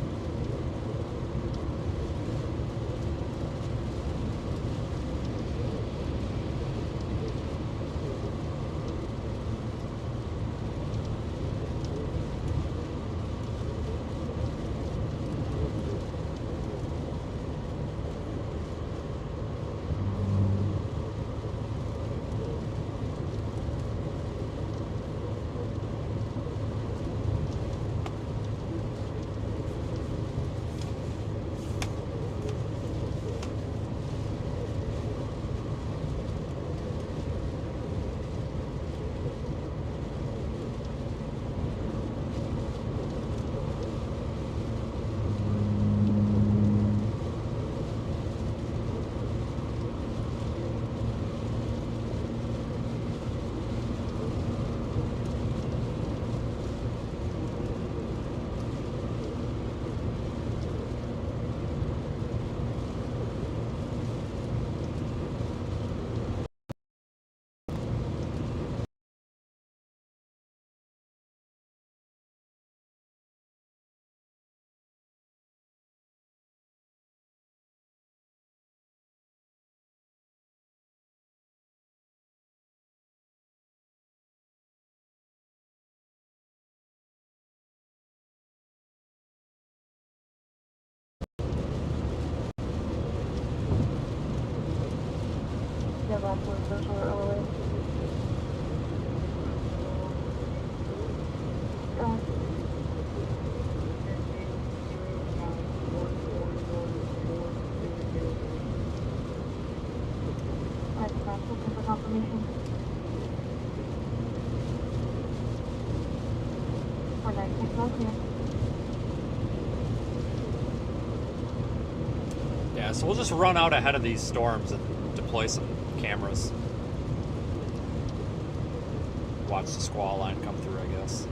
Yeah, so we'll just run out ahead of these storms and deploy some cameras. Watch the squall line come through, I guess.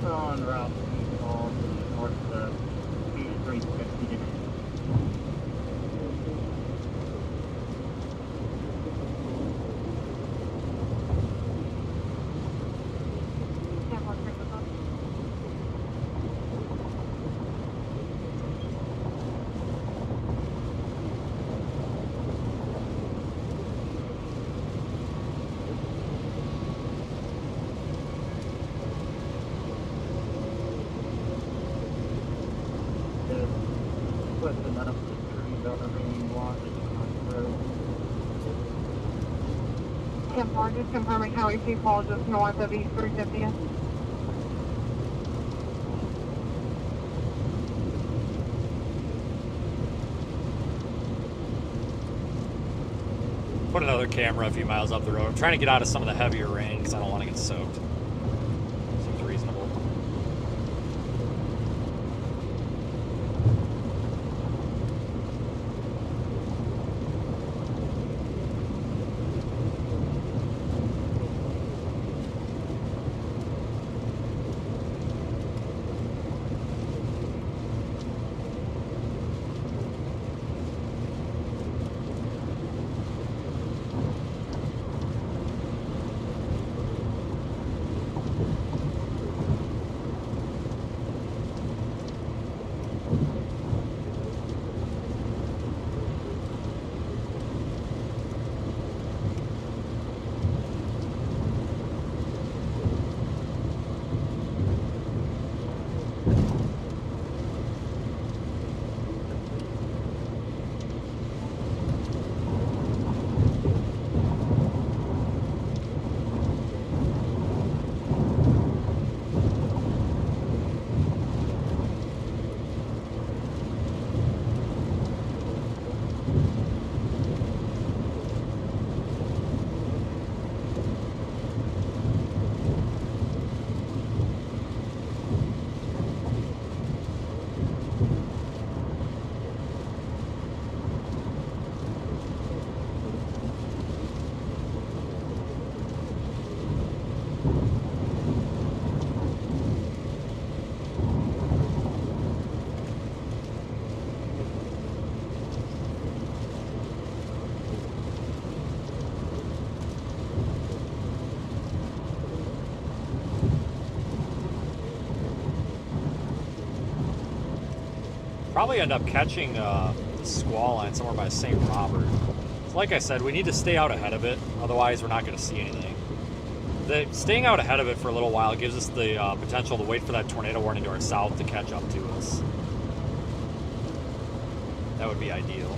On route north to B350. Just confirming how we see Paul just north of East 350th. Put another camera a few miles up the road. I'm trying to get out of some of the heavier rain because I don't want to get soaked. Seems reasonable. Probably end up catching the squall line somewhere by St. Robert. So like I said, we need to stay out ahead of it, otherwise we're not going to see anything. Staying out ahead of it for a little while gives us the potential to wait for that tornado warning to our south to catch up to us. That would be ideal.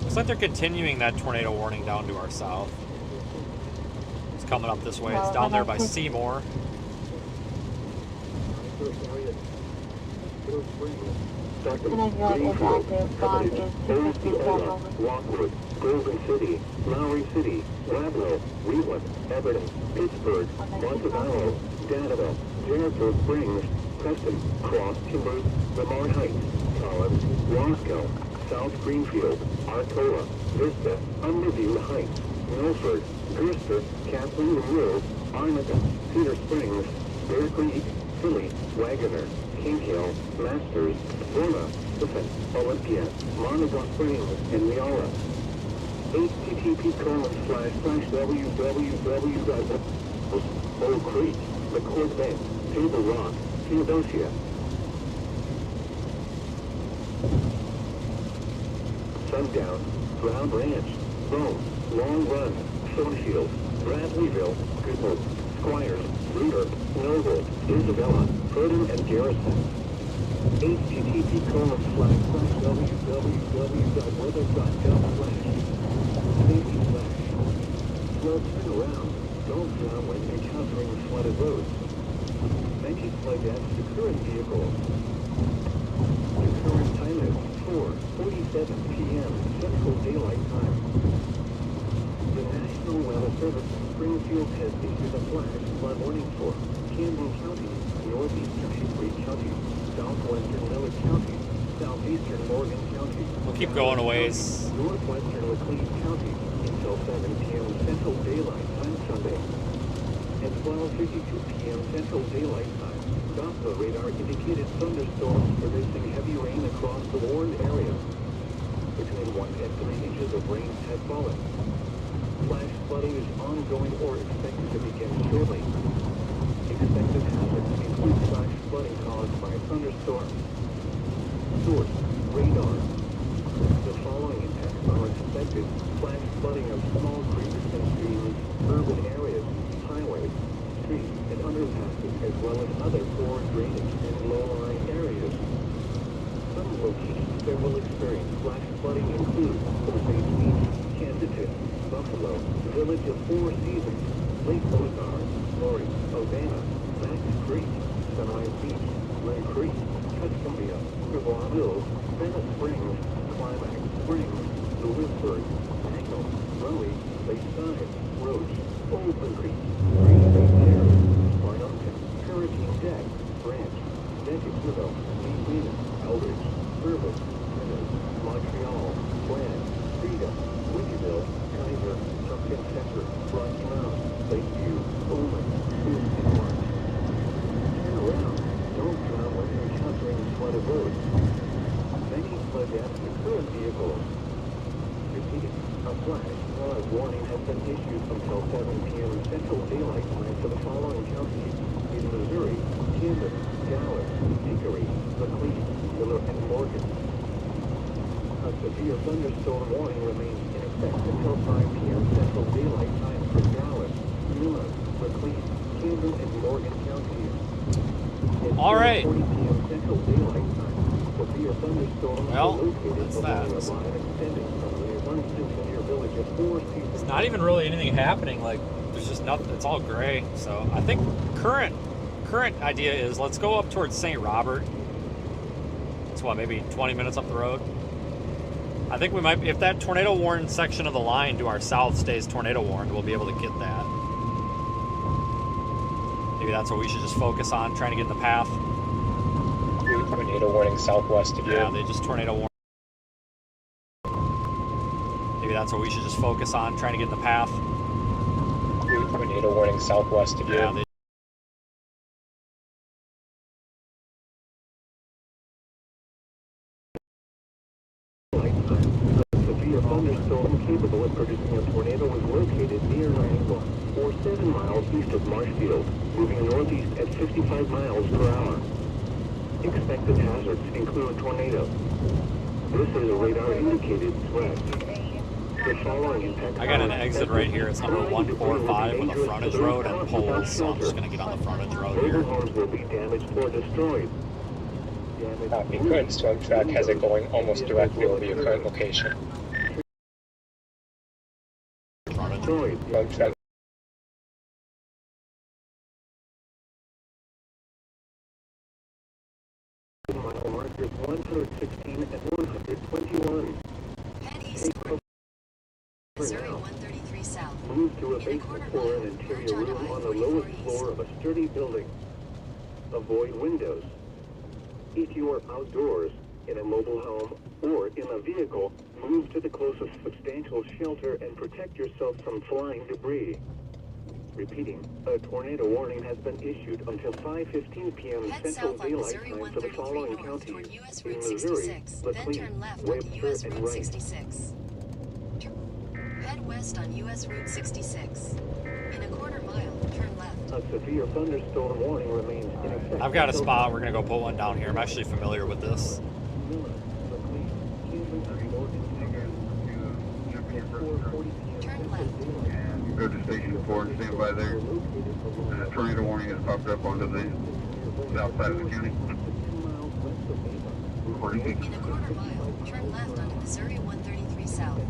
Looks like they're continuing that tornado warning down to our south. It's coming up this way. It's down there by Seymour. Lockwood, Golden City, Lowry City, Laverne, Wheatland, Everton, Pittsburgh, Montevallo, Danville, Jericho Springs, Preston, Cross Timbers, Lamar Heights, Collins, Roscoe, South Greenfield, Arcola, Vista, Underview Heights, Milford, Gerster, Kathleen Monroe, Arnica, Cedar Springs, Bear Creek, Philly, Wagoner, King Hill, Masters, Burma, Tiffin, Olympia, Monaco Springs, and Leola. http://www. Oak Creek, McCourt Bay, Table Rock, Theodosia. Sundown, Brown Ranch, Rome, Long Run, Stonefield, Bradleyville, Goodwood, Squires, Reuter, Noble, Isabella, Furdon, and Garrison. http://www.weather.gov/safety/. Slow turn around. Don't drown when encountering flooded roads. Many flood deaths to current vehicles. The current time is 4:47 p.m. Central Daylight Time. The National Weather Service Springfield has issued a flash flood warning for Camden County, northeastern Hickory County, southwestern Miller County, southeastern Morgan County. We'll keep going a ways. Northwestern Laclede County until 7 p.m. Central Daylight Time Sunday. At 12:52 p.m. Central Daylight Time, Doppler radar indicated thunderstorms producing heavy rain across the warned area. Between 1 and 3 inches of rain has fallen. Flash flooding is ongoing or expected to begin shortly. Expected hazards include flash flooding caused by thunderstorms. Source: radar. The following impacts are expected: flash flooding of small creeks and streams, urban areas, highways, streets, and underpasses, as well as other poor drainage and low-lying areas. Some locations that will experience flash flooding include Osage Beach, Kansas, Buffalo, Village of Four Seasons, Lake Ozark, Lori, Urbana, Max Creek, Sunrise Beach, Lynn Creek, Tuscumbia, River Hills, Bennett Springs, Climax Springs, Lewisburg, Tangle, Raleigh, Lakeside, Roach, Open Creek, Green Bay Terrace, Farnumton, Hurricane Deck, Branch, Decaturville, Lee Venus, Eldridge, Service, Plymouth, Montreal, Brand, Freedom, Winterville, Kaiser, Pumpkin Center, Rocky Mount, Lakeview, Omen, Boone, and March. Turn around. Don't drown when you're encountering flooded roads. Many flood deaths to current vehicles. Repeating, a flash flood warning has been issued until 7 p.m. Central Daylight Time for the following counties in Missouri: Camden, Dallas, Hickory, Laclede, Miller, and Morgan. A severe thunderstorm warning remains in effect until 5 p.m. Central Daylight Time for Dallas, Miller, Laclede, Camden, and Morgan counties. All right. Well, that's that. It's not even really anything happening. Like, there's just nothing. It's all gray. So I think current idea is let's go up towards St. Robert. It's what, maybe 20 minutes up the road. I think we might, if that tornado warned section of the line to our south stays tornado warned, we'll be able to get that. Maybe that's what we should just focus on, trying to get in the path. Tornado warning southwest of you. Yeah, they just tornado warning. Maybe that's what we should just focus on, trying to get in the path. Tornado warning southwest of you. Yeah, they severe thunderstorm capable of producing a tornado was located near Wrangell, or 7 miles east of Marshfield, moving northeast at 55 miles per hour. Expected hazards include tornado. This is a radar-indicated threat. The following impact. I got an exit right here. It's number 145 with a frontage road and poles, so I'm just going to get on the frontage road here. Mobile homes will be damaged or destroyed. The current storm track has it going almost directly over your current location. Storm track. Mile markers 116 and 121. Head east toward Missouri 133 south. Move to a basement or an interior room on the lowest floor of a sturdy building. Avoid windows. If you are outdoors, in a mobile home, or in a vehicle, move to the closest substantial shelter and protect yourself from flying debris. Repeating, a tornado warning has been issued until 5:15 p.m. Head Central south on Daylight Missouri Time for the 133 following north toward counties US in Route Missouri, 66, then McLean, turn left onto US Webster, and Route Wright. 66. Head west on US Route 66. In a quarter mile, turn left. A severe thunderstorm warning remains in effect. I've got a spot. We're going to go put one down here. I'm actually familiar with this. Turn left. And go to Station 4 and stand by there. And a tornado warning has popped up onto the south side of the county. Recording. In a quarter mile, turn left onto Missouri 133 south.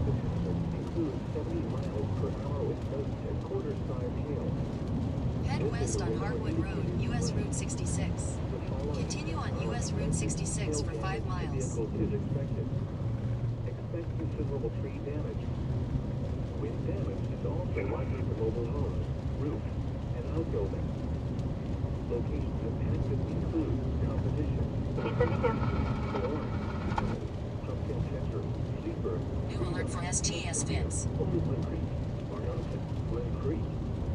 Head west on Hardwood Road, US Route 66. Continue on US Route 66 for 5 miles. Expect considerable tree damage. Wind damage is also likely to mobile homes, roofs, and outbuildings. Locations impacted include competition, pumpkin catcher, sleeper, New alert for STS fins. Old Creek, Arnoldton, Glen Creek,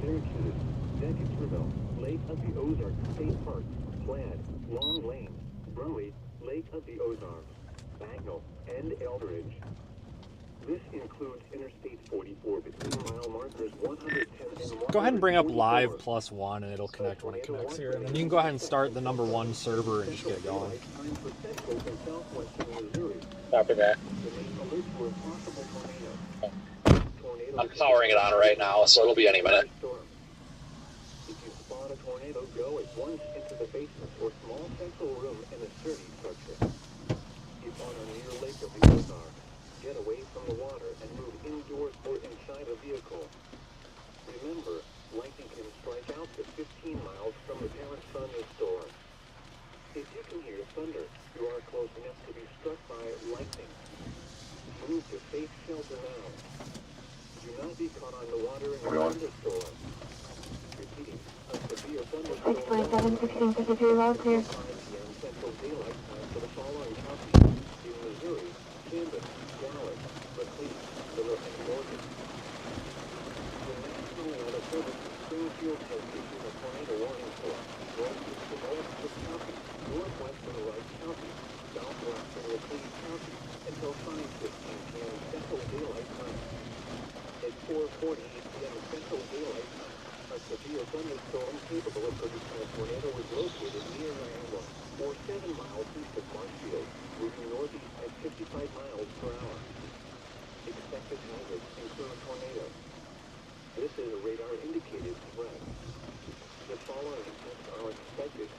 Syracuse, Deckersville, Lake of the Ozarks State Park, Plaid, Long Lane, Browie, Lake of the Ozarks, Bagnell, and Eldridge. This includes Interstate 44 between mile markers 110 and Go ahead and bring up 144. live +1 and it'll connect when it connects here. And then you can go ahead and start the number 1 server and just get going. Copy that. I'm powering it on right now, so it'll be any minute. If you spot a tornado, go at once into the basement or small central room in a sturdy structure. If on a near lake of the Ozarks, get away from the water and move indoors or inside a vehicle. Remember, lightning can strike out to 15 miles from the parent thunderstorm. If you can hear thunder, you are close enough to be struck by lightning. Move to safe shelter now. Do not be caught on the water in a thunderstorm. Repeating, a severe thunderstorm. 627, 1653, loud clear. 5 p.m. Central Daylight Time for the following counties in Missouri, Camden, Dallas, McLean, Miller, and Morgan. The National Weather Service in Springfield has issued a tornado warning for northeast and Webster County, northwest and Wright County, southwest and McLean County until 5:15 p.m. Central Daylight Time. At 4:48 p.m. Central Daylight Time, a severe thunderstorm capable of producing a tornado was located near Wrangell, or 7 miles east of Marshfield, moving northeast at 55 miles per hour. Expected hazards include tornado. This is a radar-indicated threat. The following impacts are expected.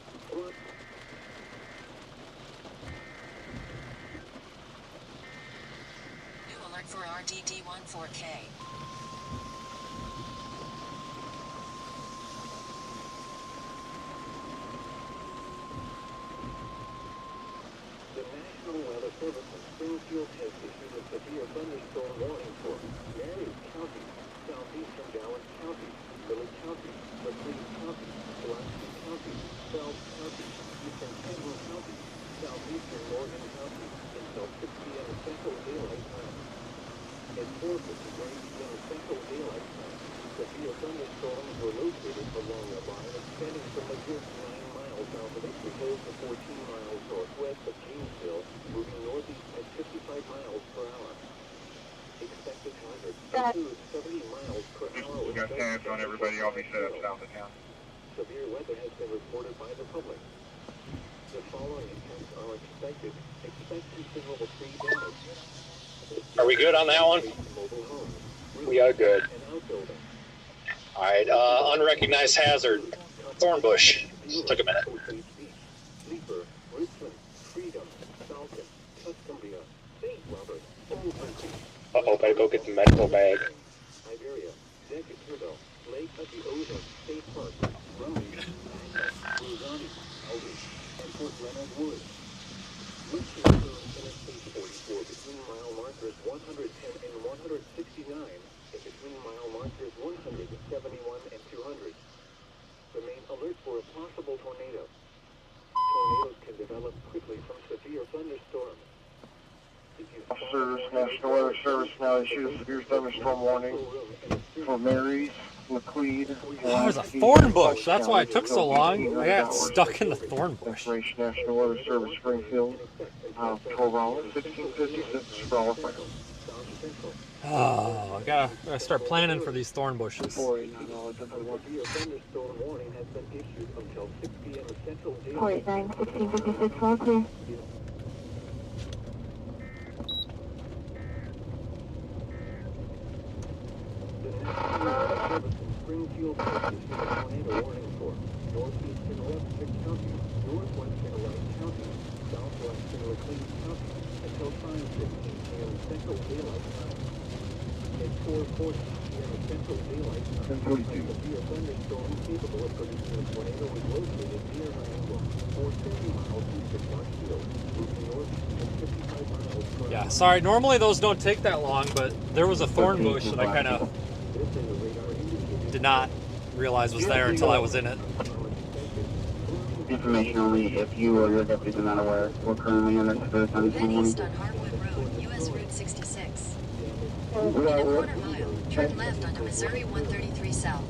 New alert for RDD14K. The National Weather Service in Springfield has issued a severe thunderstorm warning for Marion County, southeastern Dallas County, Miller County, McLean County, Blunt Central Daylight Time, severe thunderstorms were located along the line extending from a good 9 miles south of Hickory Hill to 14 miles northwest of Janesville, moving northeast at 55 miles per hour. Expected hazard includes 70 miles per hour. We got tabs on everybody. I'll be set up south of town. Severe weather has been reported by the public. The following attempts are expected. Expect considerable tree damage. Are we good on that one? We are good. All right, unrecognized hazard, thorn bush. Took a minute. Sleeper, Richmond, Freedom, Falcon, Tuscumbia, St. Robert, Old Country. Uh-oh, better go get the medical bag. Iberia, Decaturville, Lake of the Ozarks State Park, Rome, Luzani, Aldridge, and Fort Leonard Wood. Which includes Interstate 44 between mile markers 110 and 169 and between mile markers 171 and 200. Remain alert for a possible tornado. Tornadoes can develop quickly from severe thunderstorms. Officers, National Weather Service now issued a severe thunderstorm warning for Marys, Laclede. Oh, there's a thorn bush. That's why it took so long. I got stuck in the thorn bush. Destination National Weather Service, Springfield. 12 hours, 1656 for all fire. Oh, I gotta start planning for these thorn bushes. 489 thunderstorm warning has been issued until 6 p.m. Central Daylight. 49, 1656, all clear. The National Weather Service in Springfield has issued a tornado warning for northeastern Webster County, northwestern Wright County, southwestern Laclede County until 5:15 p.m. Central Daylight Time. At 4:40 p.m. Central Daylight Time, a severe thunderstorm capable of producing a tornado was located near Iowa, 430 miles east of Marshfield, moving northeast at 55 miles per hour. Yeah, sorry, normally those don't take that long, but there was a thorn bush that I kind of did not realize was there until I was in it. Information only if you or your deputies are not aware. We're currently under severe thunderstorm Then warning. east on Harwood Road, US Route 66. In a quarter mile, turn left onto Missouri 133 South.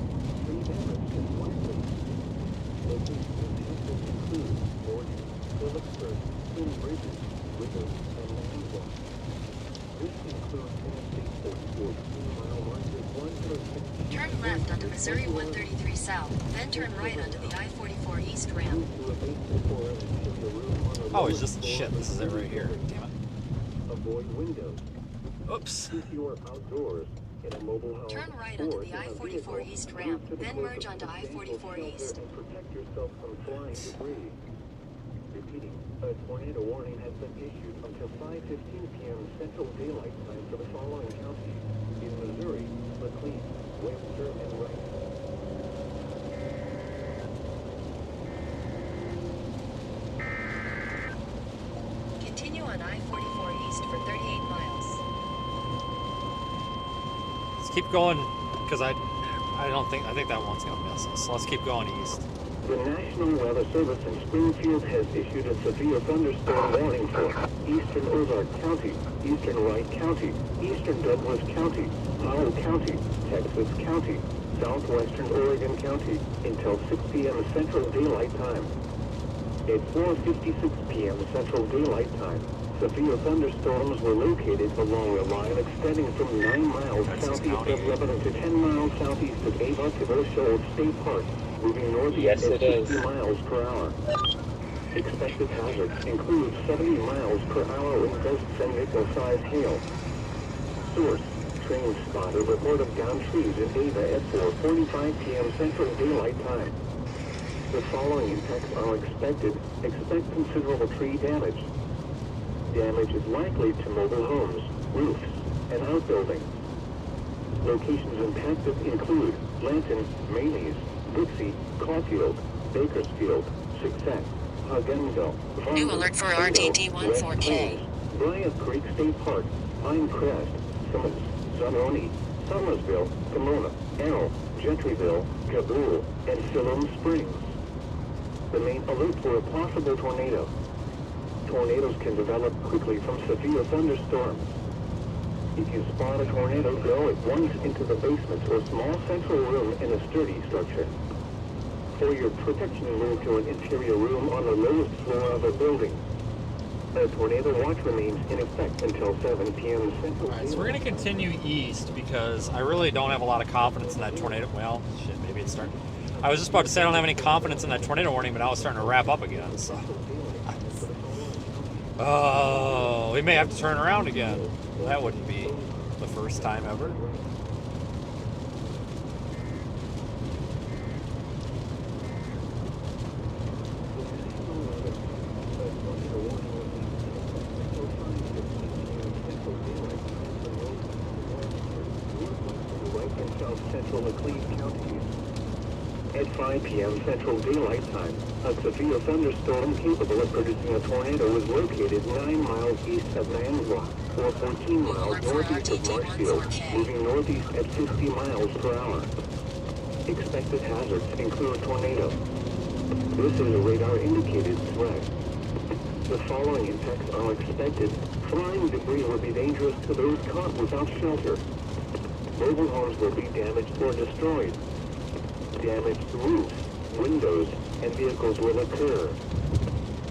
Turn left onto Missouri 133 South, then turn right onto the I-44 East ramp. Oh, it's just shit. This is it right here. Damn it. Avoid windows. Oops. If you are outdoors in a mobile home, Turn right onto the I-44 East ramp, then merge onto I-44 East. and protect yourself from flying debris. Repeating, a tornado warning has been issued until 5:15 p.m. Central Daylight Time for the following counties in Missouri: Laclede, Webster, and Wright. Continue on I-44 East for 38 miles. Let's keep going, because I think that one's gonna miss us. So let's keep going east. The National Weather Service in Springfield has issued a severe thunderstorm warning for eastern Ozark County, eastern Wright County, eastern Douglas County, Howell County, Texas County, southwestern Oregon County until 6 p.m. Central Daylight Time. At 4:56 p.m. Central Daylight Time, severe thunderstorms were located along the line extending from 9 miles southeast of Lebanon to 10 miles southeast of Ava to Shoals State Park, moving northeast at 60 miles per hour. Expected hazards include 70 miles per hour wind gusts and nickel-sized hail. Source: train spotter report of downed trees in Ava at 4:45 p.m. Central Daylight Time. The following impacts are expected. Expect considerable tree damage. Damage is likely to mobile homes, roofs, and outbuildings. Locations impacted include Lanton, Mays, Brooksy, Caulfield, Bakersfield, Success, Hugginsville, New alert for RTD-14K. Bryant Creek State Park, Pinecrest, Simmons, Zanoni, Summersville, Pomona, Arrow, Gentryville, Kabul, and Siloam Springs. Remain alert for a possible tornado. Tornadoes can develop quickly from severe thunderstorms. If you spot a tornado, go at once into the basement or small central room in a sturdy structure. For your protection, move to an interior room on the lowest floor of a building. A tornado watch remains in effect until 7 p.m. Central. Alright, so we're going to continue east because I really don't have a lot of confidence in that tornado. Well, shit, maybe it's starting. I was just about to say I don't have any confidence in that tornado warning, but now it's starting to wrap up again, so. Oh, we may have to turn around again. That wouldn't be the first time ever. At 5 p.m. Central Daylight Time, a severe thunderstorm capable of producing a tornado was located 9 miles east of Manzwa, or 14 miles northeast of Marshfield, moving northeast at 50 miles per hour. Expected hazards include tornado. This is a radar-indicated threat. The following impacts are expected. Flying debris will be dangerous to those caught without shelter. Mobile homes will be damaged or destroyed. Damaged roofs, windows, and vehicles will occur.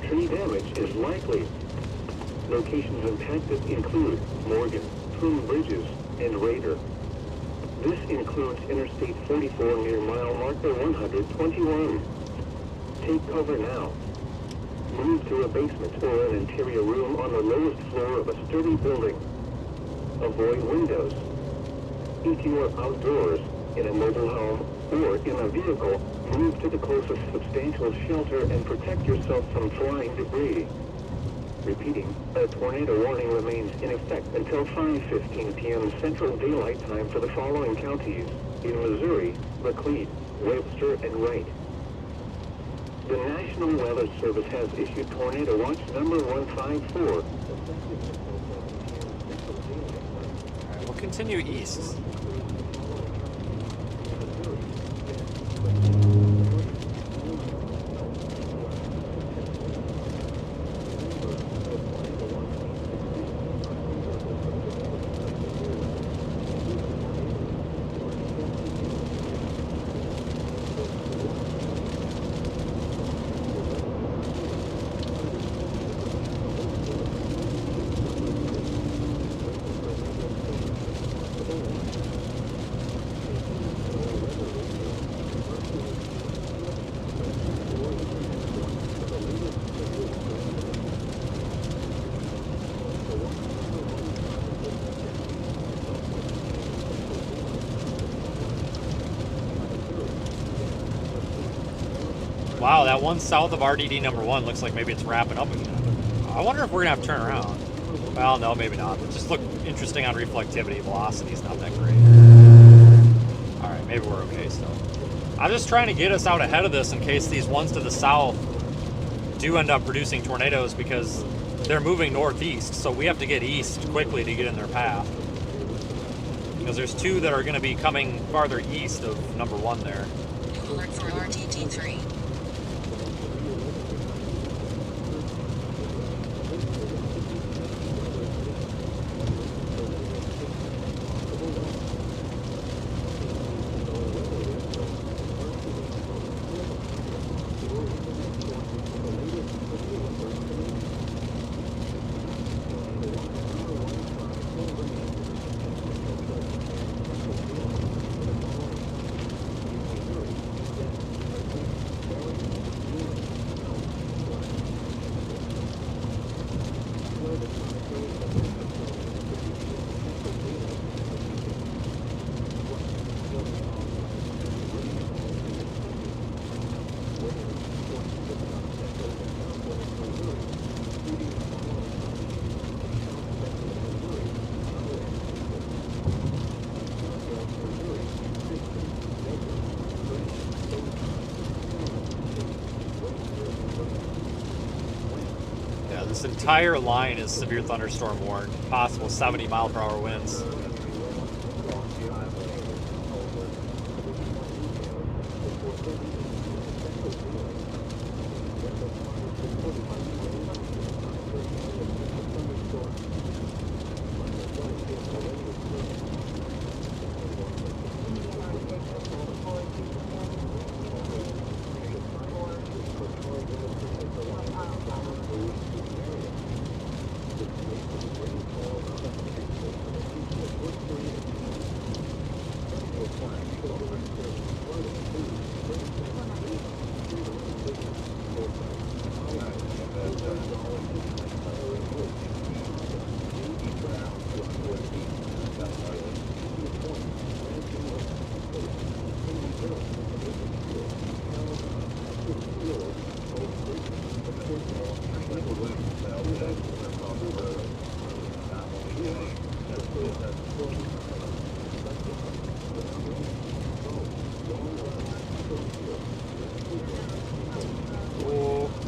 Tree damage is likely. Locations impacted include Morgan, Twin Bridges, and Raider. This includes Interstate 44 near mile marker 121. Take cover now. Move to a basement or an interior room on the lowest floor of a sturdy building. Avoid windows. If you are outdoors, in a mobile home, or in a vehicle, move to the closest substantial shelter and protect yourself from flying debris. Repeating, a tornado warning remains in effect until 5:15 p.m. Central Daylight Time for the following counties: in Missouri, Macleod, Webster, and Wright. The National Weather Service has issued Tornado Watch number 154. Alright, we'll continue east. Wow, that one south of RDD number 1 looks like maybe it's wrapping up again. I wonder if we're going to have to turn around. Well, no, maybe not. It just looked interesting on reflectivity. Velocity's not that great. Alright, maybe we're okay still. I'm just trying to get us out ahead of this in case these ones to the south do end up producing tornadoes because they're moving northeast, so we have to get east quickly to get in their path. Because there's two that are going to be coming farther east of number 1 there. Alert for RTT3. This entire line is severe thunderstorm warned, possible 70-mile-per-hour winds.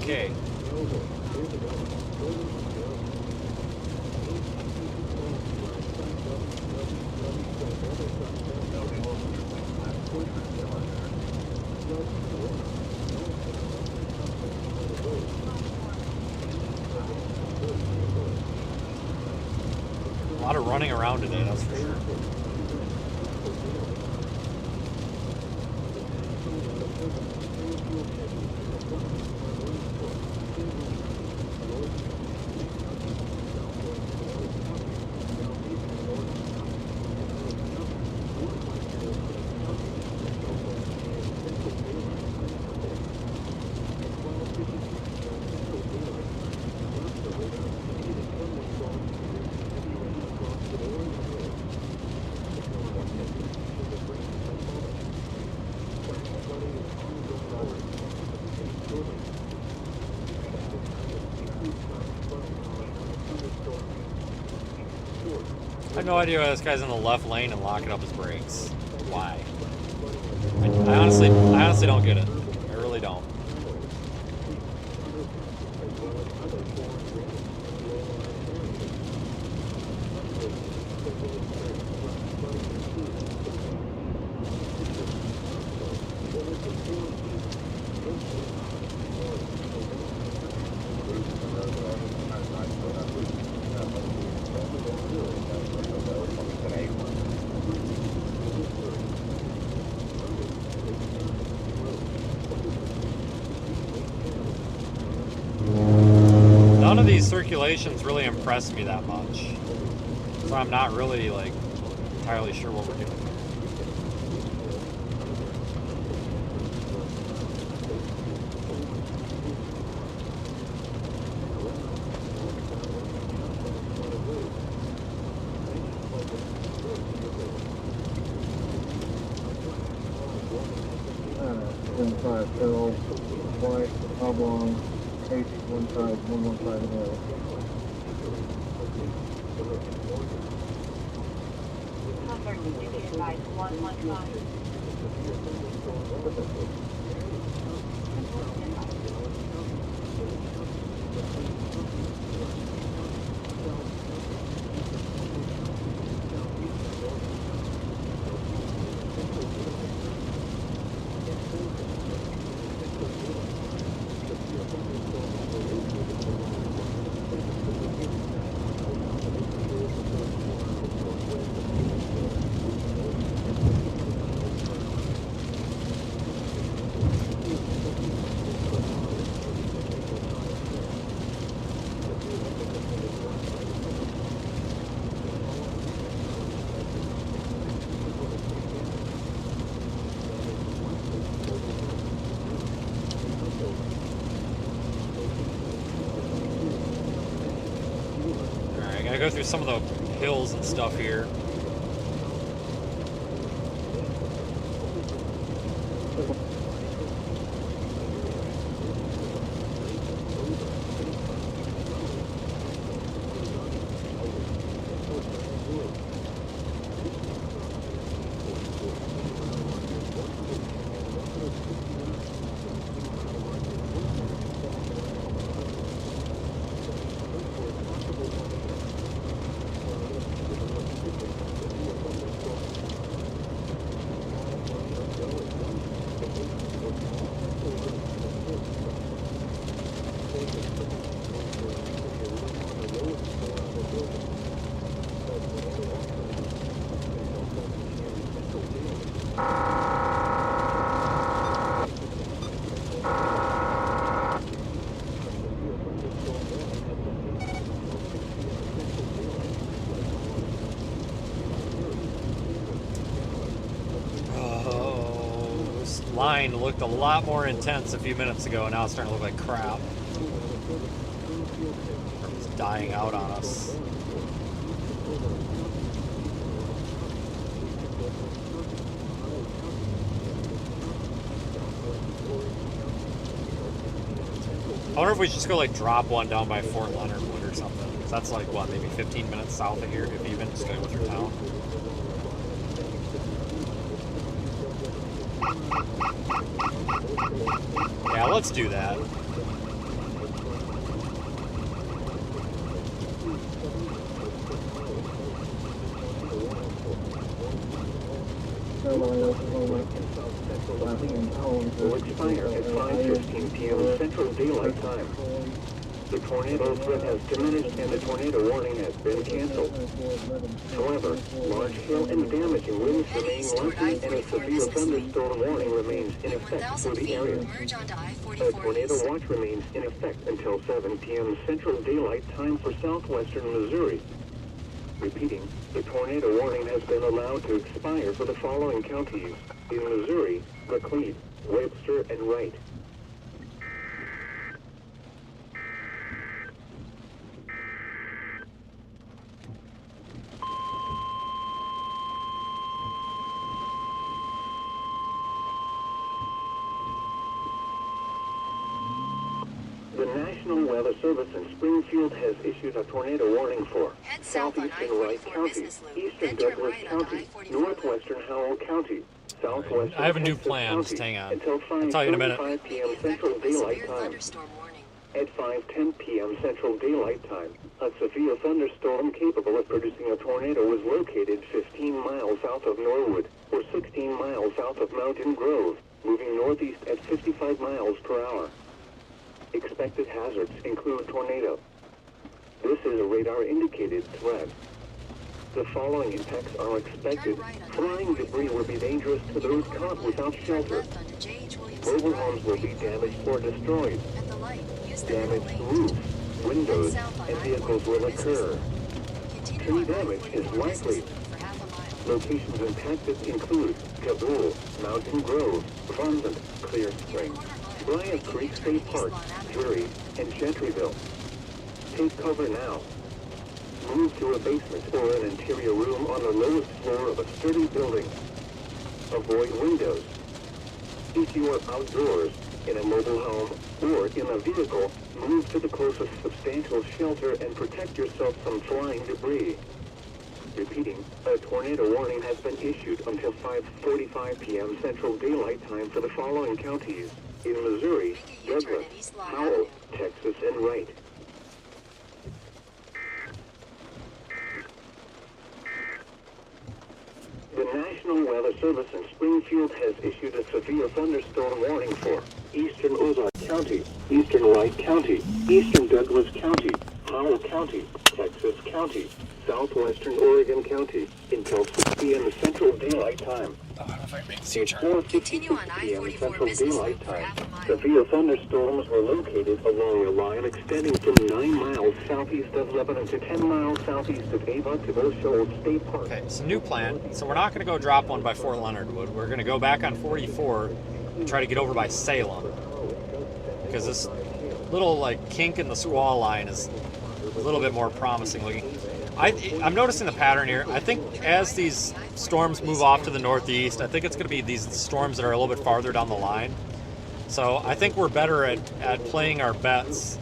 Okay. A lot of running around today, that's for sure. I have no idea why this guy's in the left lane and locking up his brakes. Why? I honestly don't get it. I really don't. None of these circulations really impress me that much. So I'm not really like entirely sure what we're doing here. Inside hill, white, oblong, 8, one side, 115 hill. Go through some of the hills and stuff here. line looked a lot more intense a few minutes ago, and now it's starting to look like crap. It's dying out on us. I wonder if we should just go like drop one down by Fort Leonard Wood or something. 'Cause that's like what, maybe 15 minutes south of here, if even, just going through town. Yeah, let's do that. Will expire at 5:15 p.m. Central Daylight Time. The tornado threat has diminished and the tornado warning has been canceled. However, large hail and damaging winds remain likely and a severe thunderstorm warning remains in effect for the area. A tornado watch remains in effect until 7 p.m. Central Daylight Time for southwestern Missouri. Repeating, the tornado warning has been allowed to expire for the following counties in Missouri: Laclede, Webster, and Wright. The National Weather Service in Springfield has issued a tornado warning for Head south on southeastern Wright I-44 County, business loop, eastern then turn Douglas right onto County, I-44 northwestern Howell County, southwestern I have a new Texas plan, County, just hang on. until I'll tell you in a minute. 5:35 p.m. May be Central affected by Daylight severe Time. thunderstorm warning. At 5:10 p.m. Central Daylight Time, a severe thunderstorm capable of producing a tornado was located 15 miles south of Norwood, or 16 miles south of Mountain Grove, moving northeast at 55 miles per hour. Expected hazards include tornado. This is a radar-indicated threat. The following impacts are expected. Flying debris will be dangerous to those caught without Turn shelter. left onto J.H. Williamson Mobile Drive. homes will be damaged or destroyed. At the light, use the Damaged middle lane. roofs, windows, and vehicles will occur. Continue Tree on damage is I-44 business likely. loop for half a mile. Locations impacted include Kabul, Mountain Grove, Fondant, Clear Spring, Bryant Creek State Park, Drury, and Gentryville. Take cover now. Move to a basement or an interior room on the lowest floor of a sturdy building. Avoid windows. If you are outdoors, in a mobile home, or in a vehicle, move to the closest substantial shelter and protect yourself from flying debris. Repeating, a tornado warning has been issued until 5:45 p.m. Central Daylight Time for the following counties in Missouri: Make a U-turn Douglas, at East Lawn Howell, Avenue. Texas, and Wright. The National Weather Service in Springfield has issued a severe thunderstorm warning for eastern Ozark County, eastern Wright County, eastern Douglas County, Howell County, Texas County, southwestern Oregon County, until 6 p.m. Central Daylight Time. I don't know if I can make this At U-turn. 4:56 Continue on p.m. I-44 Central business Daylight loop for Time, half a mile. severe thunderstorms were located along a line extending from 9 miles southeast of Lebanon to 10 miles southeast of Ava to Old Shoals State Park. Okay, so new plan. So we're not going to go drop one by Fort Leonard Wood. We're going to go back on 44 and try to get over by Salem. Because this little like kink in the squall line is a little bit more promising looking. I'm noticing the pattern here. I think as these storms move off to the northeast, I think it's going to be these storms that are a little bit farther down the line. So I think we're better at playing our bets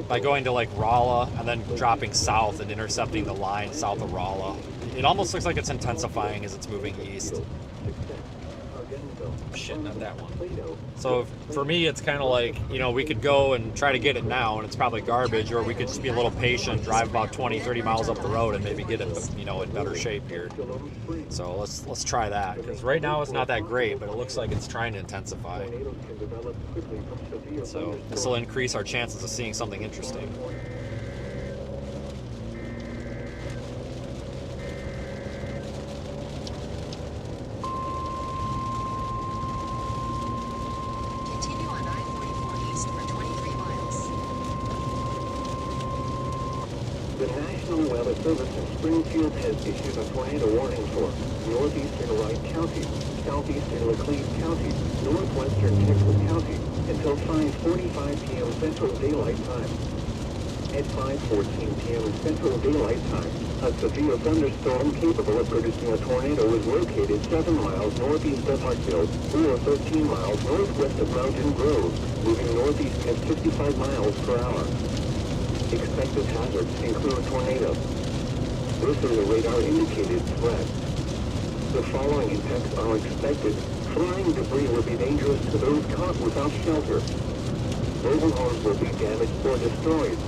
by going to like Rolla and then dropping south and intercepting the line south of Rolla. It almost looks like it's intensifying as it's moving east. Shit, not that one. So for me, it's kind of like, you know, we could go and try to get it now and it's probably garbage, or we could just be a little patient, drive about 20, 30 miles up the road and maybe get it, you know, in better shape here. So let's try that, because right now it's not that great, but it looks like it's trying to intensify. So this will increase our chances of seeing something interesting. Continue on I-44 east for 23 miles. The National National Weather Service in Springfield has issued a tornado warning for northeastern Wright County, southeastern Laclede County, northwestern Texas County until 5:45 p.m. Central Daylight Time. At 5:14 p.m. Central Daylight Time, a severe thunderstorm capable of producing a tornado was located 7 miles northeast of Hartsville or 13 miles northwest of Mountain Grove, moving northeast at 55 miles per hour. Expected hazards include tornado. This is a radar-indicated threat. The following impacts are expected. Flying debris will be dangerous to those caught without shelter. Mobile homes will be damaged or destroyed.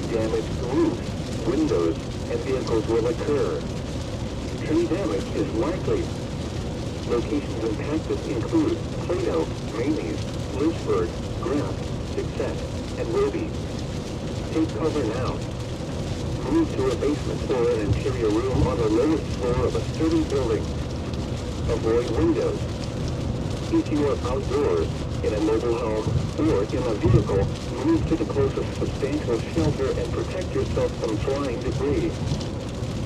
Damaged roofs, windows, and vehicles will occur. Tree damage is likely. Locations impacted include Plato, Rainey's, Lynchburg, Grant, Success, and Roby. Take cover now. Move to a basement or an interior room on the lowest floor of a sturdy building. Avoid windows. If you are outdoors, in a mobile home, or in a vehicle, move to the closest substantial shelter and protect yourself from flying debris.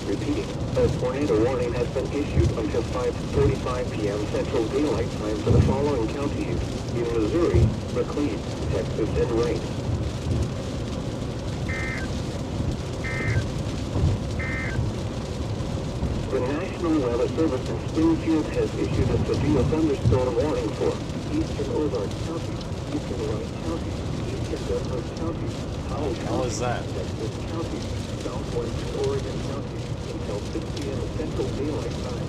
Repeating, a tornado warning has been issued until 5:45 p.m. Central Daylight Time for the following counties in Missouri, Laclede, Texas, and Wright. The National Weather Service in Springfield has issued a severe thunderstorm warning for eastern Ozark County, eastern Wright County, eastern Denver County, Howell How is that? Texas County, southwestern Oregon County, until 6 p.m. Central Daylight Time.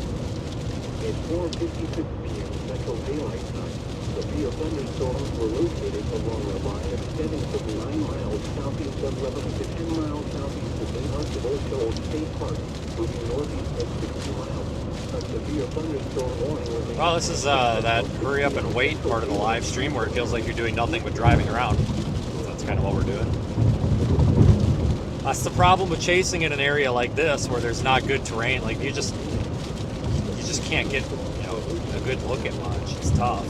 At 4:56 p.m. Central Daylight Time, severe thunderstorms were located along a line extending from 9 miles southeast of Lebanon to 10 miles southeast of the Arch of Old Shoals State Park, moving northeast at 60 miles. A severe thunderstorm warning remains. Well, this is that hurry up and wait part of the live stream where it feels like you're doing nothing but driving around. That's kind of what we're doing. That's the problem with chasing in an area like this where there's not good terrain. Like you just can't get, a good look at much. It's tough.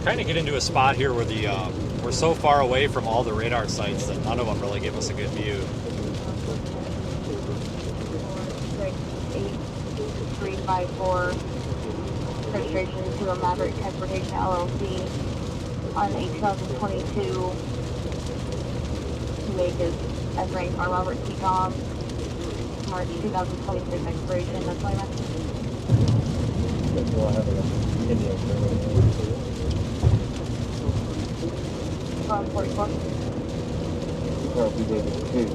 Kind of get into a spot here where we're so far away from all the radar sites that none of them really give us a good view. 8354 registration to a Maverick Transportation LLC on a 2022 to make his S-Rank for Robert T. Cobb, March 2026 expiration deployment. From 44. Well, we did it too.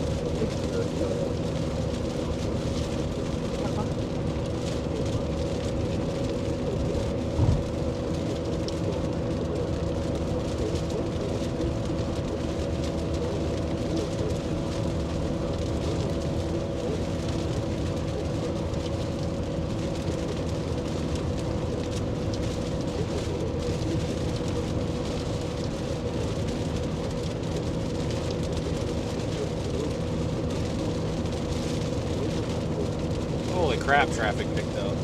Holy crap, traffic picked up.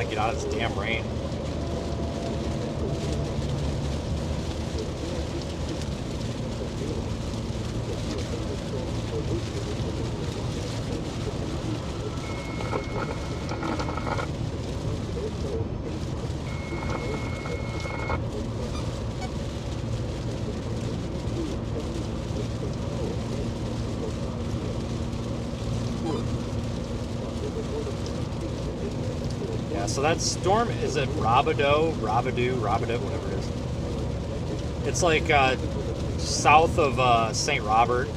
to get out of this damn rain. So that storm, is it Robidoux, whatever it is. It's like south of St. Robert.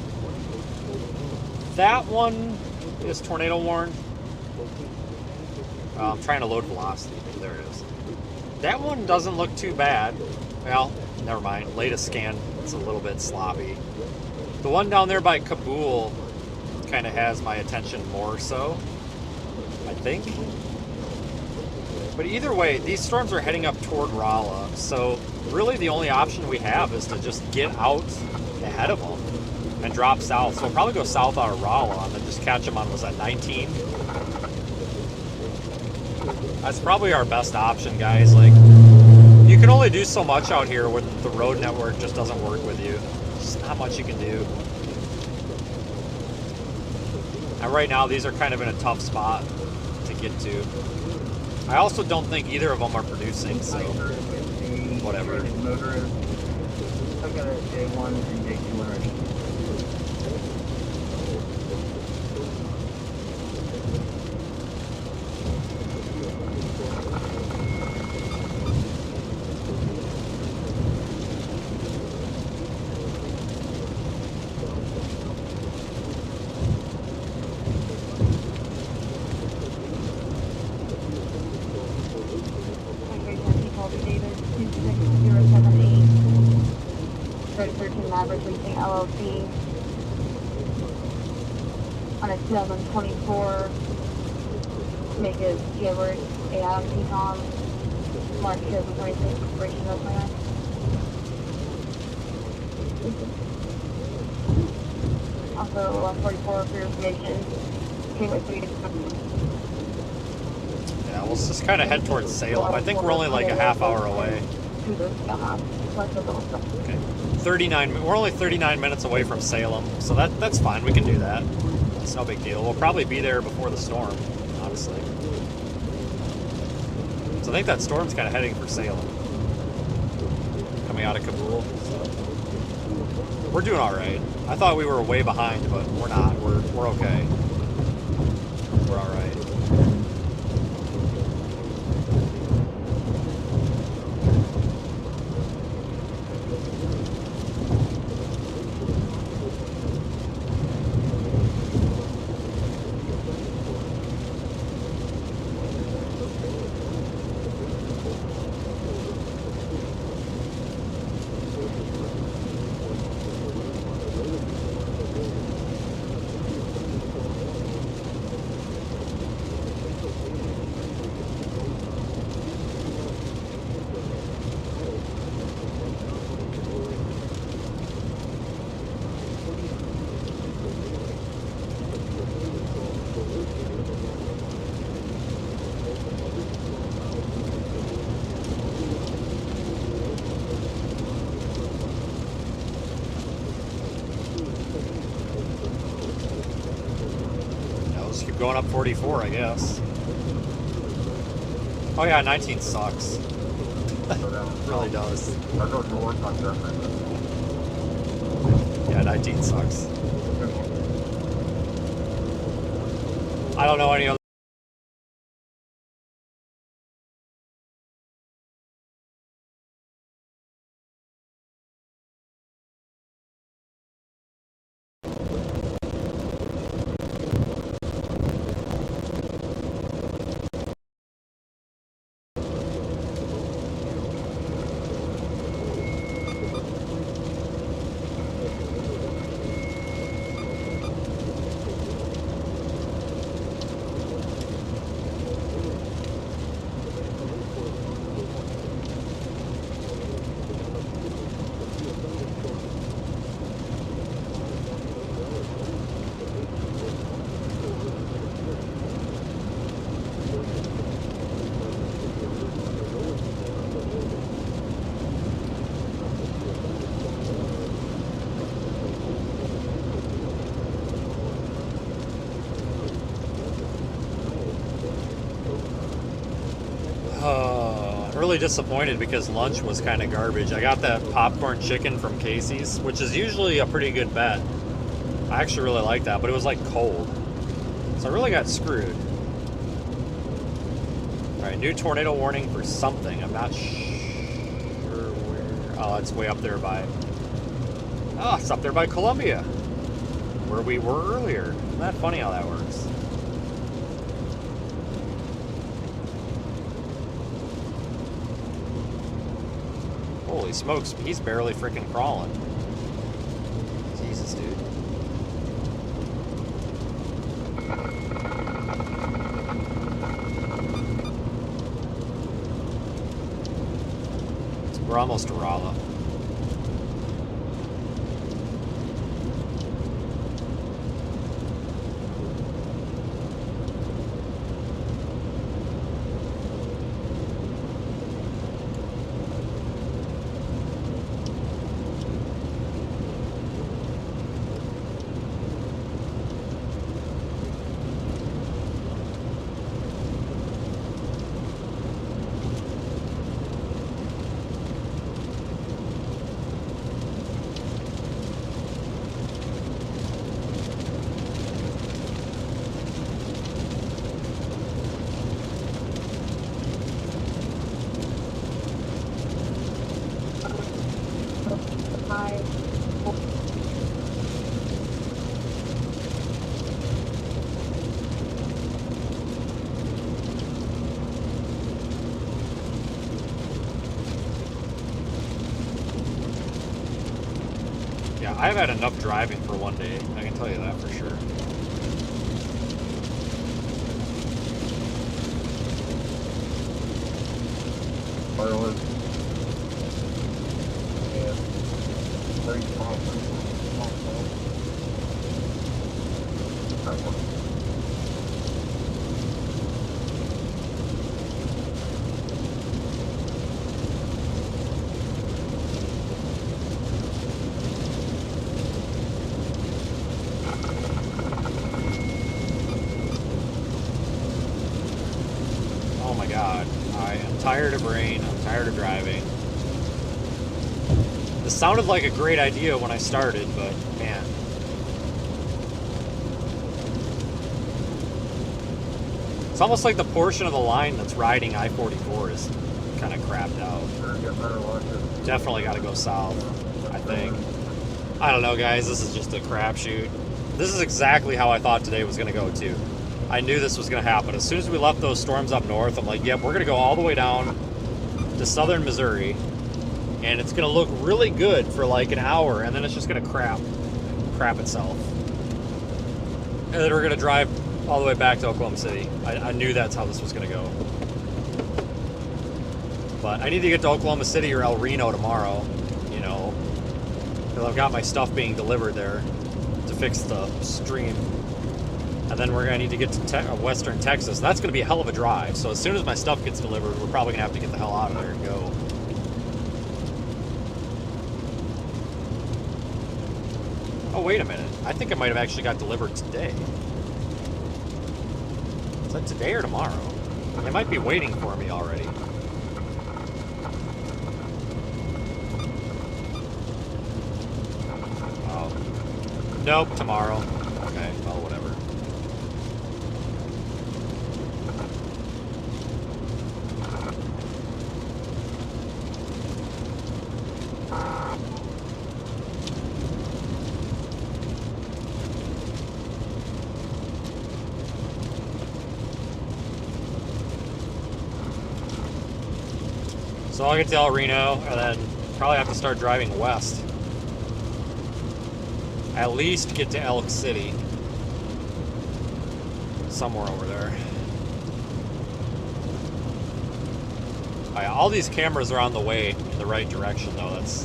That one is tornado warned. I'm trying to load velocity. There it is. That one doesn't look too bad. Well, never mind. Latest scan, it's a little bit sloppy. The one down there by Kabul kind of has my attention more so, I think. But either way, these storms are heading up toward Rolla, so really the only option we have is to just get out ahead of them and drop south. So we'll probably go south out of Rolla and then just catch them on, was that 19? That's probably our best option, guys. Like, you can only do so much out here when the road network just doesn't work with you. There's not much you can do. And right now, these are kind of in a tough spot to get to. I also don't think either of them are producing, so whatever. I've got a J1 and J2 already. Average Leasing LLC on a 2024 make it January 8 out of T-Com March 2026 Corporation of Plan. Also 144 for your information. Came with 3 Yeah, we'll just kind of head towards Salem. I think we're only like a half hour away. Okay. 39. We're only 39 minutes away from Salem, so that's fine. We can do that. It's no big deal. We'll probably be there before the storm, honestly. So I think that storm's kind of heading for Salem, coming out of Kabul. So we're doing all right. I thought we were way behind, but we're not. We're okay. We're all right. Going up 44, I guess. Oh yeah, 19 sucks. It really does. Yeah, 19 sucks. I don't know any other. Oh, I'm really disappointed because lunch was kind of garbage. I got that popcorn chicken from Casey's, which is usually a pretty good bet. I actually really like that, but it was like cold. So I really got screwed. Alright, new tornado warning for something. I'm not sure where. Oh, it's way up there by. Oh, it's up there by Columbia, where we were earlier. Isn't that funny how that works? Holy smokes, he's barely freaking crawling. Jesus, dude. We're almost to Raleigh. Yeah, I've had enough driving for one day. I can tell you that for sure. Wireless. Yeah. Very small. Oh my god. I am tired of rain. I'm tired of driving. This sounded like a great idea when I started, but man. It's almost like the portion of the line that's riding I-44 is kind of crapped out. Definitely got to go south, I think. I don't know, guys. This is just a crapshoot. This is exactly how I thought today was going to go, too. I knew this was going to happen. As soon as we left those storms up north, I'm like, yep, we're going to go all the way down to southern Missouri, and it's going to look really good for like an hour, and then it's just going to crap itself. And then we're going to drive all the way back to Oklahoma City. I knew that's how this was going to go. But I need to get to Oklahoma City or El Reno tomorrow, you know, because I've got my stuff being delivered there to fix the stream. And then we're going to need to get to western Texas. That's going to be a hell of a drive. So as soon as my stuff gets delivered, we're probably going to have to get the hell out of there and go. Oh, wait a minute. I think it might have actually got delivered today. Is that today or tomorrow? They might be waiting for me already. Oh. Nope, tomorrow. Okay, well, whatever. So I'll get to El Reno and then probably have to start driving west. At least get to Elk City. Somewhere over there. Oh, yeah, all these cameras are on the way in the right direction though. That's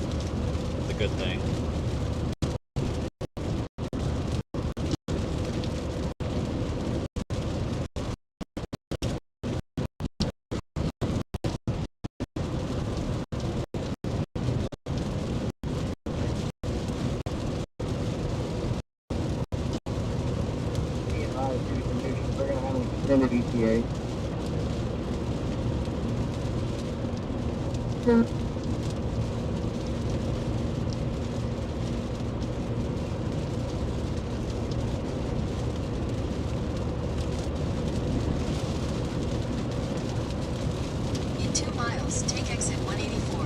the good thing. Extended ETA. Houston. In 2 miles, take exit 184.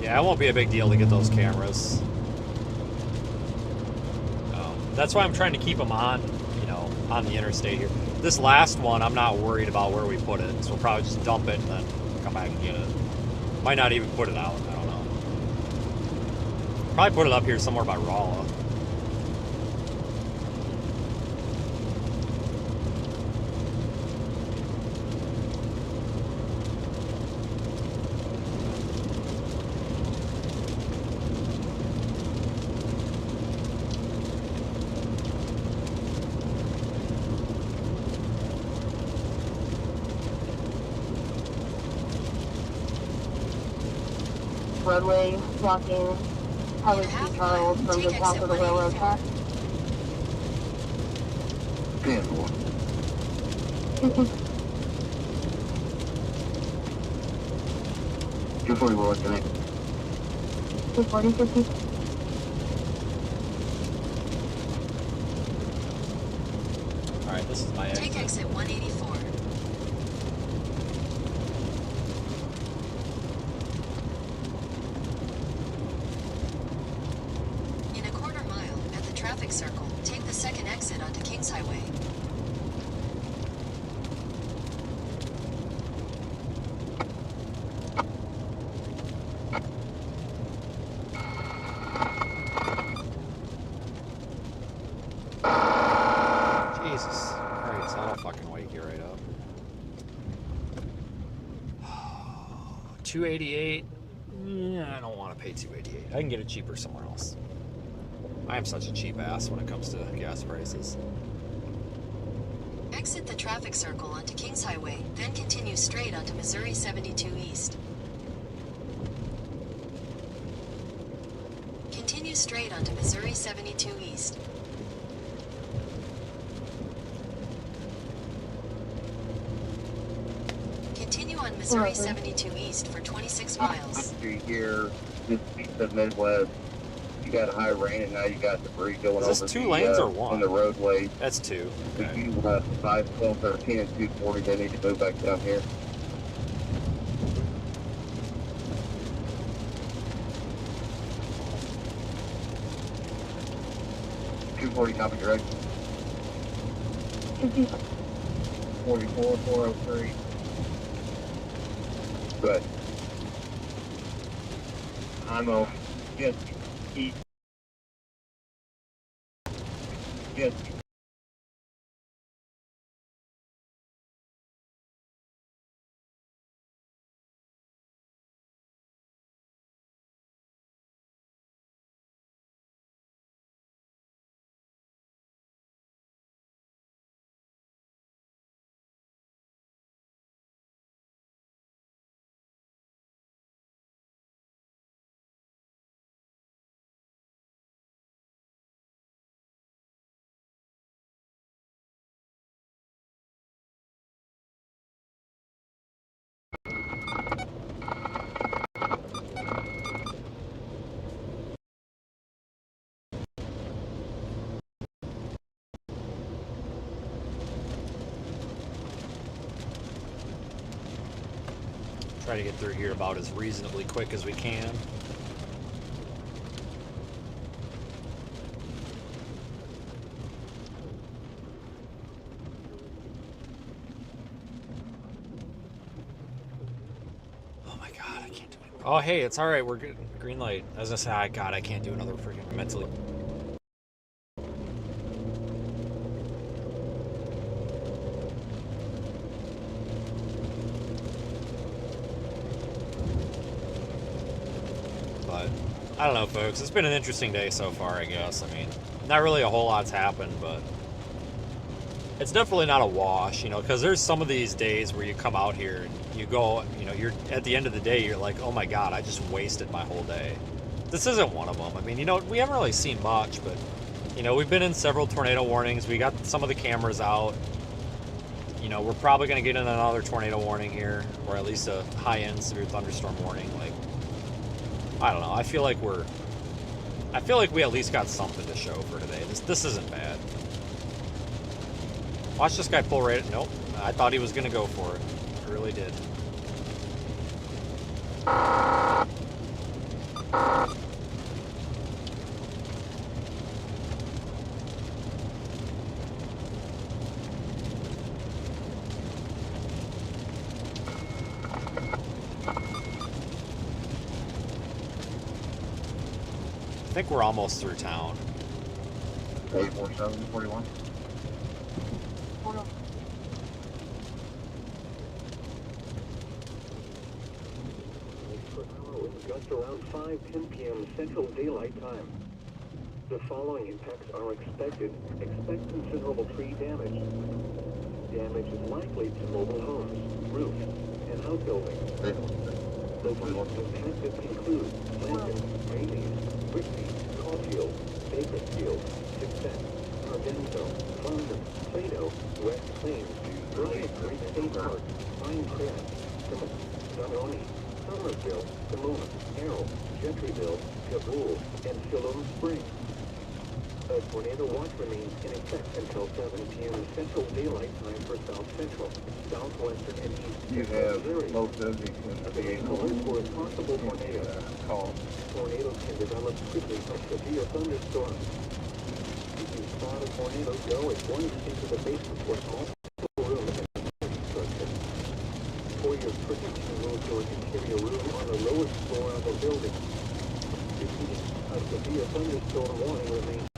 Yeah, it won't be a big deal to get those cameras. That's why I'm trying to keep them on, you know, on the interstate here. This last one, I'm not worried about where we put it, so we'll probably just dump it and then come back and get it. Might not even put it out, I don't know. Probably put it up here somewhere by Rolla. Roadway blocking Highway In half 2 a Charles mile, from the take south exit of the railroad 184. track. 10-1. 240 will connect. 240, 50. Alright, this is my exit. Take exit 184. In a quarter mile, at the traffic circle, take the second exit onto Kings Highway. Jesus Christ, that'll fucking wake you right up. 288. I don't want to pay 288. I can get it cheaper somewhere else. I am such a cheap ass when it comes to gas prices. Exit the traffic circle onto Kings Highway, then continue straight onto Missouri 72 East. Continue straight onto Missouri 72 East. Continue on Missouri 72 East for 26 miles. Street here, just east of Midwest. You got high rain and now you got debris going Is this over 2 the, lanes or 1? on the roadway. That's 2. If Okay. you 5, 12, 13, and 240, they need to move back down here. .240 copy direct. 44, 403. Good. I'm on. Just east. Just Try to get through here about as reasonably quick as we can. Oh my god, I can't do it. Oh hey, it's alright, we're good. Green light. As I say, God, I can't do another freaking mentally. But I don't know, folks. It's been an interesting day so far, I guess. I mean, not really a whole lot's happened, but it's definitely not a wash, you know, because there's some of these days where you come out here and you go, you know, you're at the end of the day, you're like, oh my God, I just wasted my whole day. This isn't one of them. I mean, you know, we haven't really seen much, but, you know, we've been in several tornado warnings. We got some of the cameras out. You know, we're probably going to get in another tornado warning here, or at least a high-end severe thunderstorm warning. Like, I don't know. I feel like we at least got something to show for today. This isn't bad. Watch this guy pull right. Nope. I thought he was going to go for it. I really did. I think we're almost through town. 847, 41. Just around 5:10 p.m. Central Daylight Time. The following impacts are expected. Expect considerable tree damage. Damage is likely to mobile homes, roofs, and outbuildings. Locations impacted include Lincoln, Raleigh's, Whitby, Caulfield, Bakersfield, Success, Ardenzo, London, Plato, West Plains, Bryant Great State Park, Pinecrest, Dunoni, Somerville, Pomona, Carroll, Gentryville, Kabul, and Siloam Springs. A tornado watch remains in effect until 7 p.m. Central Daylight Time for South Central, Southwestern, and East You have most of these alert for a possible tornado. Tornadoes can develop quickly from severe thunderstorms. If you spot a tornado, go at once into the basement or small room and structure. For your protection, move to an interior room on the lowest floor of a building. Repeating, a severe thunderstorm warning remains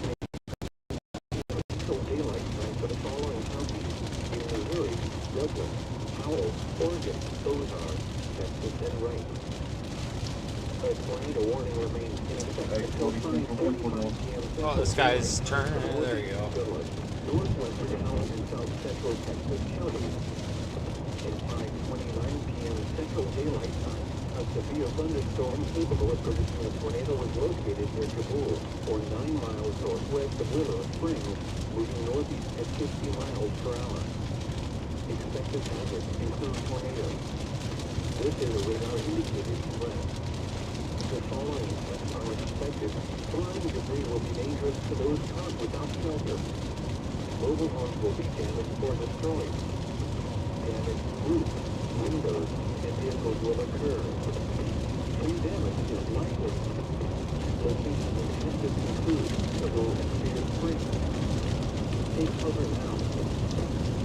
Central Daylight Time for the following counties: in Missouri, Douglas, Howell, Oregon, Ozarks, Texas, and Wright. A tornado warning remains in effect until 5:45 p.m. Oh, this guy's turn. There you go. Northwestern Howell and South Central Texas counties. At 5:29 p.m. Central Daylight Time, a severe thunderstorm capable of producing a tornado was located near Kabul, or 9 miles northwest of Willow Springs, moving northeast at 50 miles per hour. Expected hazards include tornadoes. This is a radar-indicated threat. The following effects are expected. Flying debris will be dangerous to those caught without shelter. Mobile homes will be damaged or destroyed. Damaged roofs, windows, and vehicles will occur. Tree damage is likely. Locations intended to include Kabul and Cedar Springs. Take cover now.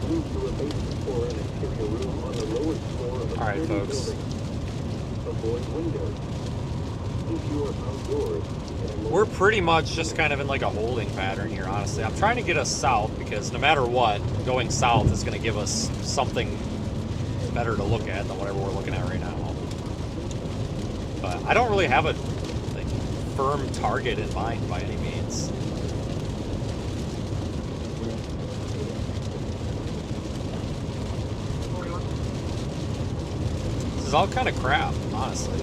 Move to a basement or an interior room on the lowest floor of a Alright, folks. building. Avoid windows. If you are outdoors, We're pretty much just kind of in like a holding pattern here, honestly. I'm trying to get us south because no matter what, going south is going to give us something better to look at than whatever we're looking at right now. But I don't really have a like, firm target in mind by any means. This is all kind of crap, honestly.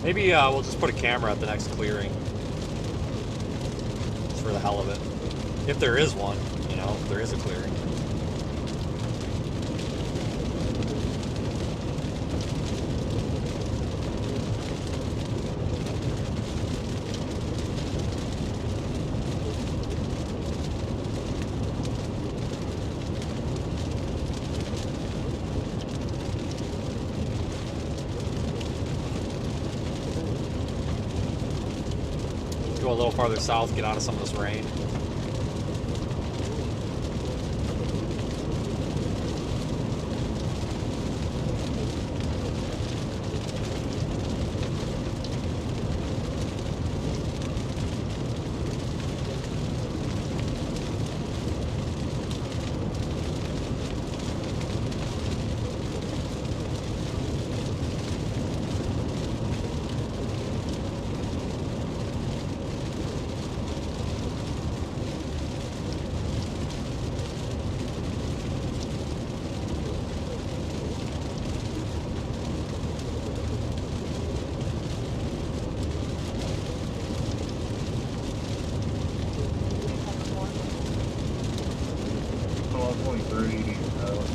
Maybe we'll just put a camera at the next clearing. Just for the hell of it. If there is one, you know, if there is a clearing. go a little farther south, get out of some of this rain.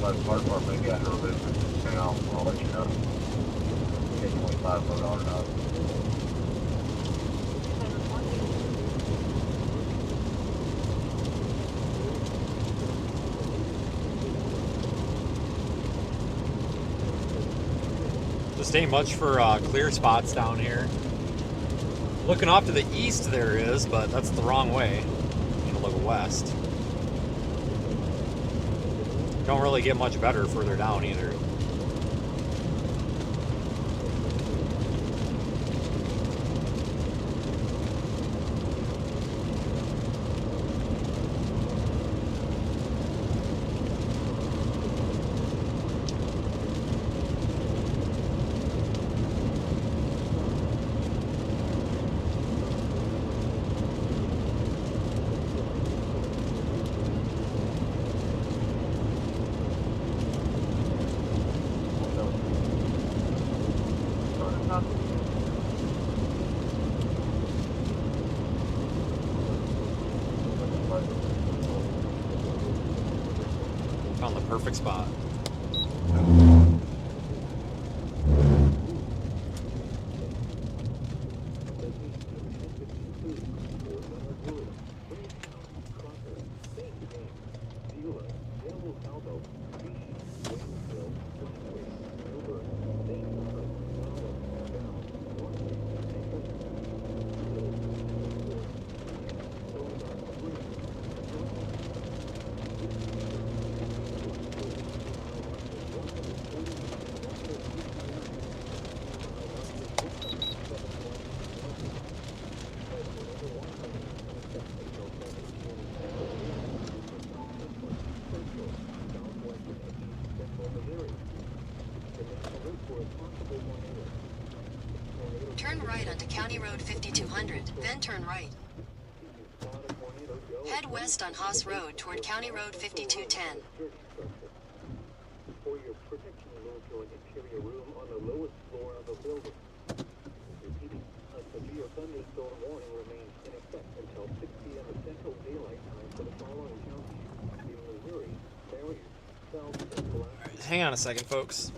By the fire department got her removed. Now I'll let you know. Take 25 foot on up. Just ain't much for clear spots down here. Looking off to the east there is, but that's the wrong way. You gotta look west. Don't really get much better further down either. Found the perfect spot. Turn right onto County Road 5200, then turn right. Head west on Haas Road toward County Road 5210. For your protection, move to an interior room on the lowest floor of the building. Repeating, a severe thunderstorm warning remains in effect until 6 p.m. Central Daylight Time for the following counties: in Missouri, Marion, South, and Pulaski. Hang on a second, folks.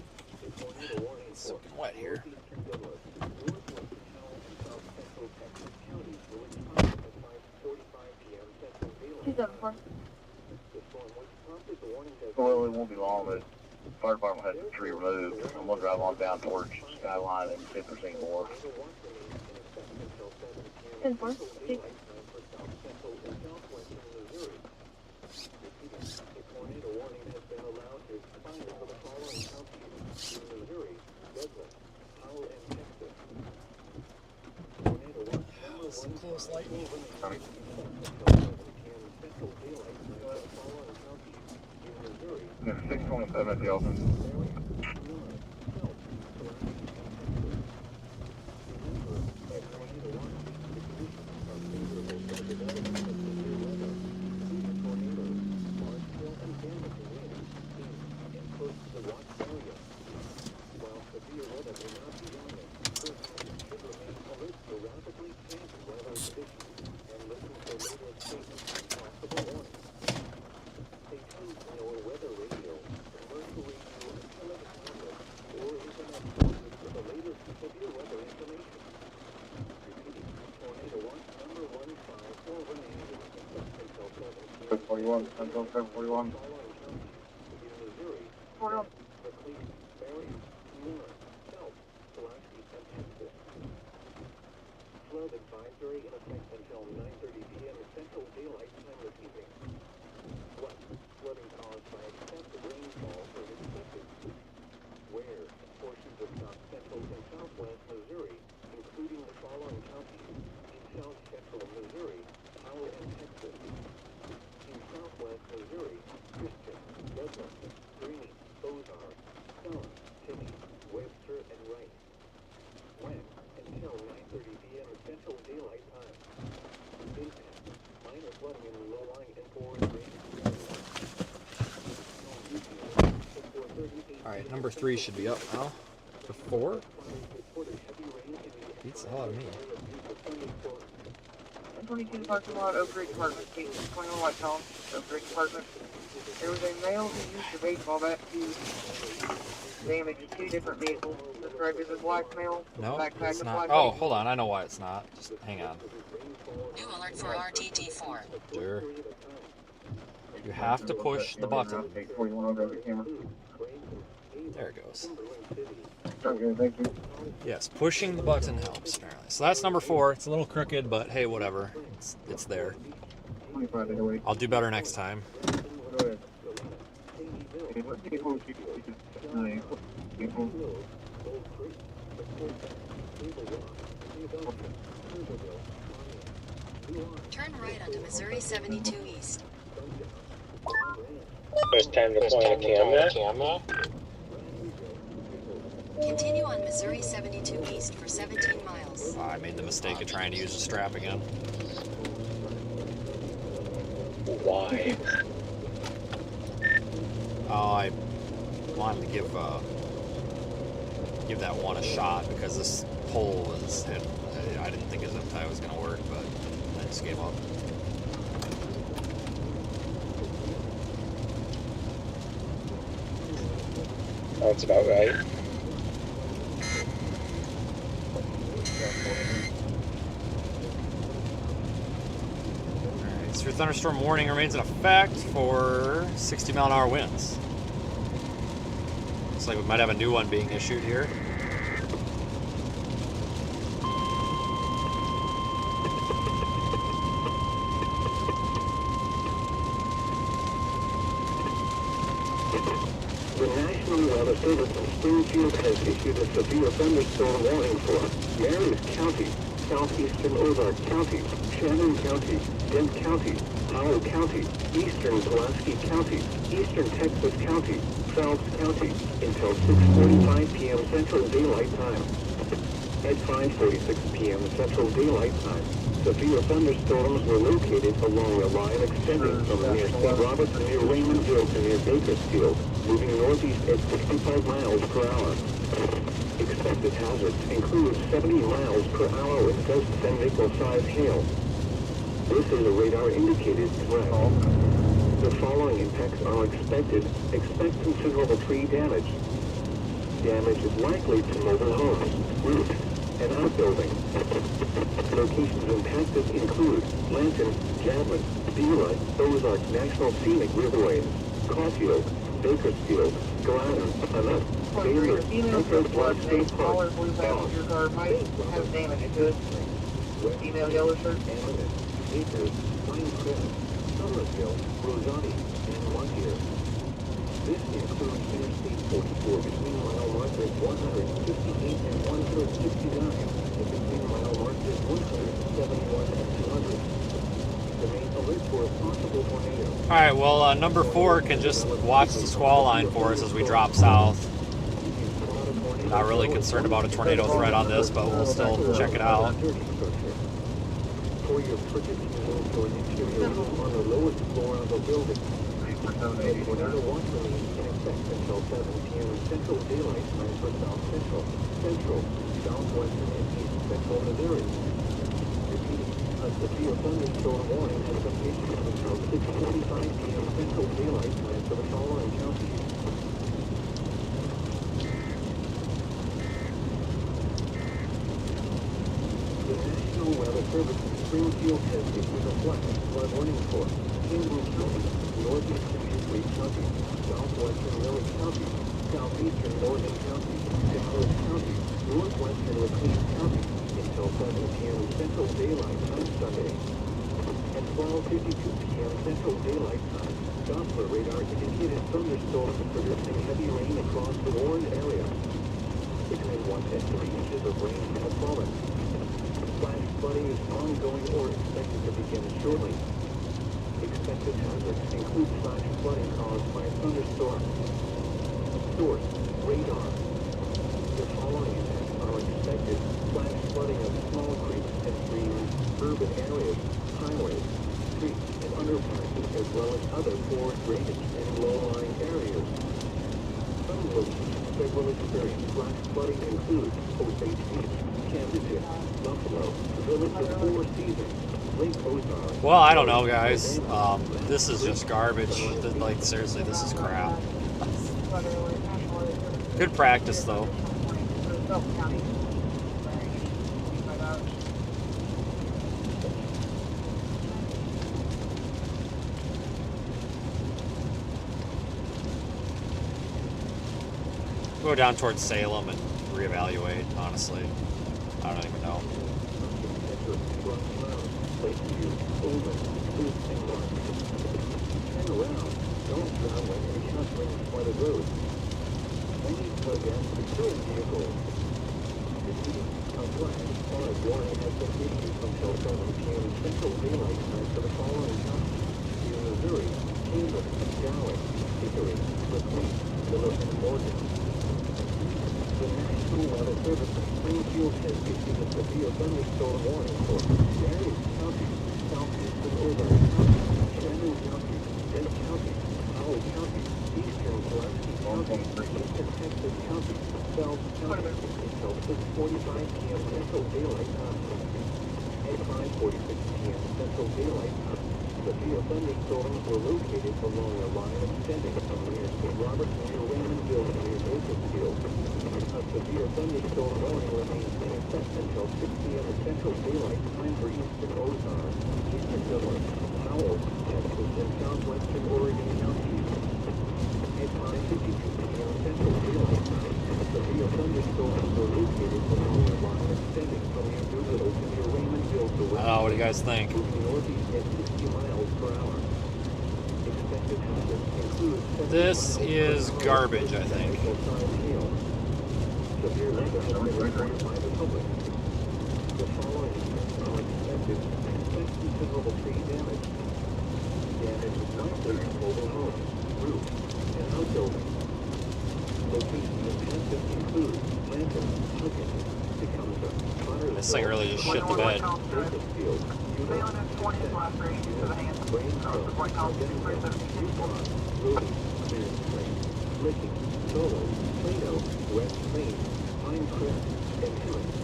A tornado warning It's for soaking wet here. northeastern Douglas, northwestern Howell, and south central Texas counties will expire at 5:45 p.m. Central Daylight Time. The storm which prompted the warning has Well, it won't be long, but the fire department has the tree removed. I'm gonna drive on down towards Skyline and see if there's any more. Some close lightning. There's 627 at the open. Central 741. Mild advisory in effect until 9:30 p.m. Central Daylight Time this evening. Flooding caused by excessive rainfall is expected. Where portions of south central and southwest Missouri, including the following counties: in south central Missouri, Howard and Texas. In southwest Missouri, Christian, Redmond, Greene, Ozark, Stone, Tinney, Webster, and Rice. When until 9:30 p.m. Central Daylight Time. Impact: minor flooding in low-lying and forest range. Alright, number 3 should be up now. To 4? Beats the hell out of me. 22 parking lot, Oak Ridge Apartment, 21 White Town, Oak Ridge Apartment. There was a male who used a baseball bat to damage 2 different vehicles. Described as a black male. No, backpack it's of not. black Oh, paint. hold on. I know why it's not. Just hang on. New alert for RTT4. Sure. You have to push the button. There it goes. Okay, thank you. Yes, pushing the button helps, apparently. So that's number 4. It's a little crooked, but hey, whatever. It's there. 25 away. I'll do better next time. Go ahead. Turn right onto Missouri 72 East. First time deploying a camera. Continue on Missouri 72 East for 17 miles. I made the mistake of trying to use the strap again. Why? Oh, I wanted to give that one a shot because this pole I didn't think his zip tie was going to work, but I just gave up. That's about right. Alright, so your thunderstorm warning remains in effect for 60-mile-an-hour winds. Looks like we might have a new one being issued here. The National Weather Service in Springfield has issued a severe thunderstorm warning for Marion County, southeastern Ozark County, Shannon County, Dent County, Howard County, eastern Pulaski County, eastern Texas County, Phelps County, until 6:45 p.m. Central Daylight Time. At 5:46 p.m. Central Daylight Time, severe thunderstorms were located along a line extending from near St. Robert to near Raymondville to near Bakersfield, moving northeast at 65 miles per hour. Expected hazards include 70 miles per hour with gust and nickel-sized hail. This is a radar-indicated threat. The following impacts are expected. Expect considerable tree damage. Damage is likely to mobile homes, roofs, and outbuildings. Locations impacted include Lanton, Javelin, Beulah, Ozark National Scenic Riverways, Caulfield, Bakersfield, Gladden, Annette, Baylor, Central Blood State Smaller Park, blue passenger car might have damage to it. Female yellow shirt. Acres, Pinecrest, Somerville, Rosati, and Montpelier. This includes Interstate 44 between mile markers 158 and 169, and between mile markers 171 and 200. The main alert for a possible tornado. Alright, well, number 4 can just watch the squall line for us as we drop south. Not really concerned about a tornado threat on this, but we'll still check it out. For your purchasing room to an interior room on the lowest floor of a building. A tornado watch remains in effect until 7 p.m. Central Daylight Time for South Central, Central, Southwestern, and East Central Missouri. Repeating, a severe thunderstorm warning has been issued until 6:45 p.m. Central Daylight Time for the following counties. The National Weather Service in Springfield has issued a flood warning for Campbell County, northeastern Hickory County, southwestern Lily County, southeastern Northern County, Dallas County, northwestern McLean County, until until 7 p.m. Central Daylight Time Sunday. At 12:52 p.m. Central Daylight Time, Doppler radar indicated thunderstorms producing heavy rain across the warned area. Between 1 and 3 inches of rain have fallen. Flash flooding is ongoing or expected to begin shortly. Expected hazards include flash flooding caused by thunderstorms. Source: radar. The following events are expected: flash flooding of small creeks and streams, urban areas, highways, streets, and underpasses, as well as other poor drainage and low-lying areas. Some locations that will experience flash flooding include Osage Beach, Kansas City, Buffalo, Village of Four Seasons, Lake Ozark. Well, I don't know, guys. This is just garbage. Like, seriously, this is crap. Good practice, though. Go down towards Salem and reevaluate, honestly. I don't even know. Turn around. Don't drown when any shuttling by the road. Any plug-in patrol vehicle. Repeating, a flag or a warning has been issued until 7 p.m. Central Daylight Time for the following counties: in Missouri, Kansas, Dallas, Hickory, McLean, Phillips, and Morgan. The National Weather Service in Springfield has issued a severe thunderstorm warning for various counties: southeastern Ozark County, Shannon County, Dent County, Howell County, eastern Pulaski County, eastern Texas County, South County, until 6:45 p.m. Central Daylight Time. At 5:46 p.m. Central Daylight Time, severe thunderstorms were located along a line extending from near St. Robert near Raymondville near Bakersfield. A severe thunderstorm warning remains in effect until 6 p.m. Central Daylight Time for eastern Ozark, eastern Phillips, Howell, Texas, and southwestern Oregon counties. At 5:52 p.m. Central Daylight Time, severe thunderstorms were located along a line extending from near Doolittle to near Raymondville to west. What do you guys think? Moving northeast at 60 miles per hour. Expected hazards include This is garbage, I think. Severe weather has been reported by the public. The following events are expected: considerable tree damage. Damage is likely to mobile homes, roofs, and outbuildings. Locations of hazards include Lanton, Huggins, Tecumseh, Buttersville, This thing really just shit the bed. Bakersfield, Utah, Brainsville, Denver, Yukon, Ruby, Clear Spring, Licking, Solo, Plano, West Plains, Pine Crest, and Hillings.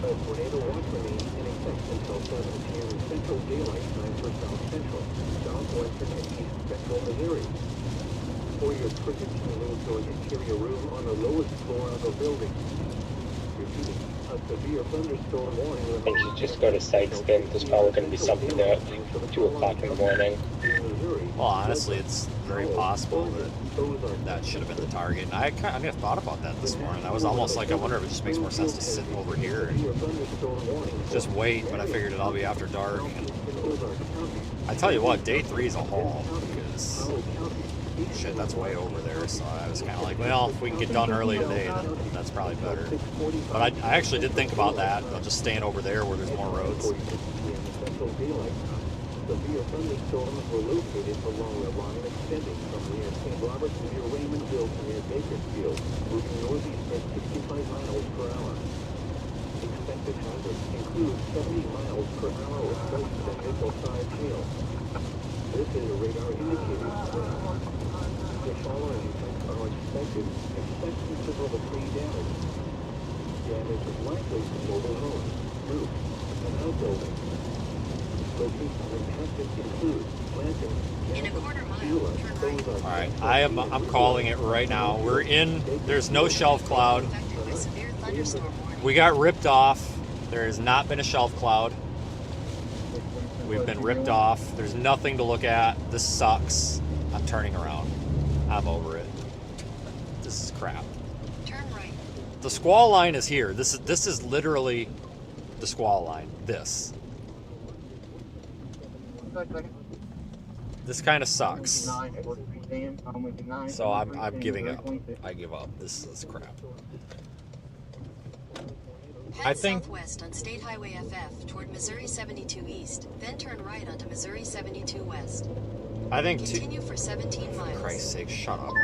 A tornado watch remains in effect until 7 p.m. Central Daylight Time for South Central, Southwestern, and East Central Missouri. Warriors project to move to an interior room on the lowest floor of a building. Repeating, a severe thunderstorm warning I think you just go to site spin. There's probably going to be something there at 2 o'clock in the morning. Well, honestly, it's very possible that that should have been the target. And I kind of thought about that this morning. I was almost like, I wonder if it just makes more sense to sit over here and just wait, but I figured it'd all be after dark. And I tell you what, day 3 is a haul, because shit, that's way over there. So I was kind of like, well, if we can get done early today, then that's probably better. But I actually did think about that, just staying over there where there's more roads. Severe thunderstorms were located along a line extending from near St. Robert to near Raymondville to near Bakersfield, moving northeast at 65 miles per hour. Expected hazards include 70 miles per hour of smoke and missile-sized hail. This is a radar indicated threat. The following events are expected. Expect considerable tree damage. Damage is likely to mobile homes, roofs, and outbuildings. Alright, I'm calling it right now. We're in, there's no shelf cloud. We got ripped off. There has not been a shelf cloud. We've been ripped off. There's nothing to look at. This sucks. I'm turning around. I'm over it. This is crap. Turn right. The squall line is here. This is literally the squall line. This. This kind of sucks. So I'm giving up. I give up. This is crap. Head southwest on State Highway FF toward Missouri 72 East, then turn right onto Missouri 72 West. I think Continue for 17 miles. For Christ's sake, shut up.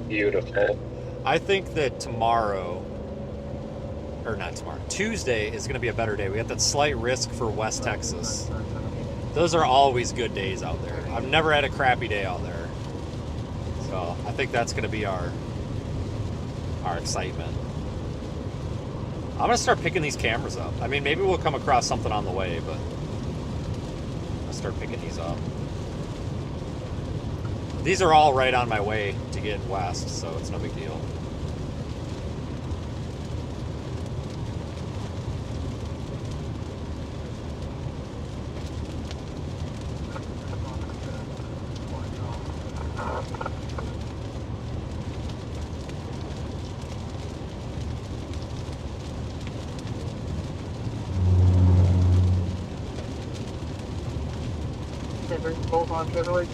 Beautiful. I think that tomorrow, or not tomorrow, Tuesday is going to be a better day. We got that slight risk for West Texas. Those are always good days out there. I've never had a crappy day out there. So I think that's going to be our excitement. I'm going to start picking these cameras up. I mean, maybe we'll come across something on the way, but I'm going to start picking these up. These are all right on my way to get west, so it's no big deal. Both on Chevrolet.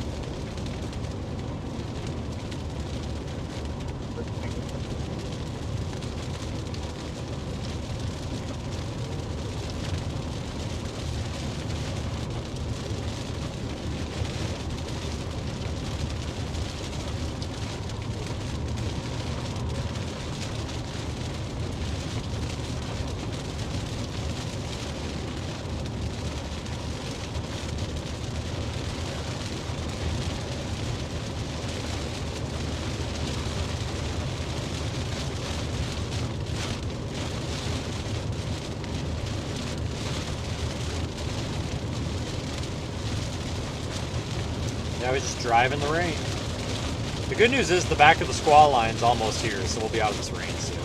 Yeah, we just drive in the rain. The good news is the back of the squall line's almost here, so we'll be out of this rain soon.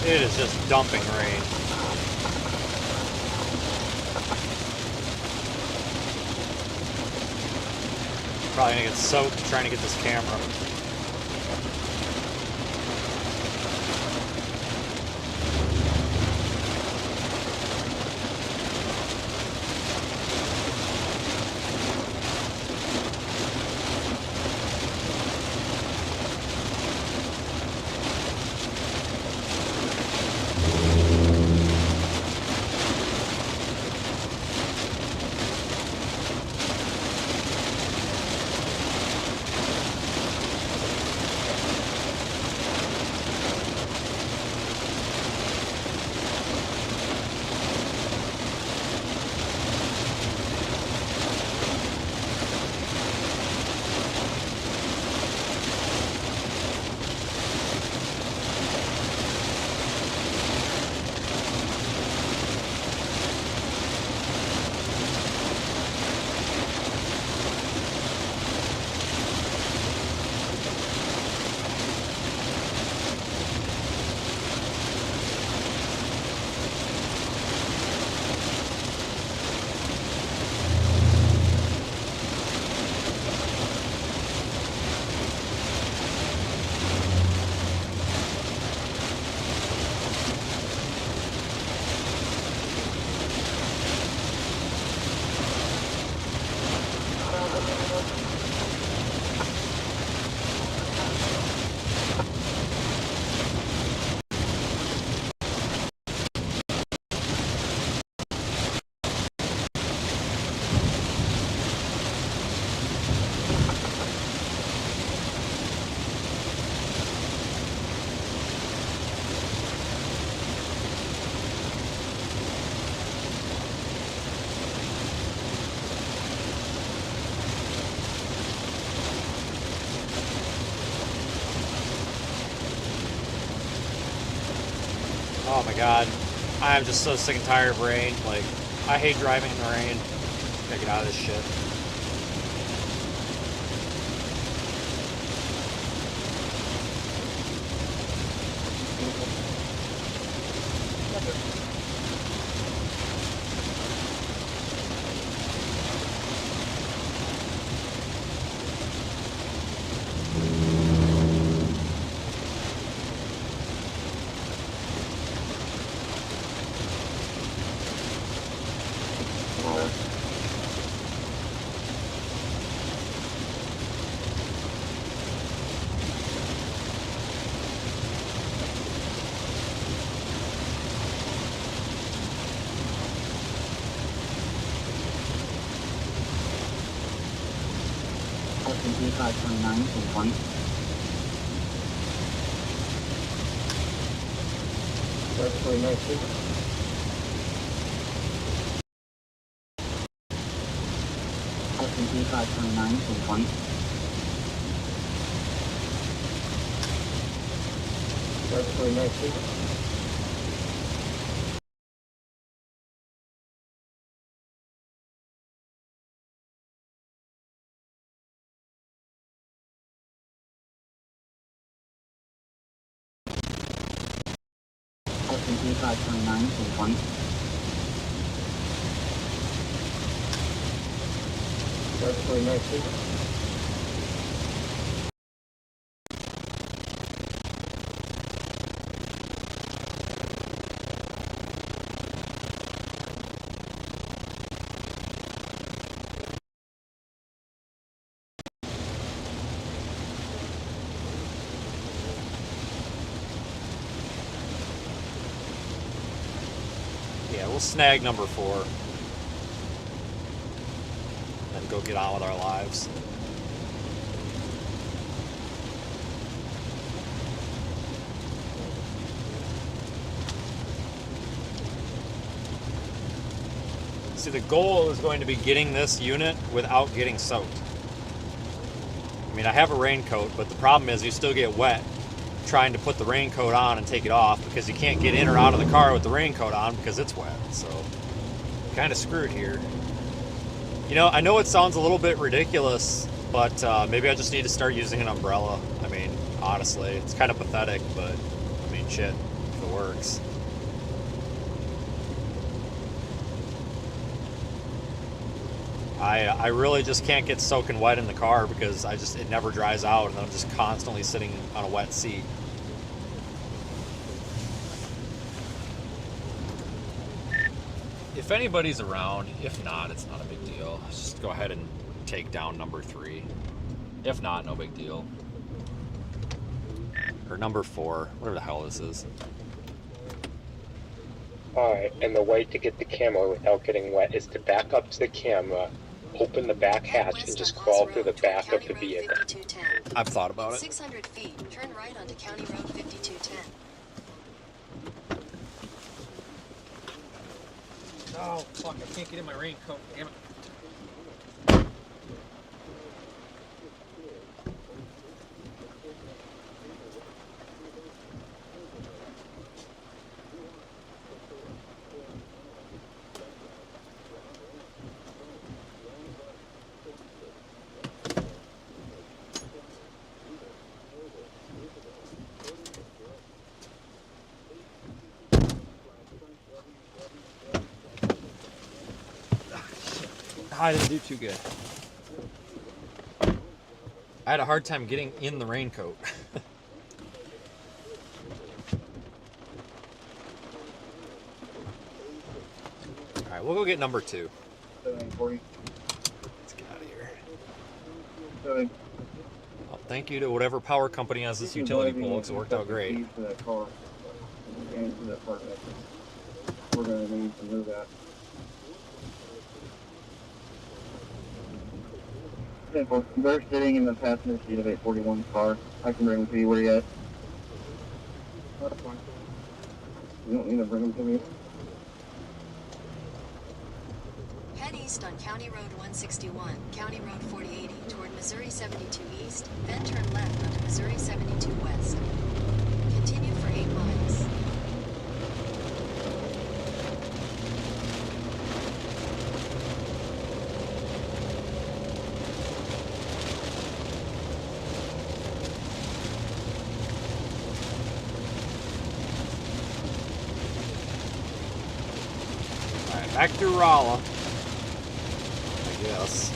It is just dumping rain. Probably gonna get soaked trying to get this camera. my god. I'm just so sick and tired of rain. Like, I hate driving in the rain. Gotta get out of this shit. S&P 529, 1020. Redeploy next week. S&P 529, 1020. Redeploy next week. S&P 529, 1020. Redeploy next week. Yeah, we'll snag number 4. Then go get on with our lives. See, the goal is going to be getting this unit without getting soaked. I mean, I have a raincoat, but the problem is you still get wet trying to put the raincoat on and take it off because you can't get in or out of the car with the raincoat on because it's wet. So, kind of screwed here. You know, I know it sounds a little bit ridiculous, but maybe I just need to start using an umbrella. I mean, honestly, it's kind of pathetic, but I mean, shit, if it works. I really just can't get soaking wet in the car because it never dries out, and I'm just constantly sitting on a wet seat. If anybody's around, if not, it's not a big deal. Just go ahead and take down number 3. If not, no big deal. Or number 4, whatever the hell this is. Alright, and the way to get the camera without getting wet is to back up to the camera, open the back hatch, and just crawl through the back of the vehicle. I've thought about it. 600 feet, turn right onto County Road 5210. Oh, fuck, I can't get in my raincoat, damn it. I didn't do too good. I had a hard time getting in the raincoat. Alright, we'll go get number 2. 740. Let's get out of here. 7. Well, thank you to whatever power company has this utility pole, because it worked out great. For that car and for that part of it. We're going to need to move that. They're sitting in the passenger seat of 841's car. I can bring them to you. Where you at? That's fine. You don't need to bring them to me. Head east on County Road 161, County Road 4080 toward Missouri 72 East, then turn left onto Missouri 72 West. Continue for 8 miles. Back through Rolla. I guess.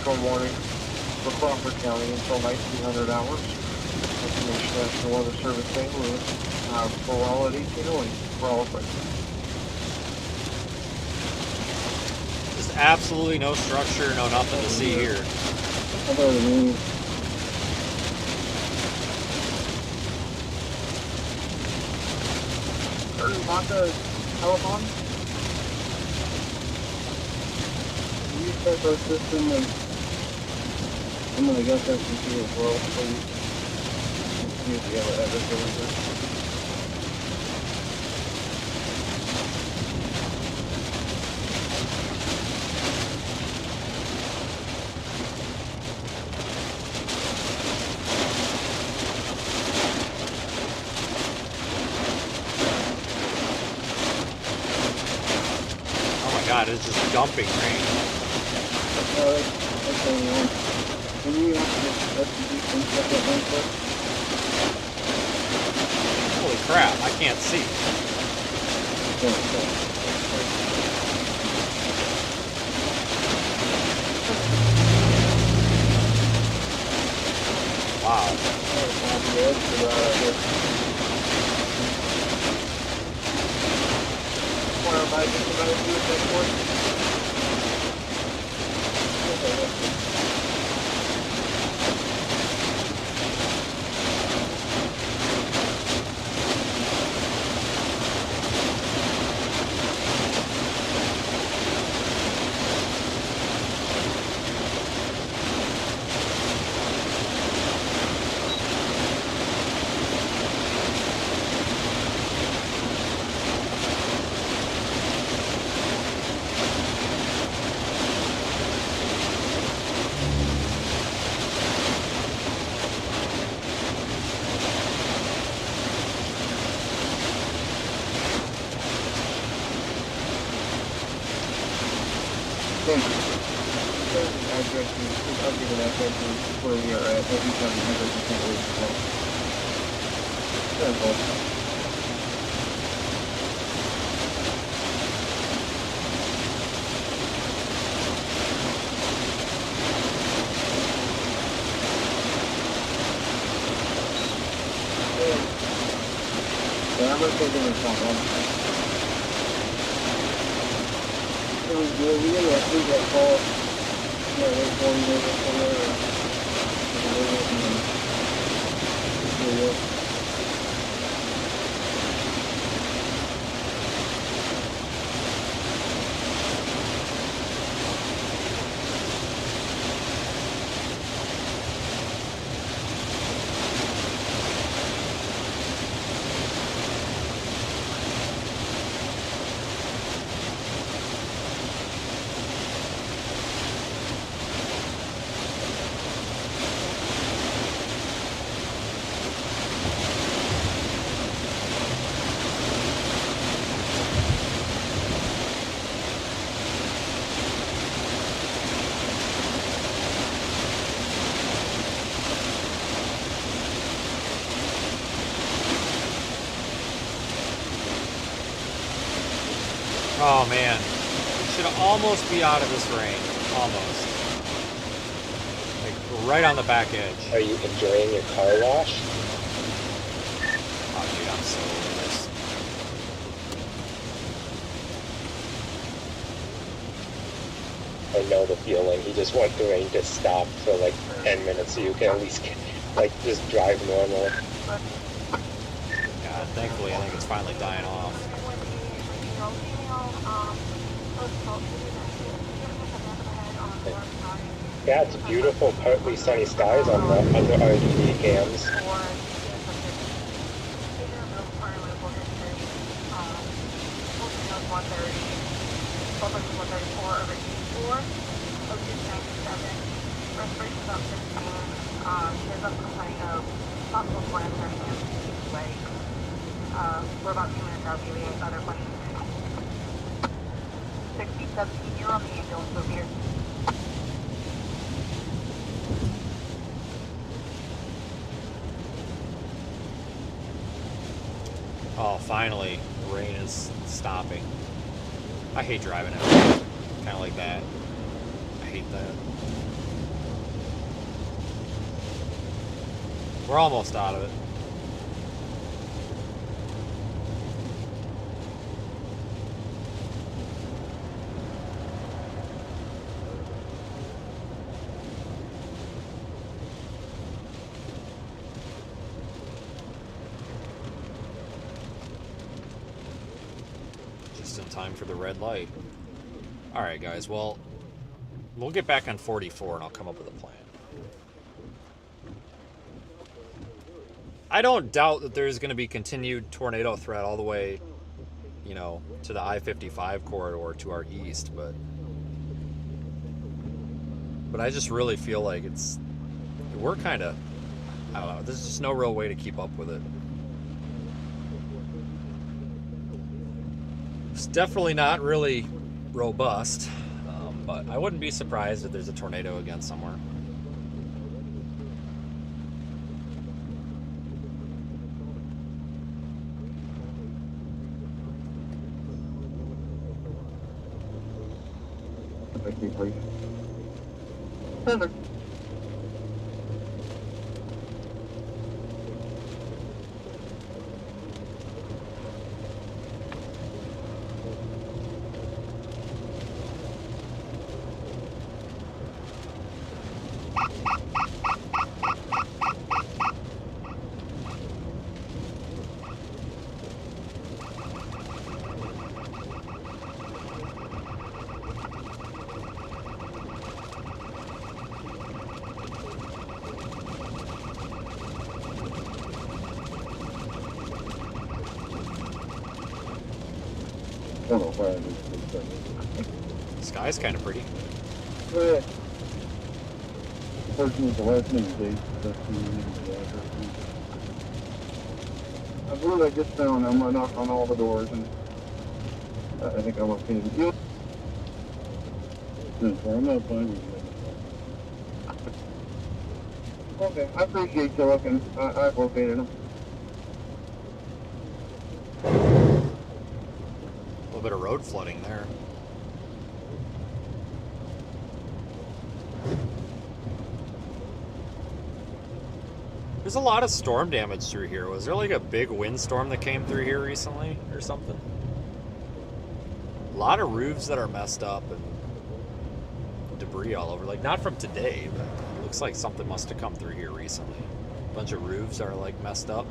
Storm warning for Crawford County until 1900 hours. Destination National Weather Service St. Louis. For all at 1808. For all places. Just absolutely no structure, no nothing to see here. How about the news? Maka telephone? You check our system and I'm gonna guess that's computer as well, please. See if we have an address over here. God, it's just dumping rain. That's only one. Can you check that one quick? Holy crap, I can't see. Wow. Thank you. I'll give an address where we are at. Every time we have it, we can't wait to call. Yeah, I'm gonna take it in front one. It was good. We didn't actually get called. Yeah, they told me they were somewhere. Oh man, we should almost be out of this rain. Almost. Like right on the back edge. Are you enjoying your car wash? Oh dude, I'm so over this. I know the feeling. You just want the rain to stop for like 10 minutes so you can at least get, like just drive normal. God, thankfully I think it's finally dying off. Yeah, it's beautiful, partly sunny skies on the RDD cams. Respiration about 15. There's a complaint of possible plant hands each way. We're about 2 minutes out. Do you have any other questions? 60, 17, you're on the ambulance over here. Oh, finally, the rain is stopping. I hate driving it. Kind of like that. I hate that. We're almost out of it. Just in time for the red light. Alright guys, well, we'll get back on 44 and I'll come up with a plan. I don't doubt that there's going to be continued tornado threat all the way, you know, to the I-55 corridor to our east, but I just really feel like we're kind of, I don't know, there's just no real way to keep up with it. It's definitely not really robust, but I wouldn't be surprised if there's a tornado again somewhere. Thank you, please. Over. The sky's kind of pretty. Person with the last name, Dave. I believe I just found, I'm going to knock on all the doors, and I think I'm okay with you. No, sorry, I'm not fine with you. Okay, I appreciate you looking. I've located them. A little bit of road flooding there. There's a lot of storm damage through here. Was there like a big windstorm that came through here recently or something? A lot of roofs that are messed up and debris all over. Like, not from today, but it looks like something must have come through here recently. A bunch of roofs are like messed up.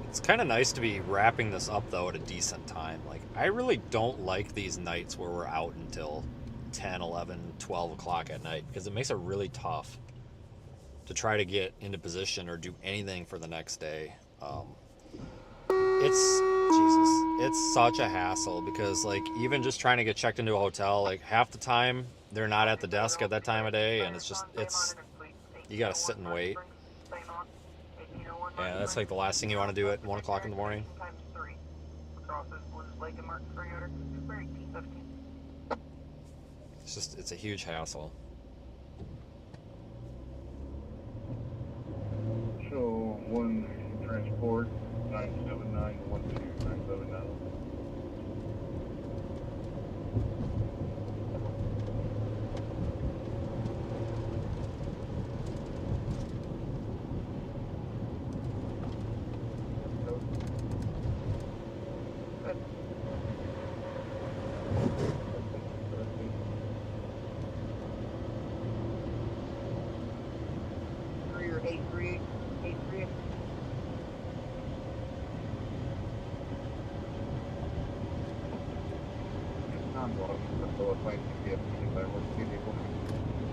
It's kind of nice to be wrapping this up, though, at a decent time. Like, I really don't like these nights where we're out until 10, 11, 12 o'clock at night, because it makes it really tough to try to get into position or do anything for the next day. It's such a hassle, because like even just trying to get checked into a hotel, like half the time they're not at the desk at that time of day, and it's you gotta sit and wait. Yeah, that's like the last thing you want to do at 1 o'clock in the morning. It's a huge hassle. So, 1 transport, 979, 12979.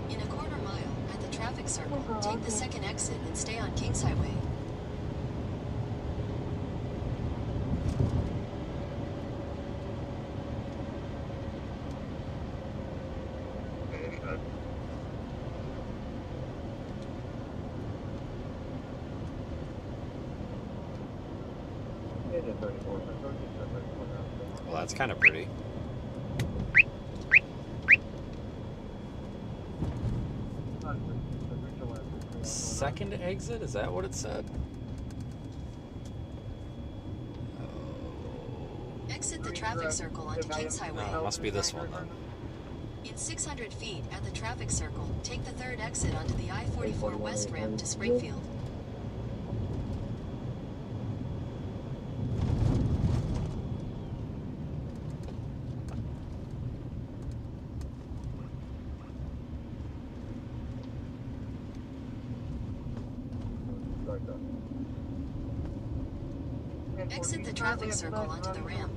In a quarter mile, at the traffic circle, take the second exit and stay on Kings Highway. Well, that's kind of pretty. Second exit? Is that what it said? Exit the traffic circle onto Kings Highway. Oh, must be this one then. In 600 feet at the traffic circle, take the third exit onto the I-44 West ramp to Springfield. Exit the traffic circle onto the ramp.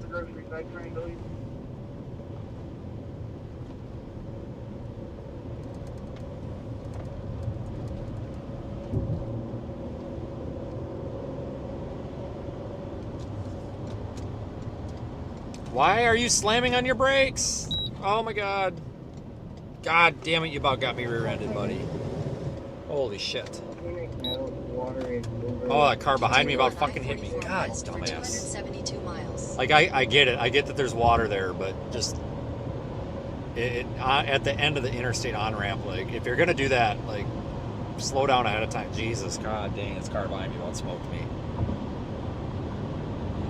Why are you slamming on your brakes? Oh my god. God damn it, you about got me rear-ended, buddy. Holy shit. Oh, that car behind me about fucking hit me. God, dumbass. 272 miles. Like, I get it. I get that there's water there, but just... at the end of the interstate on-ramp, like, if you're gonna do that, like, slow down ahead of time. Jesus, god dang, this car behind me about smoked me.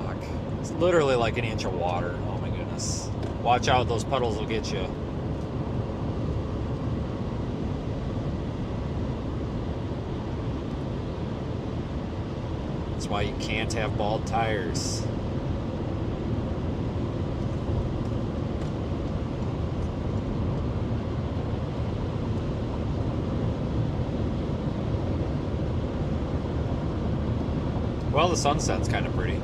Fuck. It's literally like an inch of water. Oh my goodness. Watch out, those puddles will get you. That's why you can't have bald tires. Well, the sunset's kind of pretty.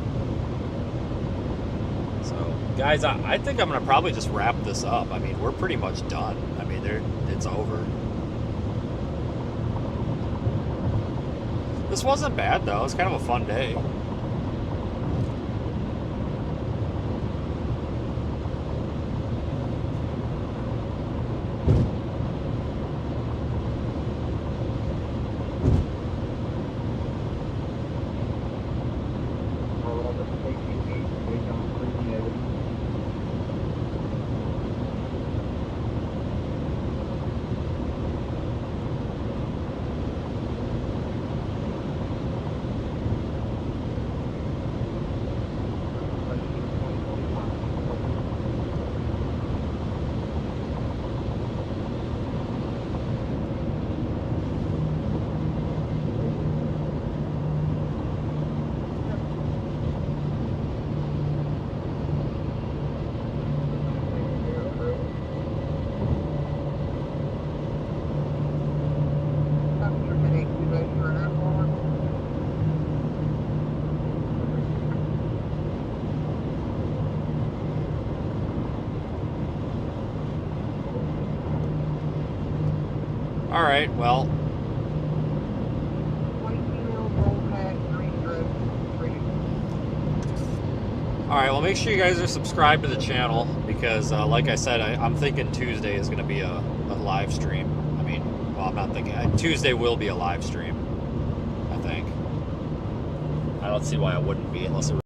So, guys, I think I'm going to probably just wrap this up. I mean, we're pretty much done. I mean, it's over. This wasn't bad, though. It was kind of a fun day. All right, well, White female, gold hat, green dress, pretty. all right, well, make sure you guys are subscribed to the channel because, like I said, I'm thinking Tuesday is going to be a live stream. I mean, well, I'm not thinking. Tuesday will be a live stream, I think. I don't see why it wouldn't be unless it was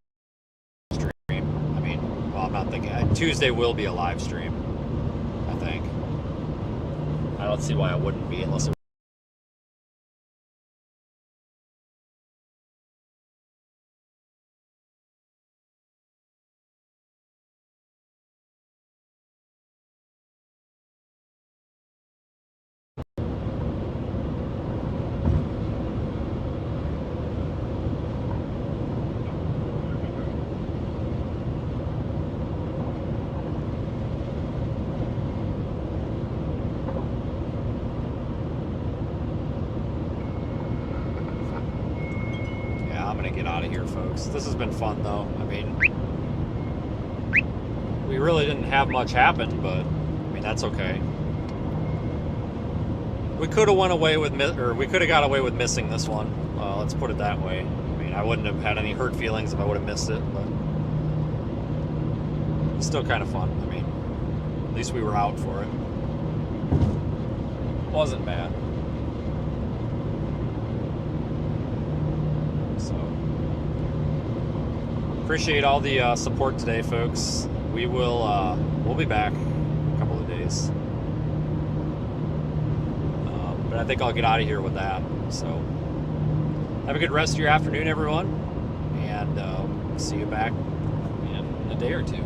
a stream. I mean, well, I'm not thinking. Tuesday will be a live stream, I think. I don't see why it wouldn't be unless it I'm gonna get out of here, folks. This has been fun, though. I mean, we really didn't have much happen, but I mean that's okay. We could have went away with, we could have got away with missing this one. Let's put it that way. I mean, I wouldn't have had any hurt feelings if I would have missed it, but it's still kind of fun. I mean, at least we were out for it. Wasn't bad. Appreciate all the support today, folks. We'll be back in a couple of days, but I think I'll get out of here with that. So have a good rest of your afternoon, everyone, and see you back in a day or two.